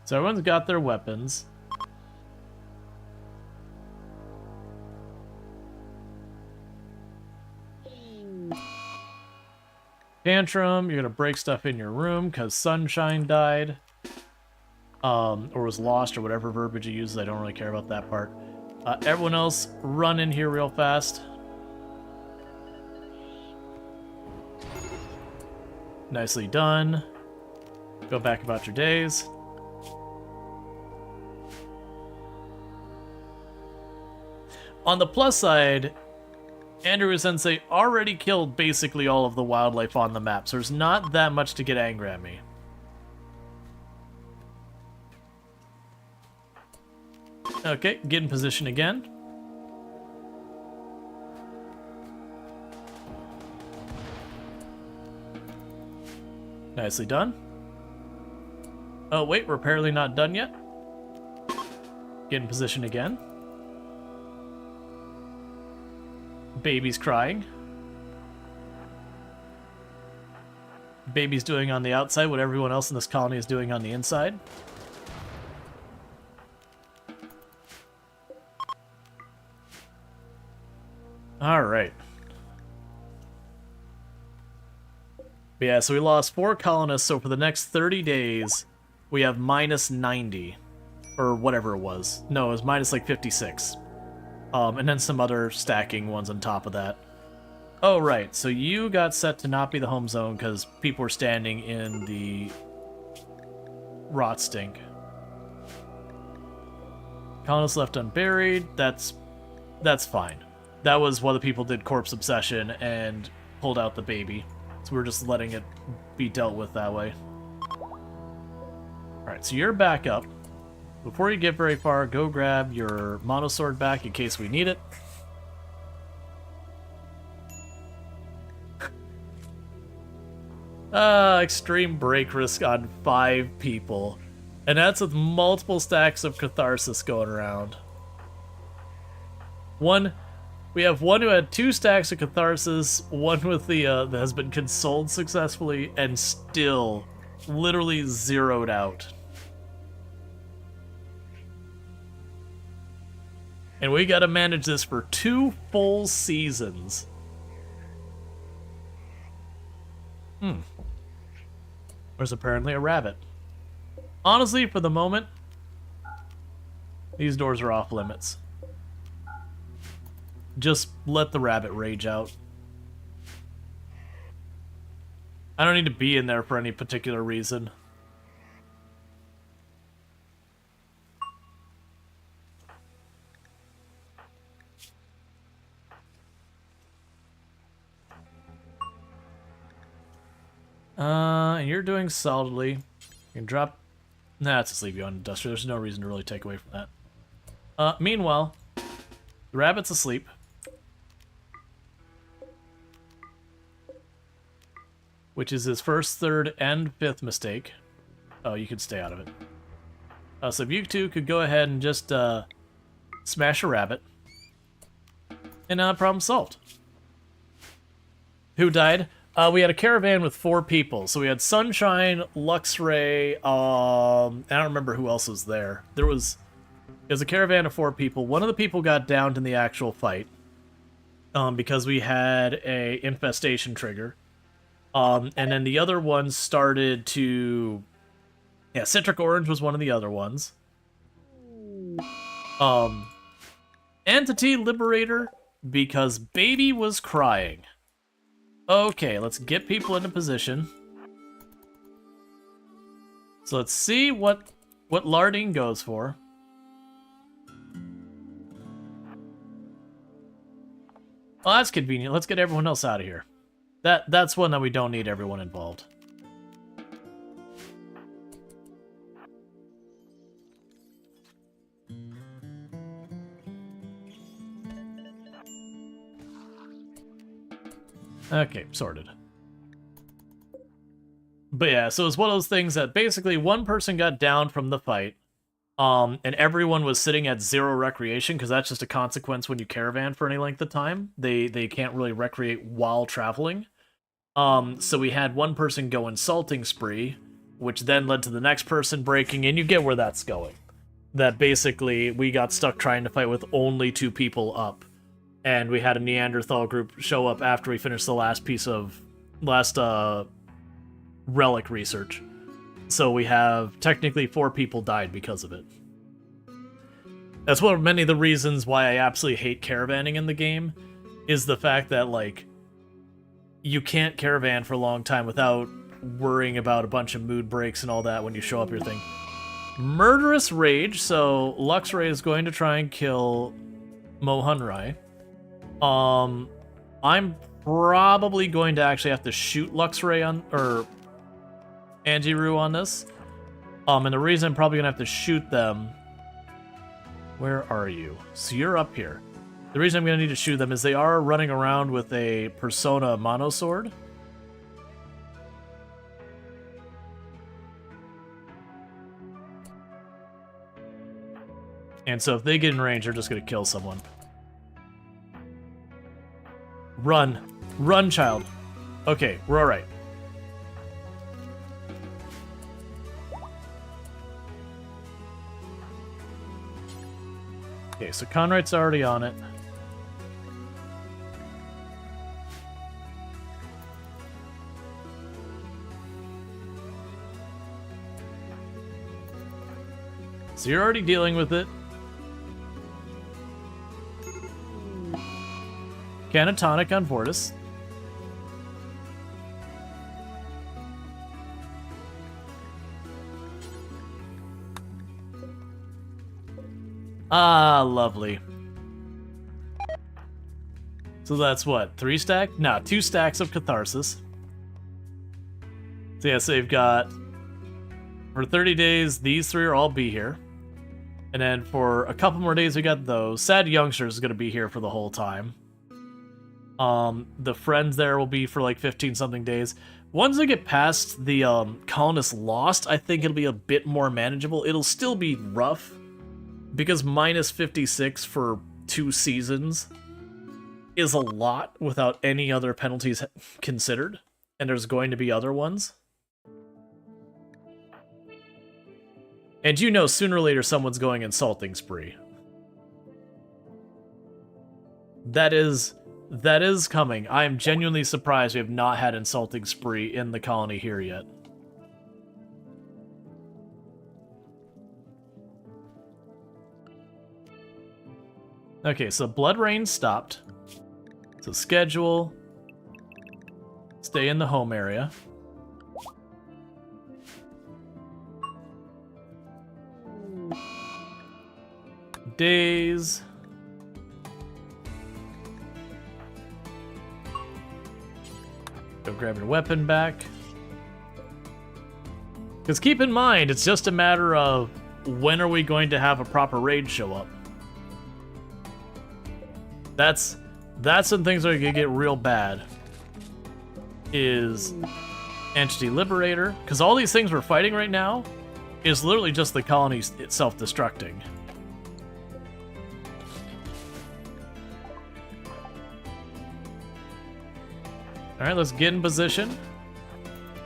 So everyone's got their weapons. Tantrum, you're gonna break stuff in your room because Sunshine died. Or was lost, or whatever verbiage you use. I don't really care about that part. Everyone else, run in here real fast. Nicely done. Go back about your days. On the plus side, Andrew Sensei already killed basically all of the wildlife on the map, so there's not that much to get angry at me. Okay, get in position again. Nicely done. Oh wait, we're apparently not done yet. Get in position again. Baby's crying. Baby's doing on the outside what everyone else in this colony is doing on the inside. Alright. Yeah, so we lost 4 colonists, so for the next 30 days, we have minus 90. Or whatever it was. No, it was minus like 56. And then some other stacking ones on top of that. Oh, right. So you got set to not be the home zone because people were standing in the rot stink. Colonists left unburied. That's fine. That was why the people did corpse obsession and pulled out the baby. So we're just letting it be dealt with that way. Alright, so you're back up. Before you get very far, go grab your monosword back in case we need it. Extreme break risk on 5 people. And that's with multiple stacks of catharsis going around. We have one who had 2 stacks of catharsis, one with the that has been consoled successfully, and still literally zeroed out. And we gotta manage this for 2 full seasons. There's apparently a rabbit. Honestly, for the moment, these doors are off limits. Just let the rabbit rage out. I don't need to be in there for any particular reason. And you're doing solidly. You can drop... Nah, it's asleep you on industrial. There's no reason to really take away from that. Meanwhile, the rabbit's asleep. Which is his first, third, and 5th mistake. Oh, you could stay out of it. So if you two could go ahead and just smash a rabbit. And problem solved. Who died? We had a caravan with 4 people. So we had Sunshine, Luxray, I don't remember who else was there. It was a caravan of 4 people. One of the people got downed in the actual fight. Because we had a infestation trigger. And then the other ones started to... Yeah, Citric Orange was one of the other ones. Entity Liberator, because baby was crying. Okay, let's get people into position. So let's see what Lardine goes for. Well, that's convenient. Let's get everyone else out of here. That's one that we don't need everyone involved. Okay, sorted. But yeah, so it's one of those things that basically one person got down from the fight, and everyone was sitting at 0 recreation, because that's just a consequence when you caravan for any length of time. They can't really recreate while traveling. So we had one person go insulting spree, which then led to the next person breaking, and you get where that's going. That basically we got stuck trying to fight with only 2 people up. And we had a Neanderthal group show up after we finished the last relic research. So we have technically 4 people died because of it. That's one of many of the reasons why I absolutely hate caravanning in the game, is the fact that, like, you can't caravan for a long time without worrying about a bunch of mood breaks and all that when you show up your thing. Murderous Rage, so Luxray is going to try and kill Mohunrai. I'm probably going to actually have to shoot Luxray on, or Anjiru on this. And the reason I'm probably gonna have to shoot them... Where are you? So you're up here. The reason I'm gonna need to shoot them is they are running around with a Persona Monosword. And so if they get in range, they're just gonna kill someone. Run. Run, child. Okay, we're alright. Okay, so Conright's already on it. So you're already dealing with it. Canatonic on Vortis. Ah, lovely. So that's what, 3 stack? No, 2 stacks of Catharsis. So yeah, so you've got, for 30 days, these 3 are all be here. And then for a couple more days, we got those. Sad Youngsters is going to be here for the whole time. The friends there will be for like 15-something days. Once we get past the Colonists Lost, I think it'll be a bit more manageable. It'll still be rough, because minus 56 for 2 seasons is a lot without any other penalties considered, and there's going to be other ones. And you know, sooner or later someone's going insulting spree. That is coming. I am genuinely surprised we have not had insulting spree in the colony here yet. Okay, so Blood Rain stopped. So schedule. Stay in the home area. Days. Go grab your weapon back. Because keep in mind, it's just a matter of when are we going to have a proper raid show up. That's when things are going to get real bad. Is Entity Liberator. Because all these things we're fighting right now is literally just the colony itself destructing. Alright, let's get in position.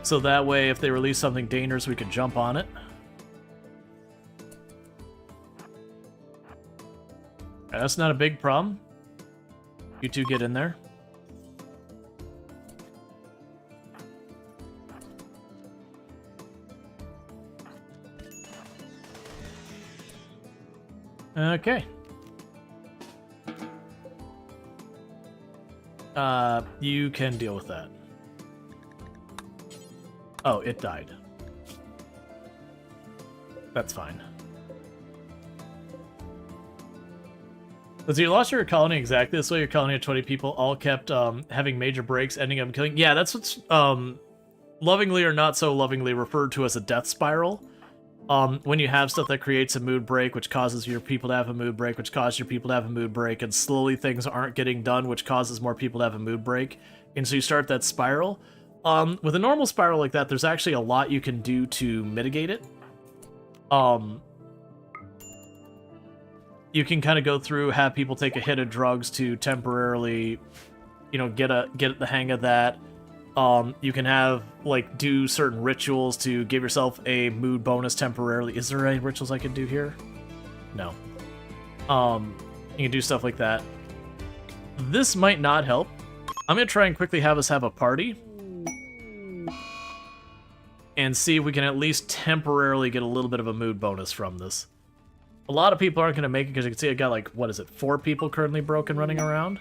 So that way, if they release something dangerous, we can jump on it. Alright, that's not a big problem. You two get in there. Okay. You can deal with that. Oh, it died. That's fine. So you lost your colony exactly this way. Your colony of 20 people all kept having major breaks, ending up killing. Yeah, that's what's lovingly or not so lovingly referred to as a death spiral. When you have stuff that creates a mood break, which causes your people to have a mood break, which causes your people to have a mood break, and slowly things aren't getting done, which causes more people to have a mood break, and so you start that spiral. With a normal spiral like that, there's actually a lot you can do to mitigate it. You can kind of go through, have people take a hit of drugs to temporarily, you know, get the hang of that. You can have, like, do certain rituals to give yourself a mood bonus temporarily. Is there any rituals I can do here? No. You can do stuff like that. This might not help. I'm gonna try and quickly have us have a party. And see if we can at least temporarily get a little bit of a mood bonus from this. A lot of people aren't gonna make it because you can see I got, like, what is it, 4 people currently broken running around?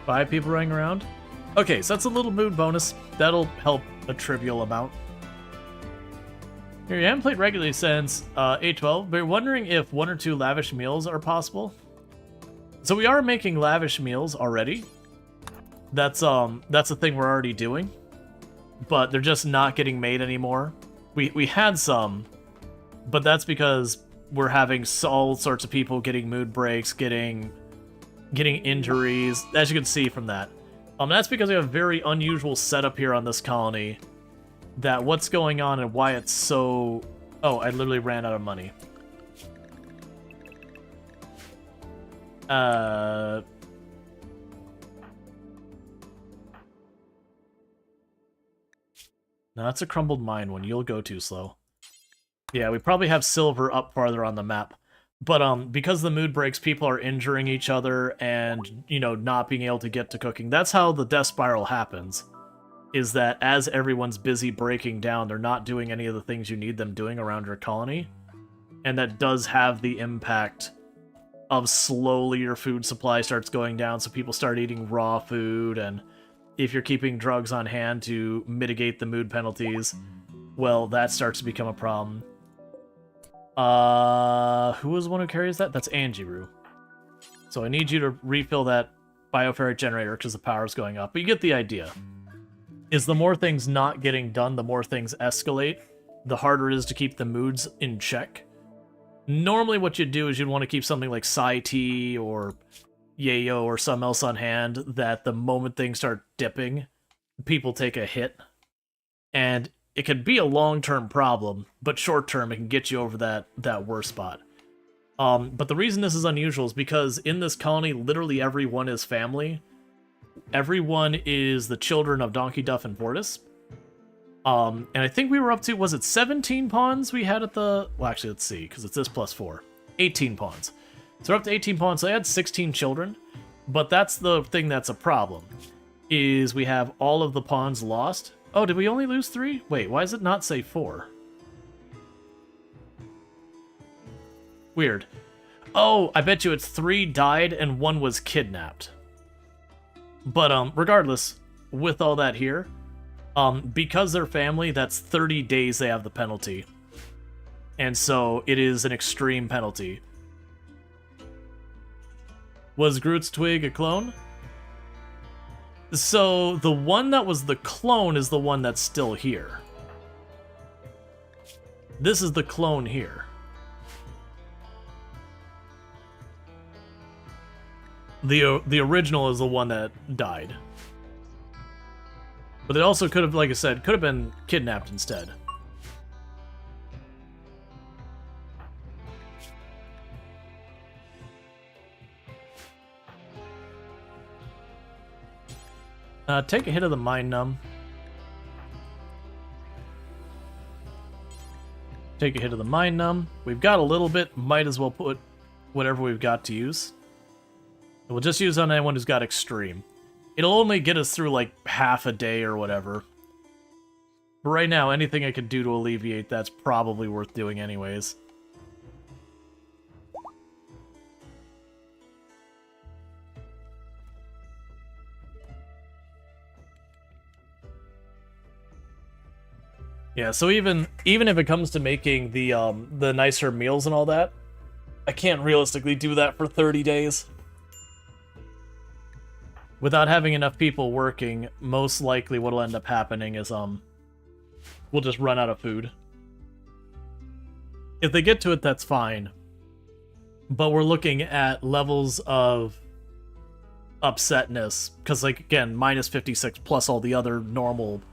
Five people running around. Okay, so that's a little mood bonus. That'll help a trivial amount. Here, you haven't played regularly since 8/12, but you're wondering if 1 or 2 lavish meals are possible. So we are making lavish meals already. That's a thing we're already doing, but they're just not getting made anymore. We had some, but that's because we're having all sorts of people getting mood breaks, getting injuries, as you can see from that. That's because we have a very unusual setup here on this colony, that what's going on and why it's so... Oh, I literally ran out of money. No, that's a crumbled mine one. You'll go too slow. Yeah, we probably have silver up farther on the map. But because the mood breaks, people are injuring each other and, you know, not being able to get to cooking. That's how the death spiral happens, is that as everyone's busy breaking down, they're not doing any of the things you need them doing around your colony. And that does have the impact of slowly your food supply starts going down, so people start eating raw food, and if you're keeping drugs on hand to mitigate the mood penalties, well, that starts to become a problem. Who is the one who carries that? That's Anjiru. So I need you to refill that bioferric generator because the power's going up. But you get the idea. Is the more things not getting done, the more things escalate, the harder it is to keep the moods in check. Normally what you'd do is you'd want to keep something like Sai Tea or Yayo or something else on hand that the moment things start dipping, people take a hit. And it can be a long-term problem, but short-term it can get you over that worst spot. But the reason this is unusual is because in this colony, literally everyone is family. Everyone is the children of Donkey Duff and Vortis. And I think we were up to, was it 17 pawns we had at the... Well, actually, let's see, because it's this plus 4. 18 pawns. So we're up to 18 pawns, so I had 16 children. But that's the thing that's a problem, is we have all of the pawns lost. Oh, did we only lose 3? Wait, why does it not say 4? Weird. Oh, I bet you it's 3 died and 1 was kidnapped. But, regardless, with all that here, because they're family, that's 30 days they have the penalty. And so, it is an extreme penalty. Was Groot's twig a clone? So, the one that was the clone is the one that's still here. This is the clone here. The original is the one that died. But it also could have, like I said, could have been kidnapped instead. Take a hit of the Mind Numb. Take a hit of the Mind Numb. We've got a little bit. Might as well put whatever we've got to use. We'll just use on anyone who's got Extreme. It'll only get us through like half a day or whatever. But right now, anything I can do to alleviate that's probably worth doing anyways. Yeah, so even if it comes to making the nicer meals and all that, I can't realistically do that for 30 days. Without having enough people working, most likely what'll end up happening is we'll just run out of food. If they get to it, that's fine. But we're looking at levels of upsetness, because like again, minus 56 plus all the other normal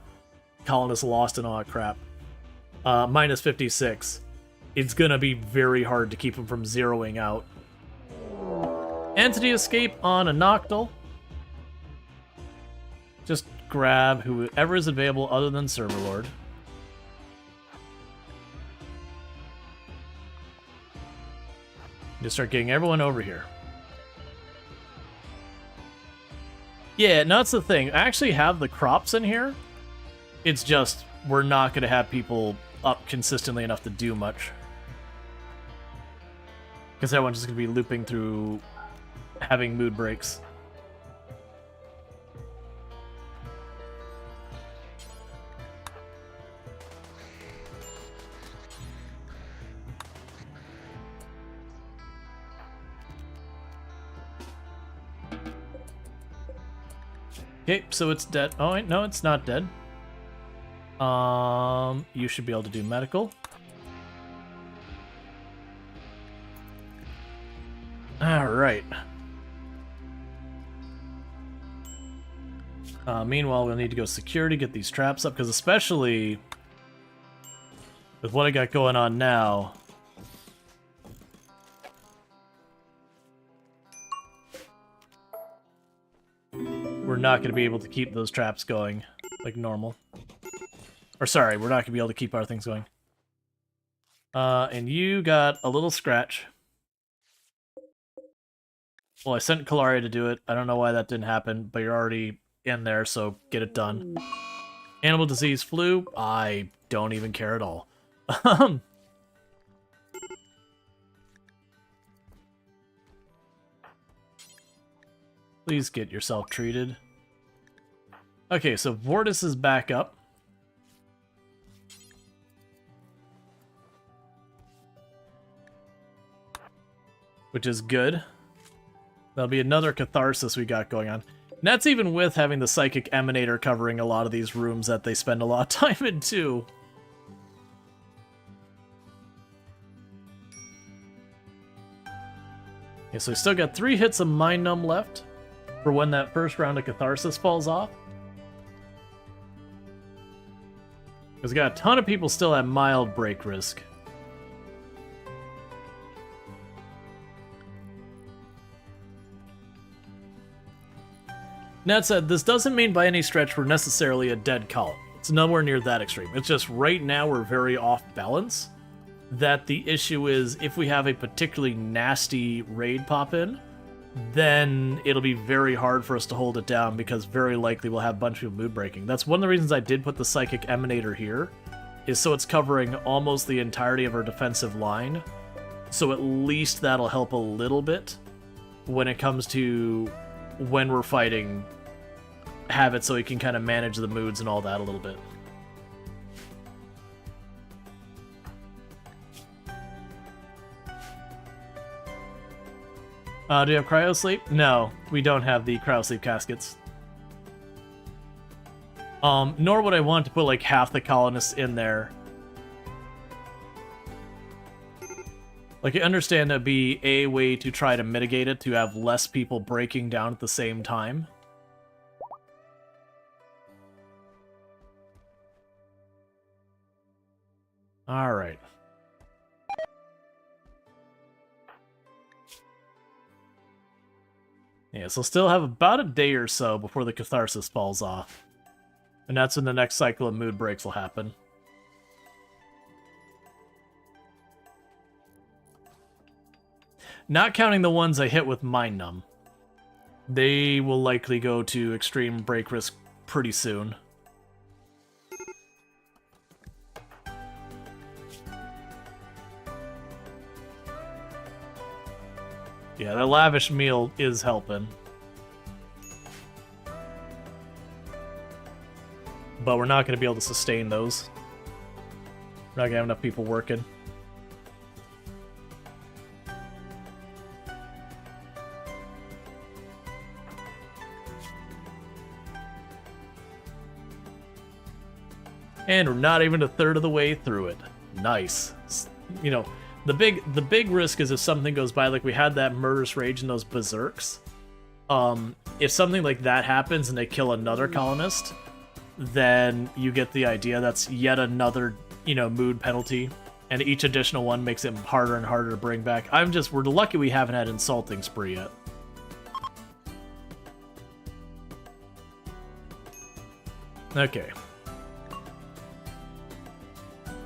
colonists lost and all that crap. Minus 56. It's gonna be very hard to keep them from zeroing out. Entity escape on a Noctil. Just grab whoever is available other than Serverlord. Just start getting everyone over here. Yeah, no, that's the thing. I actually have the crops in here. It's just, we're not going to have people up consistently enough to do much. Because everyone's just going to be looping through having mood breaks. Okay, so it's dead. Oh, wait, no, it's not dead. You should be able to do medical. Alright. Meanwhile, we'll need to go security, get these traps up, because especially with what I got going on now, we're not going to be able to keep those traps going like normal. Or sorry, we're not going to be able to keep our things going. And you got a little scratch. Well, I sent Kalaria to do it. I don't know why that didn't happen, but you're already in there, so get it done. Animal disease flu, I don't even care at all. Please get yourself treated. Okay, so Vortis is back up. Which is good. That'll be another catharsis we got going on. And that's even with having the Psychic Emanator covering a lot of these rooms that they spend a lot of time in, too. Okay, so we still got 3 hits of Mind Numb left for when that first round of Catharsis falls off. Because we got a ton of people still at mild break risk. That said, this doesn't mean by any stretch we're necessarily a dead colony. It's nowhere near that extreme. It's just right now we're very off balance. That the issue is if we have a particularly nasty raid pop in, then it'll be very hard for us to hold it down because very likely we'll have a bunch of people mood breaking. That's one of the reasons I did put the Psychic Emanator here, is so it's covering almost the entirety of our defensive line. So at least that'll help a little bit when it comes to when we're fighting, have it so we can kind of manage the moods and all that a little bit. Do you have cryosleep? No, we don't have the cryosleep caskets. Nor would I want to put like half the colonists in there. Like, I understand that'd be a way to try to mitigate it, to have less people breaking down at the same time. Alright. Yeah, so still have about a day or so before the catharsis falls off. And that's when the next cycle of mood breaks will happen. Not counting the ones I hit with Mind Numb. They will likely go to extreme break risk pretty soon. Yeah, the lavish meal is helping. But we're not going to be able to sustain those. We're not going to have enough people working. And we're not even a third of the way through it. Nice. You know, the big risk is if something goes by, like we had that murderous rage and those berserks. If something like that happens and they kill another colonist, then you get the idea that's yet another, you know, mood penalty. And each additional one makes it harder and harder to bring back. We're lucky we haven't had Insulting Spree yet. Okay.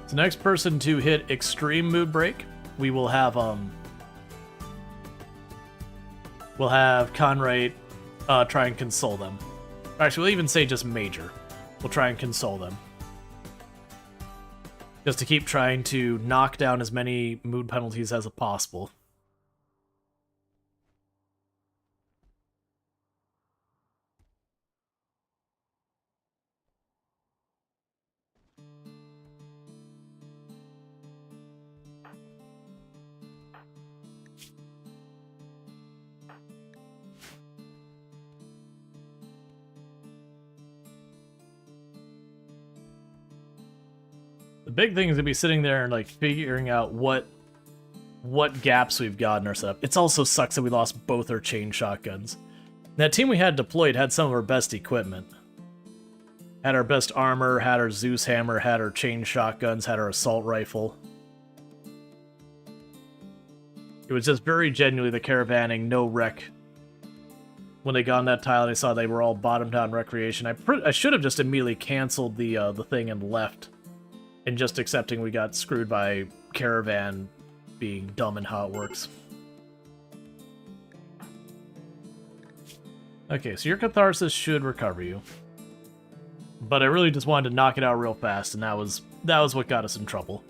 So next person to hit extreme mood break, we will have Conrad try and console them. Actually, we'll even say just major. We'll try and console them. Just to keep trying to knock down as many mood penalties as possible. The big thing is to be sitting there and like figuring out what gaps we've got in our setup. It also sucks that we lost both our chain shotguns. That team we had deployed had some of our best equipment. Had our best armor, had our Zeus hammer, had our chain shotguns, had our assault rifle. It was just very genuinely the caravanning, no wreck. When they got on that tile, they saw they were all bottom down recreation. I should have just immediately canceled the thing and left. And just accepting we got screwed by Caravan being dumb in how it works. Okay, so your catharsis should recover you. But I really just wanted to knock it out real fast, and that was what got us in trouble.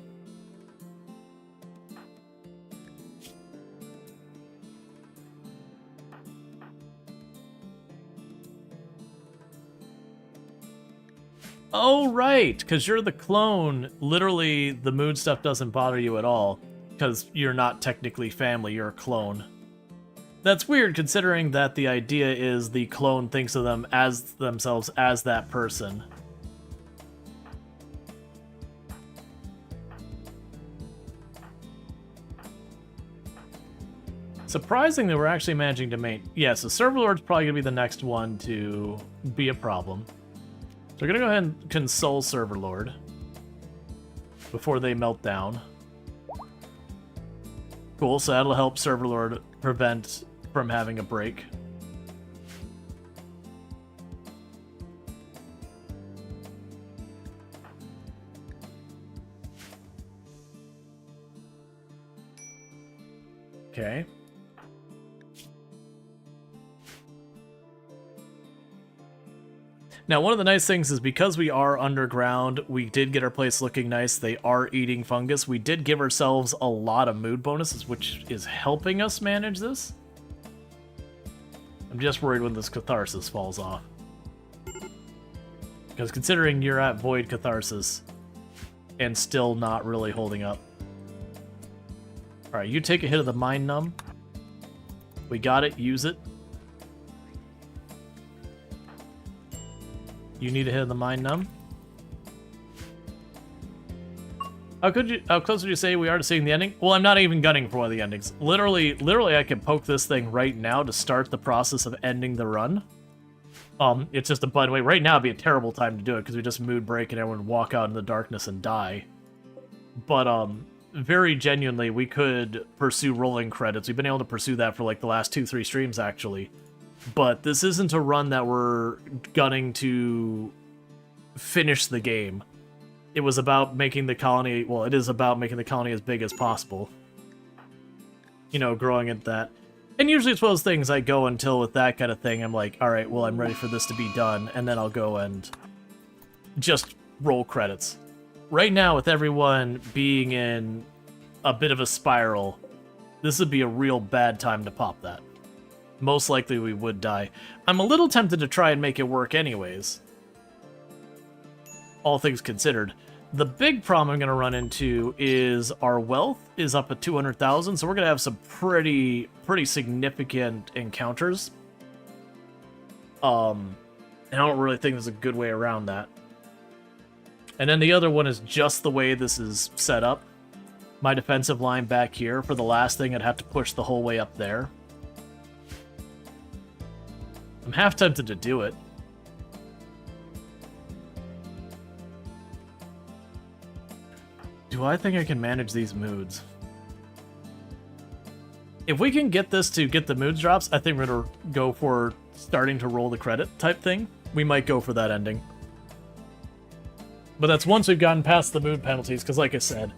Oh, right, because you're the clone. Literally, the mood stuff doesn't bother you at all, because you're not technically family, you're a clone. That's weird, considering that the idea is the clone thinks of them as themselves as that person. Surprisingly, we're actually managing to maintain... Yeah, so Server Lord's probably going to be the next one to be a problem. So we're going to go ahead and console Server Lord before they melt down. Cool, so that'll help Server Lord prevent from having a break. Okay. Now, one of the nice things is because we are underground, we did get our place looking nice. They are eating fungus. We did give ourselves a lot of mood bonuses, which is helping us manage this. I'm just worried when this catharsis falls off. Because considering you're at void catharsis and still not really holding up. Alright, you take a hit of the mind numb. We got it, use it. You need a hit of the mind numb. How close would you say we are to seeing the ending? Well, I'm not even gunning for one of the endings. Literally, I could poke this thing right now to start the process of ending the run. It's just a button away. Right now would be a terrible time to do it because we just mood break and everyone would walk out in the darkness and die. But, very genuinely, we could pursue rolling credits. We've been able to pursue that for like the last 2-3 streams, actually. but this isn't a run that we're gunning to finish the game. It was about making the colony, well, it is about making the colony as big as possible. You know, growing at that. And usually it's one of those things I go until with that kind of thing, I'm like, alright, well, I'm ready for this to be done, and then I'll go and just roll credits. Right now, with everyone being in a bit of a spiral, this would be a real bad time to pop that. Most likely we would die. I'm a little tempted to try and make it work anyways. All things considered. The big problem I'm going to run into is our wealth is up at 200,000, so we're going to have some pretty significant encounters. And I don't really think there's a good way around that. And then the other one is just the way this is set up. My defensive line back here, for the last thing, I'd have to push the whole way up there. I'm half tempted to do it. Do I think I can manage these moods? If we can get this to get the moods drops, I think we're going to go for starting to roll the credit type thing. We might go for that ending. But that's once we've gotten past the mood penalties, because like I said,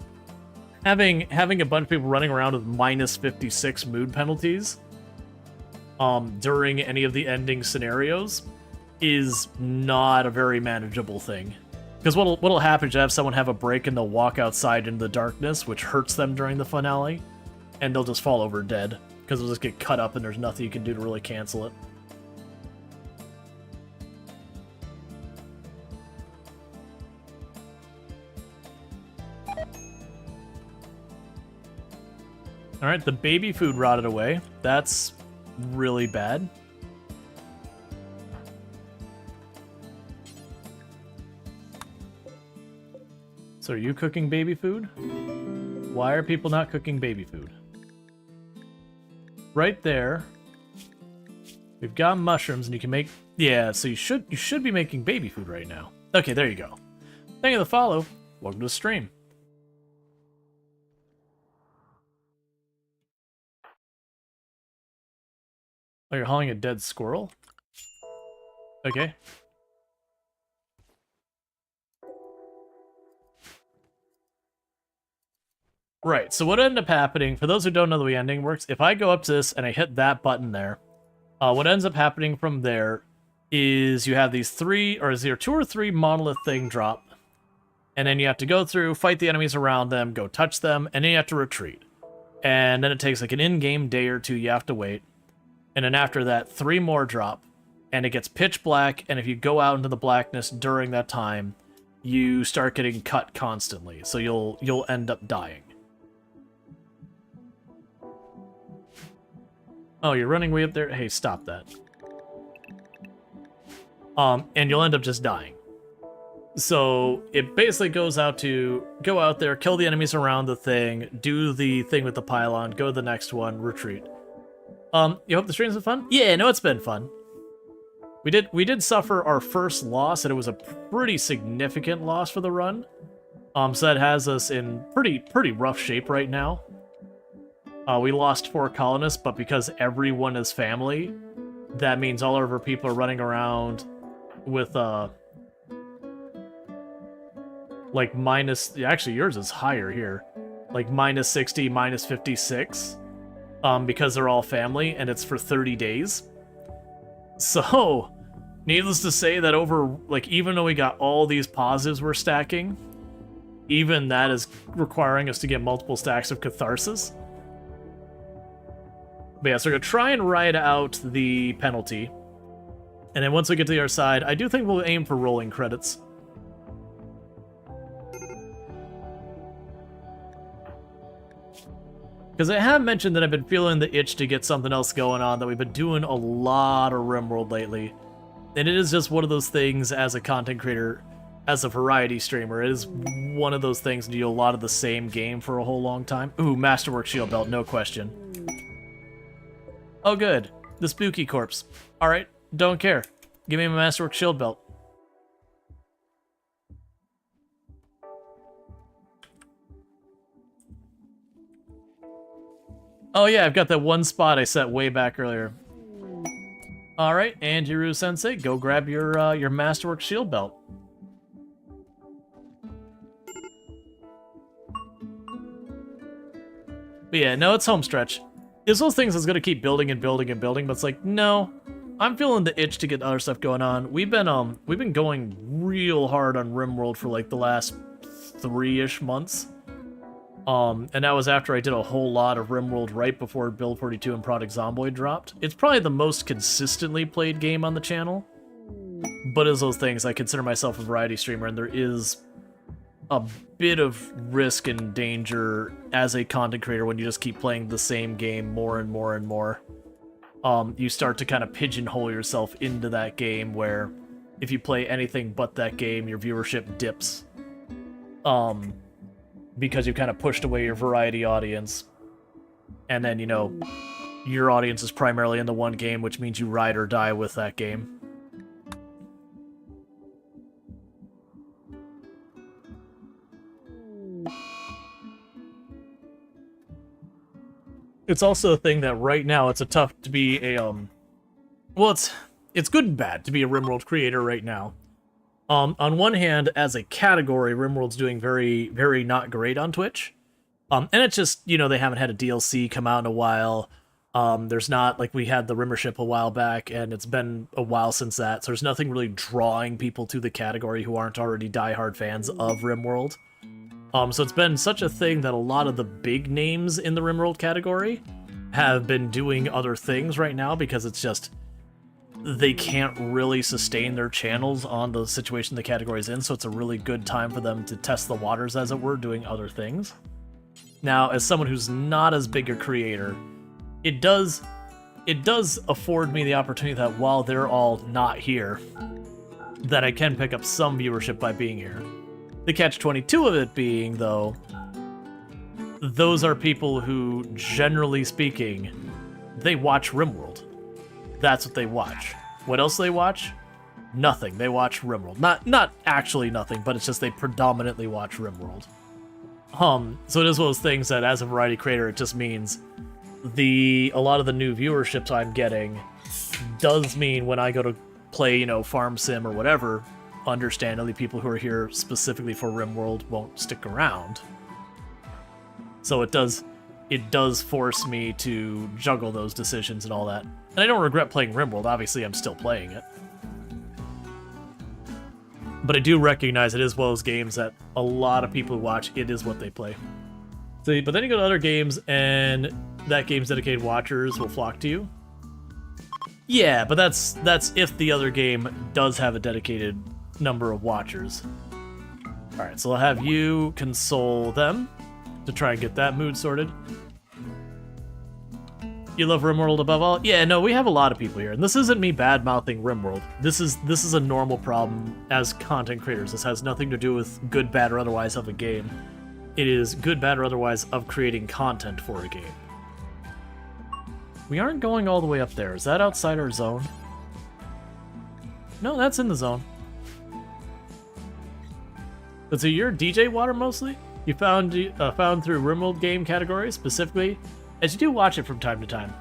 having a bunch of people running around with minus 56 mood penalties during any of the ending scenarios is not a very manageable thing. Because what'll happen is you have someone have a break and they'll walk outside into the darkness, which hurts them during the finale, and they'll just fall over dead, because they'll just get cut up and there's nothing you can do to really cancel it. Alright, the baby food rotted away. That's really bad. So are you cooking baby food? Why are people not cooking baby food? Right there. We've got mushrooms and you can make... Yeah, so you should be making baby food right now. Okay, there you go. Thank you for the follow. Welcome to the stream. Oh, you're hauling a dead squirrel? Okay. Right, so what ended up happening, for those who don't know the way ending works, if I go up to this and I hit that button there, what ends up happening from there is you have these three, or is there 2 or 3 monolith thing drop, and then you have to go through, fight the enemies around them, go touch them, and then you have to retreat. And then it takes like an in-game day or 2, you have to wait. And then after that, 3 more drop, and it gets pitch black, and if you go out into the blackness during that time, you start getting cut constantly, so you'll end up dying. Oh, you're running way up there? Hey, stop that. And you'll end up just dying. So it basically goes out to go out there, kill the enemies around the thing, do the thing with the pylon, go to the next one, retreat. You hope the stream's been fun? Yeah, no, it's been fun. We did suffer our first loss, and it was a pretty significant loss for the run. So that has us in pretty rough shape right now. We lost 4 colonists, but because everyone is family, that means all of our people are running around with, like minus... Actually, yours is higher here. Like minus 60, minus 56, because they're all family, and it's for 30 days. So, needless to say that over, like, even though we got all these positives we're stacking, even that is requiring us to get multiple stacks of catharsis. But yeah, so we're going to try and ride out the penalty. And then once we get to the other side, I do think we'll aim for rolling credits. Because I have mentioned that I've been feeling the itch to get something else going on, that we've been doing a lot of RimWorld lately. And it is just one of those things as a content creator, as a variety streamer, it is one of those things to do a lot of the same game for a whole long time. Ooh, Masterwork Shield Belt, no question. Oh good, the spooky corpse. Alright, don't care. Give me my Masterwork Shield Belt. Oh yeah, I've got that one spot I set way back earlier. All right, Anjiru Sensei, go grab your Masterwork shield belt. But yeah, no, it's home stretch. It's those things that's gonna keep building and building and building, but it's like, no, I'm feeling the itch to get other stuff going on. We've been going real hard on RimWorld for like the last 3-ish months. And that was after I did a whole lot of RimWorld right before Build 42 and Product Zomboid dropped. It's probably the most consistently played game on the channel. But as those things, I consider myself a variety streamer, and there is a bit of risk and danger as a content creator when you just keep playing the same game more and more and more. You start to kind of pigeonhole yourself into that game where if you play anything but that game, your viewership dips. Because you kind of pushed away your variety audience. And then, you know, your audience is primarily in the one game, which means you ride or die with that game. It's also a thing that right now it's a tough to be a, well, it's good and bad to be a RimWorld creator right now. On one hand, as a category, RimWorld's doing very, very not great on Twitch. And it's just, you know, they haven't had a DLC come out in a while. There's not, like, we had the Rimmership a while back, and it's been a while since that, so there's nothing really drawing people to the category who aren't already diehard fans of RimWorld. So it's been such a thing that a lot of the big names in the RimWorld category have been doing other things right now because it's just they can't really sustain their channels on the situation the category's in, so it's a really good time for them to test the waters, as it were, doing other things. Now, as someone who's not as big a creator, it does afford me the opportunity that while they're all not here, that I can pick up some viewership by being here. The catch-22 of it being, though, those are people who, generally speaking, they watch RimWorld. That's what they watch. What else do they watch? Nothing. They watch RimWorld. Not actually nothing, but it's just they predominantly watch RimWorld. So it is one of those things that as a variety creator, it just means a lot of the new viewerships I'm getting does mean when I go to play, you know, Farm Sim or whatever, understandably people who are here specifically for RimWorld won't stick around. So it does force me to juggle those decisions and all that. And I don't regret playing RimWorld, obviously I'm still playing it. But I do recognize it is one of those games that a lot of people who watch, it is what they play. So, but then you go to other games, and that game's dedicated watchers will flock to you. Yeah, but that's if the other game does have a dedicated number of watchers. Alright, so I'll have you console them to try and get that mood sorted. You love RimWorld above all? Yeah, no, we have a lot of people here, and this isn't me bad-mouthing RimWorld. This is a normal problem as content creators. This has nothing to do with good, bad, or otherwise of a game. It is good, bad, or otherwise of creating content for a game. We aren't going all the way up there. Is that outside our zone? No, that's in the zone. But so you're DJ Water mostly? You found through RimWorld game categories specifically, as you do watch it from time to time.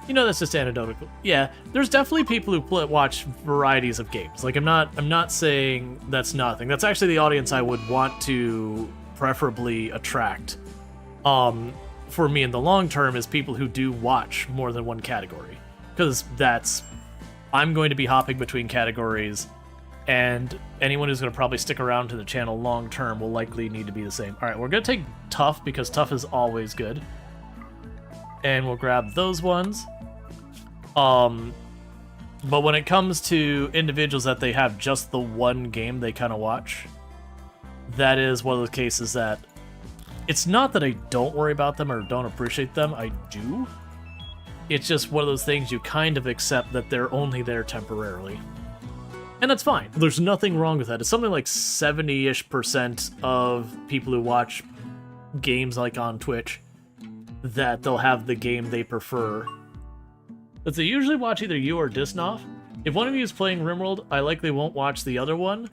You know, that's just anecdotal. Yeah, there's definitely people who watch varieties of games. Like, I'm not saying that's nothing. That's actually the audience I would want to preferably attract. For me in the long term is people who do watch more than one category. Because I'm going to be hopping between categories, and anyone who's going to probably stick around to the channel long term will likely need to be the same. Alright, we're going to take Tough, because Tough is always good. And we'll grab those ones. But when it comes to individuals that they have just the one game they kind of watch, that is one of those cases that it's not that I don't worry about them or don't appreciate them, I do. It's just one of those things you kind of accept that they're only there temporarily. And that's fine. There's nothing wrong with that. It's something like 70-ish% of people who watch games like on Twitch that they'll have the game they prefer. But they usually watch either you or Disnoff. If one of you is playing RimWorld, I likely won't watch the other one,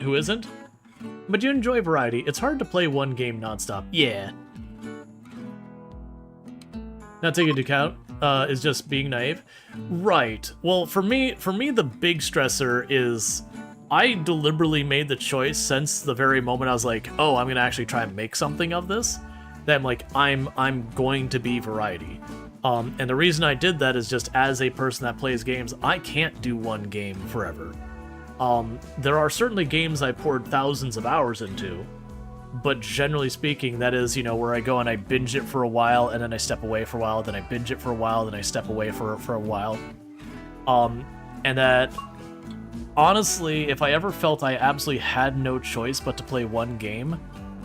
who isn't. But you enjoy variety. It's hard to play one game nonstop. Yeah. Not taking into account is just being naive. Right. Well, for me, the big stressor is I deliberately made the choice since the very moment I was like, oh, I'm gonna actually try and make something of this. That I'm like, I'm going to be variety. And the reason I did that is just as a person that plays games, I can't do one game forever. There are certainly games I poured thousands of hours into, but generally speaking, that is, where I go and I binge it for a while, and then I step away for a while, then I binge it for a while, then I step away for a while. And that, honestly, if I ever felt I absolutely had no choice but to play one game,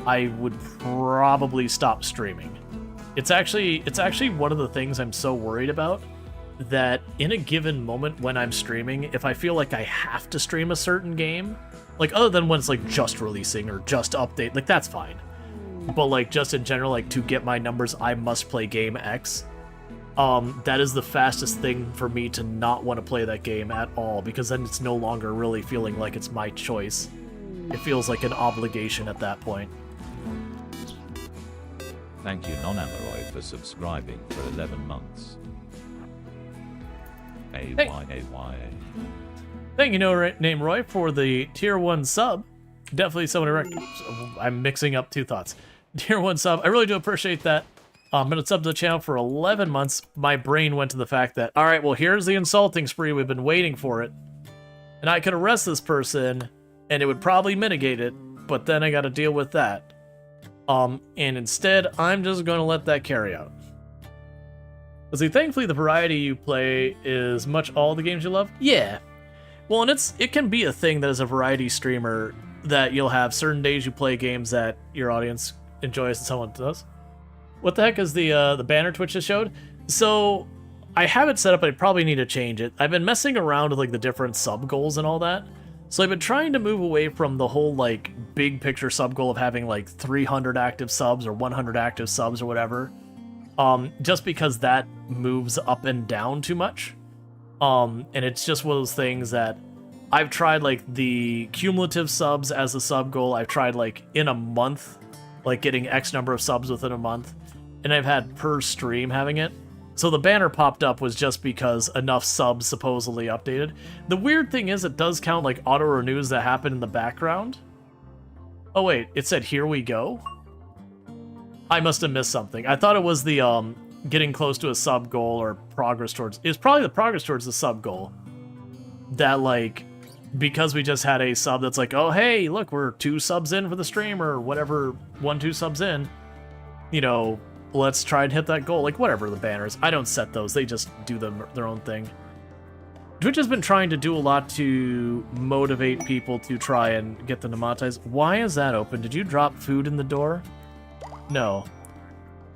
I would probably stop streaming. It's actually one of the things I'm so worried about, that in a given moment when I'm streaming, if I feel like I have to stream a certain game, like other than when it's like just releasing or just update, like that's fine. But like just in general, like to get my numbers, I must play game X. That is the fastest thing for me to not want to play that game at all, because then it's no longer really feeling like it's my choice. It feels like an obligation at that point. Thank you Non-Amaroy for subscribing for 11 months. AYAY. Thank you, name Roy, for the tier 1 sub. Definitely someone I'm mixing up two thoughts. Tier 1 sub, I really do appreciate that. I'm going to sub to the channel for 11 months. My brain went to the fact that, alright, well, here's the insulting spree. We've been waiting for it. And I could arrest this person, and it would probably mitigate it, but then I got to deal with that. And instead, I'm just going to let that carry out. But see, thankfully, the variety you play is much all the games you love. Yeah. Well, and it can be a thing that as a variety streamer that you'll have certain days you play games that your audience enjoys and someone does. What the heck is the banner Twitch just showed? So I have it set up, but I probably need to change it. I've been messing around with like the different sub goals and all that. So I've been trying to move away from the whole like big picture sub goal of having like 300 active subs or 100 active subs or whatever. Just because that moves up and down too much. And it's just one of those things that I've tried like the cumulative subs as a sub goal. I've tried like in a month, like getting X number of subs within a month. And I've had per stream having it. So the banner popped up was just because enough subs supposedly updated. The weird thing is it does count like auto renews that happen in the background. Oh wait, it said here we go? I must have missed something. I thought it was the getting close to a sub goal or progress towards... It's probably the progress towards the sub goal. That like, because we just had a sub that's like, oh hey, look, we're 2 subs in for the stream or whatever, 1-2 subs in. Let's try and hit that goal. Like, whatever the banners. I don't set those. They just do their own thing. Twitch has been trying to do a lot to motivate people to try and get them to monetize. Why is that open? Did you drop food in the door? No.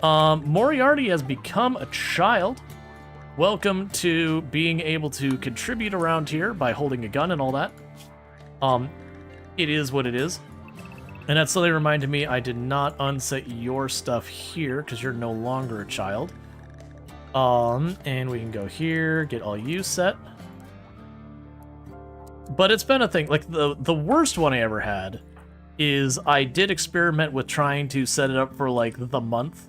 Moriarty has become a child. Welcome to being able to contribute around here by holding a gun and all that. It is what it is. And that suddenly reminded me I did not unset your stuff here because you're no longer a child. And we can go here, get all you set. But it's been a thing. Like, the worst one I ever had is I did experiment with trying to set it up for, like, the month.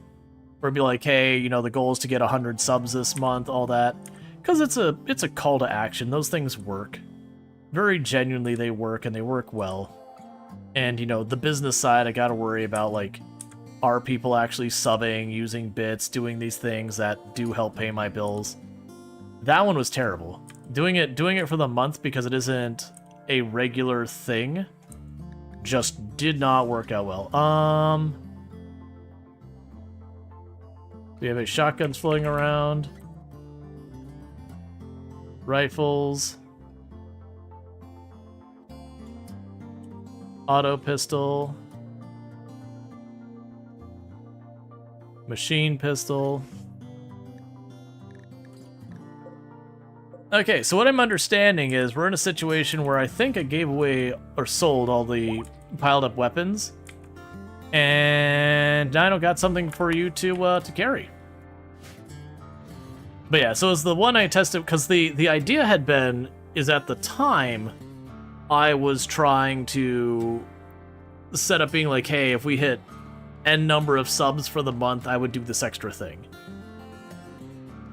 Where it'd be like, hey, the goal is to get 100 subs this month, all that. Because it's a call to action. Those things work. Very genuinely, they work, and they work well. And, the business side, I gotta worry about, like, are people actually subbing, using bits, doing these things that do help pay my bills? That one was terrible. Doing it for the month because it isn't a regular thing just did not work out well. We have shotguns floating around. Rifles. Auto pistol. Machine pistol. Okay, so what I'm understanding is we're in a situation where I think I gave away or sold all the piled up weapons. And Dino got something for you to carry. But yeah, so it's the one I tested, because the idea had been, is at the time, I was trying to set up being like, hey, if we hit N number of subs for the month, I would do this extra thing.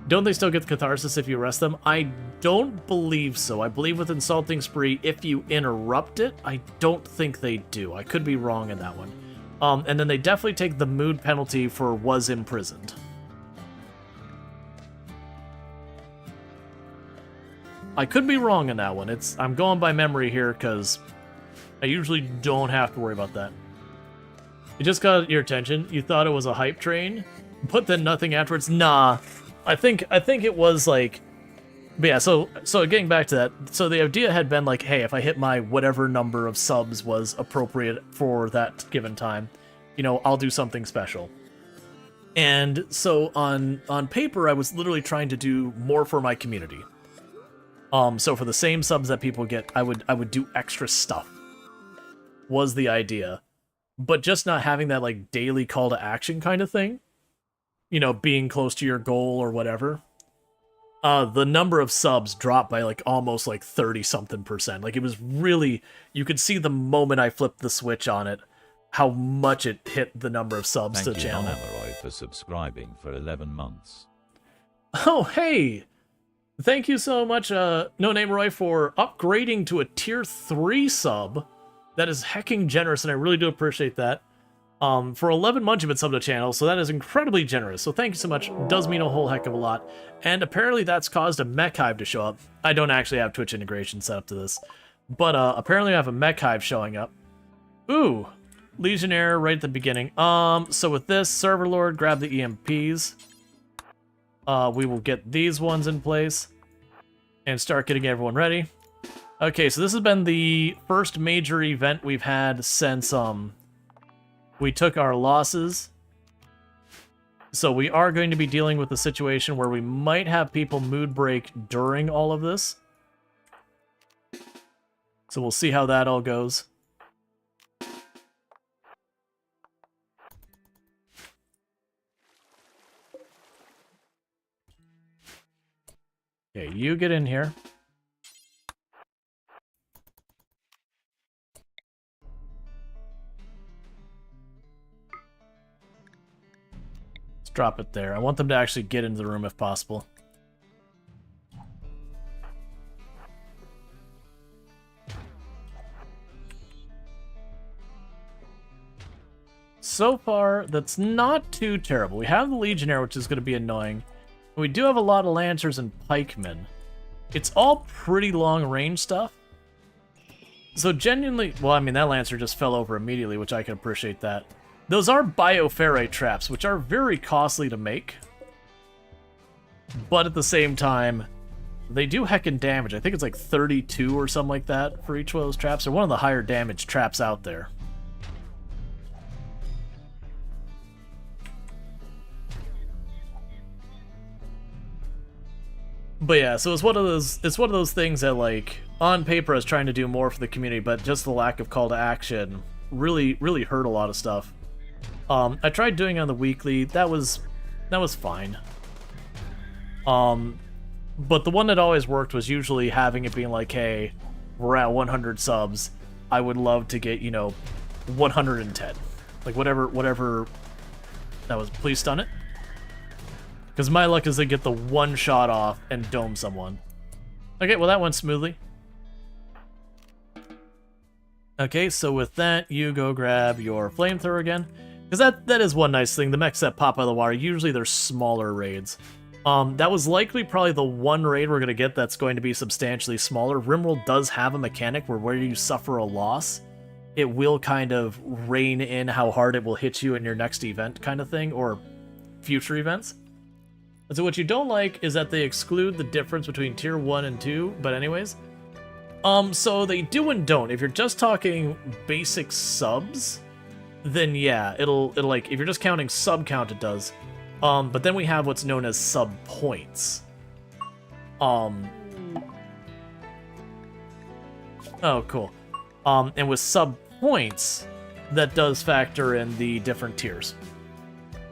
Don't they still get the catharsis if you arrest them? I don't believe so. I believe with Insulting Spree, if you interrupt it, I don't think they do. I could be wrong in that one. And then they definitely take the mood penalty for was imprisoned. I could be wrong in that one. I'm going by memory here because I usually don't have to worry about that. It just got your attention. You thought it was a hype train, but then nothing afterwards. Nah, I think it was like, but yeah. So getting back to that. So the idea had been like, hey, if I hit my whatever number of subs was appropriate for that given time, I'll do something special. And so on paper, I was literally trying to do more for my community. So for the same subs that people get, I would do extra stuff. Was the idea. But just not having that like daily call to action kind of thing, being close to your goal or whatever, the number of subs dropped by like almost like 30-something%. Like it was really, you could see the moment I flipped the switch on it, how much it hit the number of subs to the channel. Thank you, Amaroy, for subscribing for 11 months. Oh, hey! Thank you so much, No Name Roy, for upgrading to a tier 3 sub. That is hecking generous, and I really do appreciate that. For 11 months you've been subbed to the channel, so that is incredibly generous. So thank you so much. Does mean a whole heck of a lot. And apparently that's caused a mech hive to show up. I don't actually have Twitch integration set up to this. But apparently I have a mech hive showing up. Ooh, Legionnaire right at the beginning. So with this, Server Lord, grab the EMPs. We will get these ones in place. And start getting everyone ready. Okay, so this has been the first major event we've had since we took our losses. So we are going to be dealing with a situation where we might have people mood break during all of this. So we'll see how that all goes. Okay, you get in here. Drop it there. I want them to actually get into the room if possible. So far, that's not too terrible. We have the Legionnaire, which is going to be annoying. We do have a lot of Lancers and Pikemen. It's all pretty long-range stuff. So genuinely... Well, I mean, that Lancer just fell over immediately, which I can appreciate that. Those are bioferrite traps, which are very costly to make. But at the same time, they do heckin' damage. I think it's like 32 or something like that for each one of those traps. They're one of the higher damage traps out there. But yeah, so it's one of those things that, like, on paper I was trying to do more for the community, but just the lack of call to action really hurt a lot of stuff. I tried doing it on the weekly. That was fine. But the one that always worked was usually having it being like, hey, we're at 100 subs. I would love to get, 110. Like whatever that was. Please stun it. Because my luck is to get the one shot off and dome someone. Okay, well that went smoothly. Okay, so with that, you go grab your flamethrower again. Because that is one nice thing. The mechs that pop out of the water, usually they're smaller raids. That was likely probably the one raid we're going to get that's going to be substantially smaller. RimWorld does have a mechanic where you suffer a loss, it will kind of rein in how hard it will hit you in your next event kind of thing, or future events. And so what you don't like is that they exclude the difference between tier 1 and 2, but anyways. So they do and don't. If you're just talking basic subs, then yeah, it'll like, if you're just counting sub count, it does. But then we have what's known as sub points. Oh, cool. And with sub points, that does factor in the different tiers.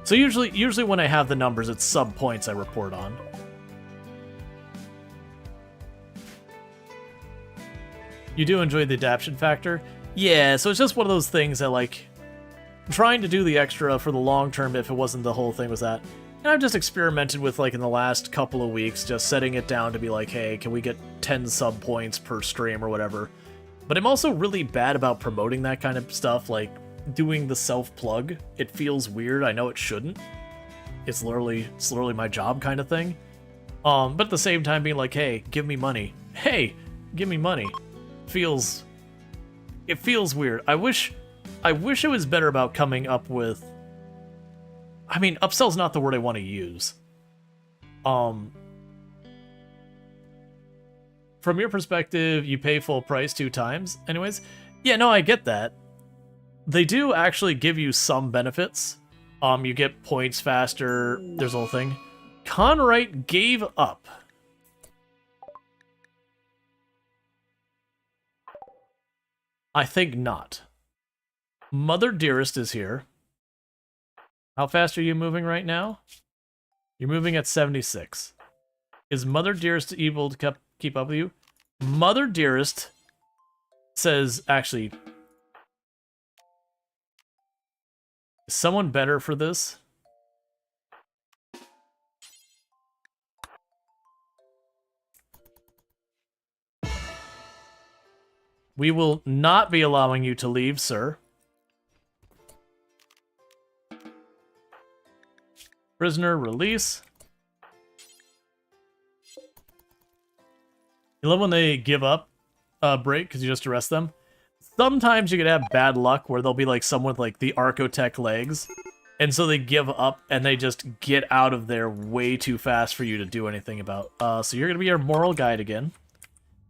So usually when I have the numbers, it's sub points I report on. You do enjoy the adaption factor? Yeah, so it's just one of those things that, like, trying to do the extra for the long term, if it wasn't the whole thing was that, And I've just experimented with, like, in the last couple of weeks, just setting it down to be like, hey, can we get 10 sub points per stream or whatever? But I'm also really bad about promoting that kind of stuff, like doing the self-plug. It feels weird. I know it shouldn't. It's literally my job kind of thing. But at the same time being like, hey, give me money. Hey, give me money. It feels weird. I wish it was better about coming up with... I mean, upsell's not the word I want to use. From your perspective, you pay full price 2 times. Anyways, yeah, no, I get that. They do actually give you some benefits. You get points faster. There's a whole thing. Conrite gave up. I think not. Mother Dearest is here. How fast are you moving right now? You're moving at 76. Is Mother Dearest able to keep up with you? Mother Dearest says, actually, is someone better for this? We will not be allowing you to leave, sir. Prisoner release. You love when they give up a break because you just arrest them. Sometimes you could have bad luck where they'll be like someone with like the Archotech legs, and so they give up and they just get out of there way too fast for you to do anything about. So you're gonna be our moral guide again,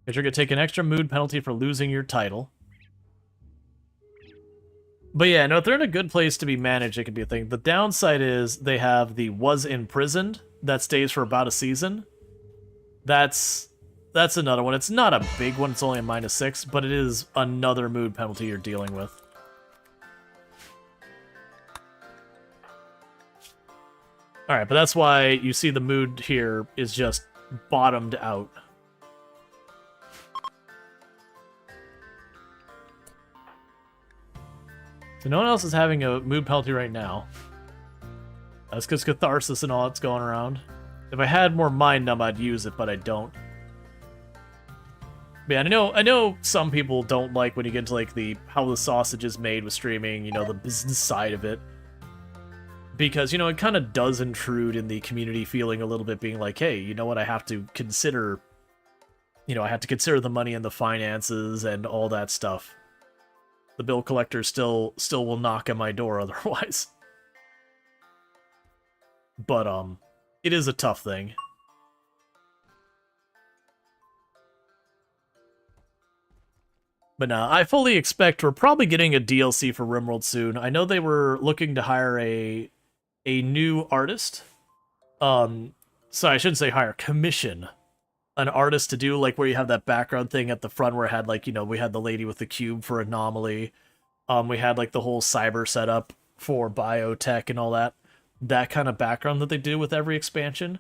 because you're gonna take an extra mood penalty for losing your title. But yeah, no, if they're in a good place to be managed, it could be a thing. The downside is they have the was imprisoned that stays for about a season. That's another one. It's not a big one, it's only a -6, but it is another mood penalty you're dealing with. Alright, but that's why you see the mood here is just bottomed out. So no one else is having a mood penalty right now. That's because catharsis and all that's going around. If I had more mind numb, I'd use it, but I don't. But yeah, I know some people don't like when you get into like the how the sausage is made with streaming, you know, the business side of it. Because, you know, it kind of does intrude in the community feeling a little bit, being like, hey, you know what, I have to consider, you know, I have to consider the money and the finances and all that stuff. The bill collector still will knock on my door otherwise. But, it is a tough thing. But no, I fully expect we're probably getting a DLC for RimWorld soon. I know they were looking to hire a new artist. So I shouldn't say hire, commission an artist to do, like, where you have that background thing at the front where it had, like, you know, we had the lady with the cube for Anomaly. We had, like, the whole cyber setup for biotech and all that. That kind of background that they do with every expansion.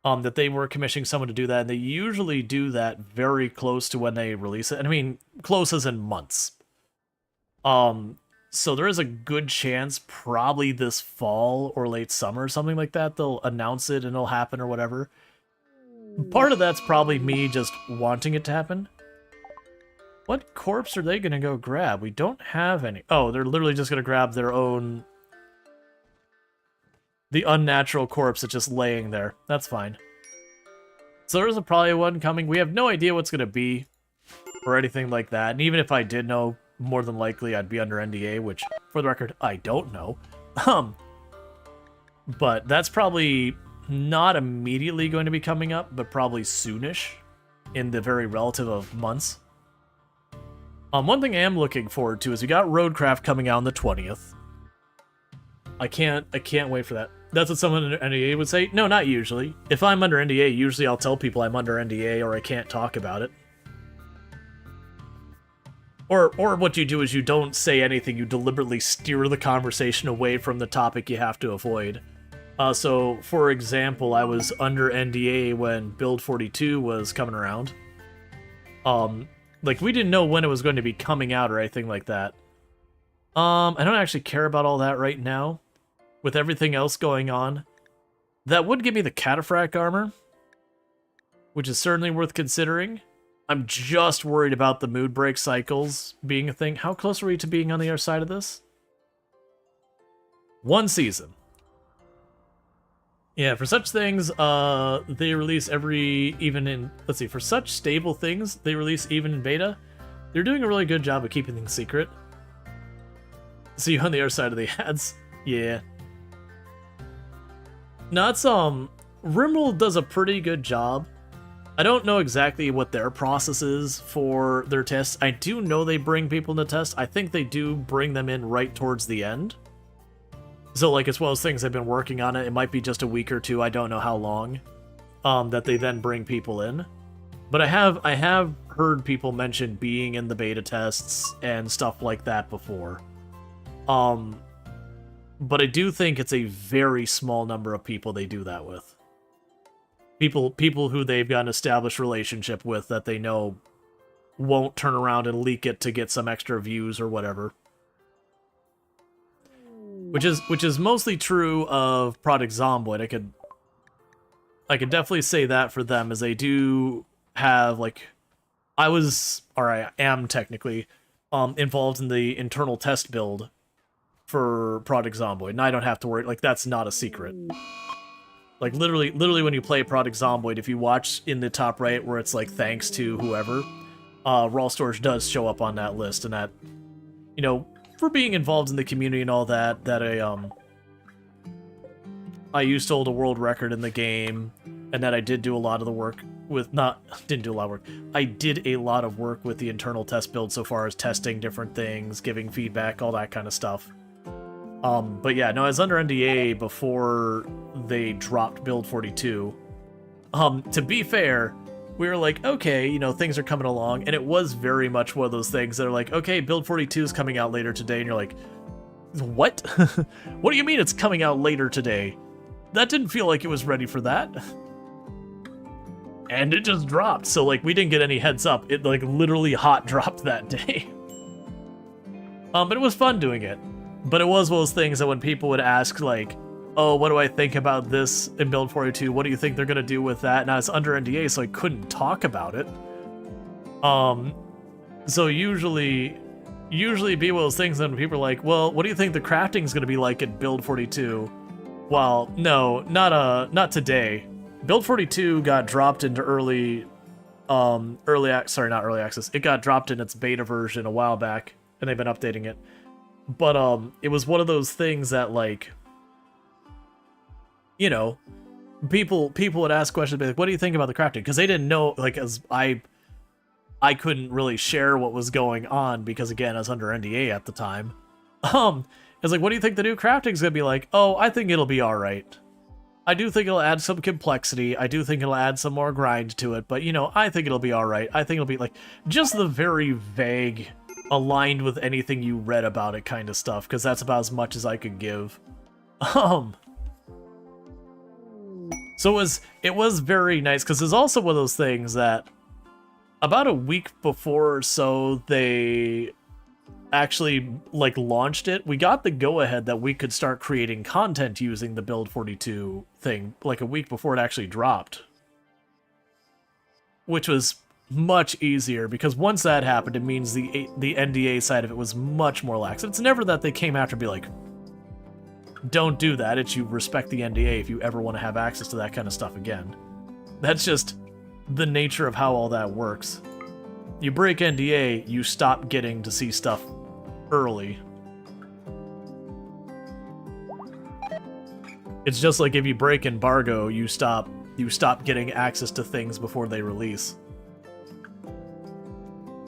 That they were commissioning someone to do that, and they usually do that very close to when they release it. And I mean, close as in months. So there is a good chance, probably this fall or late summer or something like that, they'll announce it and it'll happen or whatever. Part of that's probably me just wanting it to happen. What corpse are they going to go grab? We don't have any. Oh, they're literally just going to grab their own... the unnatural corpse that's just laying there. That's fine. So there's probably one coming. We have no idea what's going to be or anything like that. And even if I did know, more than likely I'd be under NDA, which, for the record, I don't know. But that's probably not immediately going to be coming up, but probably soonish in the very relative of months. One thing I am looking forward to is we got Roadcraft coming out on the 20th. I can't wait for that. That's what someone under NDA would say. No, not usually. If I'm under NDA, usually I'll tell people I'm under NDA or I can't talk about it. Or what you do is you don't say anything, you deliberately steer the conversation away from the topic you have to avoid. So, for example, I was under NDA when Build 42 was coming around. Like, we didn't know when it was going to be coming out or anything like that. I don't actually care about all that right now. With everything else going on, That would give me the cataphract armor, which is certainly worth considering. I'm just worried about the mood break cycles being a thing. How close are we to being on the other side of this? 1 season. Yeah, for such things, they release for such stable things, they release even in beta. They're doing a really good job of keeping things secret. See you on the other side of the ads. Yeah. No, it's, RimWorld does a pretty good job. I don't know exactly what their process is for their tests. I do know they bring people into tests. I think they do bring them in right towards the end. So, like, it's one of those things I've been working on it. It might be just a week or two. I don't know how long. That they then bring people in. But I have heard people mention being in the beta tests and stuff like that before. But I do think it's a very small number of people they do that with. People who they've got an established relationship with that they know won't turn around and leak it to get some extra views or whatever. Which is mostly true of Project Zomboid. I could definitely say that for them, as they do have, like, I am technically involved in the internal test build for Project Zomboid, and I don't have to worry, like, that's not a secret. Like, literally when you play Project Zomboid, if you watch in the top right where it's like, thanks to whoever, Rual Storge does show up on that list, and that, you know, for being involved in the community and all that, I used to hold a world record in the game, and that I did do a lot of the work with, didn't do a lot of work, I did a lot of work with the internal test build so far as testing different things, giving feedback, all that kind of stuff. But yeah, no, I was under NDA before they dropped Build 42. To be fair, we were like, okay, you know, things are coming along, and it was very much one of those things that are like, okay, Build 42 is coming out later today, and you're like, what? What do you mean it's coming out later today? That didn't feel like it was ready for that. And it just dropped, so, like, we didn't get any heads up. It, like, literally hot dropped that day. But it was fun doing it. But it was one of those things that when people would ask, like, oh, what do I think about this in Build 42? What do you think they're going to do with that? And I was under NDA, so I couldn't talk about it. So usually be one of those things when people are like, well, what do you think the crafting is going to be like in Build 42? Well, no, not today. Build 42 got dropped into not early access. It got dropped in its beta version a while back, and they've been updating it. But it was one of those things that, like, you know, people would ask questions, be like, what do you think about the crafting? Because they didn't know, like, as I couldn't really share what was going on because, again, I was under NDA at the time. It's like, what do you think the new crafting's gonna be like? Oh, I think it'll be alright. I do think it'll add some complexity. I do think it'll add some more grind to it, but, you know, I think it'll be alright. I think it'll be, like, just the very vague, aligned with anything you read about it kind of stuff, because that's about as much as I could give. So it was very nice, because it's also one of those things that about a week before or so they actually, like, launched it, we got the go-ahead that we could start creating content using the Build 42 thing, like, a week before it actually dropped. Which was much easier, because once that happened, it means the NDA side of it was much more lax. It's never that they came after and be like, don't do that, it's you respect the NDA if you ever want to have access to that kind of stuff again. That's just the nature of how all that works. You break NDA, you stop getting to see stuff early. It's just like if you break embargo, you stop getting access to things before they release.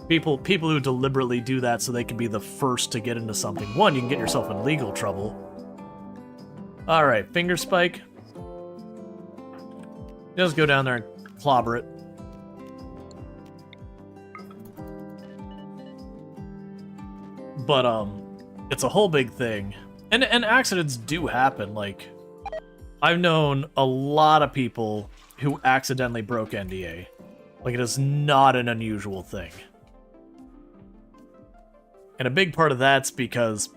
People who deliberately do that so they can be the first to get into something. One, you can get yourself in legal trouble. Alright, finger spike. Just go down there and clobber it. But, it's a whole big thing. And accidents do happen, like, I've known a lot of people who accidentally broke NDA. Like, it is not an unusual thing. And a big part of that's because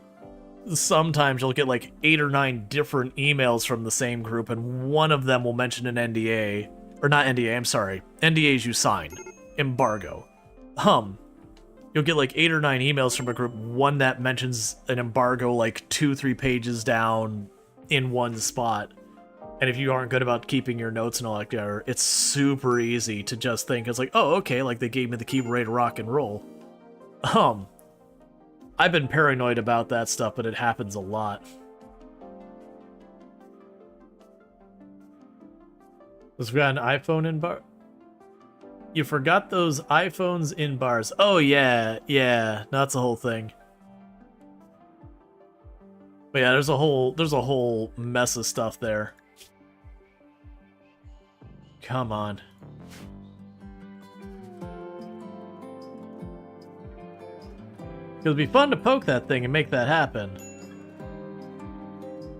sometimes you'll get like 8 or 9 different emails from the same group, and one of them will mention an NDA, or not NDA, I'm sorry, NDAs you signed, embargo. You'll get like 8 or 9 emails from a group, one that mentions an embargo like 2-3 pages down in one spot. And if you aren't good about keeping your notes and all that, it's super easy to just think, it's like, oh, okay, like they gave me the keyboard ready to rock and roll. I've been paranoid about that stuff, but it happens a lot. Was we got an iPhone in bar? You forgot those iPhones in bars. Oh yeah, that's the whole thing. But yeah, there's a whole mess of stuff there. Come on. It'll be fun to poke that thing and make that happen.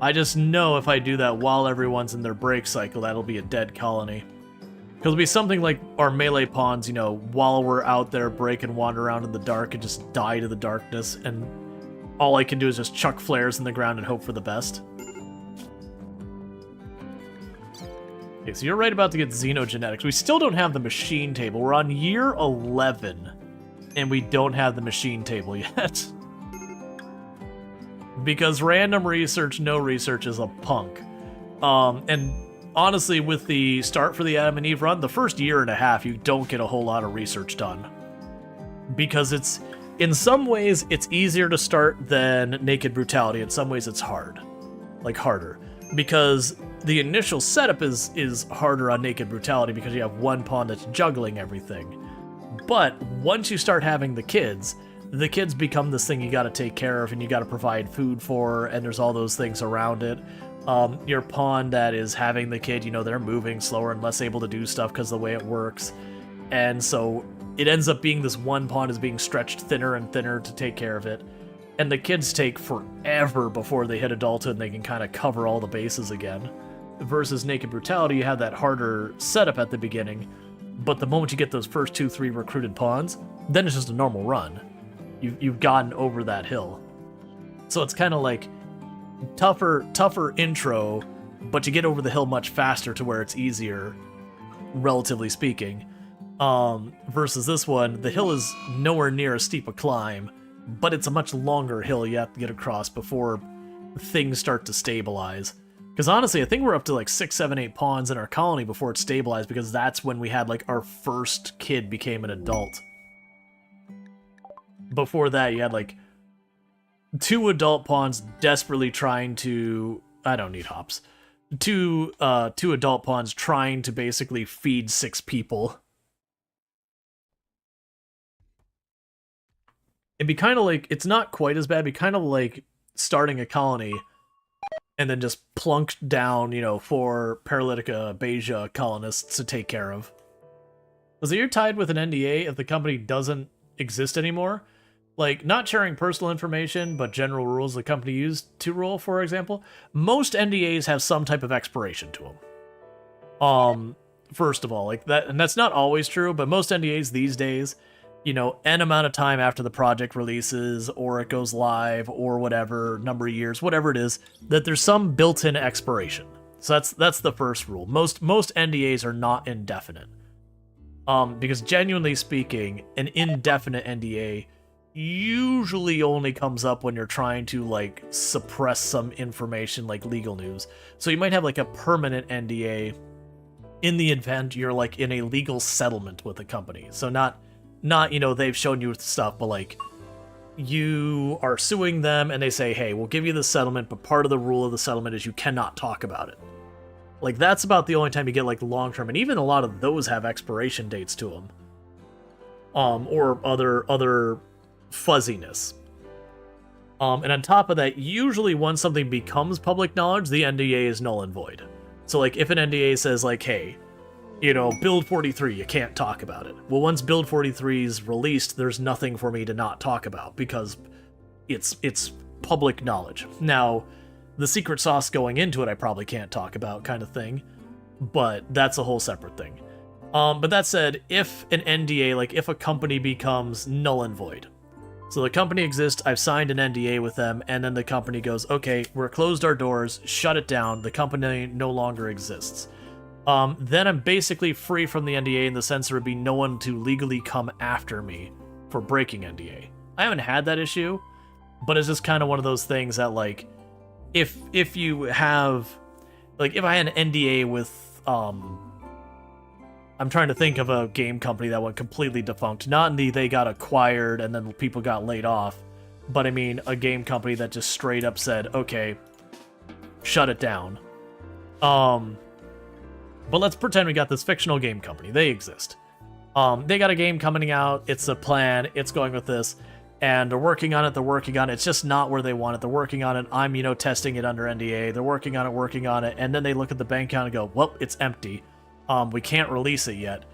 I just know if I do that while everyone's in their break cycle, that'll be a dead colony. It'll be something like our melee pawns, you know, while we're out there break and wander around in the dark and just die to the darkness, and all I can do is just chuck flares in the ground and hope for the best. Okay, so you're right about to get xenogenetics. We still don't have the machine table. We're on year 11, and we don't have the machine table yet. Because random research, no research is a punk. And honestly, with the start for the Adam and Eve run, the first year and a half, you don't get a whole lot of research done. Because it's, in some ways, it's easier to start than Naked Brutality. In some ways, it's hard. Like, harder. Because the initial setup is harder on Naked Brutality because you have one pawn that's juggling everything. But once you start having the kids become this thing you gotta take care of and you gotta provide food for, and there's all those things around it. Your pawn that is having the kid, you know, they're moving slower and less able to do stuff because of the way it works. And so it ends up being this one pawn is being stretched thinner and thinner to take care of it. And the kids take forever before they hit adulthood and they can kind of cover all the bases again. Versus Naked Brutality, you have that harder setup at the beginning, but the moment you get those first 2-3 recruited pawns, then it's just a normal run. You've gotten over that hill. So it's kind of like tougher intro, but you get over the hill much faster to where it's easier, relatively speaking. Versus this one, the hill is nowhere near as steep a climb, but it's a much longer hill you have to get across before things start to stabilize. Because honestly, I think we're up to like 6, 7, 8 pawns in our colony before it's stabilized, because that's when we had like our first kid became an adult. Before that, you had like 2 adult pawns desperately trying to... I don't need hops. 2 adult pawns trying to basically feed 6 people. It'd be kind of like... It's not quite as bad, it'd be kind of like starting a colony and then just plunked down, you know, 4 Paralytica Beja colonists to take care of. So you're tied with an NDA if the company doesn't exist anymore. Like, not sharing personal information, but general rules the company used to rule, for example. Most NDAs have some type of expiration to them. First of all, like that, and that's not always true, but most NDAs these days, you know, N amount of time after the project releases, or it goes live, or whatever, number of years, whatever it is, that there's some built-in expiration. So that's the first rule. Most NDAs are not indefinite. Because genuinely speaking, an indefinite NDA usually only comes up when you're trying to, like, suppress some information, like legal news. So you might have, like, a permanent NDA in the event you're, like, in a legal settlement with a company. So not, you know, they've shown you stuff, but, like, you are suing them and they say, hey, we'll give you the settlement, but part of the rule of the settlement is you cannot talk about it. Like, that's about the only time you get, like, long-term, and even a lot of those have expiration dates to them. Or other fuzziness. And on top of that, usually once something becomes public knowledge, the NDA is null and void. So, like, if an NDA says, like, hey, you know, Build 43, you can't talk about it. Well, once Build 43 is released, there's nothing for me to not talk about, because it's public knowledge. Now, the secret sauce going into it, I probably can't talk about, kind of thing, but that's a whole separate thing. But that said, if an NDA, like, if a company becomes null and void, So the company exists, I've signed an NDA with them, and then the company goes, okay, we're closed our doors, shut it down, the company no longer exists. Then I'm basically free from the NDA in the sense there would be no one to legally come after me for breaking NDA. I haven't had that issue, but it's just kind of one of those things that, like, if you have, like, if I had an NDA with, I'm trying to think of a game company that went completely defunct. Not in the they got acquired and then people got laid off, but I mean a game company that just straight up said, okay, shut it down. But let's pretend we got this fictional game company. They exist. They got a game coming out. It's a plan. It's going with this. And they're working on it. It's just not where they want it. They're working on it. I'm, testing it under NDA. They're working on it. And then they look at the bank account and go, well, it's empty. We can't release it yet.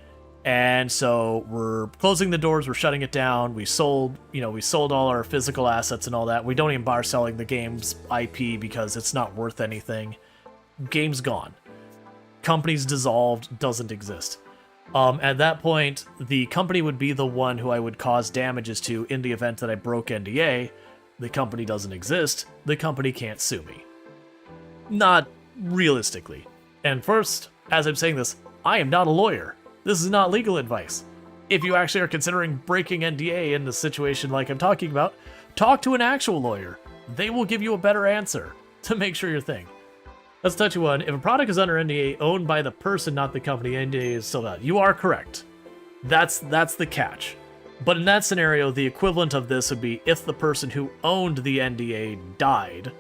And so we're closing the doors. We're shutting it down. We sold all our physical assets and all that. We don't even bother selling the game's IP because it's not worth anything. Game's gone. Company's dissolved, doesn't exist. At that point, the company would be the one who I would cause damages to in the event that I broke NDA. The company doesn't exist. The company can't sue me. Not realistically. And first, as I'm saying this, I am not a lawyer. This is not legal advice. If you actually are considering breaking NDA in the situation like I'm talking about, talk to an actual lawyer. They will give you a better answer to make sure your thing. Let's touch one. If a product is under NDA owned by the person, not the company, NDA is still valid. You are correct. That's the catch. But in that scenario, the equivalent of this would be if the person who owned the NDA died,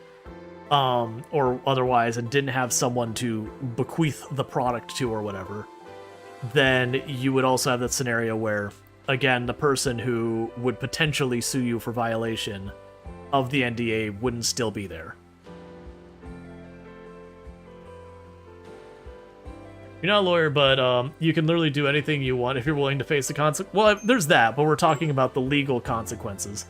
or otherwise, and didn't have someone to bequeath the product to or whatever, then you would also have that scenario where, again, the person who would potentially sue you for violation of the NDA wouldn't still be there. You're not a lawyer, but you can literally do anything you want if you're willing to face the consequences. Well, there's that, but we're talking about the legal consequences.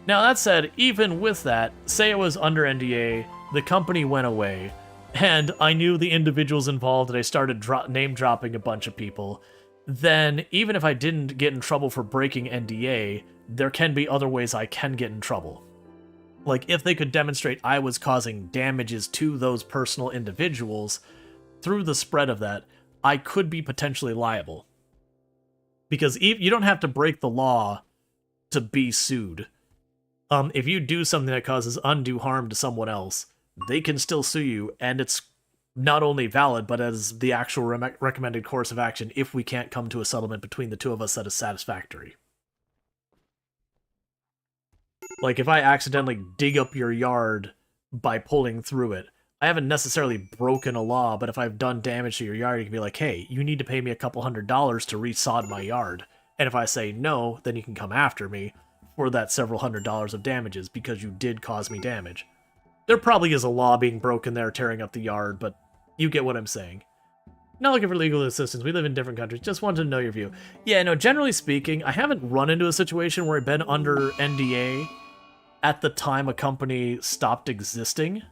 Now, that said, even with that, say it was under NDA, the company went away, and I knew the individuals involved and I started name-dropping a bunch of people, then even if I didn't get in trouble for breaking NDA, there can be other ways I can get in trouble. Like, if they could demonstrate I was causing damages to those personal individuals through the spread of that, I could be potentially liable. Because you don't have to break the law to be sued. If you do something that causes undue harm to someone else, they can still sue you, and it's not only valid, but as the actual recommended course of action if we can't come to a settlement between the two of us that is satisfactory. Like, if I accidentally dig up your yard by pulling through it, I haven't necessarily broken a law, but if I've done damage to your yard, you can be like, hey, you need to pay me a couple $100s to resod my yard. And if I say no, then you can come after me for that several $100s of damages because you did cause me damage. There probably is a law being broken there tearing up the yard, but you get what I'm saying. Not looking for legal assistance. We live in different countries. Just wanted to know your view. Yeah, no, generally speaking, I haven't run into a situation where I've been under NDA at the time a company stopped existing.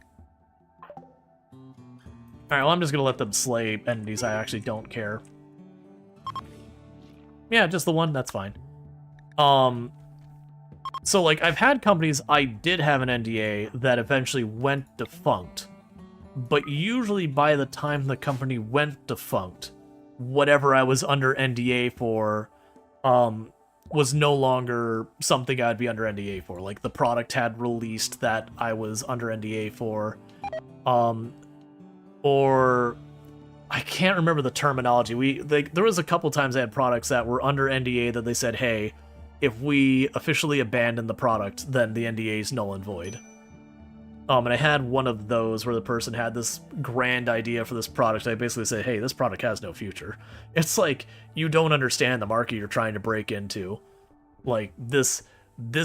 Alright, well, I'm just gonna let them slay entities. I actually don't care. Yeah, just the one. That's fine. So, like, I've had companies I did have an NDA that eventually went defunct. But usually by the time the company went defunct, whatever I was under NDA for was no longer something I'd be under NDA for. Like, the product had released that I was under NDA for. Or I can't remember the terminology. There was a couple times I had products that were under NDA that they said, hey, if we officially abandon the product, then the NDA is null and void. And I had one of those where the person had this grand idea for this product. I basically said, hey, this product has no future. It's like, you don't understand the market you're trying to break into. Like, this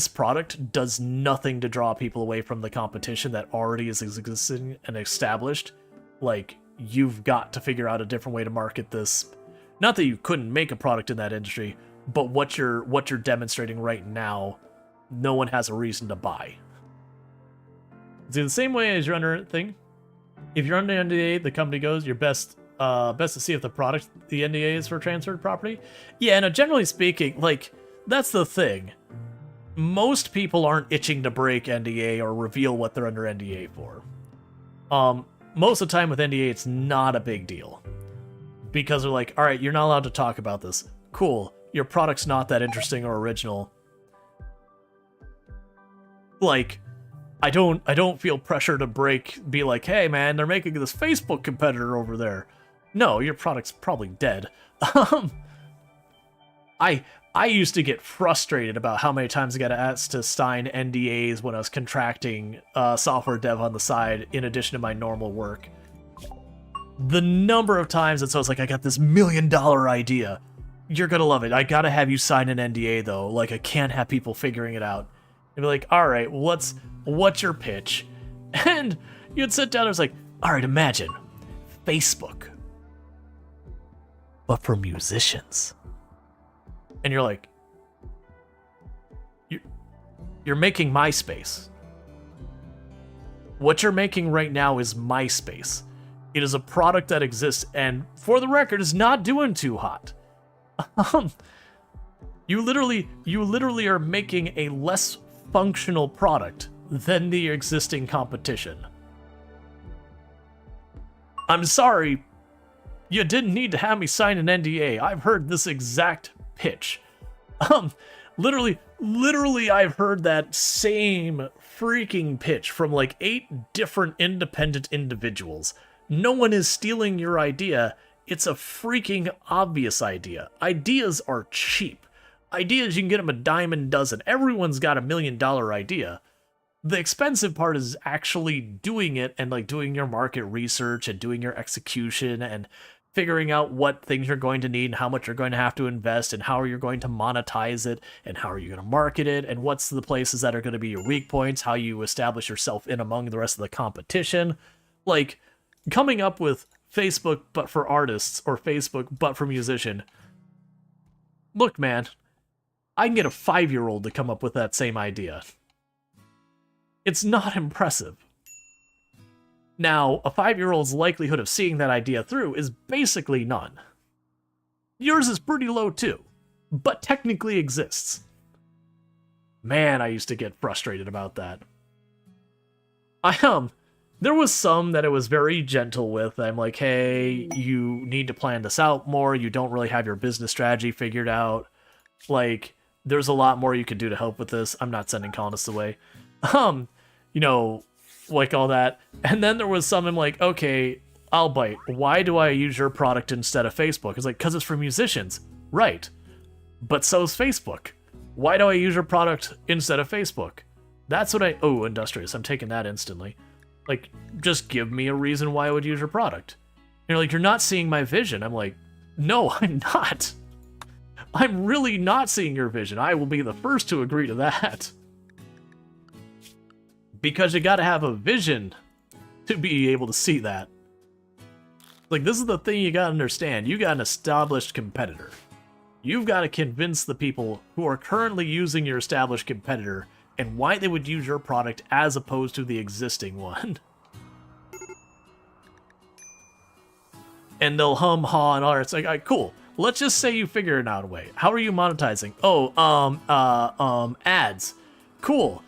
product does nothing to draw people away from the competition that already is existing and established. Like, you've got to figure out a different way to market this. Not that you couldn't make a product in that industry, but what you're demonstrating right now, no one has a reason to buy. It's in the same way as you're under thing. If you're under NDA, the company goes, your best to see if the NDA is for transferred property. Yeah, no, generally speaking, like, that's the thing. most people aren't itching to break NDA or reveal what they're under NDA for. Most of the time with NDA, it's not a big deal. Because they're like, alright, you're not allowed to talk about this. Cool, your product's not that interesting or original. Like, I don't feel pressure to be like, hey man, they're making this Facebook competitor over there. No, your product's probably dead. I used to get frustrated about how many times I got asked to sign NDAs when I was contracting software dev on the side in addition to my normal work. The number of times that so it's like, I got this $1 million idea. You're gonna love it. I gotta have you sign an NDA though. Like, I can't have people figuring it out. And be like, all right, well, what's your pitch? And you'd sit down and it's like, all right, imagine Facebook, but for musicians. And you're like, you're making MySpace. What you're making right now is MySpace. It is a product that exists, and for the record, is not doing too hot. You literally are making a less functional product than the existing competition. I'm sorry, you didn't need to have me sign an NDA. I've heard this exact pitch. Literally I've heard that same freaking pitch from like 8 different independent individuals. No one is stealing your idea. It's a freaking obvious idea. Ideas are cheap. Ideas, you can get them a dime a dozen. Everyone's got $1 million idea. The expensive part is actually doing it and like doing your market research and doing your execution and figuring out what things you're going to need and how much you're going to have to invest and how you're going to monetize it and how are you going to market it and what's the places that are going to be your weak points, how you establish yourself in among the rest of the competition. Like, coming up with Facebook but for artists or Facebook but for musician. Look, man, I can get a 5-year-old to come up with that same idea. It's not impressive. Now, a 5-year-old's likelihood of seeing that idea through is basically none. Yours is pretty low too, but technically exists. Man, I used to get frustrated about that. There was some that I was very gentle with. I'm like, hey, you need to plan this out more. You don't really have your business strategy figured out. Like, there's a lot more you could do to help with this. I'm not sending colonists away. You know, like all that. And then there was some I'm like, okay, I'll bite. Why do I use your product instead of Facebook? It's like, because it's for musicians. Right. But so's Facebook. Why do I use your product instead of Facebook? That's what oh, Industrious. I'm taking that instantly. Like, just give me a reason why I would use your product. You're like, you're not seeing my vision. I'm like, no, I'm not. I'm really not seeing your vision. I will be the first to agree to that. Because you gotta have a vision to be able to see that. Like, this is the thing you gotta understand. You got an established competitor. You've got to convince the people who are currently using your established competitor and why they would use your product as opposed to the existing one. And they'll hum, haw, and all. It's like, all right, cool. Let's just say you figure it out a way. How are you monetizing? Oh, ads. Cool.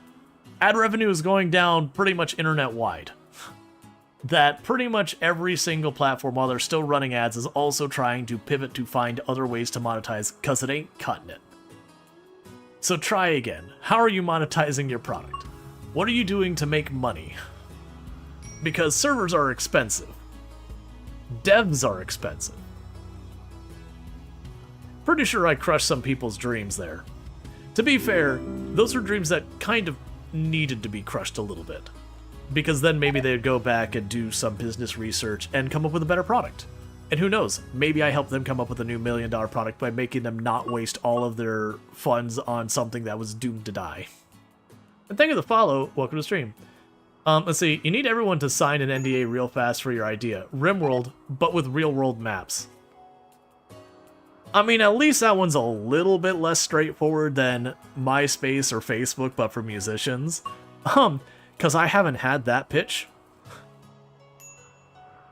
Ad revenue is going down pretty much internet-wide. That pretty much every single platform, while they're still running ads, is also trying to pivot to find other ways to monetize, because it ain't cutting it. So try again. How are you monetizing your product? What are you doing to make money? Because servers are expensive. Devs are expensive. Pretty sure I crushed some people's dreams there. To be fair, those were dreams that kind of needed to be crushed a little bit. Because then maybe they'd go back and do some business research and come up with a better product. And who knows, maybe I helped them come up with a new $1 million product by making them not waste all of their funds on something that was doomed to die. And thank you for the follow. Welcome to the stream. Let's see, you need everyone to sign an NDA real fast for your idea. RimWorld, but with real-world maps. I mean, at least that one's a little bit less straightforward than MySpace or Facebook, but for musicians. Because I haven't had that pitch.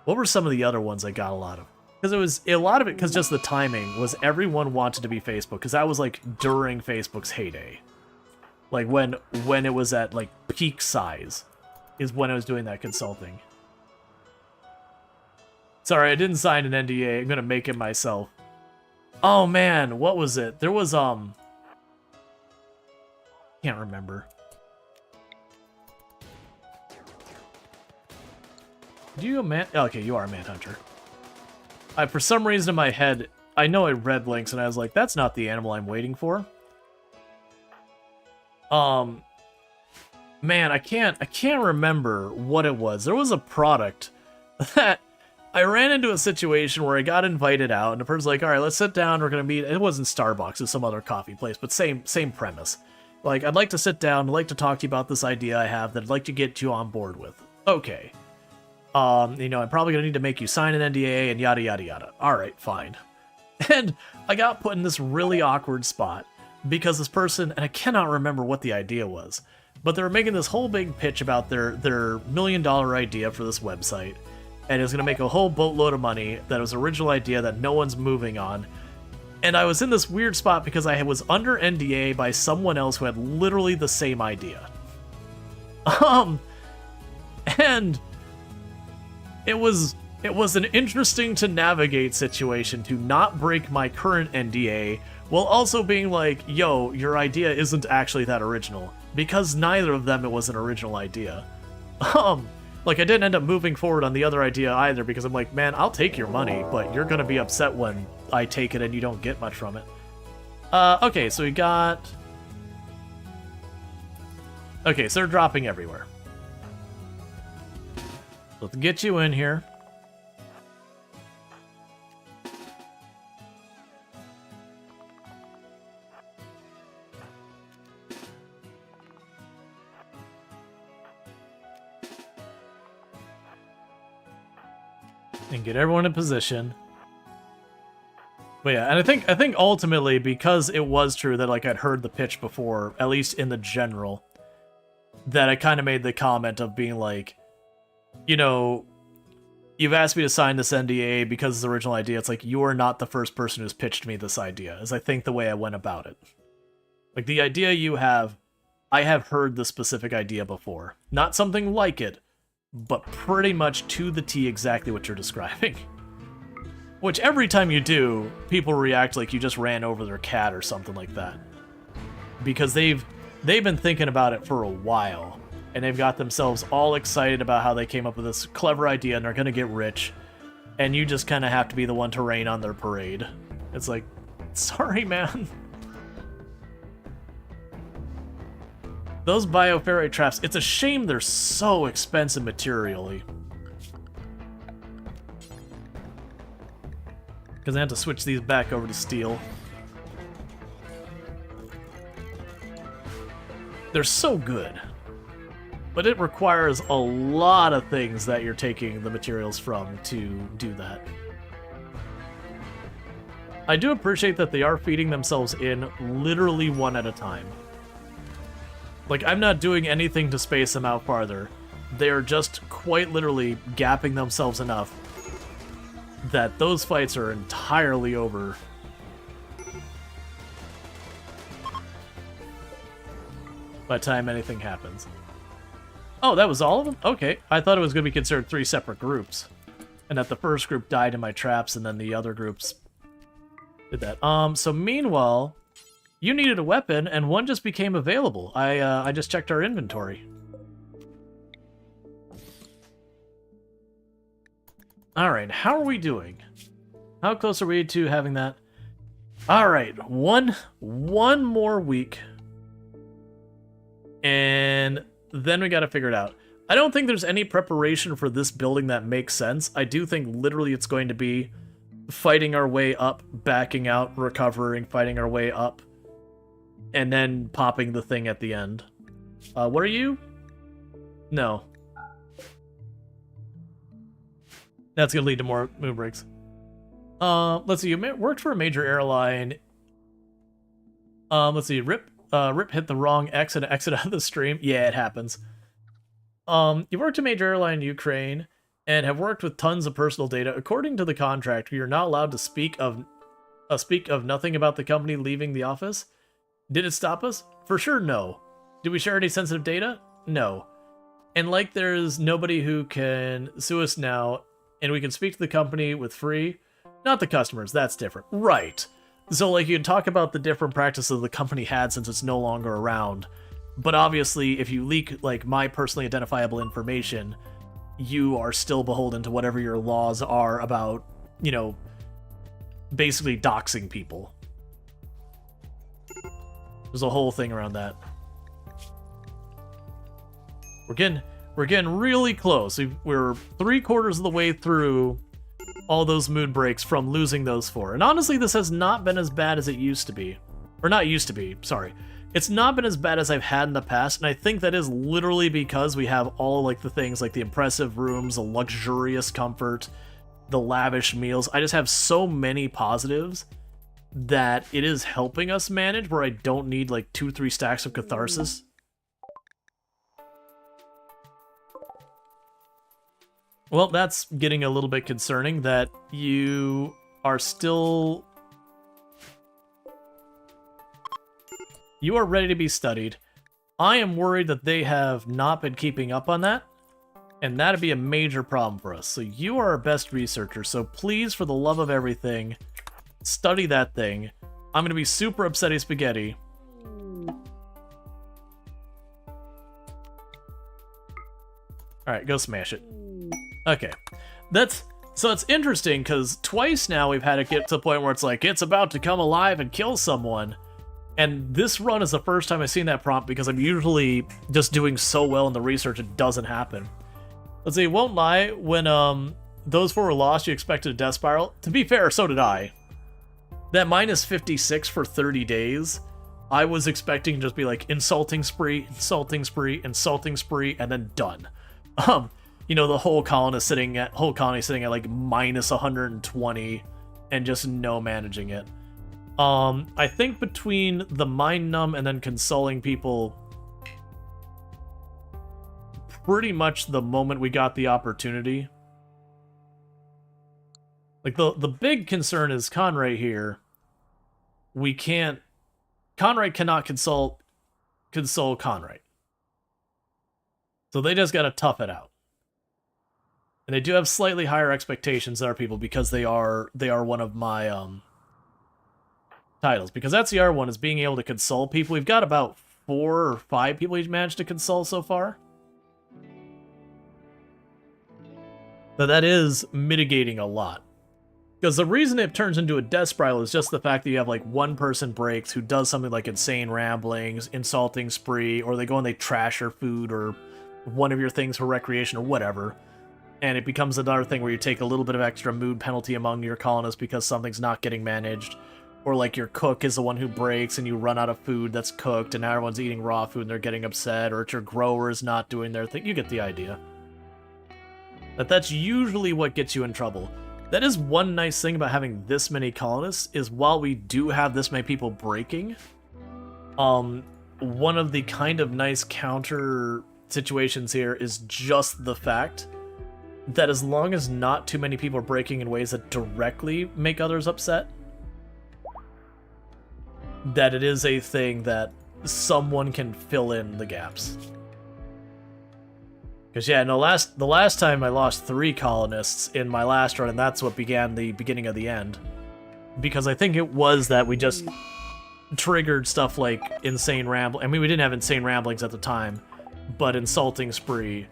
What were some of the other ones I got a lot of? Because it was a lot of it, because just the timing was everyone wanted to be Facebook, because that was like during Facebook's heyday. Like when it was at like peak size is when I was doing that consulting. Sorry, I didn't sign an NDA. I'm gonna make it myself. Oh man, what was it? There was can't remember. Do you a man? Okay, you are a manhunter. For some reason in my head, I know I read links and I was like, that's not the animal I'm waiting for. Man, I can't remember what it was. There was a product that I ran into a situation where I got invited out and the person's like, all right, let's sit down. We're going to meet. It wasn't Starbucks. It was some other coffee place, but same premise. Like, I'd like to sit down. I'd like to talk to you about this idea I have that I'd like to get you on board with. Okay. You know, I'm probably going to need to make you sign an NDA and yada, yada, yada. All right, fine. And I got put in this really awkward spot because this person, and I cannot remember what the idea was, but they were making this whole big pitch about their $1 million idea for this website. And it was going to make a whole boatload of money, that it was an original idea that no one's moving on. And I was in this weird spot because I was under NDA by someone else who had literally the same idea. And it was an interesting to navigate situation to not break my current NDA while also being like, yo, your idea isn't actually that original. Because neither of them, it was an original idea. Like, I didn't end up moving forward on the other idea either because I'm like, man, I'll take your money, but you're gonna be upset when I take it and you don't get much from it. Okay, so we got... Okay, so they're dropping everywhere. Let's get you in here. And get everyone in position. But yeah, and I think ultimately, because it was true that like I'd heard the pitch before, at least in the general, that I kind of made the comment of being like, you know, you've asked me to sign this NDA because it's the original idea. It's like, you are not the first person who's pitched me this idea, is I think the way I went about it. Like, the idea you have, I have heard the specific idea before. Not something like it, but pretty much to the T exactly what you're describing. Which every time you do, people react like you just ran over their cat or something like that. Because they've been thinking about it for a while, and they've got themselves all excited about how they came up with this clever idea and they're gonna get rich, and you just kind of have to be the one to rain on their parade. It's like, sorry, man. Those bioferrite traps, it's a shame they're so expensive materially. Because I have to switch these back over to steel. They're so good. But it requires a lot of things that you're taking the materials from to do that. I do appreciate that they are feeding themselves in literally one at a time. Like, I'm not doing anything to space them out farther. They're just quite literally gapping themselves enough that those fights are entirely over. By the time anything happens. Oh, that was all of them? Okay. I thought it was going to be considered 3 separate groups. And that the first group died in my traps and then the other groups did that. So meanwhile... You needed a weapon, and one just became available. I just checked our inventory. Alright, how are we doing? How close are we to having that? Alright, one more week. And then we gotta figure it out. I don't think there's any preparation for this building that makes sense. I do think literally it's going to be fighting our way up, backing out, recovering, fighting our way up. And then popping the thing at the end. What are you? No. That's gonna lead to more moon breaks. Let's see, you worked for a major airline. Let's see, Rip hit the wrong X and exit out of the stream. Yeah, it happens. You worked a major airline in Ukraine and have worked with tons of personal data. According to the contract, you're not allowed to speak of nothing about the company leaving the office. Did it stop us? For sure, no. Do we share any sensitive data? No. And like there's nobody who can sue us now, and we can speak to the company with free, not the customers, that's different. Right. So like you can talk about the different practices the company had since it's no longer around, but obviously if you leak like my personally identifiable information, you are still beholden to whatever your laws are about, you know, basically doxing people. There's a whole thing around that. We're getting really close. We're 3/4 of the way through all those mood breaks from losing those 4. And honestly, this has not been as bad as it used to be. Or not used to be, sorry. It's not been as bad as I've had in the past, and I think that is literally because we have all like the things like the impressive rooms, the luxurious comfort, the lavish meals. I just have so many positives that it is helping us manage where I don't need like 2-3 stacks of catharsis. Well, that's getting a little bit concerning that you are still... You are ready to be studied. I am worried that they have not been keeping up on that, and that'd be a major problem for us. So you are our best researcher, so please, for the love of everything, study that thing. I'm gonna be super upsetty spaghetti. Alright, go smash it. Okay. So it's interesting, because twice now we've had it get to the point where it's like, it's about to come alive and kill someone. And this run is the first time I've seen that prompt, because I'm usually just doing so well in the research it doesn't happen. Let's see, won't lie, when those 4 were lost, you expected a death spiral. To be fair, so did I. That minus 56 for 30 days, I was expecting to just be like, insulting spree, insulting spree, insulting spree, and then done. You know, the whole colony sitting at like minus 120 and just no managing it. I think between the mind numb and then consoling people, pretty much the moment we got the opportunity. Like the big concern is Conray here. Conray cannot console Conray. So they just gotta tough it out. And they do have slightly higher expectations than our people because they are one of my titles. Because that's the other one, is being able to console people. We've got about 4 or 5 people we've managed to console so far. But that is mitigating a lot. Because the reason it turns into a death spiral is just the fact that you have like one person breaks who does something like insane ramblings, insulting spree, or they go and they trash your food or one of your things for recreation or whatever. And it becomes another thing where you take a little bit of extra mood penalty among your colonists because something's not getting managed. Or like your cook is the one who breaks and you run out of food that's cooked and now everyone's eating raw food and they're getting upset. Or it's your grower is not doing their thing. You get the idea. That's usually what gets you in trouble. That is one nice thing about having this many colonists, is while we do have this many people breaking, one of the kind of nice counter situations here is just the fact that as long as not too many people are breaking in ways that directly make others upset, that it is a thing that someone can fill in the gaps. Because yeah, no, the last time I lost 3 colonists in my last run, and that's what began the beginning of the end. Because I think it was that we just triggered stuff like insane ramble. I mean, we didn't have insane ramblings at the time, but insulting spree.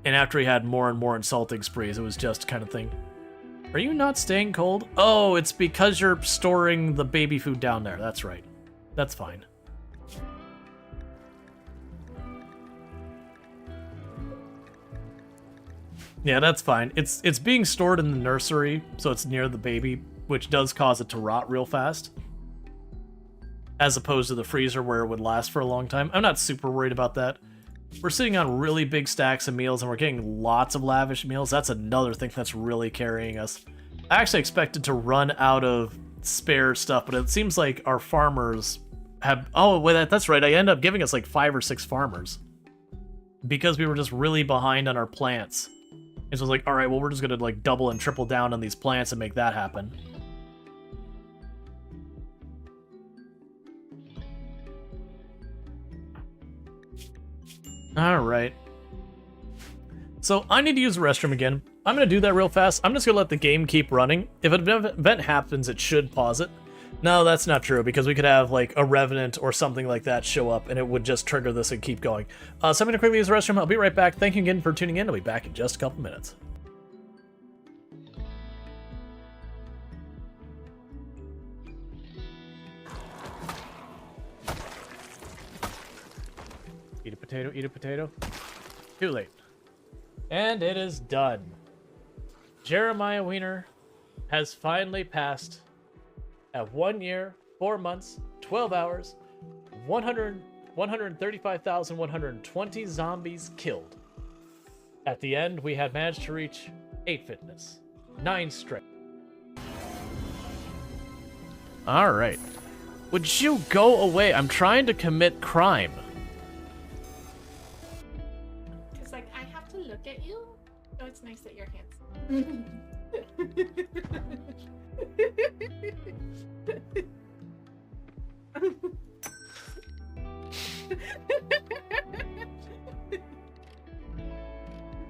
And after we had more and more insulting sprees, it was just kind of thing. Are you not staying cold? Oh, it's because you're storing the baby food down there. That's right. That's fine. Yeah, that's fine. It's being stored in the nursery, so it's near the baby, which does cause it to rot real fast. As opposed to the freezer where it would last for a long time. I'm not super worried about that. We're sitting on really big stacks of meals and we're getting lots of lavish meals. That's another thing that's really carrying us. I actually expected to run out of spare stuff, but it seems like our farmers have... Oh, wait, that's right. I ended up giving us like 5 or 6 farmers. Because we were just really behind on our plants. And so I was like, alright, well, we're just going to like double and triple down on these plants and make that happen. Alright. So I need to use the restroom again. I'm going to do that real fast. I'm just going to let the game keep running. If an event happens, it should pause it. No, that's not true, because we could have like a Revenant or something like that show up, and it would just trigger this and keep going. So I'm going to quickly use the restroom. I'll be right back. Thank you again for tuning in. I'll be back in just a couple minutes. Eat a potato, eat a potato. Too late. And it is done. Jeremiah Wiener has finally passed at 1 year, 4 months, 12 hours, 135,120 zombies killed. At the end, we had managed to reach 8 fitness, 9 strength. Alright. Would you go away? I'm trying to commit crime. It's like, I have to look at you. Oh, it's nice that you're handsome.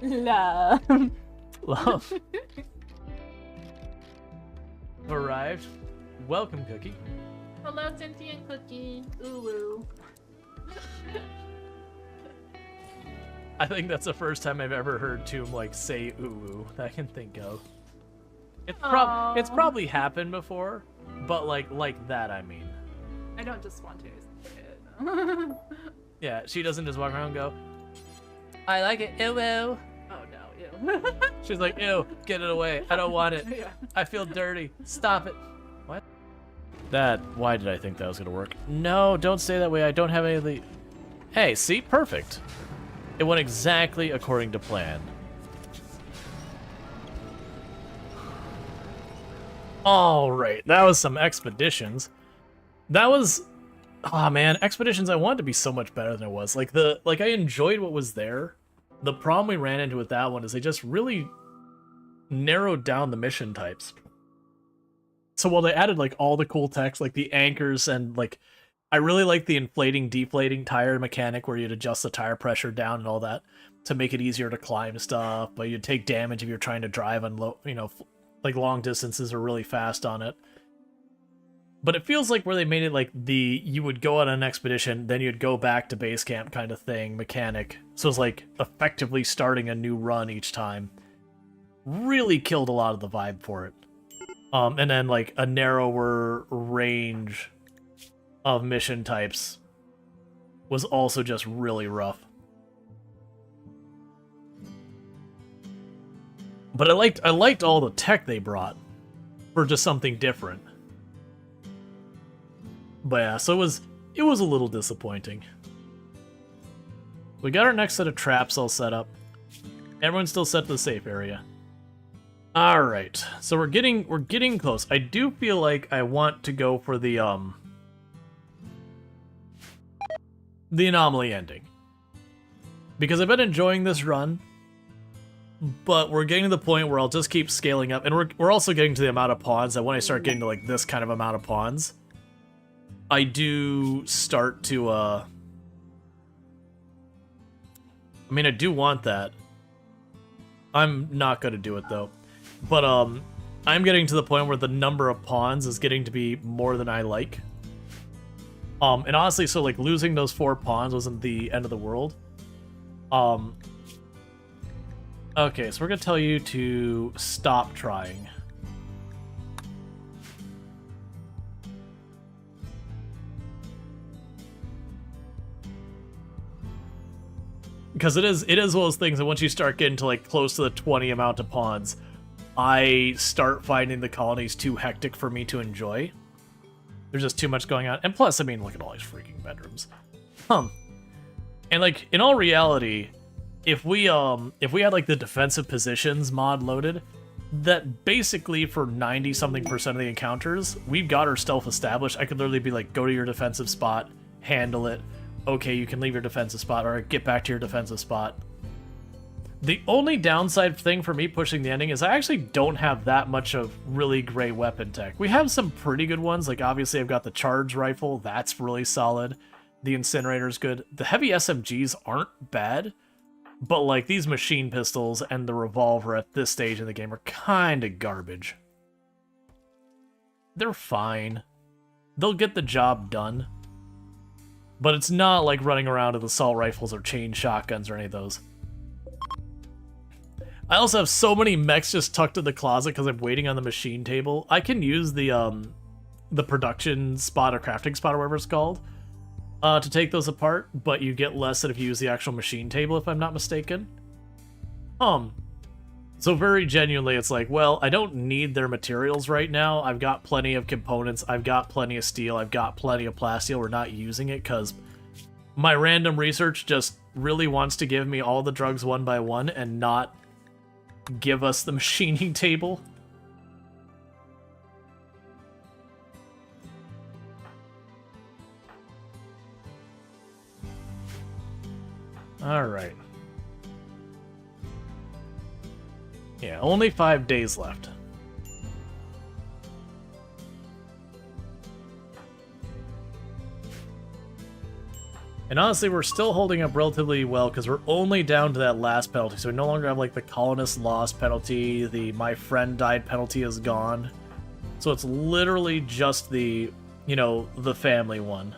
Love. Love. Arrived. Welcome, Cookie. Hello, sentient cookie. Ooh woo. I think that's the first time I've ever heard Tomb like say ooh ooh that I can think of. It's probably happened before, but like that, I mean. I don't just want to. Yeah, she doesn't just walk around and go, I like it, ew ew. Oh no, ew. She's like, ew, get it away. I don't want it. Yeah. I feel dirty. Stop it. What? Why did I think that was gonna work? No, don't say that way. I don't have any of the... Hey, see? Perfect. It went exactly according to plan. Alright, that was some expeditions. That was... Oh man, expeditions, I wanted to be so much better than it was. Like, I enjoyed what was there. The problem we ran into with that one is they just really narrowed down the mission types. So while they added, like, all the cool text, like the anchors and, like, I really like the inflating, deflating tire mechanic where you'd adjust the tire pressure down and all that to make it easier to climb stuff, but you'd take damage if you're trying to drive on low, like long distances or really fast on it. But it feels like where they made it like you would go on an expedition, then you'd go back to base camp kind of thing, mechanic. So it's like effectively starting a new run each time. Really killed a lot of the vibe for it. And then like a narrower range of mission types was also just really rough. But I liked all the tech they brought for just something different. But yeah, so it was a little disappointing. We got our next set of traps all set up. Everyone's still set to the safe area. All right, so we're getting close. I do feel like I want to go for the anomaly ending, because I've been enjoying this run, but we're getting to the point where I'll just keep scaling up, and we're also getting to the amount of pawns that when I start getting to like this kind of amount of pawns, I do start to I mean, I do want that. I'm not gonna do it though. But I'm getting to the point where the number of pawns is getting to be more than I like. And honestly, so like losing those 4 pawns wasn't the end of the world. Okay, so we're gonna tell you to stop trying. Because it is one of those things that once you start getting to like close to the 20 amount of pawns, I start finding the colonies too hectic for me to enjoy. There's just too much going on. And plus, I mean, look at all these freaking bedrooms. And like, in all reality, if we had like the defensive positions mod loaded, that basically for 90-something% of the encounters, we've got our stealth established. I could literally be like, go to your defensive spot, handle it. Okay, you can leave your defensive spot, or get back to your defensive spot. The only downside thing for me pushing the ending is I actually don't have that much of really great weapon tech. We have some pretty good ones, like obviously I've got the charge rifle, that's really solid. The incinerator's good. The heavy SMGs aren't bad, but like these machine pistols and the revolver at this stage in the game are kind of garbage. They're fine. They'll get the job done. But it's not like running around with assault rifles or chain shotguns or any of those. I also have so many mechs just tucked in the closet because I'm waiting on the machine table. I can use the production spot or crafting spot or whatever it's called to take those apart, but you get less than if you use the actual machine table, if I'm not mistaken. So very genuinely, it's like, well, I don't need their materials right now. I've got plenty of components. I've got plenty of steel. I've got plenty of plasteel. We're not using it because my random research just really wants to give me all the drugs one by one and not give us the machining table. All right. Yeah, only 5 days left. And honestly, we're still holding up relatively well because we're only down to that last penalty. So we no longer have like the colonist lost penalty, the my friend died penalty is gone. So it's literally just the, you know, the family one.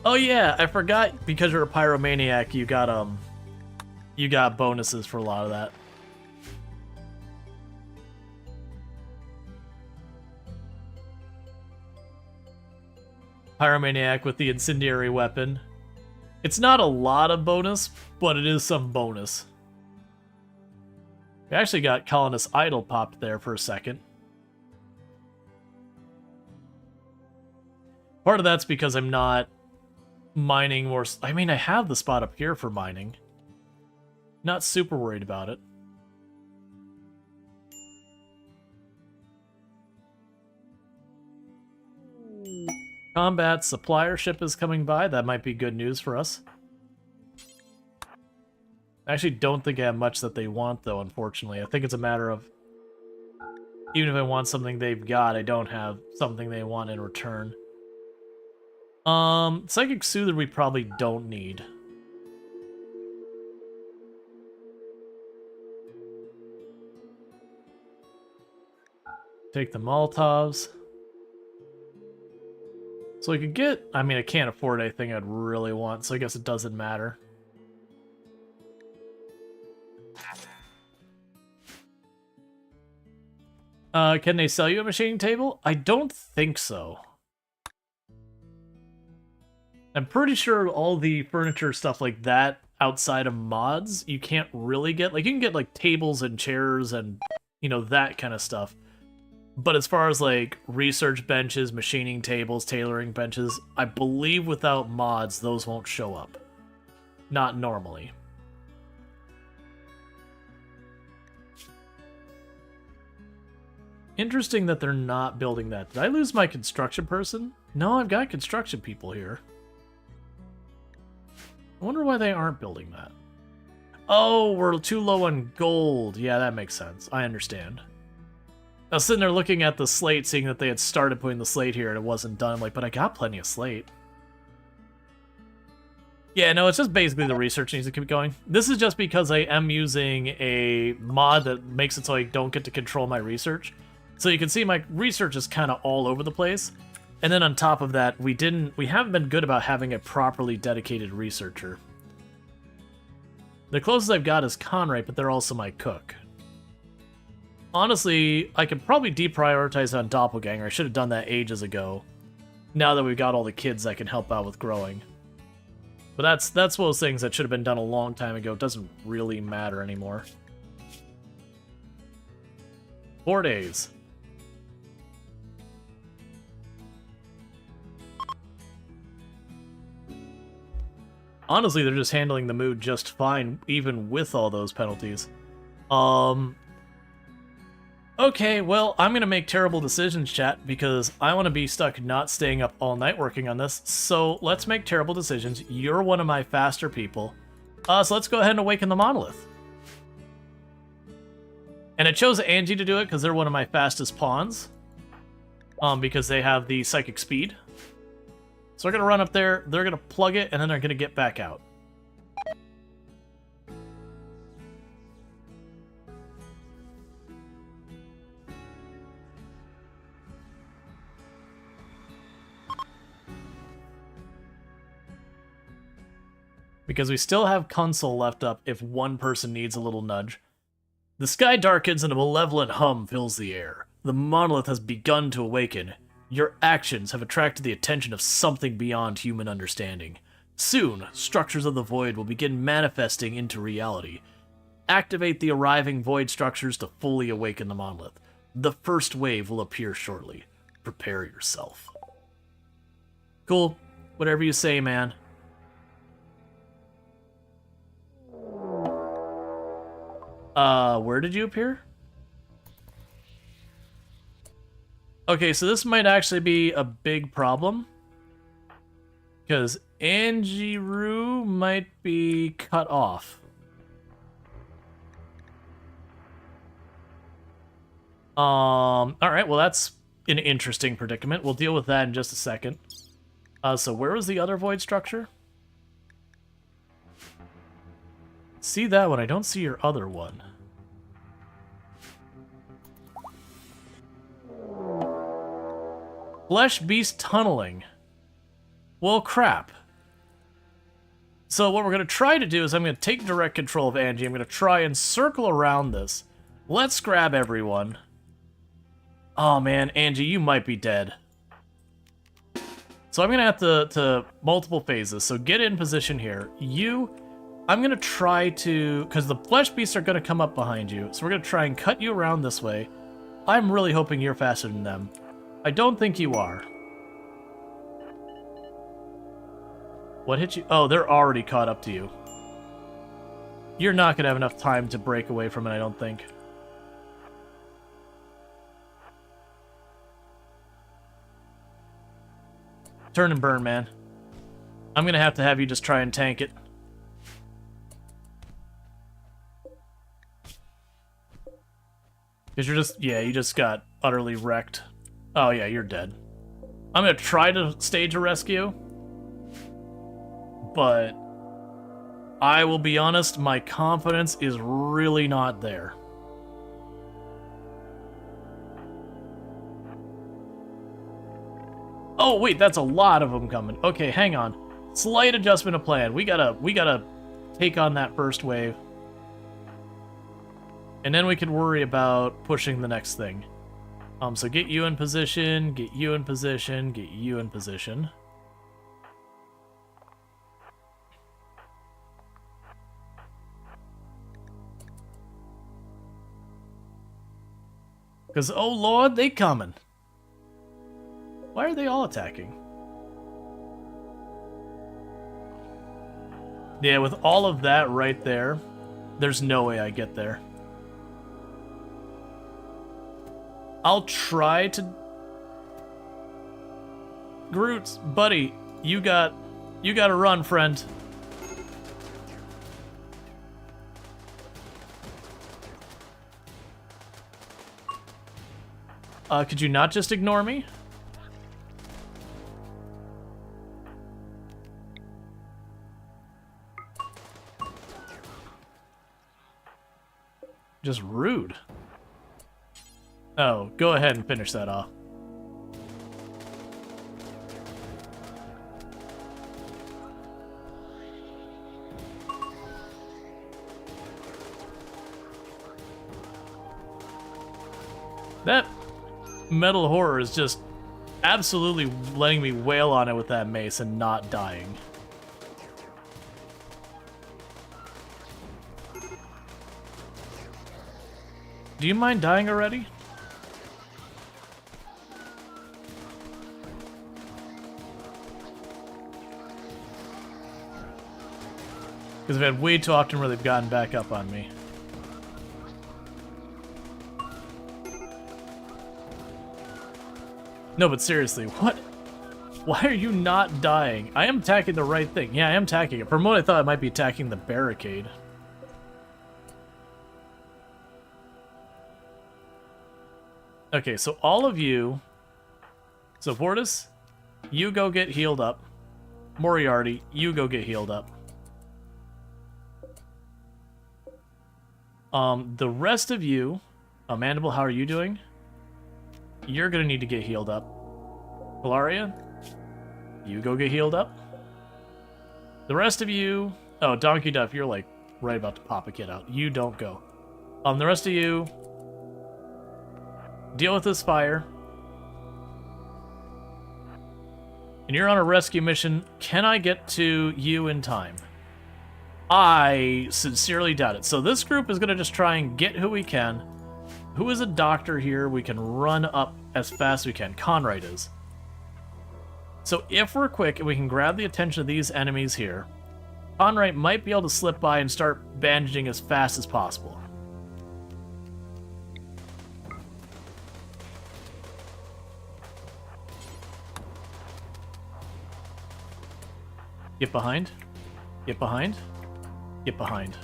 Oh yeah, I forgot, because you're a pyromaniac, you got bonuses for a lot of that. Pyromaniac with the incendiary weapon. It's not a lot of bonus, but it is some bonus. We actually got Colonist Idol popped there for a second. Part of that's because I'm not mining more. I mean, I have the spot up here for mining. Not super worried about it. Combat supplier ship is coming by. That might be good news for us. I actually don't think I have much that they want, though, unfortunately. I think it's a matter of, even if I want something they've got, I don't have something they want in return. Psychic Soother we probably don't need. Take the Molotovs. So I could get, I mean, I can't afford anything I'd really want, so I guess it doesn't matter. Can they sell you a machining table? I don't think so. I'm pretty sure all the furniture stuff like that outside of mods, you can't really get. Like, you can get, like, tables and chairs and, you know, that kind of stuff. But as far as, like, research benches, machining tables, tailoring benches, I believe without mods, those won't show up. Not normally. Interesting that they're not building that. Did I lose my construction person? No, I've got construction people here. I wonder why they aren't building that. Oh, we're too low on gold. Yeah, that makes sense. I understand. I was sitting there looking at the slate, seeing that they had started putting the slate here and it wasn't done. I'm like, but I got plenty of slate. Yeah, no, it's just basically the research needs to keep going. This is just because I am using a mod that makes it so I don't get to control my research. So you can see my research is kind of all over the place. And then on top of that, we haven't been good about having a properly dedicated researcher. The closest I've got is Conrad, but they're also my cook. Honestly, I could probably deprioritize on Doppelganger. I should have done that ages ago. Now that we've got all the kids that can help out with growing. But that's one of those things that should have been done a long time ago. It doesn't really matter anymore. 4 days. Honestly, they're just handling the mood just fine, even with all those penalties. Okay, well, I'm gonna make terrible decisions, chat, because I want to be stuck not staying up all night working on this, so let's make terrible decisions. You're one of my faster people. So let's go ahead and awaken the monolith. And I chose Angie to do it because they're one of my fastest pawns. Because they have the psychic speed. So they're going to run up there, they're going to plug it, and then they're going to get back out. Because we still have console left up if one person needs a little nudge. The sky darkens and a malevolent hum fills the air. The monolith has begun to awaken. Your actions have attracted the attention of something beyond human understanding. Soon, structures of the void will begin manifesting into reality. Activate the arriving void structures to fully awaken the monolith. The first wave will appear shortly. Prepare yourself. Cool. Whatever you say, man. Where did you appear? Okay, so this might actually be a big problem. Because Anjiru might be cut off. Alright, well that's an interesting predicament. We'll deal with that in just a second. So where was the other void structure? See that one, I don't see your other one. Flesh Beast tunneling. Well, crap. So what we're going to try to do is I'm going to take direct control of Angie. I'm going to try and circle around this. Let's grab everyone. Oh man, Angie, you might be dead. So I'm going to have to multiple phases. So get in position here. I'm going to try to, because the flesh beasts are going to come up behind you. So we're going to try and cut you around this way. I'm really hoping you're faster than them. I don't think you are. What hit you? Oh, they're already caught up to you. You're not going to have enough time to break away from it, I don't think. Turn and burn, man. I'm going to have you just try and tank it. Because you're just, yeah, you just got utterly wrecked. Oh yeah, you're dead. I'm going to try to stage a rescue. But I will be honest, my confidence is really not there. Oh wait, that's a lot of them coming. Okay, hang on. Slight adjustment of plan. We gotta take on that first wave. And then we can worry about pushing the next thing. So get you in position, get you in position, get you in position. Because, oh lord, they coming. Why are they all attacking? Yeah, with all of that right there, there's no way I get there. I'll try to... Groot, buddy, you gotta run, friend. Could you not just ignore me? Just rude. Oh, go ahead and finish that off. That metal horror is just absolutely letting me wail on it with that mace and not dying. Do you mind dying already? Because I've had way too often where they've gotten back up on me. No, but seriously, what? Why are you not dying? I am attacking the right thing. Yeah, I am attacking it. For a moment, I thought I might be attacking the barricade. Okay, so all of you... So, Vortis, you go get healed up. Moriarty, you go get healed up. The rest of you, Mandible, how are you doing? You're gonna need to get healed up. Hilaria, you go get healed up. The rest of you, oh, Donkey Duff, you're like right about to pop a kid out. You don't go. The rest of you, deal with this fire. And you're on a rescue mission. Can I get to you in time? I sincerely doubt it. So this group is going to just try and get who we can. Who is a doctor here we can run up as fast as we can? Conrad is. So if we're quick and we can grab the attention of these enemies here, Conrad might be able to slip by and start bandaging as fast as possible. Get behind. Get behind. Get behind.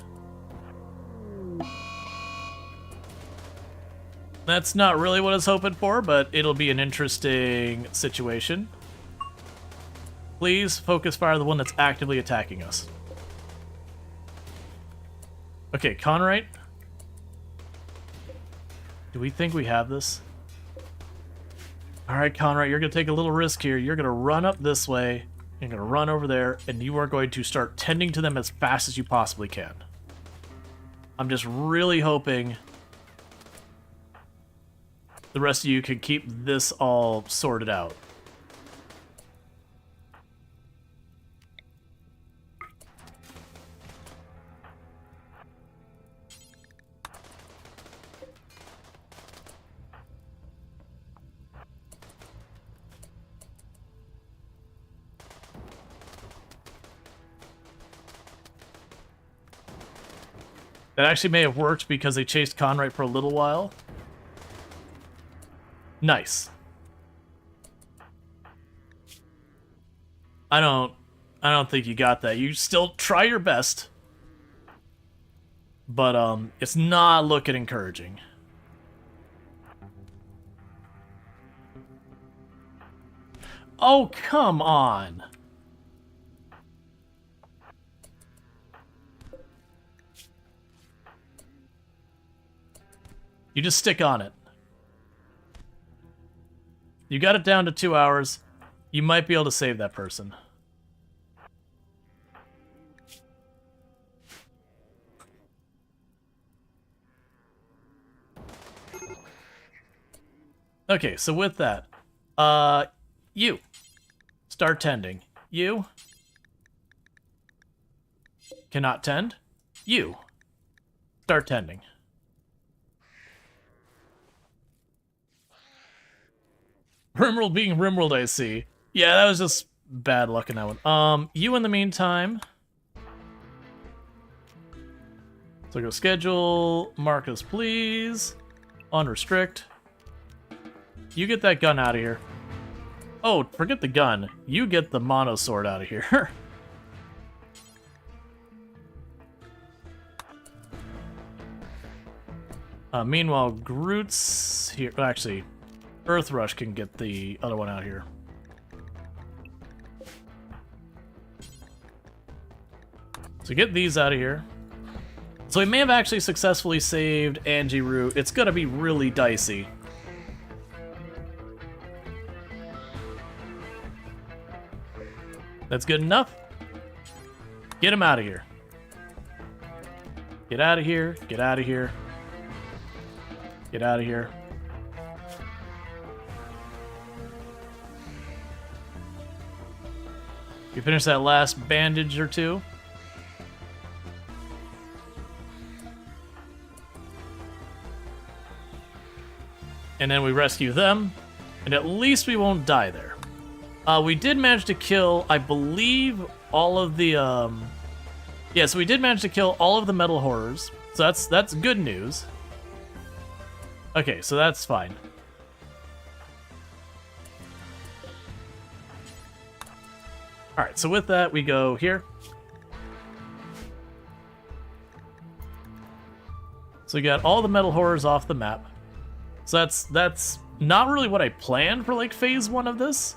That's not really what I was hoping for, but it'll be an interesting situation. Please focus fire the one that's actively attacking us. Okay, Conrad. Do we think we have this? Alright, Conrad, you're going to take a little risk here. You're going to run up this way. You're going to run over there, and you are going to start tending to them as fast as you possibly can. I'm just really hoping the rest of you can keep this all sorted out. That actually may have worked because they chased Conrad for a little while. Nice. I don't think you got that. You still try your best. But it's not looking encouraging. Oh, come on. You just stick on it. You got it down to 2 hours. You might be able to save that person. Okay, so with that, you start tending. You cannot tend. You start tending. RimWorld being RimWorld, I see. Yeah, that was just bad luck in that one. You in the meantime. So go schedule, Marcus, please. Unrestrict. You get that gun out of here. Oh, forget the gun. You get the mono sword out of here. Meanwhile, Groot's here. Actually, Earth Rush can get the other one out here. So get these out of here. So we may have actually successfully saved Angie Roo. It's gonna be really dicey. That's good enough. Get him out of here. Get out of here. Get out of here. Get out of here. You finish that last bandage or two. And then we rescue them. And at least we won't die there. We did manage to kill, I believe, all of the, yeah, so we did manage to kill all of the metal horrors. So that's good news. Okay, so that's fine. Alright, so with that, we go here. So we got all the metal horrors off the map. So that's not really what I planned for, like, phase 1 of this.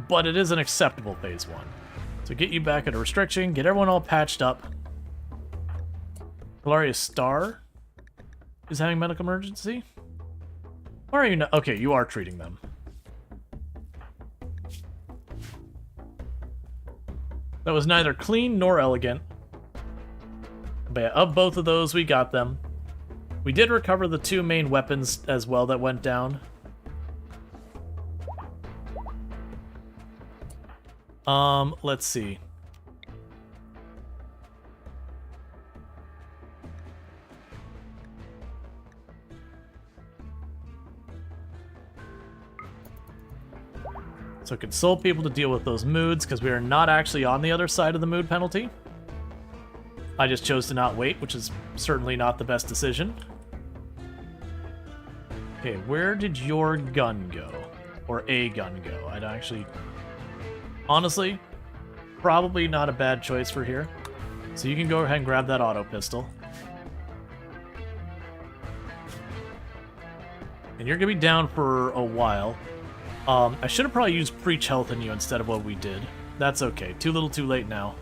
But it is an acceptable phase 1. So get you back at a restriction, get everyone all patched up. Galaria's Star is having medical emergency? Why are you not? Okay, you are treating them. That was neither clean nor elegant. But yeah, of both of those, we got them. We did recover the 2 main weapons as well that went down. Let's see. So console people to deal with those moods, because we are not actually on the other side of the mood penalty. I just chose to not wait, which is certainly not the best decision. Okay, where did your gun go? Or a gun go? I'd actually... Honestly, probably not a bad choice for here. So you can go ahead and grab that auto pistol. And you're going to be down for a while. I should have probably used Preach Health in you instead of what we did. That's okay. Too little too late now.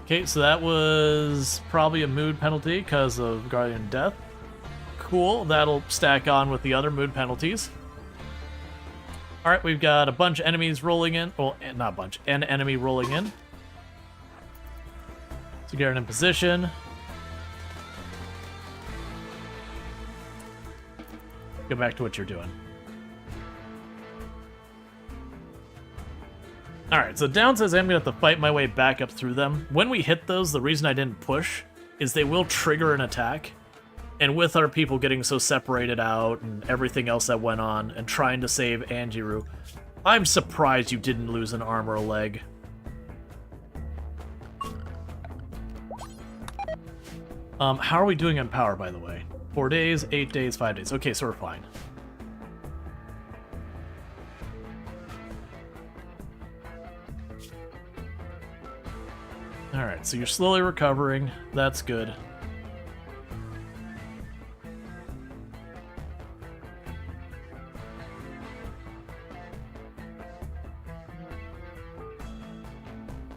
Okay, so that was probably a mood penalty because of Guardian Death. Cool, that'll stack on with the other mood penalties. Alright, we've got a bunch of enemies rolling in. Well, not a bunch, an enemy rolling in. So get in position. Go back to what you're doing. Alright, so down says I'm going to have to fight my way back up through them. When we hit those, the reason I didn't push is they will trigger an attack. And with our people getting so separated out and everything else that went on and trying to save Anjiru, I'm surprised you didn't lose an arm or a leg. How are we doing on power, by the way? 4 days, 8 days, 5 days. Okay, so we're fine. Alright, so you're slowly recovering. That's good.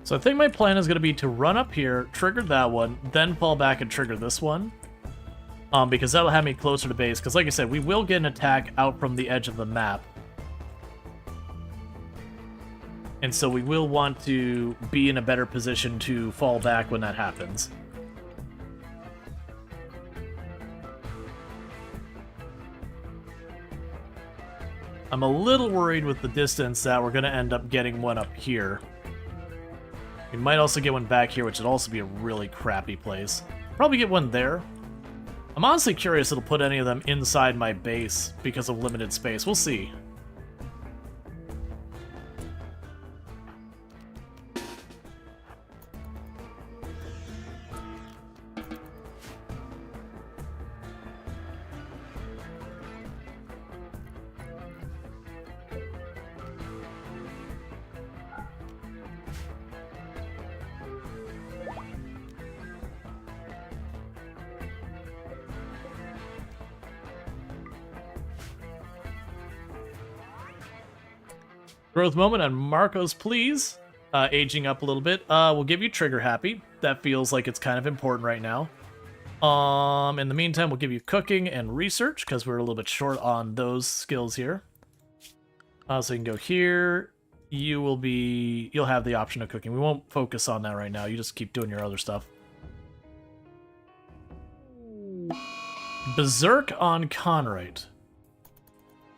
So I think my plan is going to be to run up here, trigger that one, then fall back and trigger this one. Because that'll have me closer to base. Because like I said, we will get an attack out from the edge of the map. And so we will want to be in a better position to fall back when that happens. I'm a little worried with the distance that we're going to end up getting one up here. We might also get one back here, which would also be a really crappy place. Probably get one there. I'm honestly curious if it'll put any of them inside my base because of limited space. We'll see. Growth moment on Marcos, please. Aging up a little bit. We'll give you trigger happy. That feels like it's kind of important right now. In the meantime, we'll give you cooking and research because we're a little bit short on those skills here. So you can go here. You'll have the option of cooking. We won't focus on that right now. You just keep doing your other stuff. Berserk on Conrite.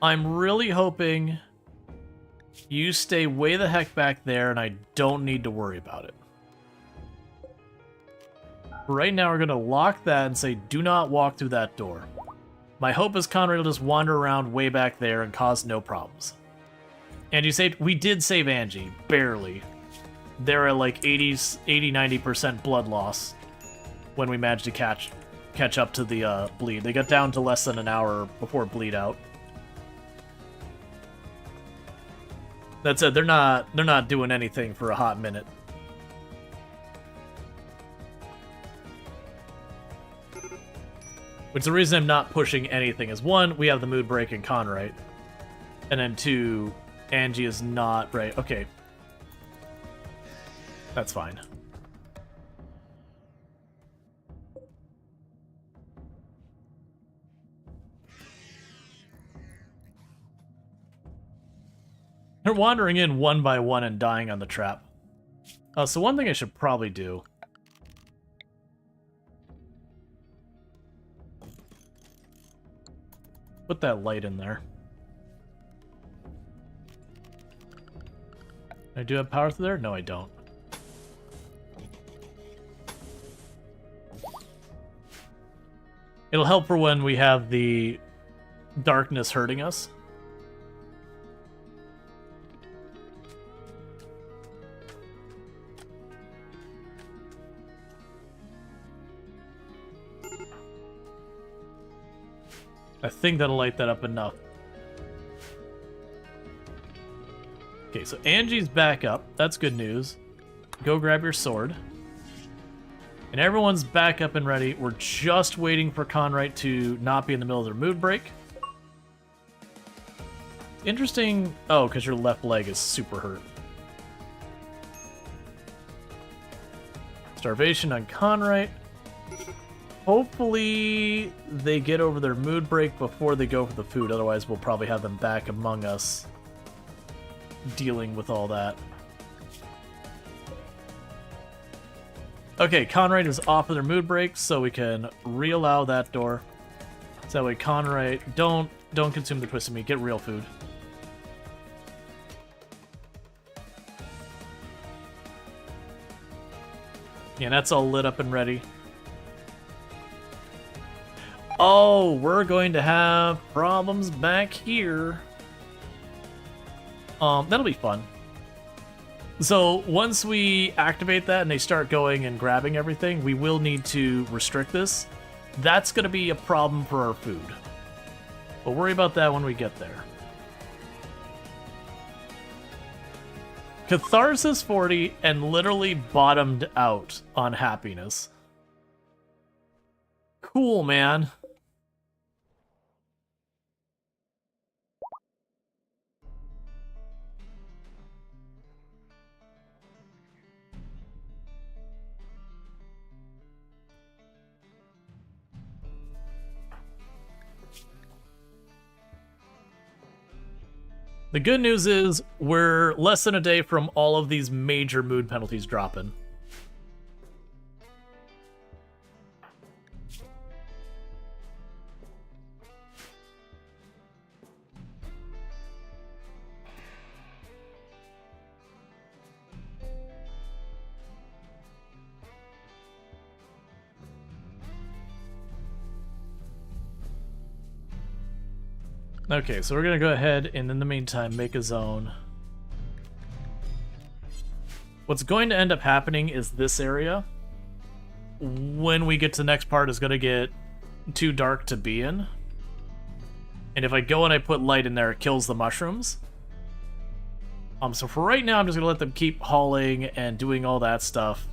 I'm really hoping you stay way the heck back there, and I don't need to worry about it. Right now, we're going to lock that and say, do not walk through that door. My hope is Conrad will just wander around way back there and cause no problems. And you saved... We did save Angie. Barely. They're at like 80-90% blood loss when we managed to catch up to the bleed. They got down to less than an hour before bleed out. That said, they're not doing anything for a hot minute. Which the reason I'm not pushing anything is, one, we have the mood break in Conrite. And then two, Angie is not right. Okay. That's fine. They're wandering in one by one and dying on the trap. So one thing I should probably do. Put that light in there. I do have power through there? No, I don't. It'll help for when we have the darkness hurting us. I think that'll light that up enough. Okay, so Angie's back up. That's good news. Go grab your sword. And everyone's back up and ready. We're just waiting for Conrite to not be in the middle of their mood break. Interesting. Oh, because your left leg is super hurt. Starvation on Conrite. Hopefully they get over their mood break before they go for the food. Otherwise, we'll probably have them back among us dealing with all that. Okay, Conrite is off of their mood break, so we can reallow that door. So that way, Conrite, don't consume the twisted meat. Get real food. Yeah, that's all lit up and ready. Oh, we're going to have problems back here. That'll be fun. So once we activate that and they start going and grabbing everything, we will need to restrict this. That's going to be a problem for our food. But worry about that when we get there. Catharsis 40 and literally bottomed out on happiness. Cool, man. The good news is we're less than a day from all of these major mood penalties dropping. Okay, so we're gonna go ahead and in the meantime make a zone. What's going to end up happening is this area, when we get to the next part, is gonna get too dark to be in. And if I go and I put light in there, it kills the mushrooms. So for right now, I'm just gonna let them keep hauling and doing all that stuff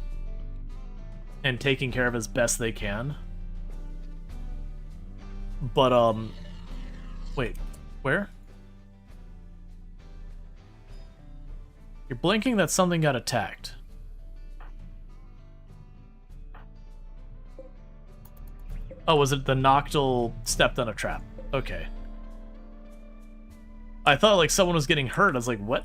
and taking care of as best they can. But, wait. Where? You're blinking that something got attacked. Oh, was it the Noctil stepped on a trap? Okay. I thought like someone was getting hurt. I was like, what?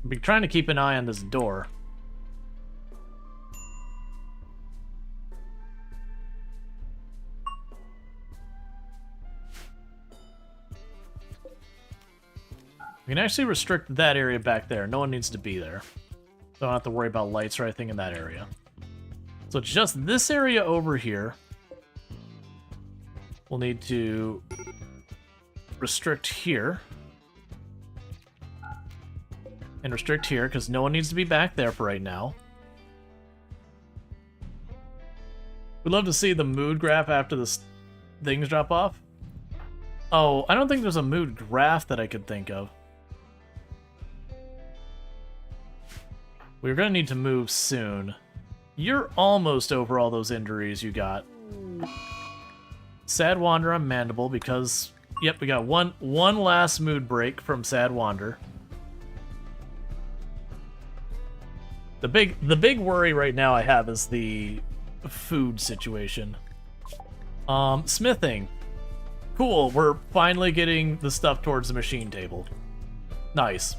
I've been trying to keep an eye on this door. We can actually restrict that area back there. No one needs to be there. Don't have to worry about lights or anything in that area. So it's just this area over here. We'll need to restrict here. And restrict here, because no one needs to be back there for right now. We'd love to see the mood graph after the things drop off. Oh, I don't think there's a mood graph that I could think of. We're going to need to move soon. You're almost over all those injuries you got. Sad Wander on Mandible because, yep, we got one last mood break from Sad Wander. The big worry right now I have is the food situation. Smithing. Cool, we're finally getting the stuff towards the machine table. Nice.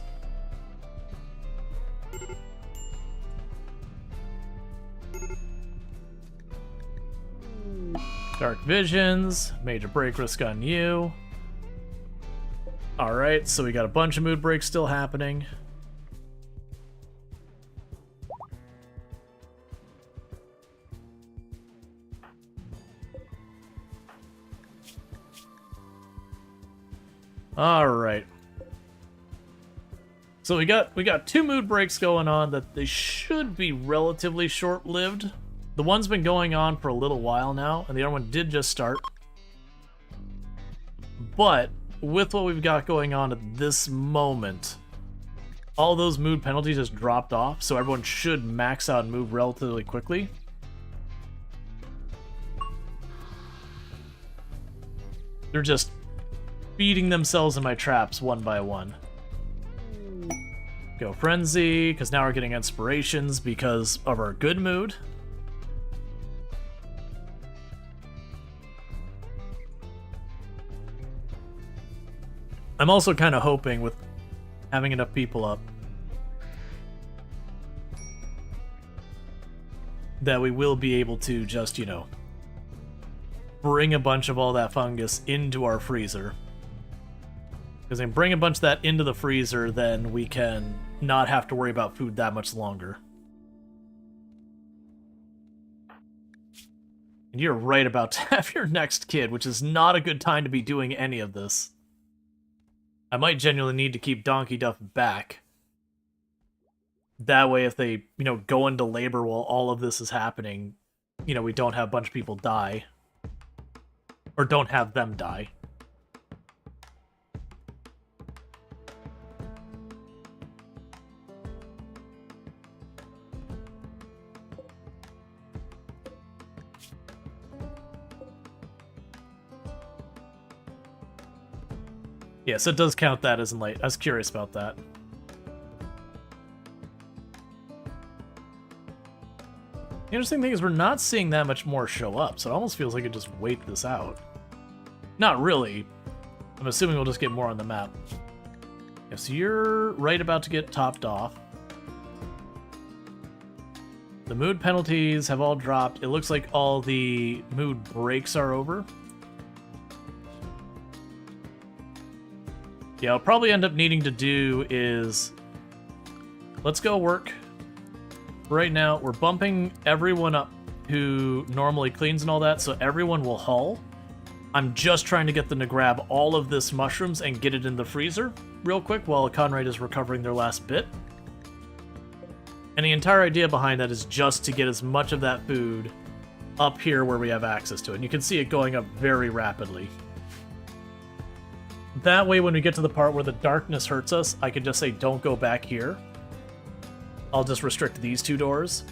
Dark Visions, major break risk on you. Alright, so we got a bunch of mood breaks still happening. Alright. So we got 2 mood breaks going on that they should be relatively short-lived. The one's been going on for a little while now, and the other one did just start. But with what we've got going on at this moment, all those mood penalties just dropped off, so everyone should max out and move relatively quickly. They're just beating themselves in my traps one by one. Go Frenzy, because now we're getting inspirations because of our good mood. I'm also kind of hoping with having enough people up that we will be able to just, you know, bring a bunch of all that fungus into our freezer. Because if we bring a bunch of that into the freezer, then we can not have to worry about food that much longer. And you're right about to have your next kid, which is not a good time to be doing any of this. I might genuinely need to keep Donkey Duff back. That way, if they, you know, go into labor while all of this is happening, you know, we don't have a bunch of people die. Or don't have them die. Yes, it does count that as in late. I was curious about that. The interesting thing is we're not seeing that much more show up, so it almost feels like it just wait this out. Not really. I'm assuming we'll just get more on the map. Yeah, so you're right about to get topped off. The mood penalties have all dropped. It looks like all the mood breaks are over. Yeah, I'll probably end up needing to do is... Let's go work. Right now, we're bumping everyone up who normally cleans and all that, so everyone will haul. I'm just trying to get them to grab all of this mushrooms and get it in the freezer real quick while Conrad is recovering their last bit. And the entire idea behind that is just to get as much of that food up here where we have access to it. And you can see it going up very rapidly. That way, when we get to the part where the darkness hurts us, I can just say, don't go back here. I'll just restrict these 2 doors,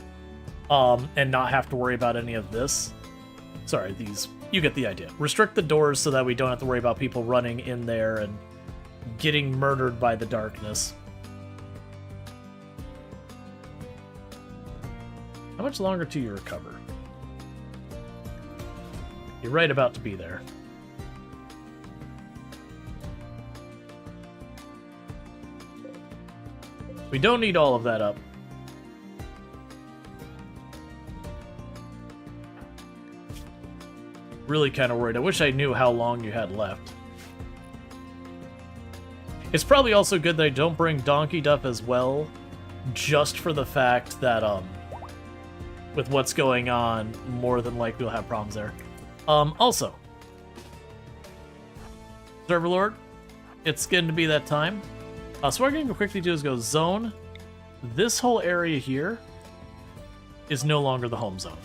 and not have to worry about any of this. Sorry, these... You get the idea. Restrict the doors so that we don't have to worry about people running in there and getting murdered by the darkness. How much longer till you recover? You're right about to be there. We don't need all of that up. Really kind of worried. I wish I knew how long you had left. It's probably also good that I don't bring Donkey Duff as well, just for the fact that, with what's going on, more than likely we'll have problems there. Also, Server Lord, it's going to be that time. So what I'm going to quickly do is go zone. This whole area here is no longer the home zone.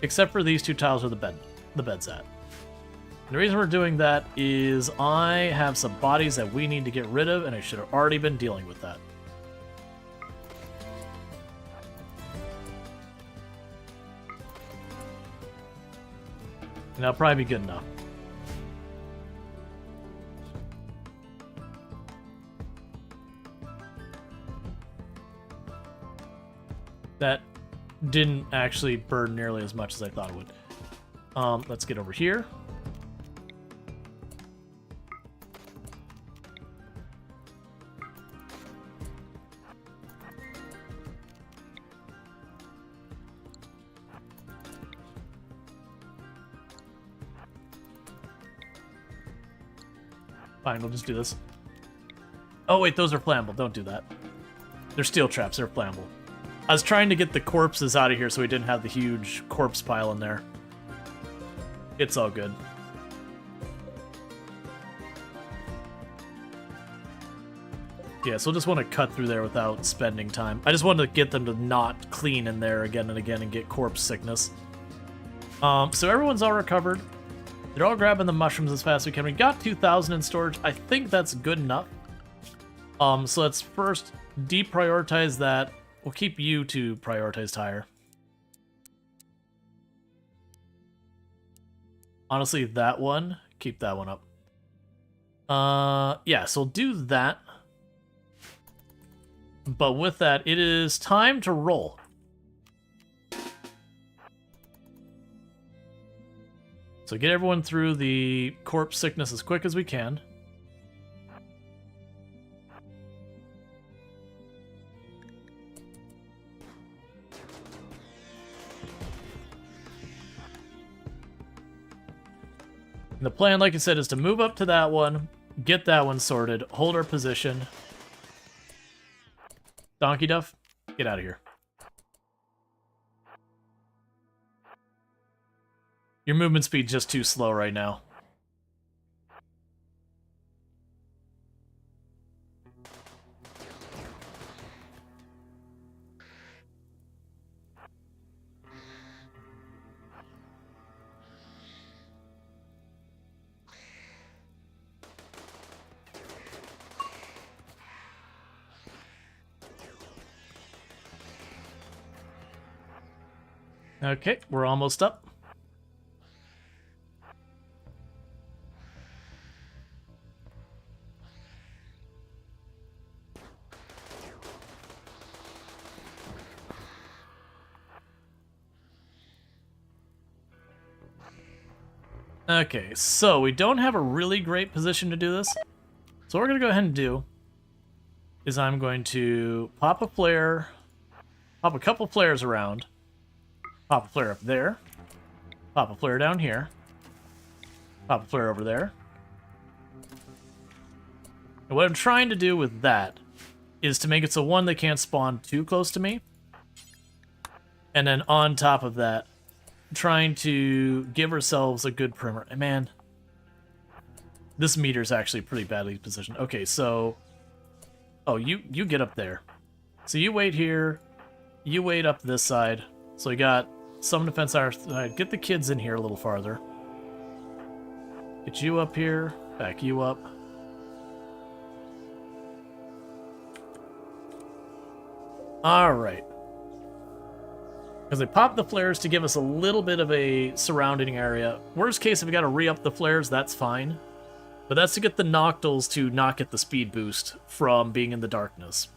Except for these 2 tiles where the bed's at. And the reason we're doing that is I have some bodies that we need to get rid of, and I should have already been dealing with that. And that'll probably be good enough. That didn't actually burn nearly as much as I thought it would. Let's get over here. Fine, we'll just do this. Oh wait, those are flammable. Don't do that. They're steel traps. They're flammable. I was trying to get the corpses out of here so we didn't have the huge corpse pile in there. It's all good. Yeah, so we'll just want to cut through there without spending time. I just wanted to get them to not clean in there again and again and get corpse sickness. So everyone's all recovered. They're all grabbing the mushrooms as fast as we can. We got 2,000 in storage. I think that's good enough. So let's first deprioritize that. We'll keep you to prioritized higher. Honestly, that one, keep that one up. Yeah, so we'll do that. But with that, it is time to roll. So get everyone through the corpse sickness as quick as we can. And the plan, like I said, is to move up to that one, get that one sorted, hold our position. Donkey Duff, get out of here. Your movement speed's just too slow right now. Okay, we're almost up. Okay, so we don't have a really great position to do this. So what we're going to go ahead and do is I'm going to pop a flare, pop a couple flares around, pop a flare up there, pop a flare down here, pop a flare over there. And what I'm trying to do with that is to make it so, one, they can't spawn too close to me. And then on top of that, trying to give ourselves a good perimeter. And man, this meter's actually pretty badly positioned. Okay, so... Oh, you get up there. So you wait here. You wait up this side. So we got some defense on our side. Get the kids in here a little farther. Get you up here. Back you up. Alright. Because they pop the flares to give us a little bit of a surrounding area. Worst case, if we got to re-up the flares, that's fine. But that's to get the Noctals to not get the speed boost from being in the darkness.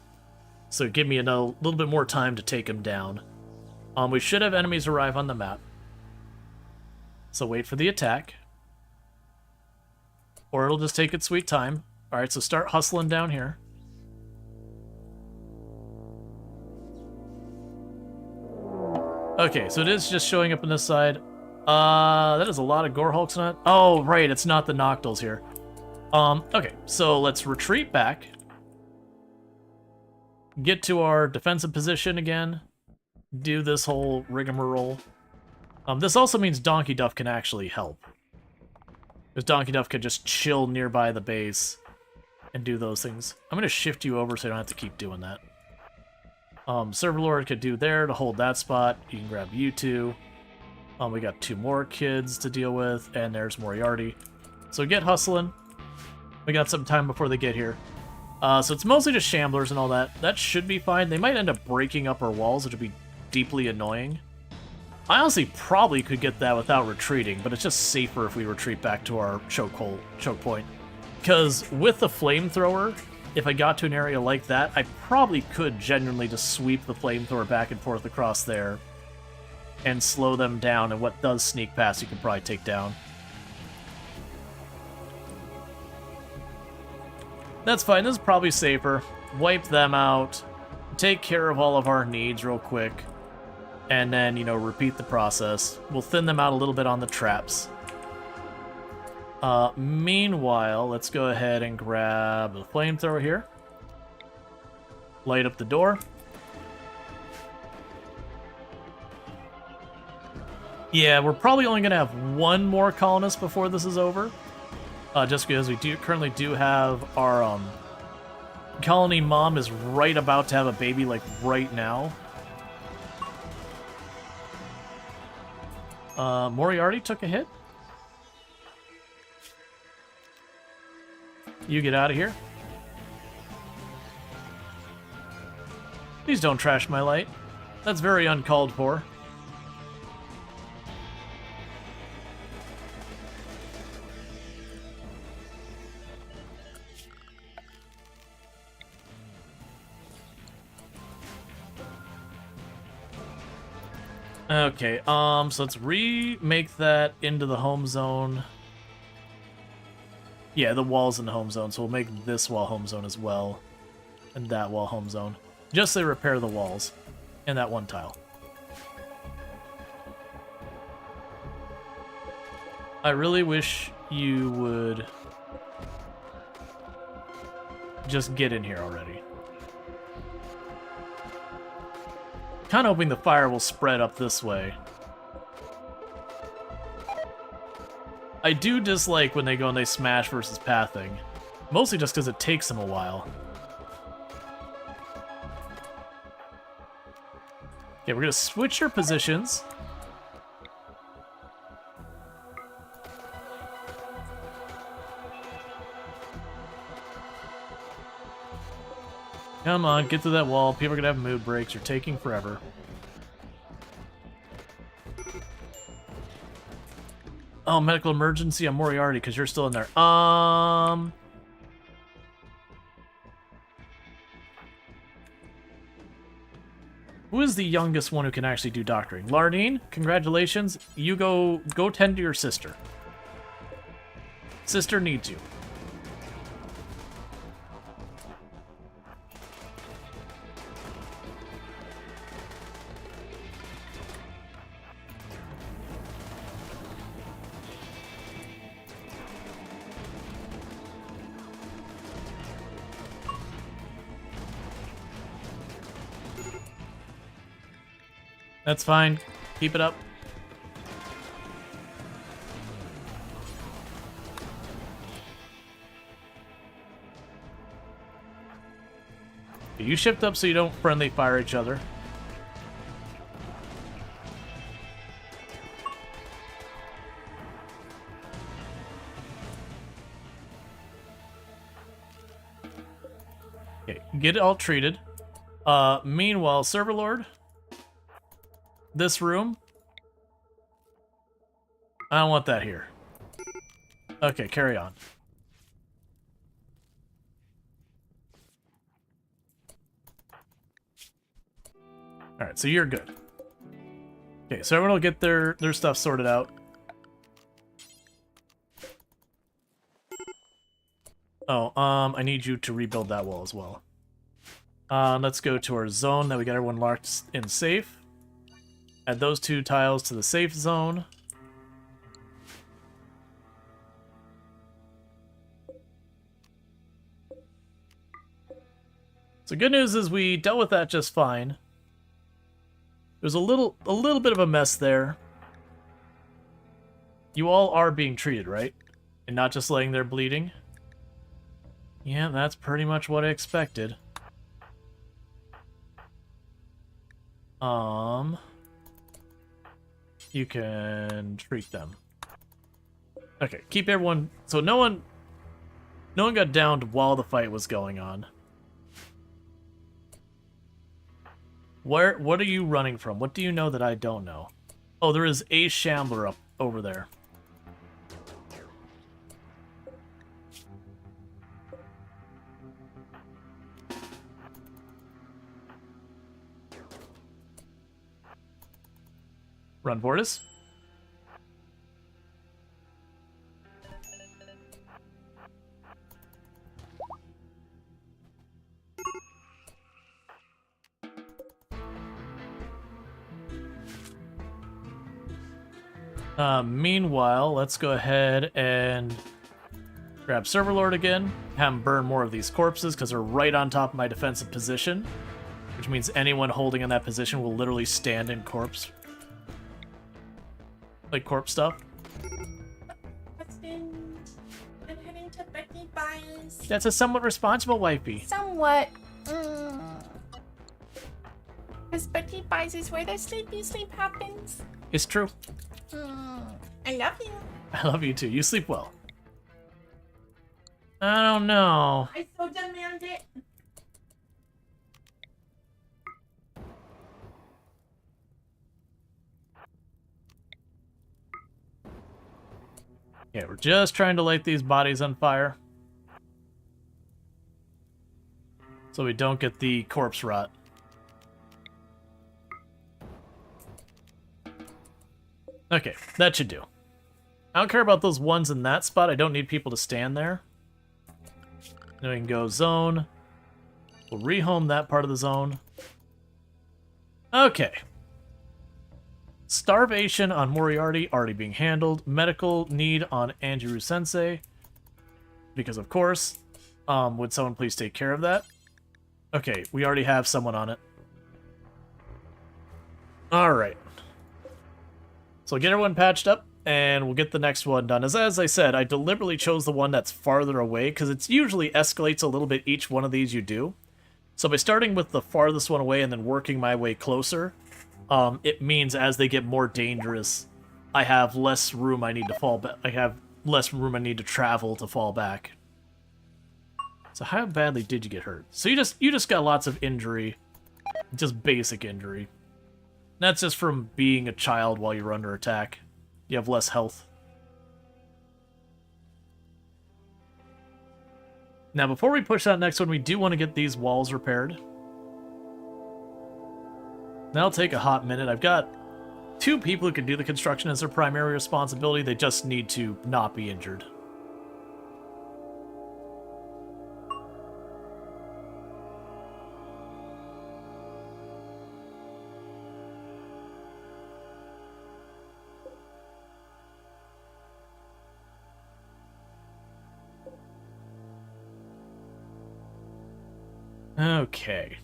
So give me a little bit more time to take them down. We should have enemies arrive on the map. So wait for the attack. Or it'll just take its sweet time. Alright, so start hustling down here. Okay, so it is just showing up on this side. That is a lot of Gore Hulks on it. Oh, right, it's not the Noctals here. Okay, so let's retreat back. Get to our defensive position again. Do this whole rigmarole. This also means Donkey Duff can actually help. Because Donkey Duff could just chill nearby the base and do those things. I'm going to shift you over so I don't have to keep doing that. Server Lord could do there to hold that spot. You can grab you two. We got two more kids to deal with, and there's Moriarty. So get hustling. We got some time before they get here. So it's mostly just Shamblers and all that. That should be fine. They might end up breaking up our walls, which would be deeply annoying. I honestly probably could get that without retreating, but it's just safer if we retreat back to our choke point. Because with the flamethrower, if I got to an area like that, I probably could genuinely just sweep the flamethrower back and forth across there and slow them down, and what does sneak past you can probably take down. That's fine, this is probably safer. Wipe them out, take care of all of our needs real quick, and then, you know, repeat the process. We'll thin them out a little bit on the traps. Meanwhile, let's go ahead and grab the flamethrower here. Light up the door. Yeah, we're probably only going to have one more colonist before this is over. Just because we currently do have our colony mom is right about to have a baby, like right now. Moriarty took a hit. You get out of here. Please don't trash my light. That's very uncalled for. Okay, so let's remake that into the home zone. Yeah, the wall's in the home zone, so we'll make this wall home zone as well. And that wall home zone. Just to repair the walls. And that one tile. I really wish you would just get in here already. Kind of hoping the fire will spread up this way. I do dislike when they go and they smash versus pathing. Mostly just because it takes them a while. Okay, we're going to switch your positions. Come on, get through that wall. People are going to have mood breaks. You're taking forever. Oh, medical emergency on Moriarty because you're still in there. Who is the youngest one who can actually do doctoring? Lardine, congratulations. You go tend to your sister. Sister needs you. That's fine. Keep it up. You shift up so you don't friendly fire each other. Okay, get it all treated. Meanwhile, Server Lord. This room? I don't want that here. Okay, carry on. Alright, so you're good. Okay, so everyone will get their stuff sorted out. Oh, I need you to rebuild that wall as well. Let's go to our zone that we got everyone locked in safe. Add those two tiles to the safe zone. So good news is we dealt with that just fine. There's a little bit of a mess there. You all are being treated, right? And not just laying there bleeding? Yeah, that's pretty much what I expected. You can treat them. Okay, keep everyone... So no one got downed while the fight was going on. What are you running from? What do you know that I don't know? Oh, there is a shambler up over there. Run, Vortis. Meanwhile, let's go ahead and grab Serverlord again, have him burn more of these corpses because they're right on top of my defensive position, which means anyone holding in that position will literally stand in corpse. Like corpse stuff. Husband, I'm heading to Becky Buys. That's a somewhat responsible wifey. Somewhat. Because Becky Buys is where the sleepy sleep happens. It's true. I love you. I love you too. You sleep well. I don't know. I so demand it. Yeah, we're just trying to light these bodies on fire. So we don't get the corpse rot. Okay, that should do. I don't care about those ones in that spot. I don't need people to stand there. Then we can go zone. We'll rehome that part of the zone. Okay. Starvation on Moriarty already being handled. Medical need on Anjiru Sensei. Because of course. Would someone please take care of that? Okay, we already have someone on it. Alright. So get everyone patched up, and we'll get the next one done. As I said, I deliberately chose the one that's farther away, because it's usually escalates a little bit each one of these you do. So by starting with the farthest one away and then working my way closer, it means as they get more dangerous, I have less room I need to fall back. I have less room I need to travel to fall back. So how badly did you get hurt? So you just got lots of injury, just basic injury. That's just from being a child while you're under attack. You have less health. Now, before we push that next one, we do want to get these walls repaired. That'll take a hot minute. I've got 2 people who can do the construction as their primary responsibility. They just need to not be injured. Okay.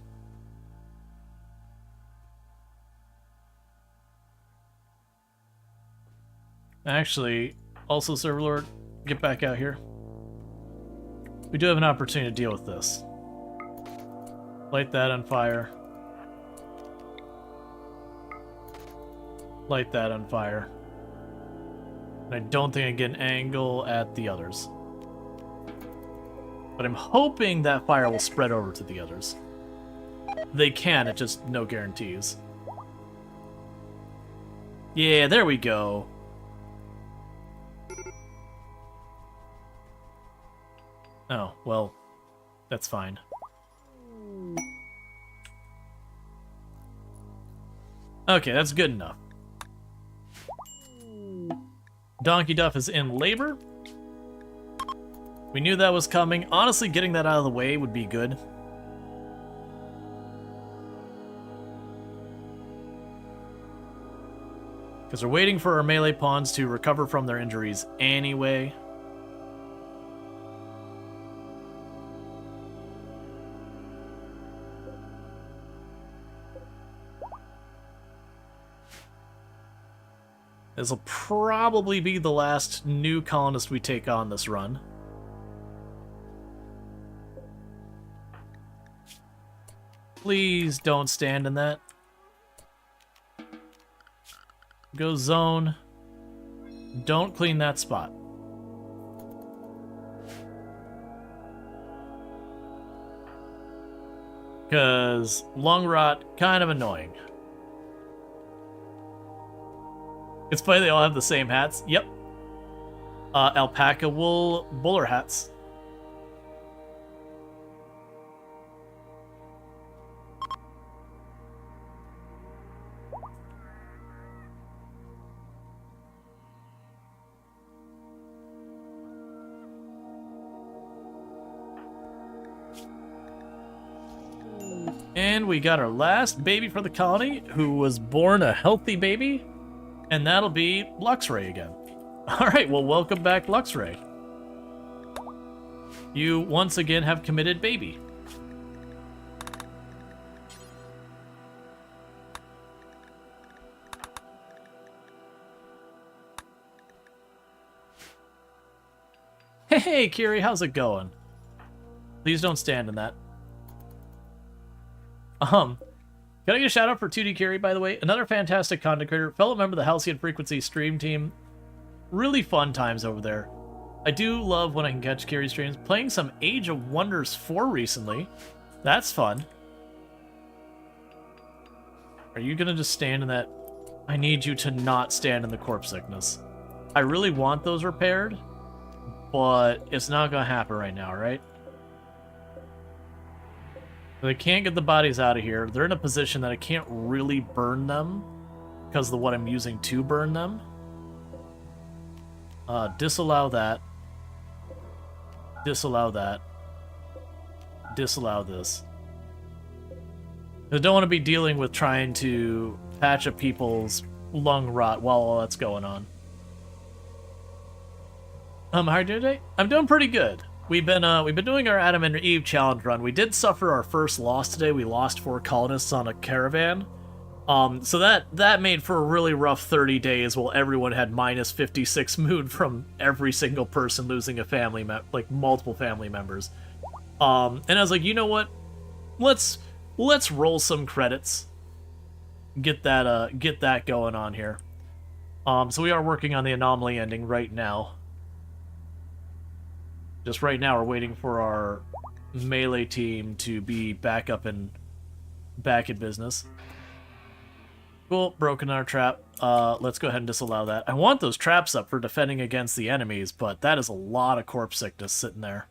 Actually, also Serverlord, get back out here. We do have an opportunity to deal with this. Light that on fire. Light that on fire. And I don't think I get an angle at the others. But I'm hoping that fire will spread over to the others. They can, it just no guarantees. Yeah, there we go. Oh, well, that's fine. Okay, that's good enough. Donkey Duff is in labor. We knew that was coming. Honestly, getting that out of the way would be good. Because we're waiting for our melee pawns to recover from their injuries anyway. This will probably be the last new colonist we take on this run. Please don't stand in that. Go zone. Don't clean that spot. Because lung rot, kind of annoying. It's funny they all have the same hats. Yep. Alpaca wool bowler hats. And we got our last baby for the colony, who was born a healthy baby, and that'll be Luxray again. Alright, well, welcome back, Luxray. You once again have committed baby. Hey, Kiri, how's it going? Please don't stand in that. Can I get a shout out for 2D Kiri, by the way? Another fantastic content creator, fellow member of the Halcyon Frequency stream team. Really fun times over there. I do love when I can catch Kiri streams. Playing some Age of Wonders 4 recently. That's fun. Are you gonna just stand in that? I need you to not stand in the corpse sickness. I really want those repaired, but it's not gonna happen right now, right? They can't get the bodies out of here. They're in a position that I can't really burn them because of what I'm using to burn them. Disallow that. Disallow that. Disallow this. I don't want to be dealing with trying to patch up people's lung rot while all that's going on. How are you doing today? I'm doing pretty good. We've been doing our Adam and Eve challenge run. We did suffer our first loss today. We lost 4 colonists on a caravan. So that made for a really rough 30 days while everyone had minus 56 mood from every single person losing a family like multiple family members. And I was like, you know what? Let's roll some credits. Get that going on here. So we are working on the anomaly ending right now. Just right now, we're waiting for our melee team to be back in business. Cool, broken our trap. Let's go ahead and disallow that. I want those traps up for defending against the enemies, but that is a lot of corpse sickness sitting there.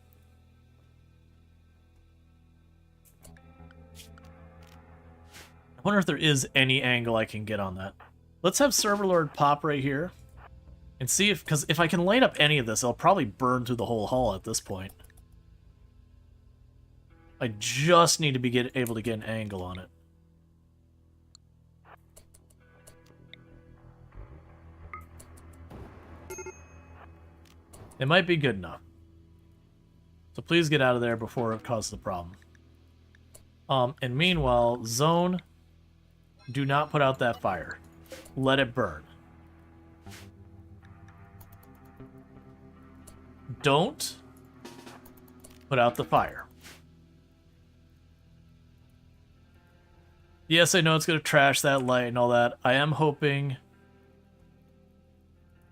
I wonder if there is any angle I can get on that. Let's have Server Lord pop right here. And see because if I can light up any of this, I'll probably burn through the whole hull at this point. I just need to be able to get an angle on it. It might be good enough. So please get out of there before it causes a problem. And meanwhile, zone, do not put out that fire. Let it burn. Don't put out the fire. Yes, I know it's going to trash that light and all that. I am hoping...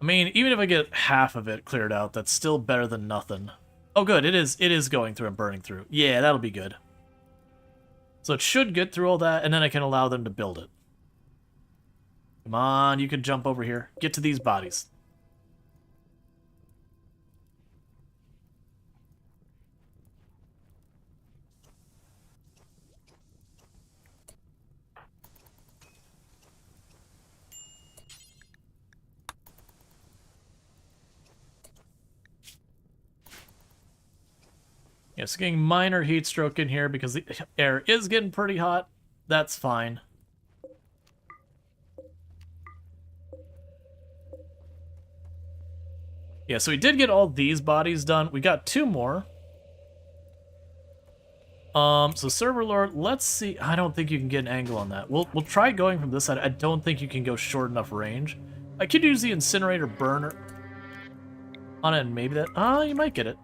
I mean, even if I get half of it cleared out, that's still better than nothing. Oh, good. It is going through and burning through. Yeah, that'll be good. So it should get through all that, and then I can allow them to build it. Come on, you can jump over here. Get to these bodies. Yeah, so getting minor heat stroke in here because the air is getting pretty hot. That's fine. Yeah, so we did get all these bodies done. We got 2 more. So Server Lord, let's see. I don't think you can get an angle on that. We'll try going from this side. I don't think you can go short enough range. I could use the incinerator burner on it, and maybe that... you might get it.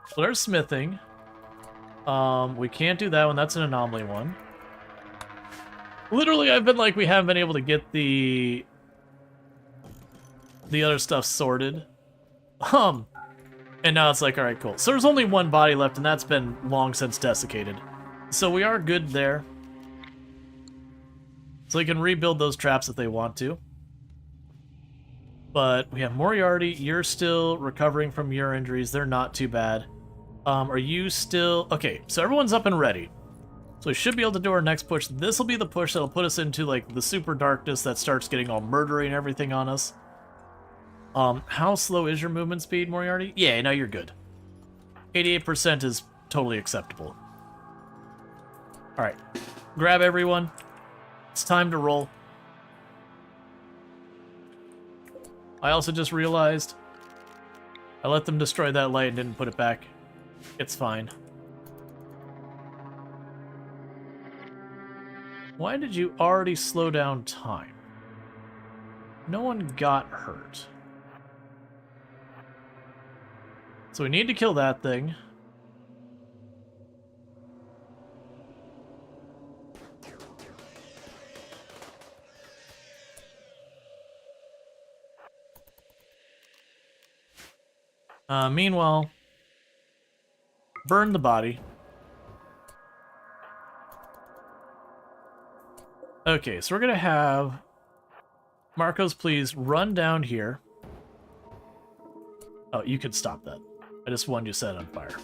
So there's smithing. We can't do that one. That's an anomaly one. Literally, I've been like, we haven't been able to get the other stuff sorted. And now it's like, alright, cool. So there's only 1 body left, and that's been long since desiccated. So we are good there. So they can rebuild those traps if they want to. But we have Moriarty. You're still recovering from your injuries. They're not too bad. Are you still... Okay, so everyone's up and ready. So we should be able to do our next push. This will be the push that'll put us into, like, the super darkness that starts getting all murdery and everything on us. How slow is your movement speed, Moriarty? Yeah, no, you're good. 88% is totally acceptable. Alright. Grab everyone. It's time to roll. I also just realized I let them destroy that light and didn't put it back. It's fine. Why did you already slow down time? No one got hurt. So we need to kill that thing. Meanwhile, burn the body. Okay, so we're gonna have Marcos, please run down here. Oh, you could stop that. I just wanted you to set it on fire.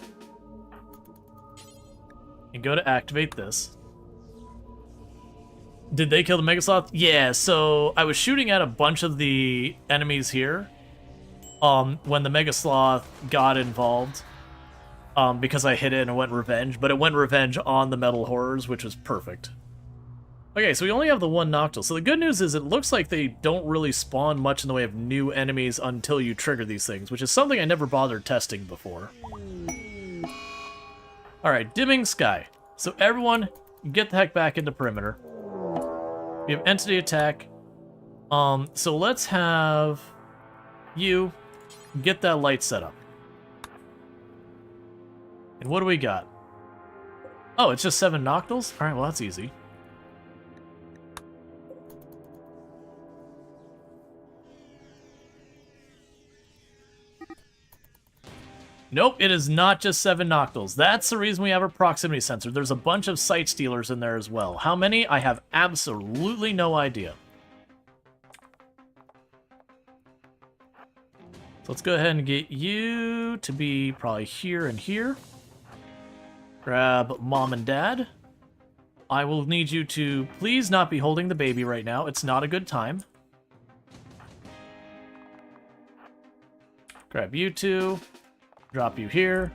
And go to activate this. Did they kill the Megasloth? Yeah, so I was shooting at a bunch of the enemies here when the Megasloth got involved. Because I hit it and it went revenge, but it went revenge on the Metal Horrors, which was perfect. Okay, so we only have the one Noctil. So the good news is it looks like they don't really spawn much in the way of new enemies until you trigger these things, which is something I never bothered testing before. Alright, dimming sky. So everyone, get the heck back into perimeter. We have entity attack. So let's have you get that light set up. And what do we got? Oh, it's just 7 Noctils? Alright, well that's easy. Nope, it is not just 7 Noctils. That's the reason we have a proximity sensor. There's a bunch of sight stealers in there as well. How many? I have absolutely no idea. So let's go ahead and get you to be probably here and here. Grab Mom and Dad. I will need you to please not be holding the baby right now. It's not a good time. Grab you two. Drop you here.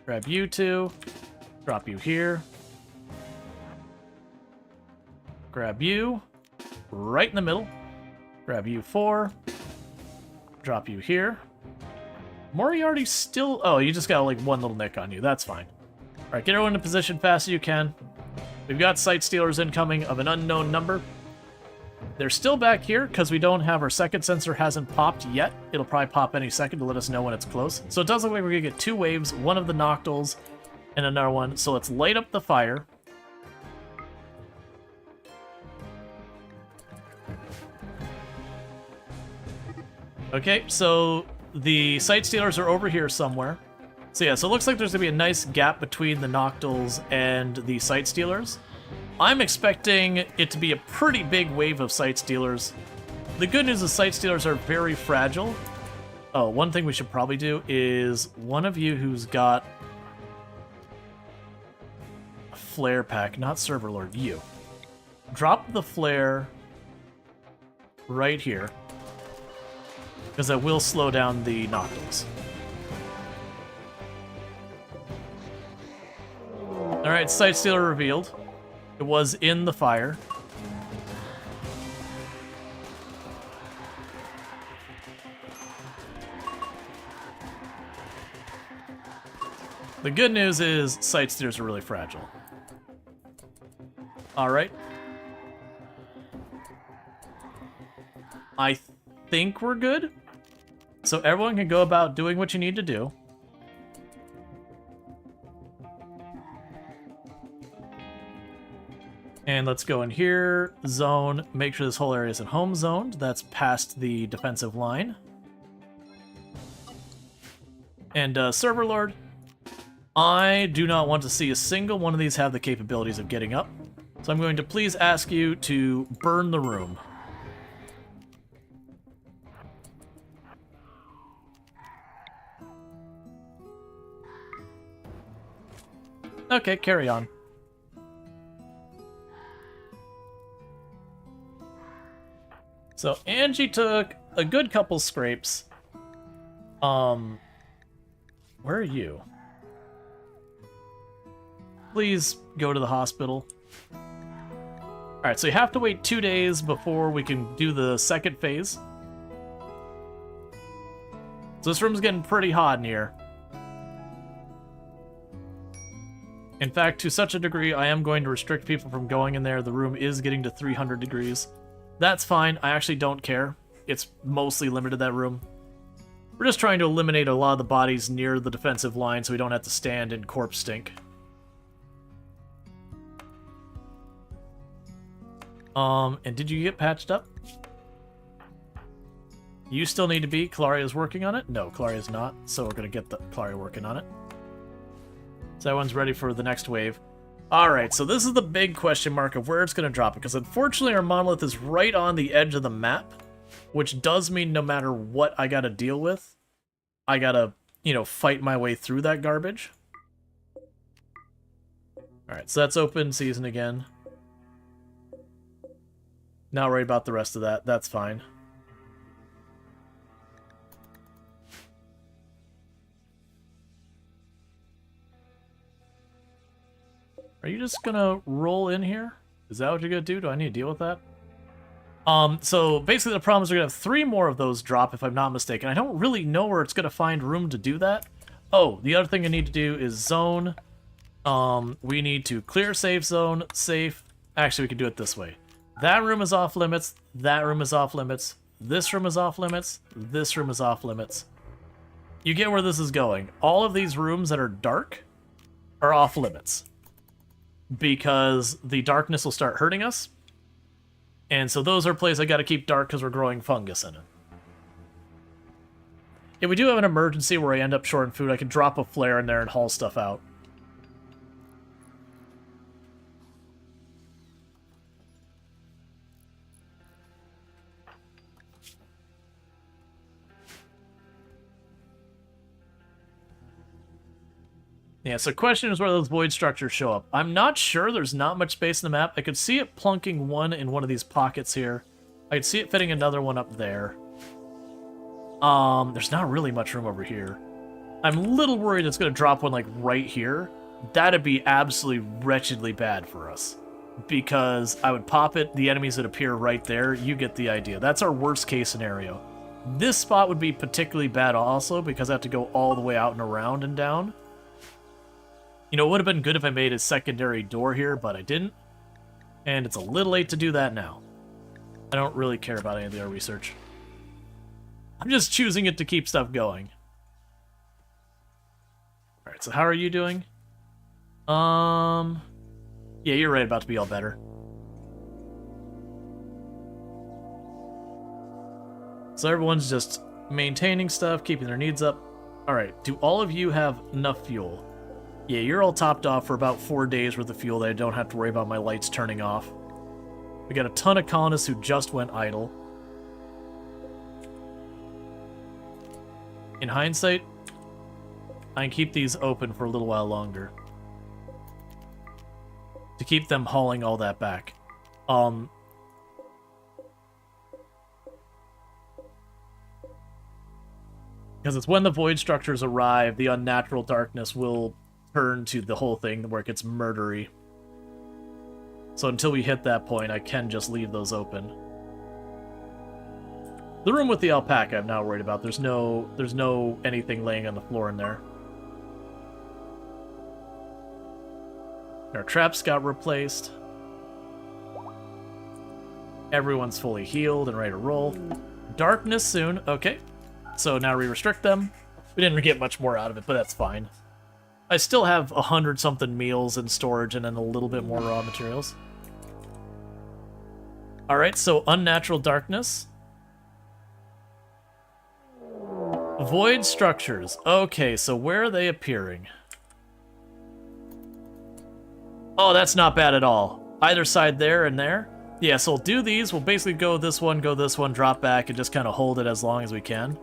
Grab you two. Drop you here. Grab you. Right in the middle. Grab you 4. Drop you here. Moriarty still... Oh, you just got like one little nick on you. That's fine. Alright, get everyone in position fast as you can. We've got sight stealers incoming of an unknown number. They're still back here because we don't have our second sensor hasn't popped yet. It'll probably pop any second to let us know when it's close. So it does look like we're going to get 2 waves, one of the Noctils and another one. So let's light up the fire. Okay, so the sight stealers are over here somewhere. So yeah, so it looks like there's going to be a nice gap between the Noctils and the sight stealers. I'm expecting it to be a pretty big wave of sight stealers. The good news is sight stealers are very fragile. Oh, one thing we should probably do is one of you who's got a flare pack, not server lord, you. Drop the flare right here, because that will slow down the Noctils. Alright, sight stealer revealed. It was in the fire. The good news is sight stealers are really fragile. Alright. I think we're good. So everyone can go about doing what you need to do. And let's go in here, zone, make sure this whole area isn't home zoned. That's past the defensive line. And server lord, I do not want to see a single one of these have the capabilities of getting up. So I'm going to please ask you to burn the room. Okay, carry on. So Angie took a good couple scrapes. Where are you? Please go to the hospital. Alright, so you have to wait 2 days before we can do the second phase. So this room's getting pretty hot in here. In fact, to such a degree, I am going to restrict people from going in there. The room is getting to 300 degrees. That's fine. I actually don't care. It's mostly limited, that room. We're just trying to eliminate a lot of the bodies near the defensive line so we don't have to stand in corpse stink. And did you get patched up? You still need to be. Claria's working on it? No, Claria's not. So we're going to get the Claria working on it. So everyone's ready for the next wave. Alright, so this is the big question mark of where it's going to drop, because unfortunately our monolith is right on the edge of the map, which does mean no matter what I gotta deal with, I gotta, you know, fight my way through that garbage. Alright, so that's open season again. Not worried about the rest of that, that's fine. Are you just gonna roll in here? Is that what you're gonna do? Do I need to deal with that? So basically the problem is we're gonna have 3 more of those drop, if I'm not mistaken. I don't really know where it's gonna find room to do that. Oh, the other thing I need to do is zone. We need to clear safe zone, safe. Actually, we can do it this way. That room is off limits, that room is off limits, this room is off limits, this room is off limits. You get where this is going. All of these rooms that are dark are off limits, because the darkness will start hurting us. And so those are places I gotta keep dark because we're growing fungus in it. If we do have an emergency where I end up short on food, I can drop a flare in there and haul stuff out. Yeah, so question is where those void structures show up. I'm not sure. There's not much space in the map. I could see it plunking one in one of these pockets here. I could see it fitting another one up there. There's not really much room over here. I'm a little worried it's going to drop one, like, right here. That'd be absolutely wretchedly bad for us. Because I would pop it, the enemies would appear right there. You get the idea. That's our worst case scenario. This spot would be particularly bad also, because I have to go all the way out and around and down. You know, it would have been good if I made a secondary door here, but I didn't. And it's a little late to do that now. I don't really care about any of the other research. I'm just choosing it to keep stuff going. Alright, so how are you doing? Yeah, you're right about to be all better. So everyone's just maintaining stuff, keeping their needs up. Alright, do all of you have enough fuel? Yeah, you're all topped off for about 4 days worth of fuel that I don't have to worry about my lights turning off. We got a ton of colonists who just went idle. In hindsight, I can keep these open for a little while longer. To keep them hauling all that back. Because it's when the void structures arrive, the unnatural darkness will turn to the whole thing where it gets murdery. So until we hit that point, I can just leave those open. The room with the alpaca I'm not worried about. There's no anything laying on the floor in there. Our traps got replaced. Everyone's fully healed and ready to roll. Darkness soon. Okay. So now we restrict them. We didn't get much more out of it, but that's fine. I still have 100-something meals in storage and then a little bit more raw materials. Alright, so unnatural darkness. Void structures. Okay, so where are they appearing? Oh, that's not bad at all. either side there and there. Yeah, so we'll do these. We'll basically go this one, drop back, and just kind of hold it as long as we can.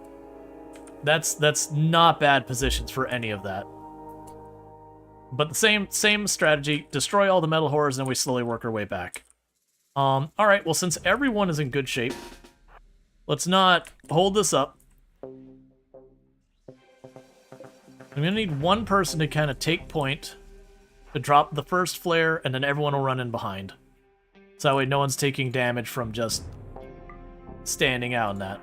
That's not bad positions for any of that. But the same strategy. Destroy all the metal horrors, and then we slowly work our way back. Alright, well, since everyone is in good shape, let's not hold this up. I'm gonna need one person to kind of take point, to drop the first flare, and then everyone will run in behind. So that way no one's taking damage from just standing out in that.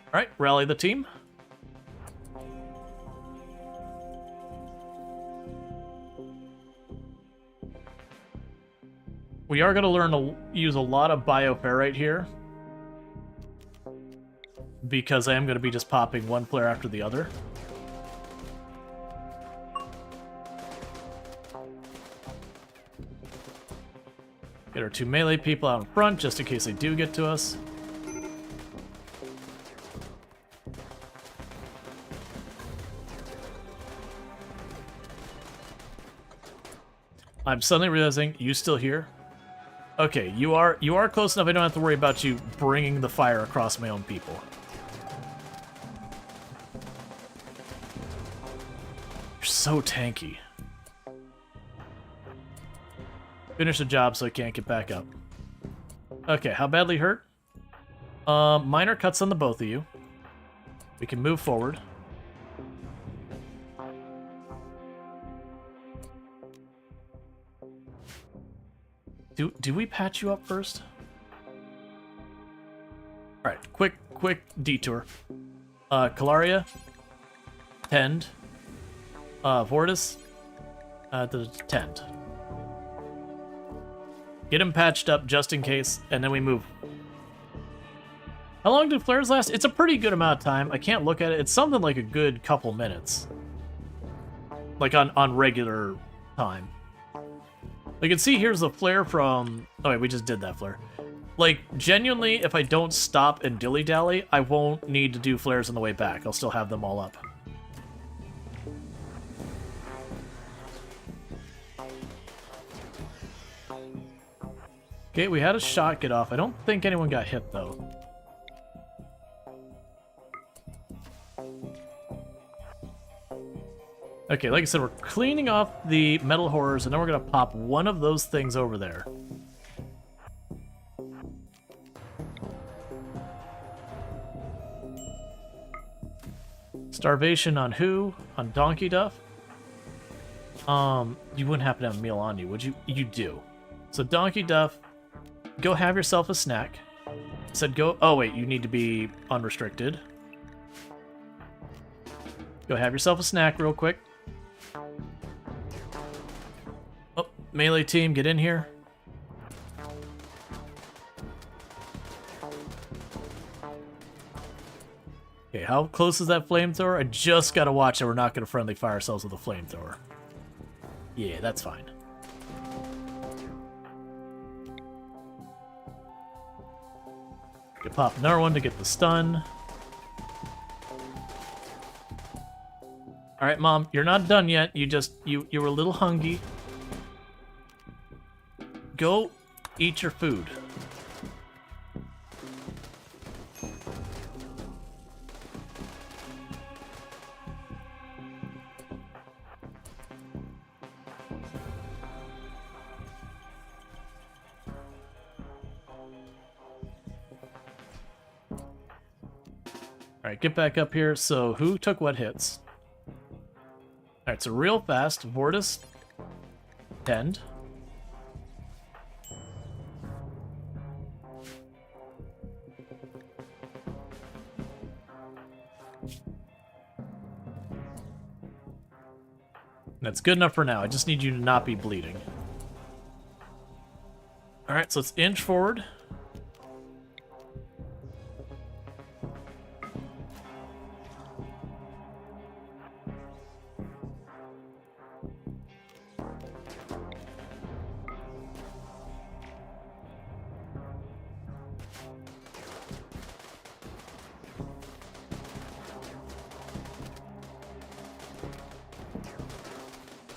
Alright, rally the team. We are going to learn to use a lot of bioferrite here, because I am going to be just popping one flare after the other. Get our 2 melee people out in front, just in case they do get to us. I'm suddenly realizing you still here. Okay, you are close enough. I don't have to worry about you bringing the fire across my own people. You're so tanky. Finish the job so I can't get back up. Okay, how badly hurt? Minor cuts on the both of you. We can move forward. Do we patch you up first? Alright, quick detour. Calaria. Tend. Vortis. The Tend. Get him patched up just in case, and then we move. How long do flares last? It's a pretty good amount of time. I can't look at it. It's something like a good couple minutes. Like on regular time. You can see here's the flare from... Oh, wait, we just did that flare. Like, genuinely, if I don't stop and dilly-dally, I won't need to do flares on the way back. I'll still have them all up. Okay, we had a shot get off. I don't think anyone got hit, though. Okay, like I said, we're cleaning off the metal horrors, and then we're going to pop one of those things over there. Starvation on who? On Donkey Duff? You wouldn't happen to have a meal on you, would you? You do. So Donkey Duff, go have yourself a snack. Said go... Oh, wait, you need to be unrestricted. Go have yourself a snack real quick. Oh, melee team, get in here. Okay, how close is that flamethrower? I just gotta watch that we're not gonna friendly fire ourselves with a flamethrower. Yeah, that's fine. Could pop another one to get the stun. Alright, Mom, you're not done yet. You were a little hungry. Go eat your food. Alright, get back up here. So, who took what hits? Alright, so real fast, Vortis, Tend. That's good enough for now. I just need you to not be bleeding. Alright, so let's inch forward.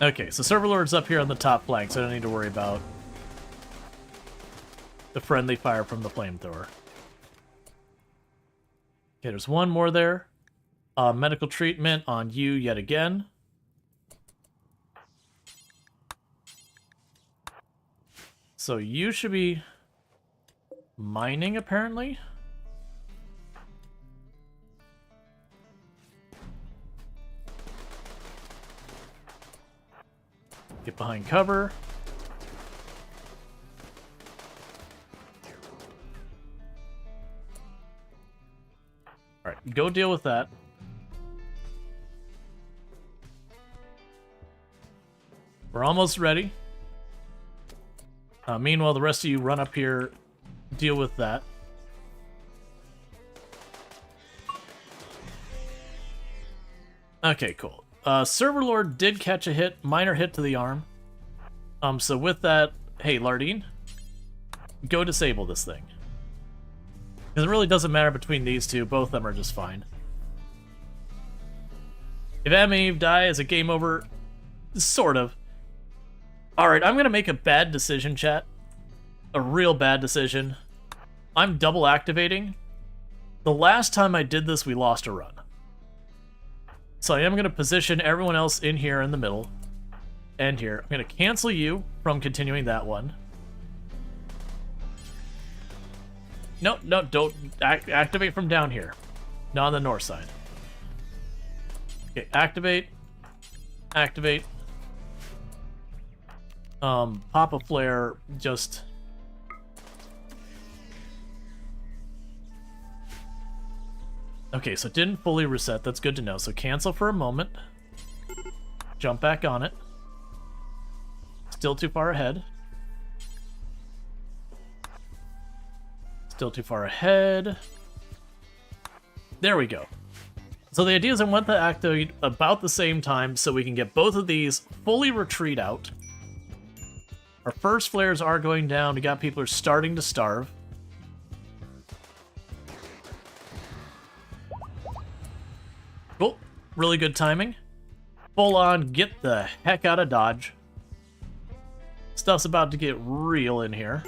Okay, so Server Lord's up here on the top flank, so I don't need to worry about the friendly fire from the flamethrower. Okay, there's one more there. Medical treatment on you yet again. So you should be mining, apparently. Get behind cover. Alright, go deal with that. We're almost ready. Meanwhile, the rest of you run up here, deal with that. Okay, cool. Server Lord did catch a hit, minor hit to the arm. So with that, hey, Lardine, go disable this thing. Because it really doesn't matter between these two, both of them are just fine. If Adam and Eve die, is it game over? Sort of. Alright, I'm gonna make a bad decision, chat. A real bad decision. I'm double activating. The last time I did this, we lost a run. So I am going to position everyone else in here in the middle. And here. I'm going to cancel you from continuing that one. No, don't activate from down here. Not on the north side. Okay, activate. Activate. Pop a flare, just... Okay, so it didn't fully reset. That's good to know. So cancel for a moment. Jump back on it. Still too far ahead. Still too far ahead. There we go. So the idea is I want to activate about the same time so we can get both of these fully retreat out. Our first flares are going down. We got people who are starting to starve. Cool. Really good timing. Full on, get the heck out of Dodge. Stuff's about to get real in here.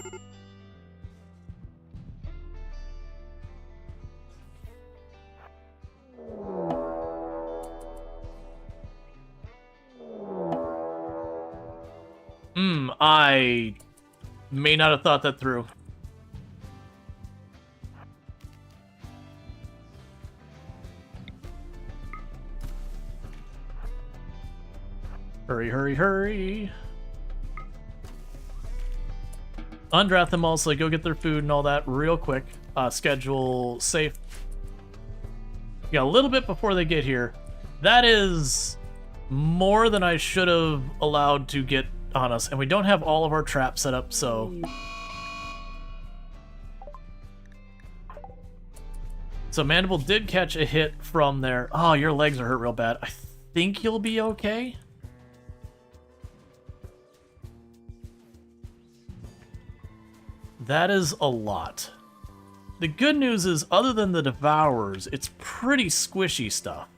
I may not have thought that through. Hurry, hurry, hurry. Undraft them all so they go get their food and all that real quick. Schedule safe. Yeah, a little bit before they get here. That is more than I should have allowed to get on us. And we don't have all of our traps set up, so... So Mandible did catch a hit from there. Oh, your legs are hurt real bad. I think you'll be okay. That is a lot. The good news is, other than the Devourers, it's pretty squishy stuff.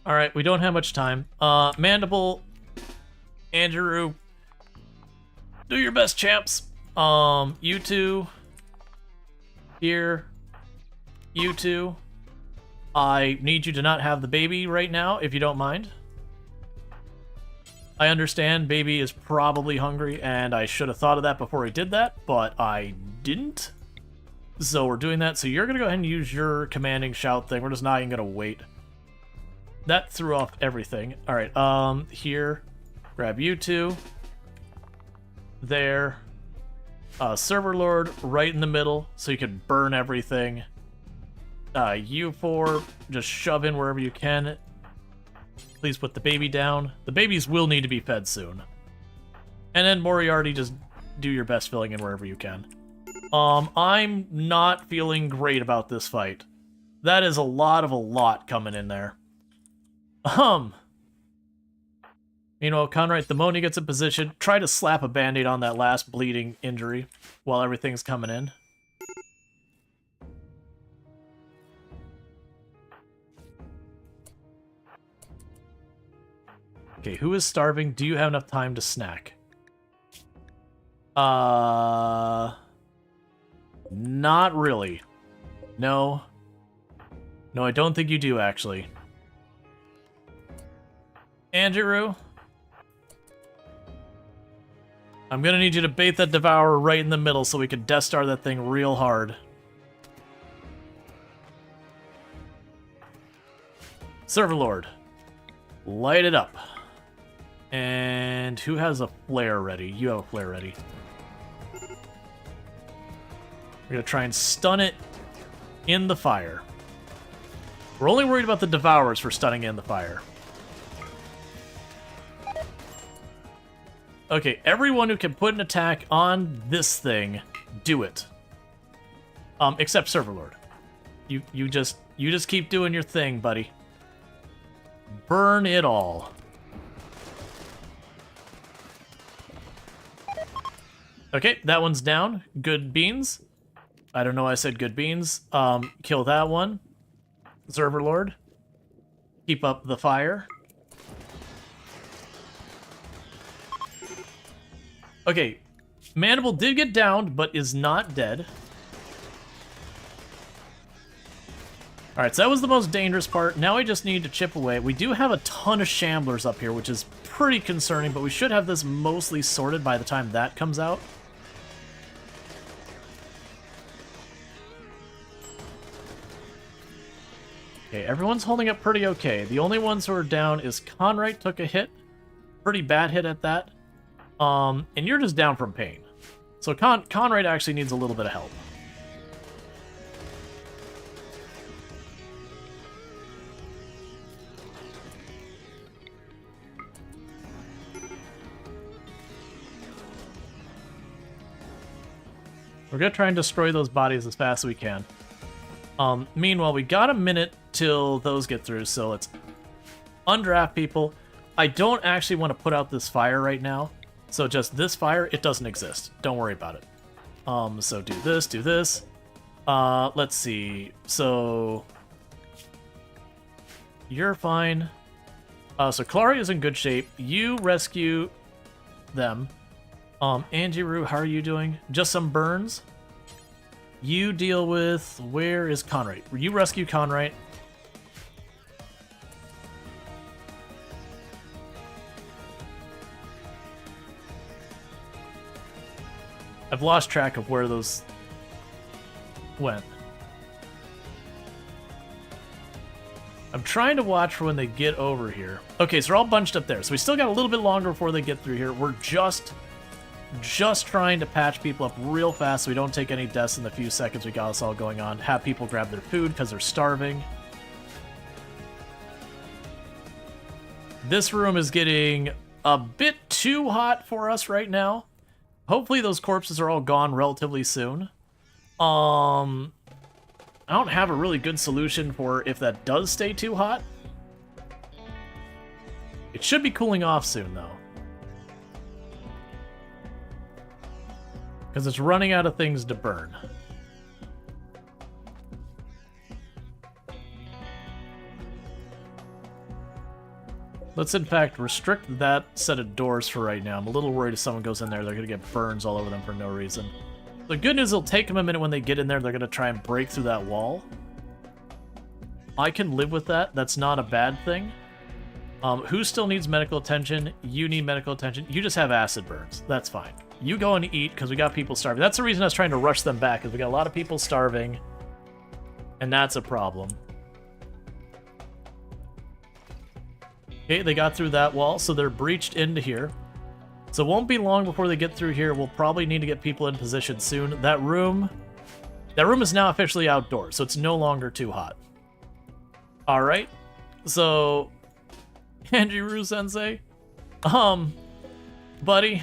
Alright, we don't have much time. Mandible, Andrew, do your best, champs. You two, here, you two. I need you to not have the baby right now, if you don't mind. I understand baby is probably hungry, and I should have thought of that before I did that, but I didn't. So we're doing that. So you're going to go ahead and use your commanding shout thing. We're just not even going to wait. That threw off everything. All right, here. Grab you two. There. Server Lord right in the middle, so you can burn everything. You four, just shove in wherever you can. Please put the baby down. The babies will need to be fed soon. And then Moriarty, just do your best filling in wherever you can. I'm not feeling great about this fight. That is a lot coming in there. Meanwhile, Conrad Themoni gets in position. Try to slap a band-aid on that last bleeding injury while everything's coming in. Okay, who is starving? Do you have enough time to snack? Not really. No. No, I don't think you do, actually. Andrew? I'm gonna need you to bait that Devourer right in the middle so we can Death Star that thing real hard. Serverlord. Light it up. And who has a flare ready? You have a flare ready. We're gonna try and stun it in the fire. We're only worried about the Devourers for stunning in the fire. Okay, everyone who can put an attack on this thing, do it. Except Serverlord. You just keep doing your thing, buddy. Burn it all. Okay, that one's down. Good beans. I don't know why I said good beans. Kill that one. Serverlord. Keep up the fire. Okay, Mandible did get downed, but is not dead. Alright, so that was the most dangerous part. Now I just need to chip away. We do have a ton of Shamblers up here, which is pretty concerning, but we should have this mostly sorted by the time that comes out. Okay, everyone's holding up pretty okay. The only ones who are down is Conrite took a hit. Pretty bad hit at that. And you're just down from pain. So Conrite actually needs a little bit of help. We're gonna try and destroy those bodies as fast as we can. Meanwhile, we got a minute till those get through, so let's undraft people. I don't actually want to put out this fire right now. So just this fire, it doesn't exist. Don't worry about it. So do this, do this. Let's see. So you're fine. So Clary is in good shape. You rescue them. Anjiru, how are you doing? Just some burns. You deal with, where is Conrite? You rescue Conrite. I've lost track of where those went. I'm trying to watch for when they get over here. Okay, so they're all bunched up there. So we still got a little bit longer before they get through here. We're just trying to patch people up real fast so we don't take any deaths in the few seconds we got us all going on. Have people grab their food because they're starving. This room is getting a bit too hot for us right now. Hopefully those corpses are all gone relatively soon. I don't have a really good solution for if that does stay too hot. It should be cooling off soon, though. Because it's running out of things to burn. Let's, in fact, restrict that set of doors for right now. I'm a little worried if someone goes in there, they're going to get burns all over them for no reason. The good news, it'll take them a minute when they get in there. They're going to try and break through that wall. I can live with that. That's not a bad thing. Who still needs medical attention? You need medical attention. You just have acid burns. That's fine. You go and eat, because we got people starving. That's the reason I was trying to rush them back, because we got a lot of people starving. And that's a problem. Okay, they got through that wall, so they're breached into here. So it won't be long before they get through here. We'll probably need to get people in position soon. That room is now officially outdoors, so it's no longer too hot. Alright, so Anjiru-sensei, buddy,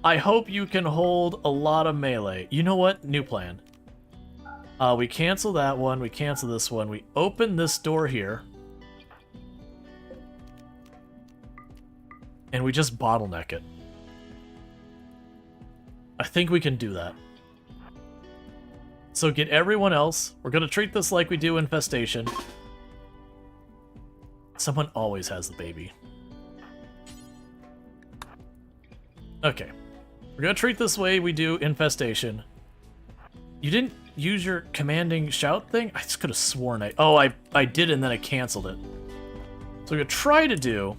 I hope you can hold a lot of melee. You know what? New plan. We cancel that one, we cancel this one, we open this door here. And we just bottleneck it. I think we can do that. So get everyone else. We're going to treat this like we do Infestation. Someone always has the baby. Okay. We're gonna treat this way we do Infestation. You didn't use your commanding shout thing? I just could have sworn I did and then I canceled it. So we're gonna try to do...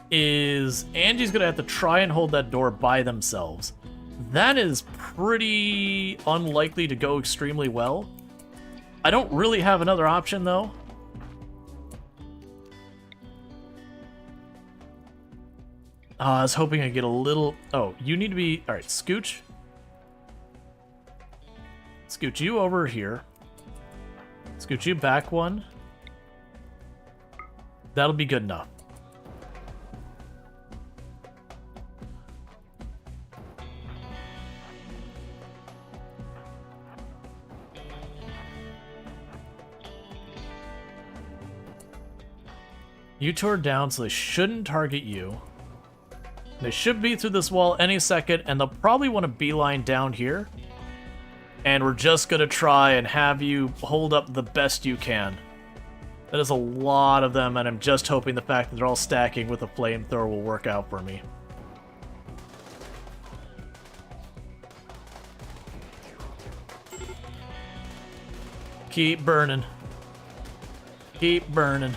is Angie's gonna have to try and hold that door by themselves. That is pretty unlikely to go extremely well. I don't really have another option, though. I was hoping I'd get a little... Oh, you need to be... Alright, Scooch. Scooch you over here. Scooch you back one. That'll be good enough. You tore down, so they shouldn't target you. They should be through this wall any second, and they'll probably want to beeline down here. And we're just going to try and have you hold up the best you can. That is a lot of them, and I'm just hoping the fact that they're all stacking with a flamethrower will work out for me. Keep burning. Keep burning.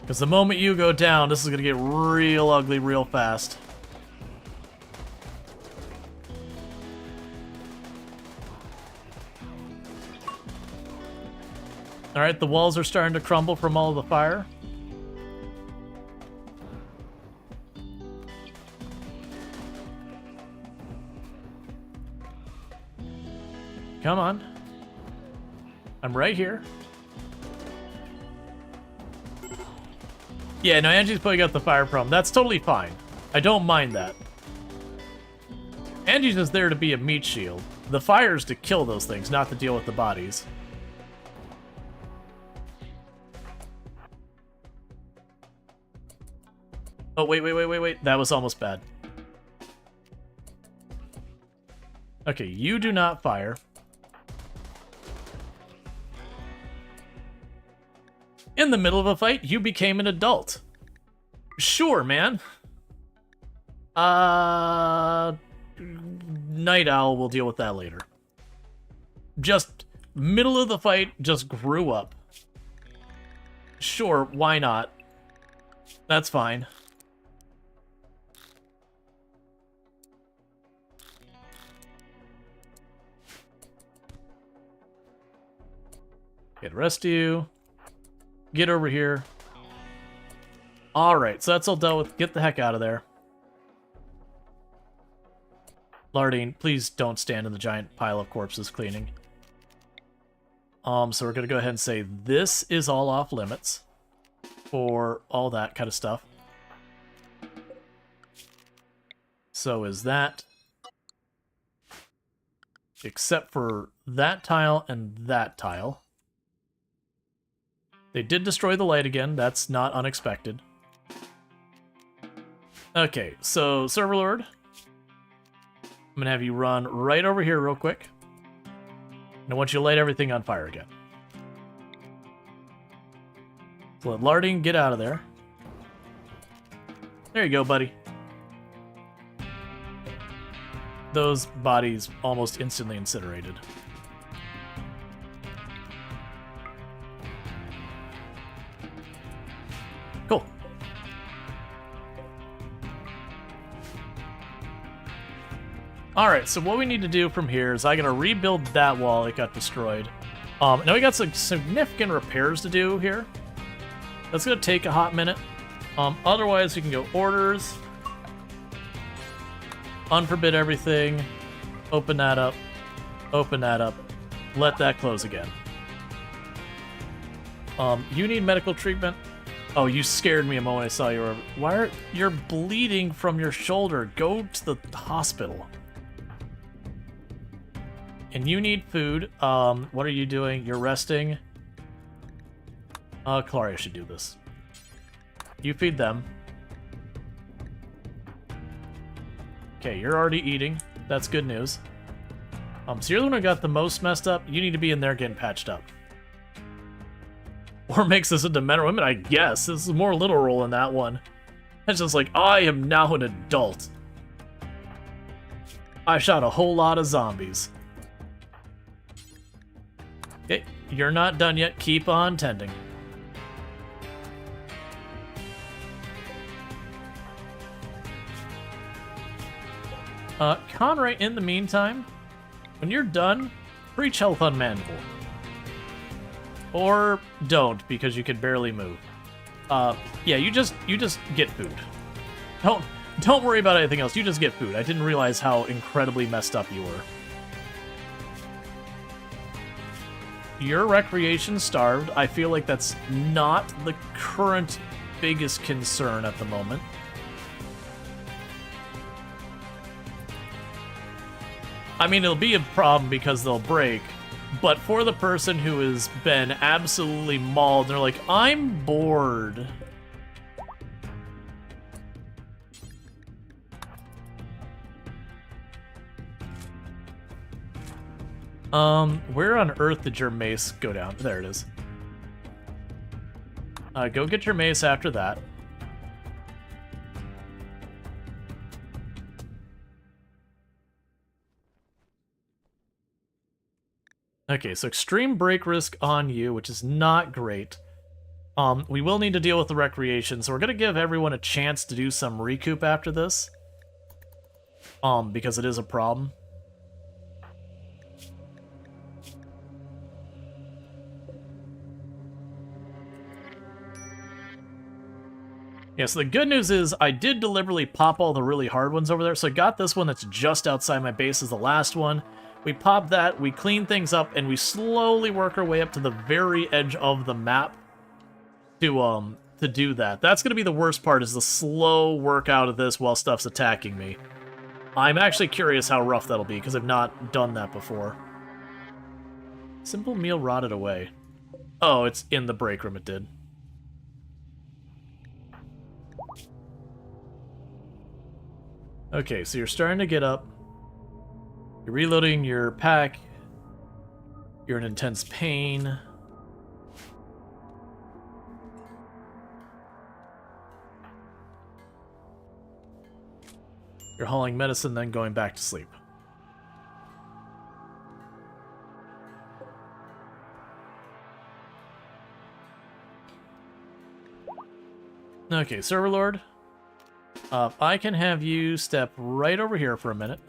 Because the moment you go down, this is going to get real ugly real fast. Alright, the walls are starting to crumble from all of the fire. Come on. I'm right here. Yeah, no, Angie's putting out the fire problem. That's totally fine. I don't mind that. Angie's just there to be a meat shield. The fire's to kill those things, not to deal with the bodies. Oh, wait. That was almost bad. Okay, you do not fire. In the middle of a fight, you became an adult. Sure, man. Night Owl will deal with that later. Just middle of the fight, just grew up. Sure, why not? That's fine. Get rest of you. Get over here. Alright, so that's all dealt with. Get the heck out of there. Lardine, please don't stand in the giant pile of corpses cleaning. So we're going to go ahead and say this is all off limits for all that kind of stuff. So is that. Except for that tile and that tile. They did destroy the light again. That's not unexpected. Okay, so Server Lord. I'm going to have you run right over here real quick. And I want you to light everything on fire again. So let Larding get out of there. There you go, buddy. Those bodies almost instantly incinerated. Cool. Alright, so what we need to do from here is I gotta rebuild that wall. It got destroyed. Now we got some significant repairs to do here. That's gonna take a hot minute. Otherwise, we can go orders. Unforbid everything. Open that up. Open that up. Let that close again. You need medical treatment. Oh, you scared me a moment I saw you. Why are you're bleeding from your shoulder? Go to the hospital. And you need food. What are you doing? You're resting. Claria should do this. You feed them. Okay, you're already eating. That's good news. So you're the one who got the most messed up. You need to be in there getting patched up. Or makes us into men or women, I guess. This is more literal in that one. It's just like, I am now an adult. I shot a whole lot of zombies. Okay, you're not done yet. Keep on tending. Conray, in the meantime, when you're done, preach health on Mandible. Or don't, because you can barely move. Yeah, you just get food. Don't worry about anything else. You just get food. I didn't realize how incredibly messed up you were. Your recreation starved. I feel like that's not the current biggest concern at the moment. I mean, it'll be a problem because they'll break, but for the person who has been absolutely mauled, they're like, I'm bored. Where on earth did your mace go down? There it is. Go get your mace after that. Okay, so extreme break risk on you, which is not great. We will need to deal with the recreation, so we're going to give everyone a chance to do some recoup after this. Because it is a problem. Yeah, so the good news is I did deliberately pop all the really hard ones over there, so I got this one that's just outside my base as the last one. We pop that, we clean things up, and we slowly work our way up to the very edge of the map to do that. That's going to be the worst part, is the slow work out of this while stuff's attacking me. I'm actually curious how rough that'll be, because I've not done that before. Simple meal rotted away. Oh, it's in the break room, it did. Okay, so you're starting to get up. You're reloading your pack. You're in intense pain. You're hauling medicine, then going back to sleep. Okay, Server Lord. I can have you step right over here for a minute.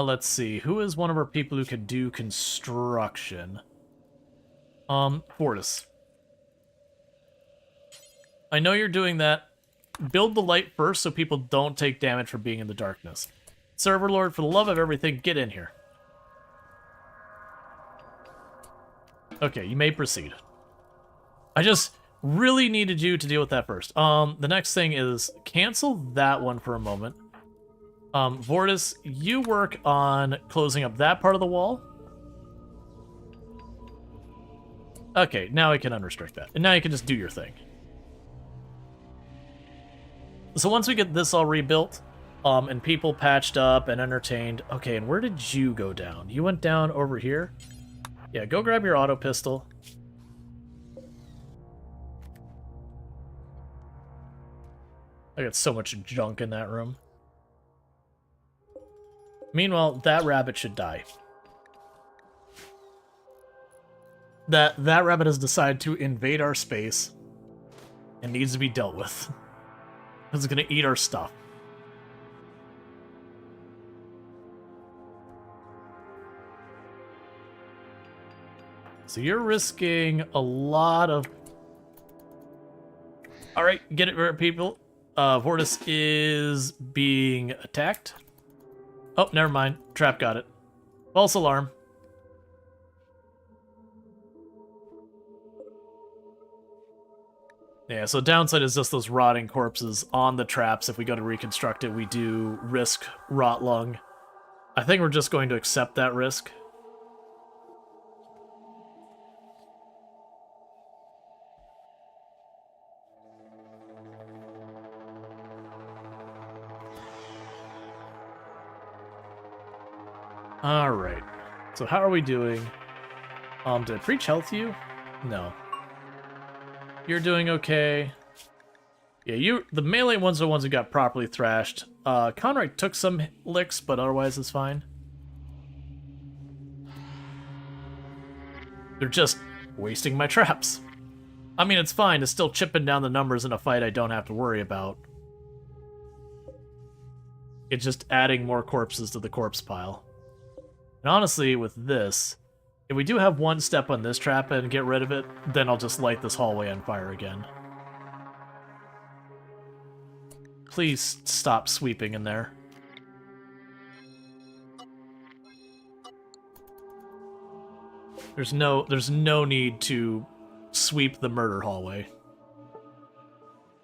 Let's see. Who is one of our people who could do construction? Fortis. I know you're doing that. Build the light first so people don't take damage for being in the darkness. Server Lord, for the love of everything, get in here. Okay, you may proceed. I just really needed you to deal with that first. The next thing is cancel that one for a moment. Vortis, you work on closing up that part of the wall. Okay, now I can unrestrict that. And now you can just do your thing. So once we get this all rebuilt, and people patched up and entertained... Okay, and where did you go down? You went down over here? Yeah, go grab your auto pistol. I got so much junk in that room. Meanwhile, that rabbit should die. That rabbit has decided to invade our space and needs to be dealt with. Because it's going to eat our stuff. So you're risking a lot of... Alright, get it, people. Vortis is being attacked. Oh, never mind. Trap got it. False alarm. Yeah, so downside is just those rotting corpses on the traps. If we go to reconstruct it, we do risk rot lung. I think we're just going to accept that risk. Alright. So how are we doing? Did I preach health to you? No. You're doing okay. Yeah, the melee ones are the ones who got properly thrashed. Conroy took some licks, but otherwise it's fine. They're just wasting my traps. I mean, it's fine. It's still chipping down the numbers in a fight I don't have to worry about. It's just adding more corpses to the corpse pile. And honestly, with this, if we do have one step on this trap and get rid of it, then I'll just light this hallway on fire again. Please stop sweeping in there. There's no need to sweep the murder hallway.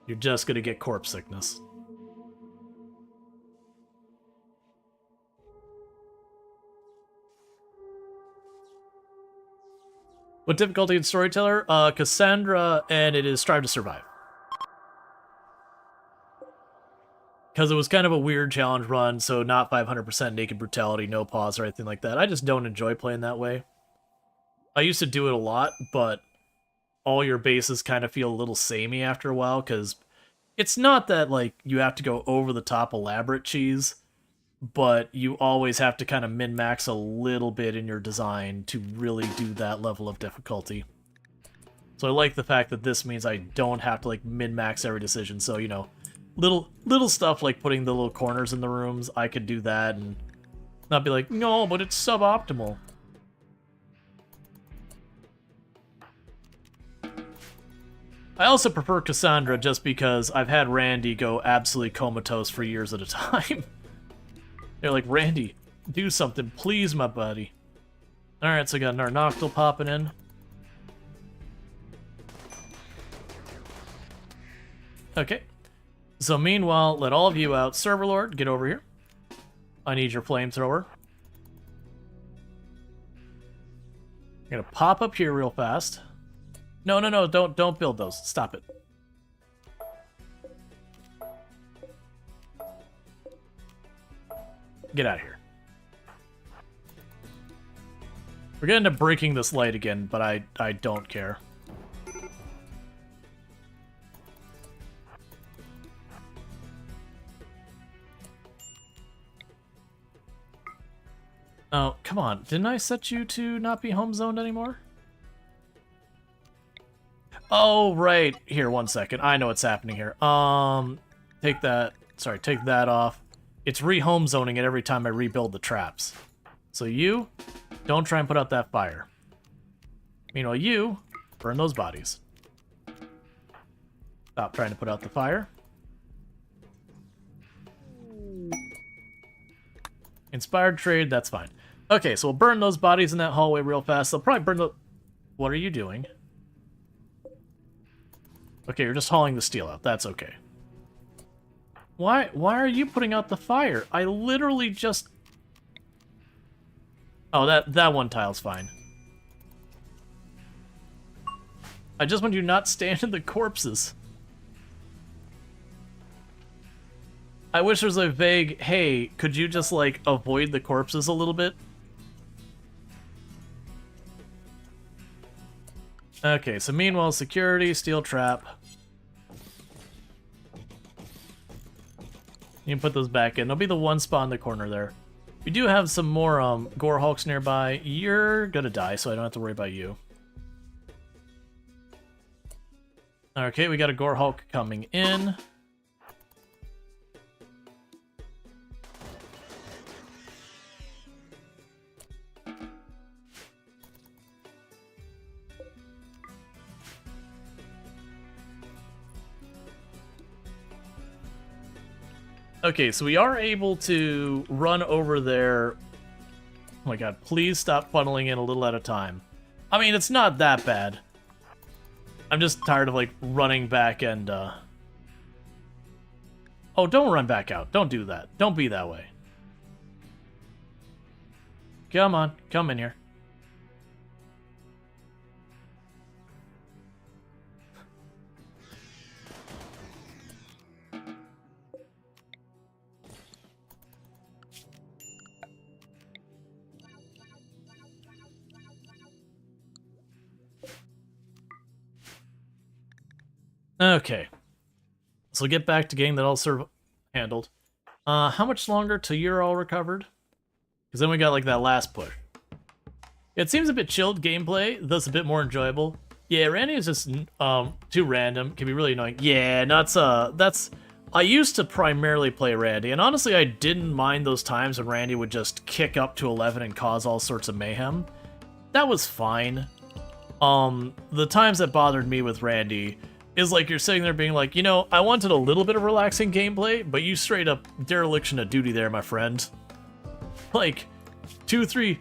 You're just gonna get corpse sickness. What difficulty in Storyteller? Cassandra, and it is Strive to Survive. Because it was kind of a weird challenge run, so not 500% naked brutality, no pause or anything like that. I just don't enjoy playing that way. I used to do it a lot, but all your bases kind of feel a little samey after a while, because it's not that, like, you have to go over-the-top elaborate cheese, but you always have to kind of min-max a little bit in your design to really do that level of difficulty. So I like the fact that this means I don't have to, like, min-max every decision, so, you know, little stuff like putting the little corners in the rooms, I could do that and not be like, no, but it's suboptimal. I also prefer Cassandra just because I've had Randy go absolutely comatose for years at a time. They're like, Randy, do something, please, my buddy. Alright, so I got another Noctil popping in. Okay. So meanwhile, let all of you out. Serverlord, get over here. I need your flamethrower. I'm gonna pop up here real fast. No, don't build those. Stop it. Get out of here. We're gonna end up breaking this light again, but I don't care. Oh, come on. Didn't I set you to not be home zoned anymore? Oh, right. Here, 1 second. I know what's happening here. Take that. Sorry, take that off. It's re-home zoning it every time I rebuild the traps. So you, don't try and put out that fire. Meanwhile, you, burn those bodies. Stop trying to put out the fire. Inspired trade, that's fine. Okay, so we'll burn those bodies in that hallway real fast. They'll probably burn the... What are you doing? Okay, you're just hauling the steel out. That's okay. Why are you putting out the fire? I literally just... Oh, that one tile's fine. I just want you to not stand in the corpses. I wish there was a vague, hey, could you just, like, avoid the corpses a little bit? Okay, so meanwhile, security, steel trap. You can put those back in. There'll be the one spot in the corner there. We do have some more Gore Hulks nearby. You're gonna die, so I don't have to worry about you. Okay, we got a Gore Hulk coming in. Okay, so we are able to run over there. Oh my god, please stop funneling in a little at a time. I mean, it's not that bad. I'm just tired of, like, running back and, Oh, don't run back out. Don't do that. Don't be that way. Come on. Come in here. Okay. So get back to getting that all handled. How much longer till you're all recovered? Because then we got, like, that last push. It seems a bit chilled gameplay, thus a bit more enjoyable. Yeah, Randy is just too random. Can be really annoying. Yeah, that's I used to primarily play Randy, and honestly, I didn't mind those times when Randy would just kick up to 11 and cause all sorts of mayhem. That was fine. The times that bothered me with Randy is like you're sitting there being like, you know, I wanted a little bit of relaxing gameplay, but you straight up dereliction of duty there, my friend. Like, 2-3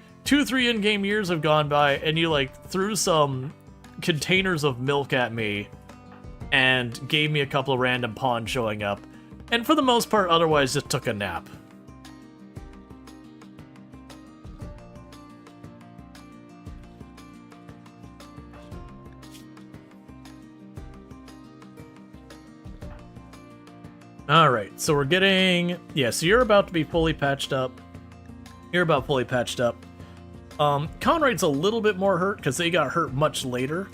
in-game years have gone by, and you, like, threw some containers of milk at me and gave me a couple of random pawns showing up, and for the most part, otherwise just took a nap. Alright, so we're getting... Yeah, so you're about to be fully patched up. You're about fully patched up. Conrad's a little bit more hurt because they got hurt much later.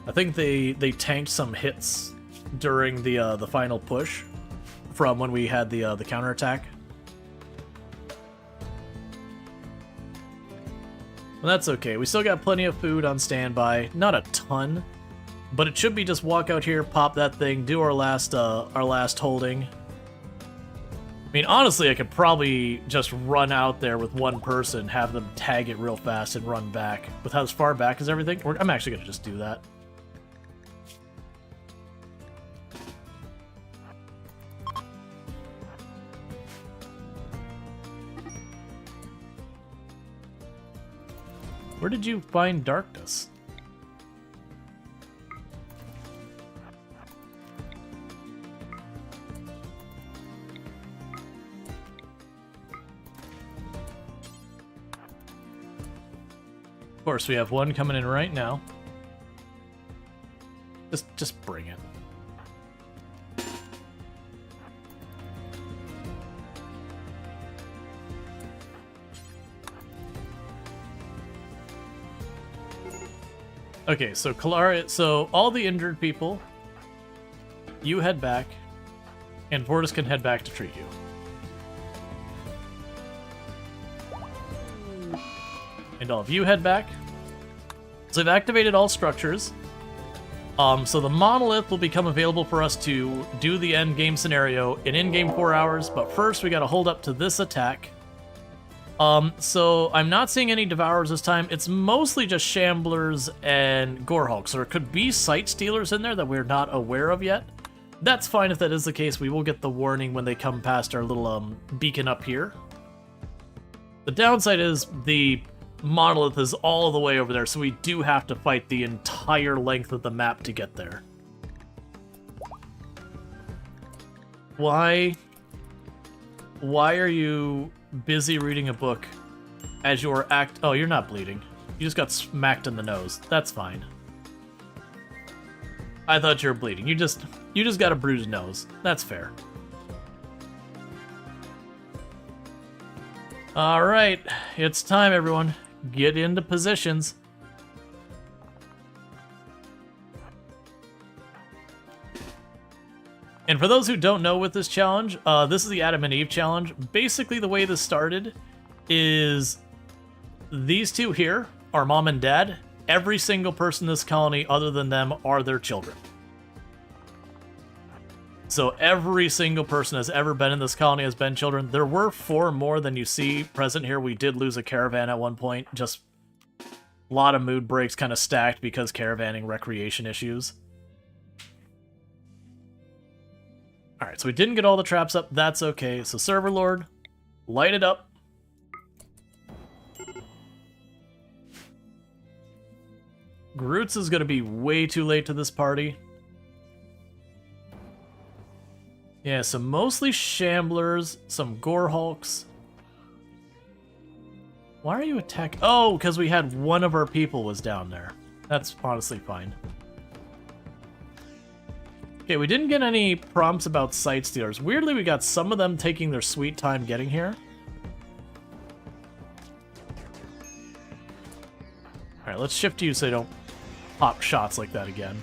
I think they tanked some hits during the final push from when we had the counterattack. Well, that's okay. We still got plenty of food on standby. Not a ton, but it should be just walk out here, pop that thing, do our last holding. I mean, honestly, I could probably just run out there with one person, have them tag it real fast, and run back. With how far back is everything, I'm actually going to just do that. Where did you find darkness? Of course, we have one coming in right now. Just bring it. Okay, so Kalara, so all the injured people, you head back, and Vortis can head back to treat you. And all of you head back. So I've activated all structures. So the monolith will become available for us to do the end game scenario in game 4 hours, but first we gotta hold up to this attack. So I'm not seeing any Devourers this time. It's mostly just Shamblers and Gorehulks, or it could be Sight Stealers in there that we're not aware of yet. That's fine if that is the case. We will get the warning when they come past our little beacon up here. The downside is the monolith is all the way over there, so we do have to fight the entire length of the map to get there. Why are you busy reading a book as you're Oh, you're not bleeding. You just got smacked in the nose. That's fine. I thought you were bleeding. You just got a bruised nose. That's fair. All right, it's time, everyone. Get into positions. And for those who don't know with this challenge, this is the Adam and Eve challenge. Basically, the way this started is these two here are mom and dad. Every single person in this colony other than them are their children. So every single person has ever been in this colony has been children. There were 4 more than you see present here. We did lose a caravan at one point. Just a lot of mood breaks kind of stacked because caravanning recreation issues. Alright, so we didn't get all the traps up. That's okay. So Server Lord, light it up. Groot's is going to be way too late to this party. Yeah, so mostly Shamblers, some Gore Hulks. Why are you attacking? Oh, because we had one of our people was down there. That's honestly fine. Okay, we didn't get any prompts about Sight Stealers. Weirdly, we got some of them taking their sweet time getting here. Alright, let's shift you so you don't pop shots like that again.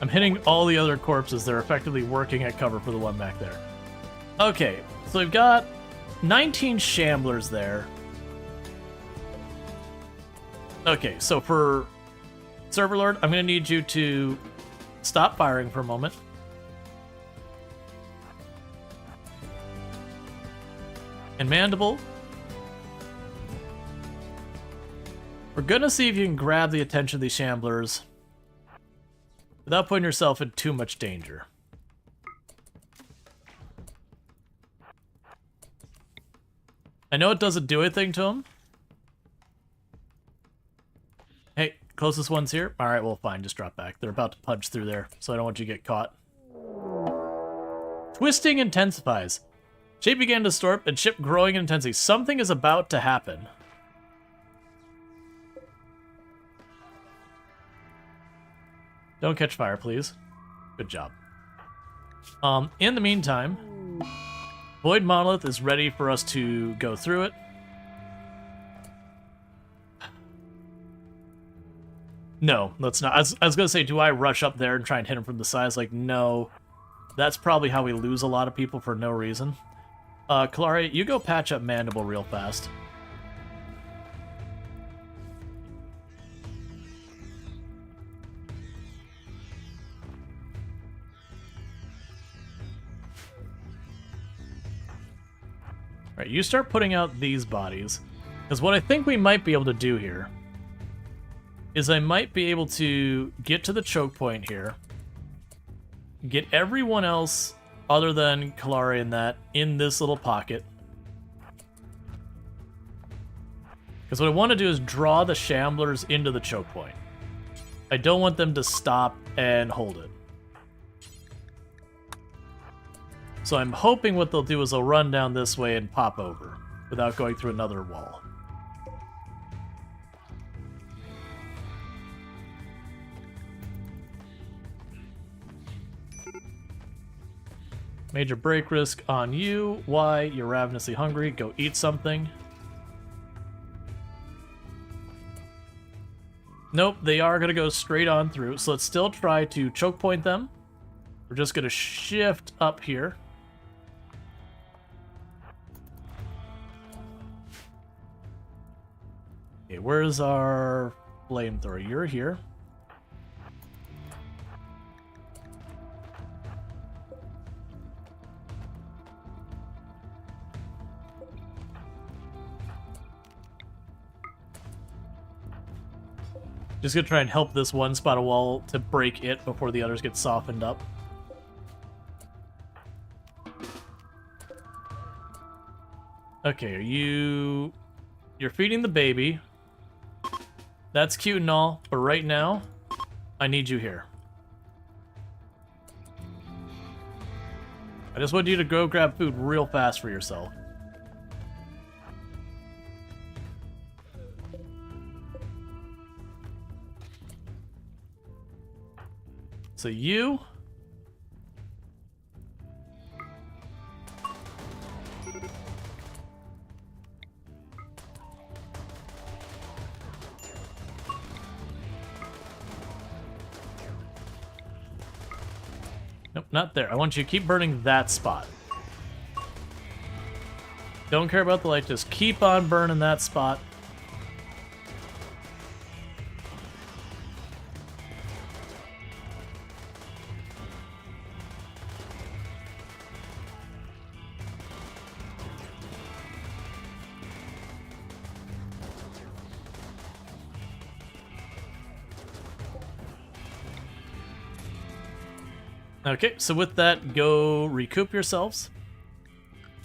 I'm hitting all the other corpses. They're effectively working at cover for the one back there. Okay, so we've got 19 Shamblers there. Okay, so for Server Lord, I'm going to need you to stop firing for a moment. And Mandible, we're going to see if you can grab the attention of these Shamblers without putting yourself in too much danger. I know it doesn't do anything to him. Hey, closest one's here? Alright, well, fine, just drop back. They're about to punch through there, so I don't want you to get caught. Twisting intensifies. Shape began to distort and ship growing in intensity. Something is about to happen. Don't catch fire, please. Good job. In the meantime, Void Monolith is ready for us to go through it. No, let's not. I was going to say, do I rush up there and try and hit him from the sides? Like, no. That's probably how we lose a lot of people for no reason. Kalari, you go patch up Mandible real fast. Alright, you start putting out these bodies. Because what I think we might be able to do here is I might be able to get to the choke point here, get everyone else other than Kalari and that in this little pocket. Because what I want to do is draw the Shamblers into the choke point. I don't want them to stop and hold it. So I'm hoping what they'll do is they'll run down this way and pop over without going through another wall. Major break risk on you. Why? You're ravenously hungry. Go eat something. Nope, they are going to go straight on through. So let's still try to choke point them. We're just going to shift up here. Okay, where's our flamethrower? You're here. Just gonna try and help this one spot of wall to break it before the others get softened up. Okay, you're feeding the baby. That's cute and all, but right now, I need you here. I just want you to go grab food real fast for yourself. So you... Nope, not there. I want you to keep burning that spot. Don't care about the light, just keep on burning that spot. Okay, so with that, go recoup yourselves.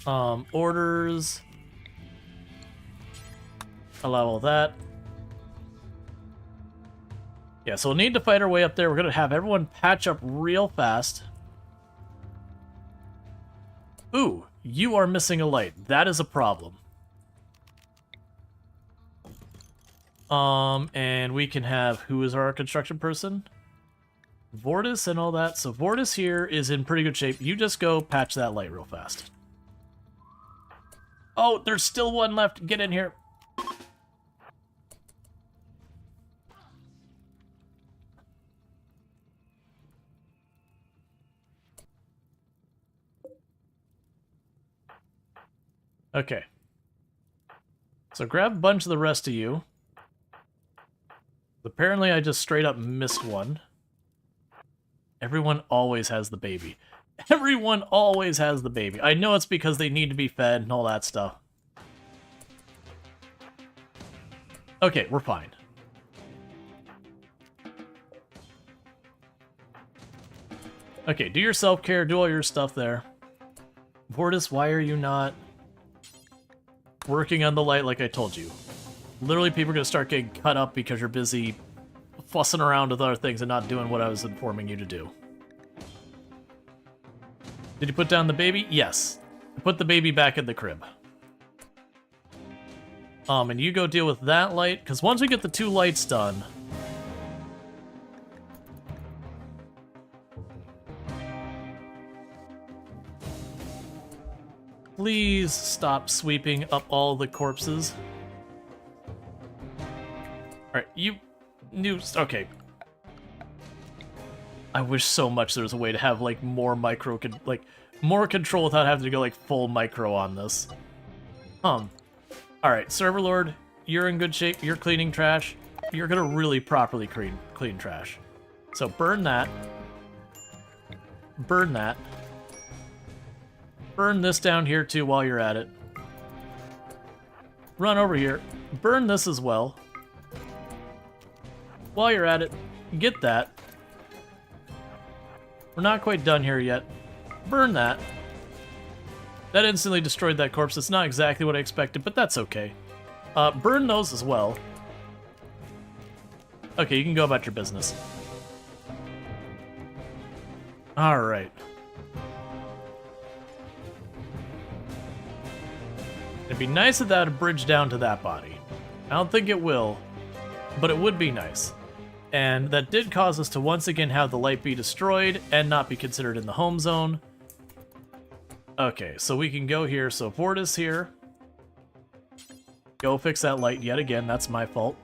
Orders. Allow all that. Yeah, so we'll need to fight our way up there. We're going to have everyone patch up real fast. Ooh, you are missing a light. That is a problem. And we can have, who is our construction person? Vortis and all that. So Vortis here is in pretty good shape. You just go patch that light real fast. Oh, there's still one left. Get in here. Okay. So grab a bunch of the rest of you. Apparently I just straight up missed one. Everyone always has the baby. Everyone always has the baby. I know it's because they need to be fed and all that stuff. Okay, we're fine. Okay, do your self-care, do all your stuff there. Vortis, why are you not working on the light like I told you? Literally, people are going to start getting cut up because you're busy fussing around with other things and not doing what I was informing you to do. Did you put down the baby? Yes. Put the baby back in the crib. And you go deal with that light, because once we get the 2 lights done... Please stop sweeping up all the corpses. Alright, you... Okay. I wish so much there was a way to have, like, more more control without having to go, like, full micro on this. Alright, Server Lord, you're in good shape. You're cleaning trash. You're gonna really properly clean trash. So burn that. Burn that. Burn this down here, too, while you're at it. Run over here. Burn this as well. While you're at it, get that. We're not quite done here yet. Burn that. That instantly destroyed that corpse. It's not exactly what I expected, but that's okay. Burn those as well. Okay, you can go about your business. Alright. It'd be nice if that would bridge down to that body. I don't think it will, but it would be nice. And that did cause us to once again have the light be destroyed and not be considered in the home zone. Okay, so we can go here. So Vortis here. Go fix that light yet again. That's my fault.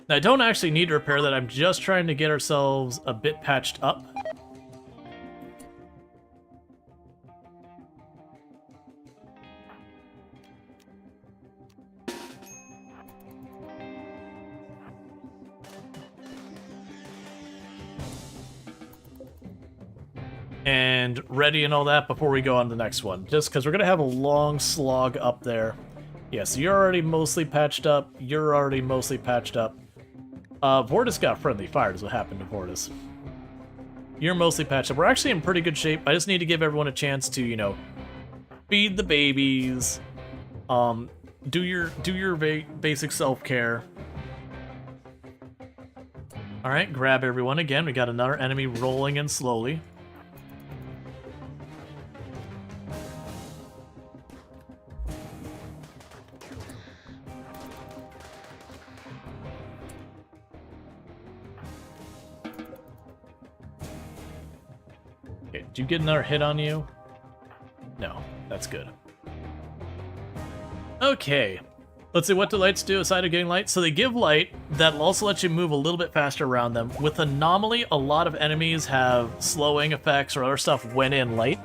Now, I don't actually need to repair that. I'm just trying to get ourselves a bit patched up. And ready and all that before we go on to the next one. Just because we're going to have a long slog up there. Yeah, so you're already mostly patched up. You're already mostly patched up. Vortis got friendly fire is what happened to Vortis. You're mostly patched up. We're actually in pretty good shape. I just need to give everyone a chance to, you know, feed the babies. Do your basic self-care. Alright, grab everyone again. We got another enemy rolling in slowly. Okay, did you get another hit on you? No, that's good. Okay, let's see, what do lights do aside of getting light? So they give light, that also lets you move a little bit faster around them. With Anomaly, a lot of enemies have slowing effects or other stuff when in light.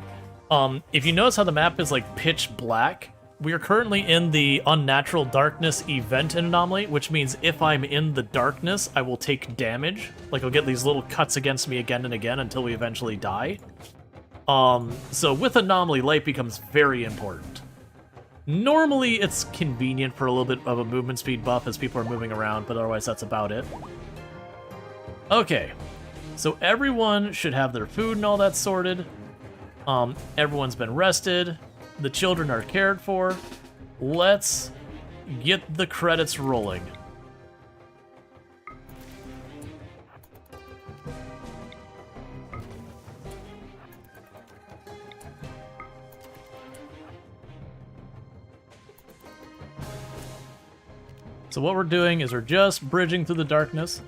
If you notice how the map is like pitch black, we are currently in the Unnatural Darkness event in Anomaly, which means if I'm in the darkness, I will take damage. Like, I'll get these little cuts against me again and again until we eventually die. So with Anomaly, light becomes very important. Normally, it's convenient for a little bit of a movement speed buff as people are moving around, but otherwise that's about it. Okay, so everyone should have their food and all that sorted. Everyone's been rested. The children are cared for. Let's get the credits rolling. So what we're doing is we're just bridging through the darkness.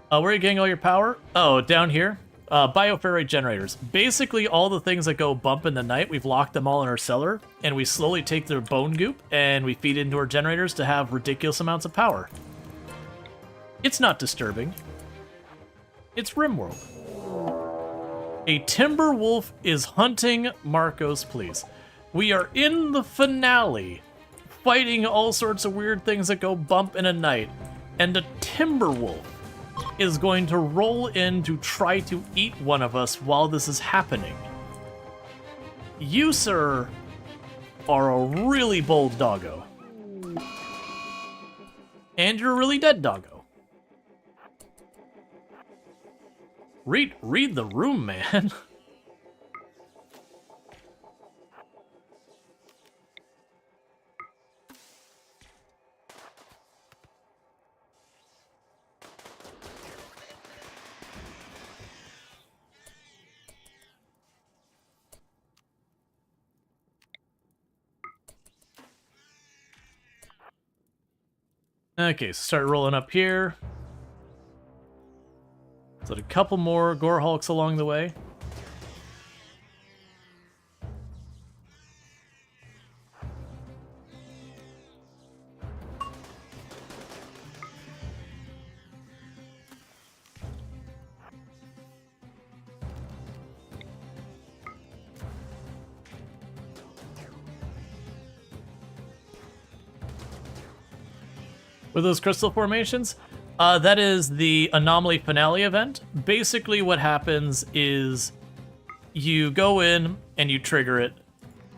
Where are you getting all your power? Oh, down here. Bioferrite generators. Basically, all the things that go bump in the night, we've locked them all in our cellar, and we slowly take their bone goop, and we feed it into our generators to have ridiculous amounts of power. It's not disturbing. It's RimWorld. A timber wolf is hunting Marcos, please. We are in the finale, fighting all sorts of weird things that go bump in a night, and a timber wolf is going to roll in to try to eat one of us while this is happening. You, sir, are a really bold doggo. And you're a really dead doggo. Read the room, man. Okay, so start rolling up here. So a couple more gore hulks along the way. With those crystal formations, that is the Anomaly Finale event. Basically what happens is you go in and you trigger it,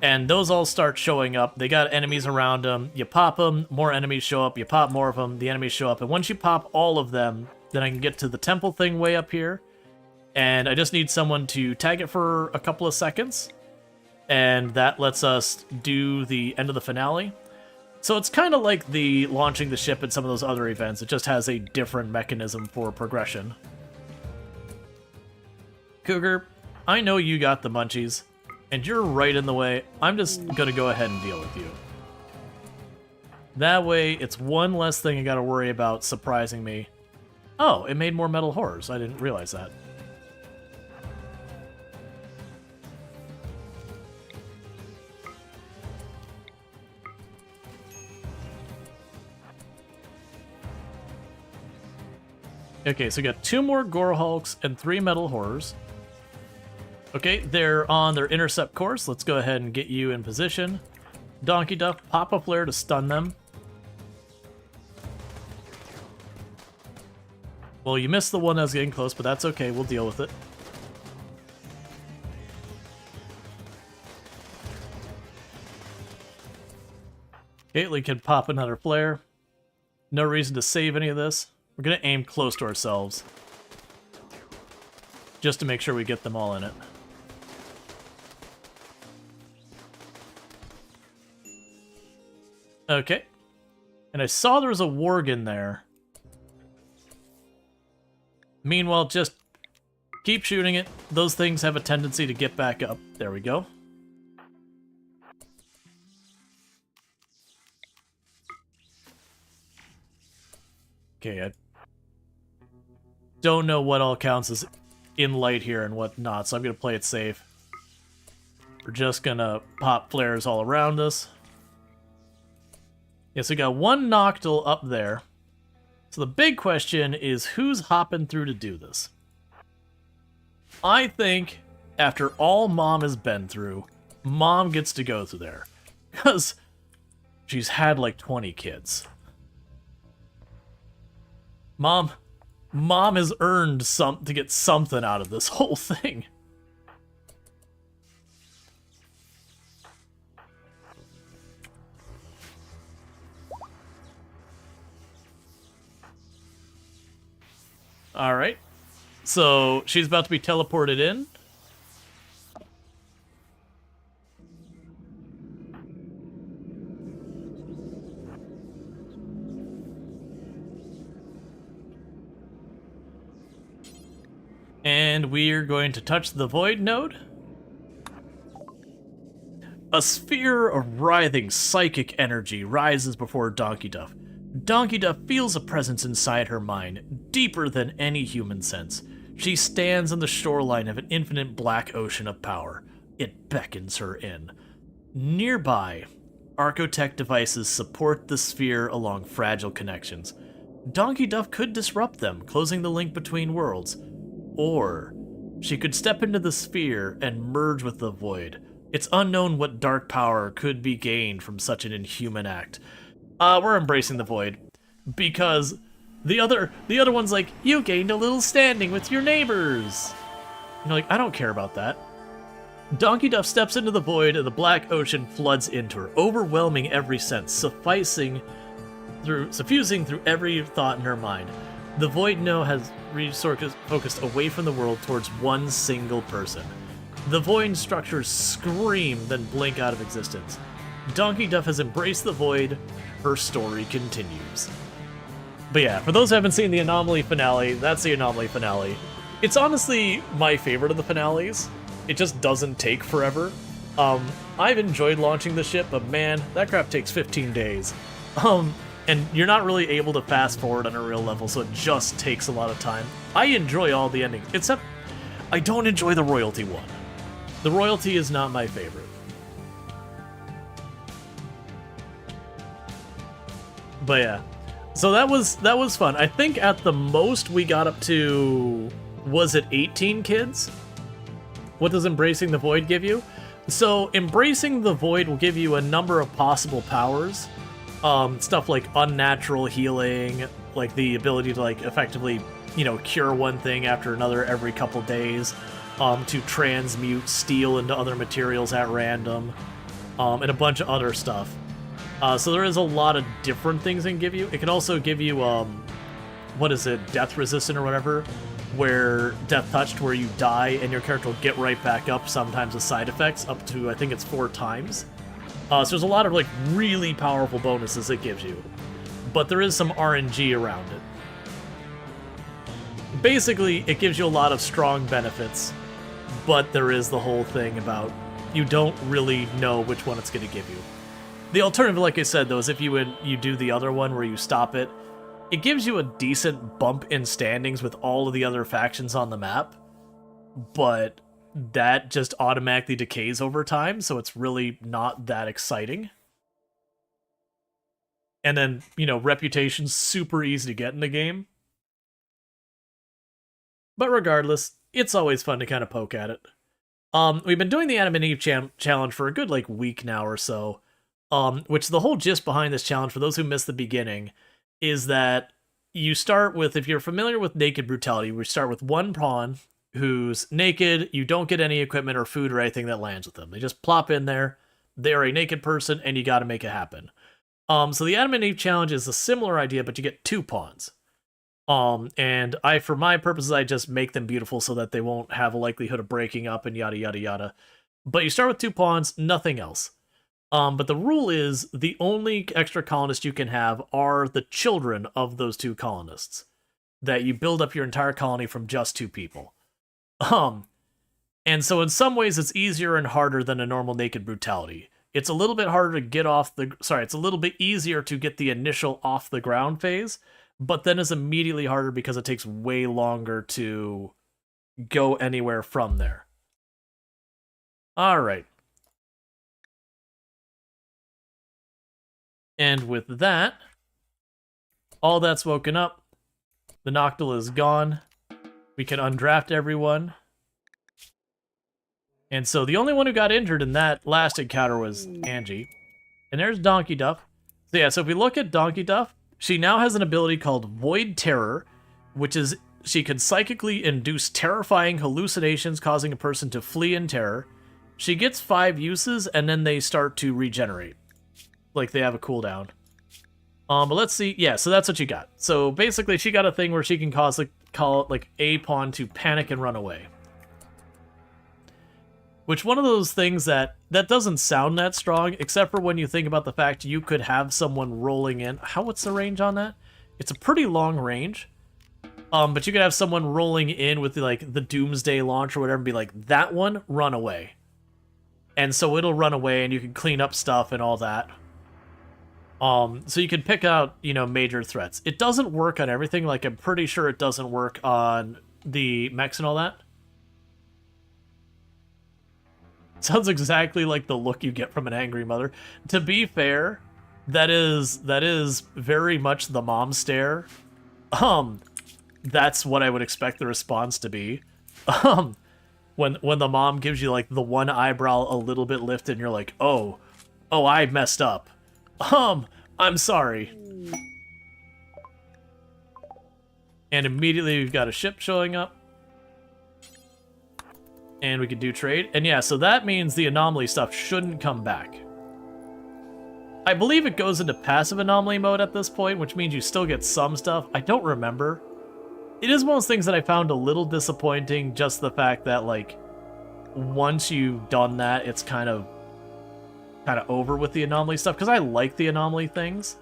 and those all start showing up. They got enemies around them. You pop them, more enemies show up. You pop more of them, the enemies show up. And once you pop all of them, then I can get to the temple thing way up here. And I just need someone to tag it for a couple of seconds. And that lets us do the end of the finale. So it's kind of like the launching the ship and some of those other events. It just has a different mechanism for progression. Cougar, I know you got the munchies, and you're right in the way. I'm just going to go ahead and deal with you. That way, it's one less thing I got to worry about surprising me. Oh, it made more metal horrors. I didn't realize that. Okay, so we got 2 more Gore Hulks and 3 Metal Horrors. Okay, they're on their intercept course. Let's go ahead and get you in position. Donkey Duff, pop a flare to stun them. Well, you missed the one that was getting close, but that's okay. We'll deal with it. Caitlyn can pop another flare. No reason to save any of this. We're going to aim close to ourselves, just to make sure we get them all in it. Okay. And I saw there was a warg in there. Meanwhile, just keep shooting it. Those things have a tendency to get back up. There we go. Okay, I don't know what all counts as in light here and what not, so I'm going to play it safe. We're just going to pop flares all around us. Yeah, so we got 1 Noctil up there. So the big question is, who's hopping through to do this? I think, after all Mom has been through, Mom gets to go through there. Because she's had like 20 kids. Mom has earned to get something out of this whole thing. Alright. So, she's about to be teleported in. And we're going to touch the void node. A sphere of writhing psychic energy rises before Donkey Duff. Donkey Duff feels a presence inside her mind, deeper than any human sense. She stands on the shoreline of an infinite black ocean of power. It beckons her in. Nearby, Archotech devices support the sphere along fragile connections. Donkey Duff could disrupt them, closing the link between worlds. Or she could step into the sphere and merge with the void. It's unknown what dark power could be gained from such an inhuman act. We're embracing the void. Because the other one's like, you gained a little standing with your neighbors. And you're like, I don't care about that. Donkey Duff steps into the void and the black ocean floods into her, overwhelming every sense, suffusing through every thought in her mind. The void now has focused away from the world towards one single person. The void structures scream, then blink out of existence. Donkey Duff has embraced the void. Her story continues. But yeah, for those who haven't seen the Anomaly finale, that's the Anomaly finale. It's honestly my favorite of the finales. It just doesn't take forever. I've enjoyed launching the ship, but man, that crap takes 15 days. And you're not really able to fast forward on a real level, so it just takes a lot of time. I enjoy all the endings, except I don't enjoy the royalty one. The royalty is not my favorite. But yeah, so that was fun. I think at the most we got up to, was it 18 kids? What does Embracing the Void give you? So Embracing the Void will give you a number of possible powers. Stuff like unnatural healing, like the ability to like effectively, cure one thing after another every couple days, to transmute steel into other materials at random, and a bunch of other stuff. So there is a lot of different things it can give you. It can also give you, what is it, death resistant or whatever, where death touched, where you die and your character will get right back up, sometimes with side effects, up to, I think it's 4 times. So there's a lot of like really powerful bonuses it gives you, but there is some RNG around it. Basically, it gives you a lot of strong benefits, but there is the whole thing about you don't really know which one it's going to give you. The alternative, like I said, though, is if you do the other one where you stop it, it gives you a decent bump in standings with all of the other factions on the map, but that just automatically decays over time, so it's really not that exciting. And then, reputation's super easy to get in the game. But regardless, it's always fun to kind of poke at it. We've been doing the Adam and Eve challenge for a good, week now or so. Which the whole gist behind this challenge, for those who missed the beginning, is that you start with, if you're familiar with naked brutality, we start with one pawn who's naked. You don't get any equipment or food or anything that lands with them. They just plop in there. They're a naked person, and you got to make it happen. So the Adam and Eve challenge is a similar idea, but you get 2 pawns. And for my purposes, I just make them beautiful so that they won't have a likelihood of breaking up and yada, yada, yada. But you start with 2 pawns, nothing else. But the rule is the only extra colonists you can have are the children of those 2 colonists. That you build up your entire colony from just 2 people. And so in some ways it's easier and harder than a normal naked brutality. It's a little bit harder to get it's a little bit easier to get the initial off the ground phase, but then it's immediately harder because it takes way longer to go anywhere from there. Alright. And with that, all that's woken up. The Noctil is gone. We can undraft everyone. And so the only one who got injured in that last encounter was Angie. And there's Donkey Duff. So yeah, so if we look at Donkey Duff, she now has an ability called Void Terror, which is she can psychically induce terrifying hallucinations, causing a person to flee in terror. She gets 5 uses, and then they start to regenerate. Like, they have a cooldown. But let's see. Yeah, so that's what she got. So basically, she got a thing where she can cause call like a pawn to panic and run away. Which one of those things that doesn't sound that strong, except for when you think about the fact you could have someone rolling in. What's the range on that? It's a pretty long range. But you could have someone rolling in with the Doomsday launch or whatever and be like, that one, run away. And so it'll run away and you can clean up stuff and all that. So you can pick out, major threats. It doesn't work on everything. Like, I'm pretty sure it doesn't work on the mechs and all that. Sounds exactly like the look you get from an angry mother. To be fair, that is very much the mom stare. That's what I would expect the response to be. When the mom gives you like the one eyebrow a little bit lifted and you're like, oh, I messed up. I'm sorry. And immediately we've got a ship showing up. And we can do trade. And yeah, so that means the anomaly stuff shouldn't come back. I believe it goes into passive anomaly mode at this point, which means you still get some stuff. I don't remember. It is one of those things that I found a little disappointing, just the fact that, like, once you've done that, it's kind of over with the anomaly stuff, because I like the anomaly things.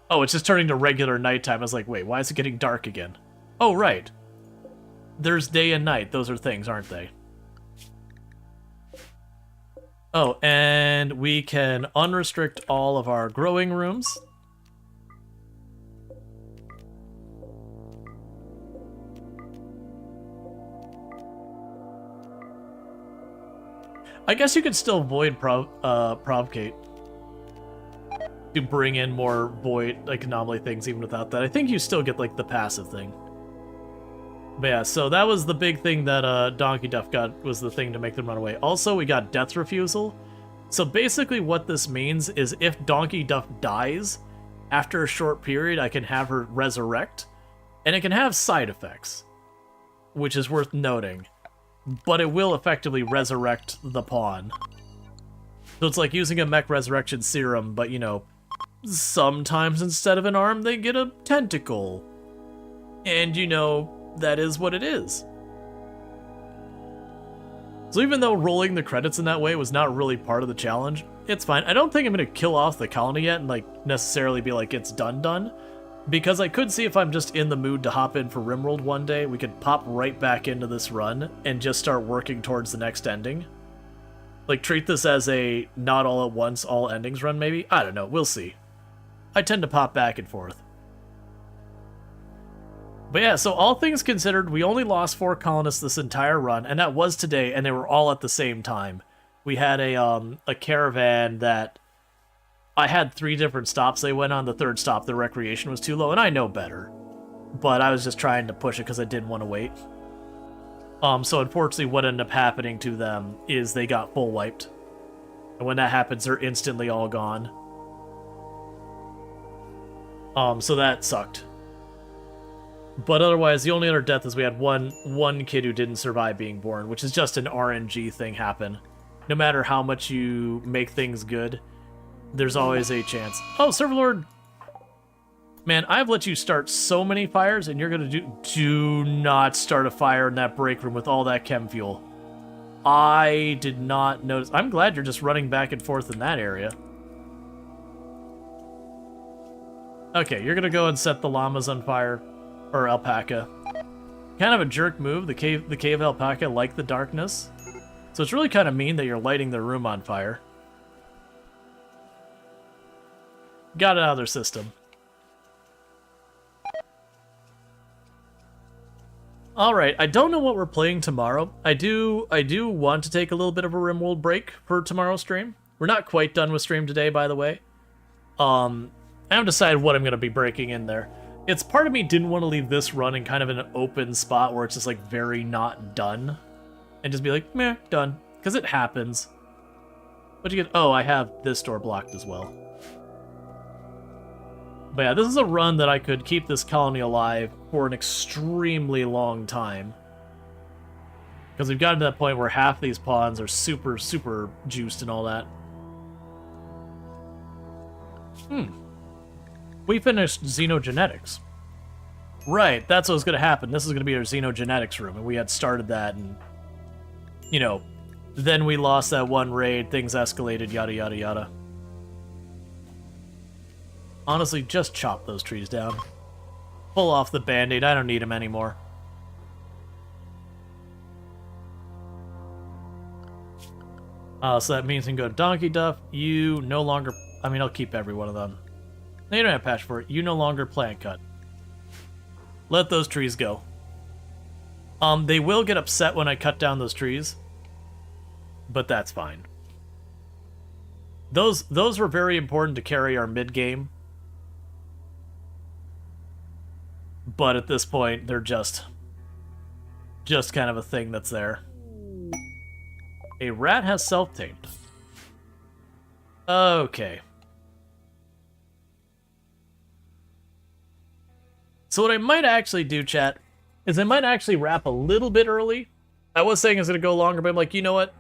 Oh, it's just turning to regular nighttime. I was like, wait, why is it getting dark again? Oh, right. There's day and night. Those are things, aren't they? Oh, and we can unrestrict all of our growing rooms. I guess you could still void provocate to bring in more void, like, anomaly things even without that. I think you still get, like, the passive thing. But yeah, so that was the big thing that Donkey Duff got, was the thing to make them run away. Also, we got Death Refusal. So basically what this means is if Donkey Duff dies, after a short period, I can have her resurrect, and it can have side effects, which is worth noting. But it will effectively resurrect the pawn. So it's like using a mech resurrection serum, but, sometimes instead of an arm, they get a tentacle. And, that is what it is. So even though rolling the credits in that way was not really part of the challenge, it's fine. I don't think I'm going to kill off the colony yet and, like, necessarily be like, it's done. Because I could see if I'm just in the mood to hop in for RimWorld one day, we could pop right back into this run and just start working towards the next ending. Like, treat this as a not all at once, all endings run, maybe? I don't know, we'll see. I tend to pop back and forth. But yeah, so all things considered, we only lost 4 colonists this entire run, and that was today, and they were all at the same time. We had a caravan that I had 3 different stops they went on. The 3rd stop, the recreation was too low, and I know better. But I was just trying to push it because I didn't want to wait. So unfortunately, what ended up happening to them is they got full wiped. And when that happens, they're instantly all gone. So that sucked. But otherwise, the only other death is we had one kid who didn't survive being born, which is just an RNG thing happen. No matter how much you make things good, there's always a chance. Oh, Serverlord! Man, I've let you start so many fires, and you're gonna do not start a fire in that break room with all that chem fuel. I did not notice. I'm glad you're just running back and forth in that area. Okay, you're gonna go and set the llamas on fire. Or alpaca. Kind of a jerk move. The cave alpaca like the darkness. So it's really kind of mean that you're lighting their room on fire. Got it out of their system. Alright, I don't know what we're playing tomorrow. I do want to take a little bit of a RimWorld break for tomorrow's stream. We're not quite done with stream today, by the way. I haven't decided what I'm going to be breaking in there. It's part of me didn't want to leave this run in kind of an open spot where it's just like very not done. And just be like, meh, done. Because it happens. But you get, oh, I have this door blocked as well. But yeah, this is a run that I could keep this colony alive for an extremely long time. Because we've gotten to that point where half these pawns are super, super juiced and all that. We finished xenogenetics. Right, that's what was going to happen. This is going to be our xenogenetics room, and we had started that, and, you know, then we lost that one raid, things escalated, yada yada yada. Honestly, just chop those trees down. Pull off the band-aid, I don't need them anymore. So that means we can go to Donkey Duff. You no longer... I mean, I'll keep every one of them. No, you don't have patch for it. You no longer plant cut. Let those trees go. They will get upset when I cut down those trees. But that's fine. Those were very important to carry our mid-game. But at this point, they're just kind of a thing that's there. A rat has self-tamed. Okay. So what I might actually do, chat, is I might actually wrap a little bit early. I was saying it's going to go longer, but I'm like, you know what?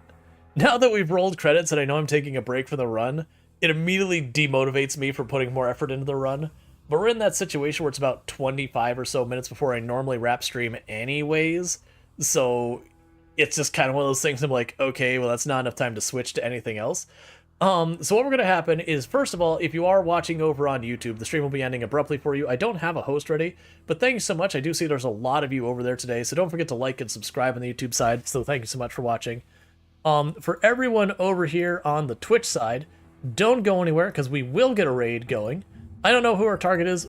Now that we've rolled credits and I know I'm taking a break from the run, it immediately demotivates me for putting more effort into the run. But we're in that situation where it's about 25 or so minutes before I normally wrap stream anyways. So it's just kind of one of those things I'm like, okay, well, that's not enough time to switch to anything else. So what we're going to happen is, first of all, if you are watching over on YouTube, the stream will be ending abruptly for you. I don't have a host ready, but thank you so much. I do see there's a lot of you over there today, so don't forget to like and subscribe on the YouTube side. So thank you so much for watching. For everyone over here on the Twitch side, don't go anywhere because we will get a raid going. I don't know who our target is.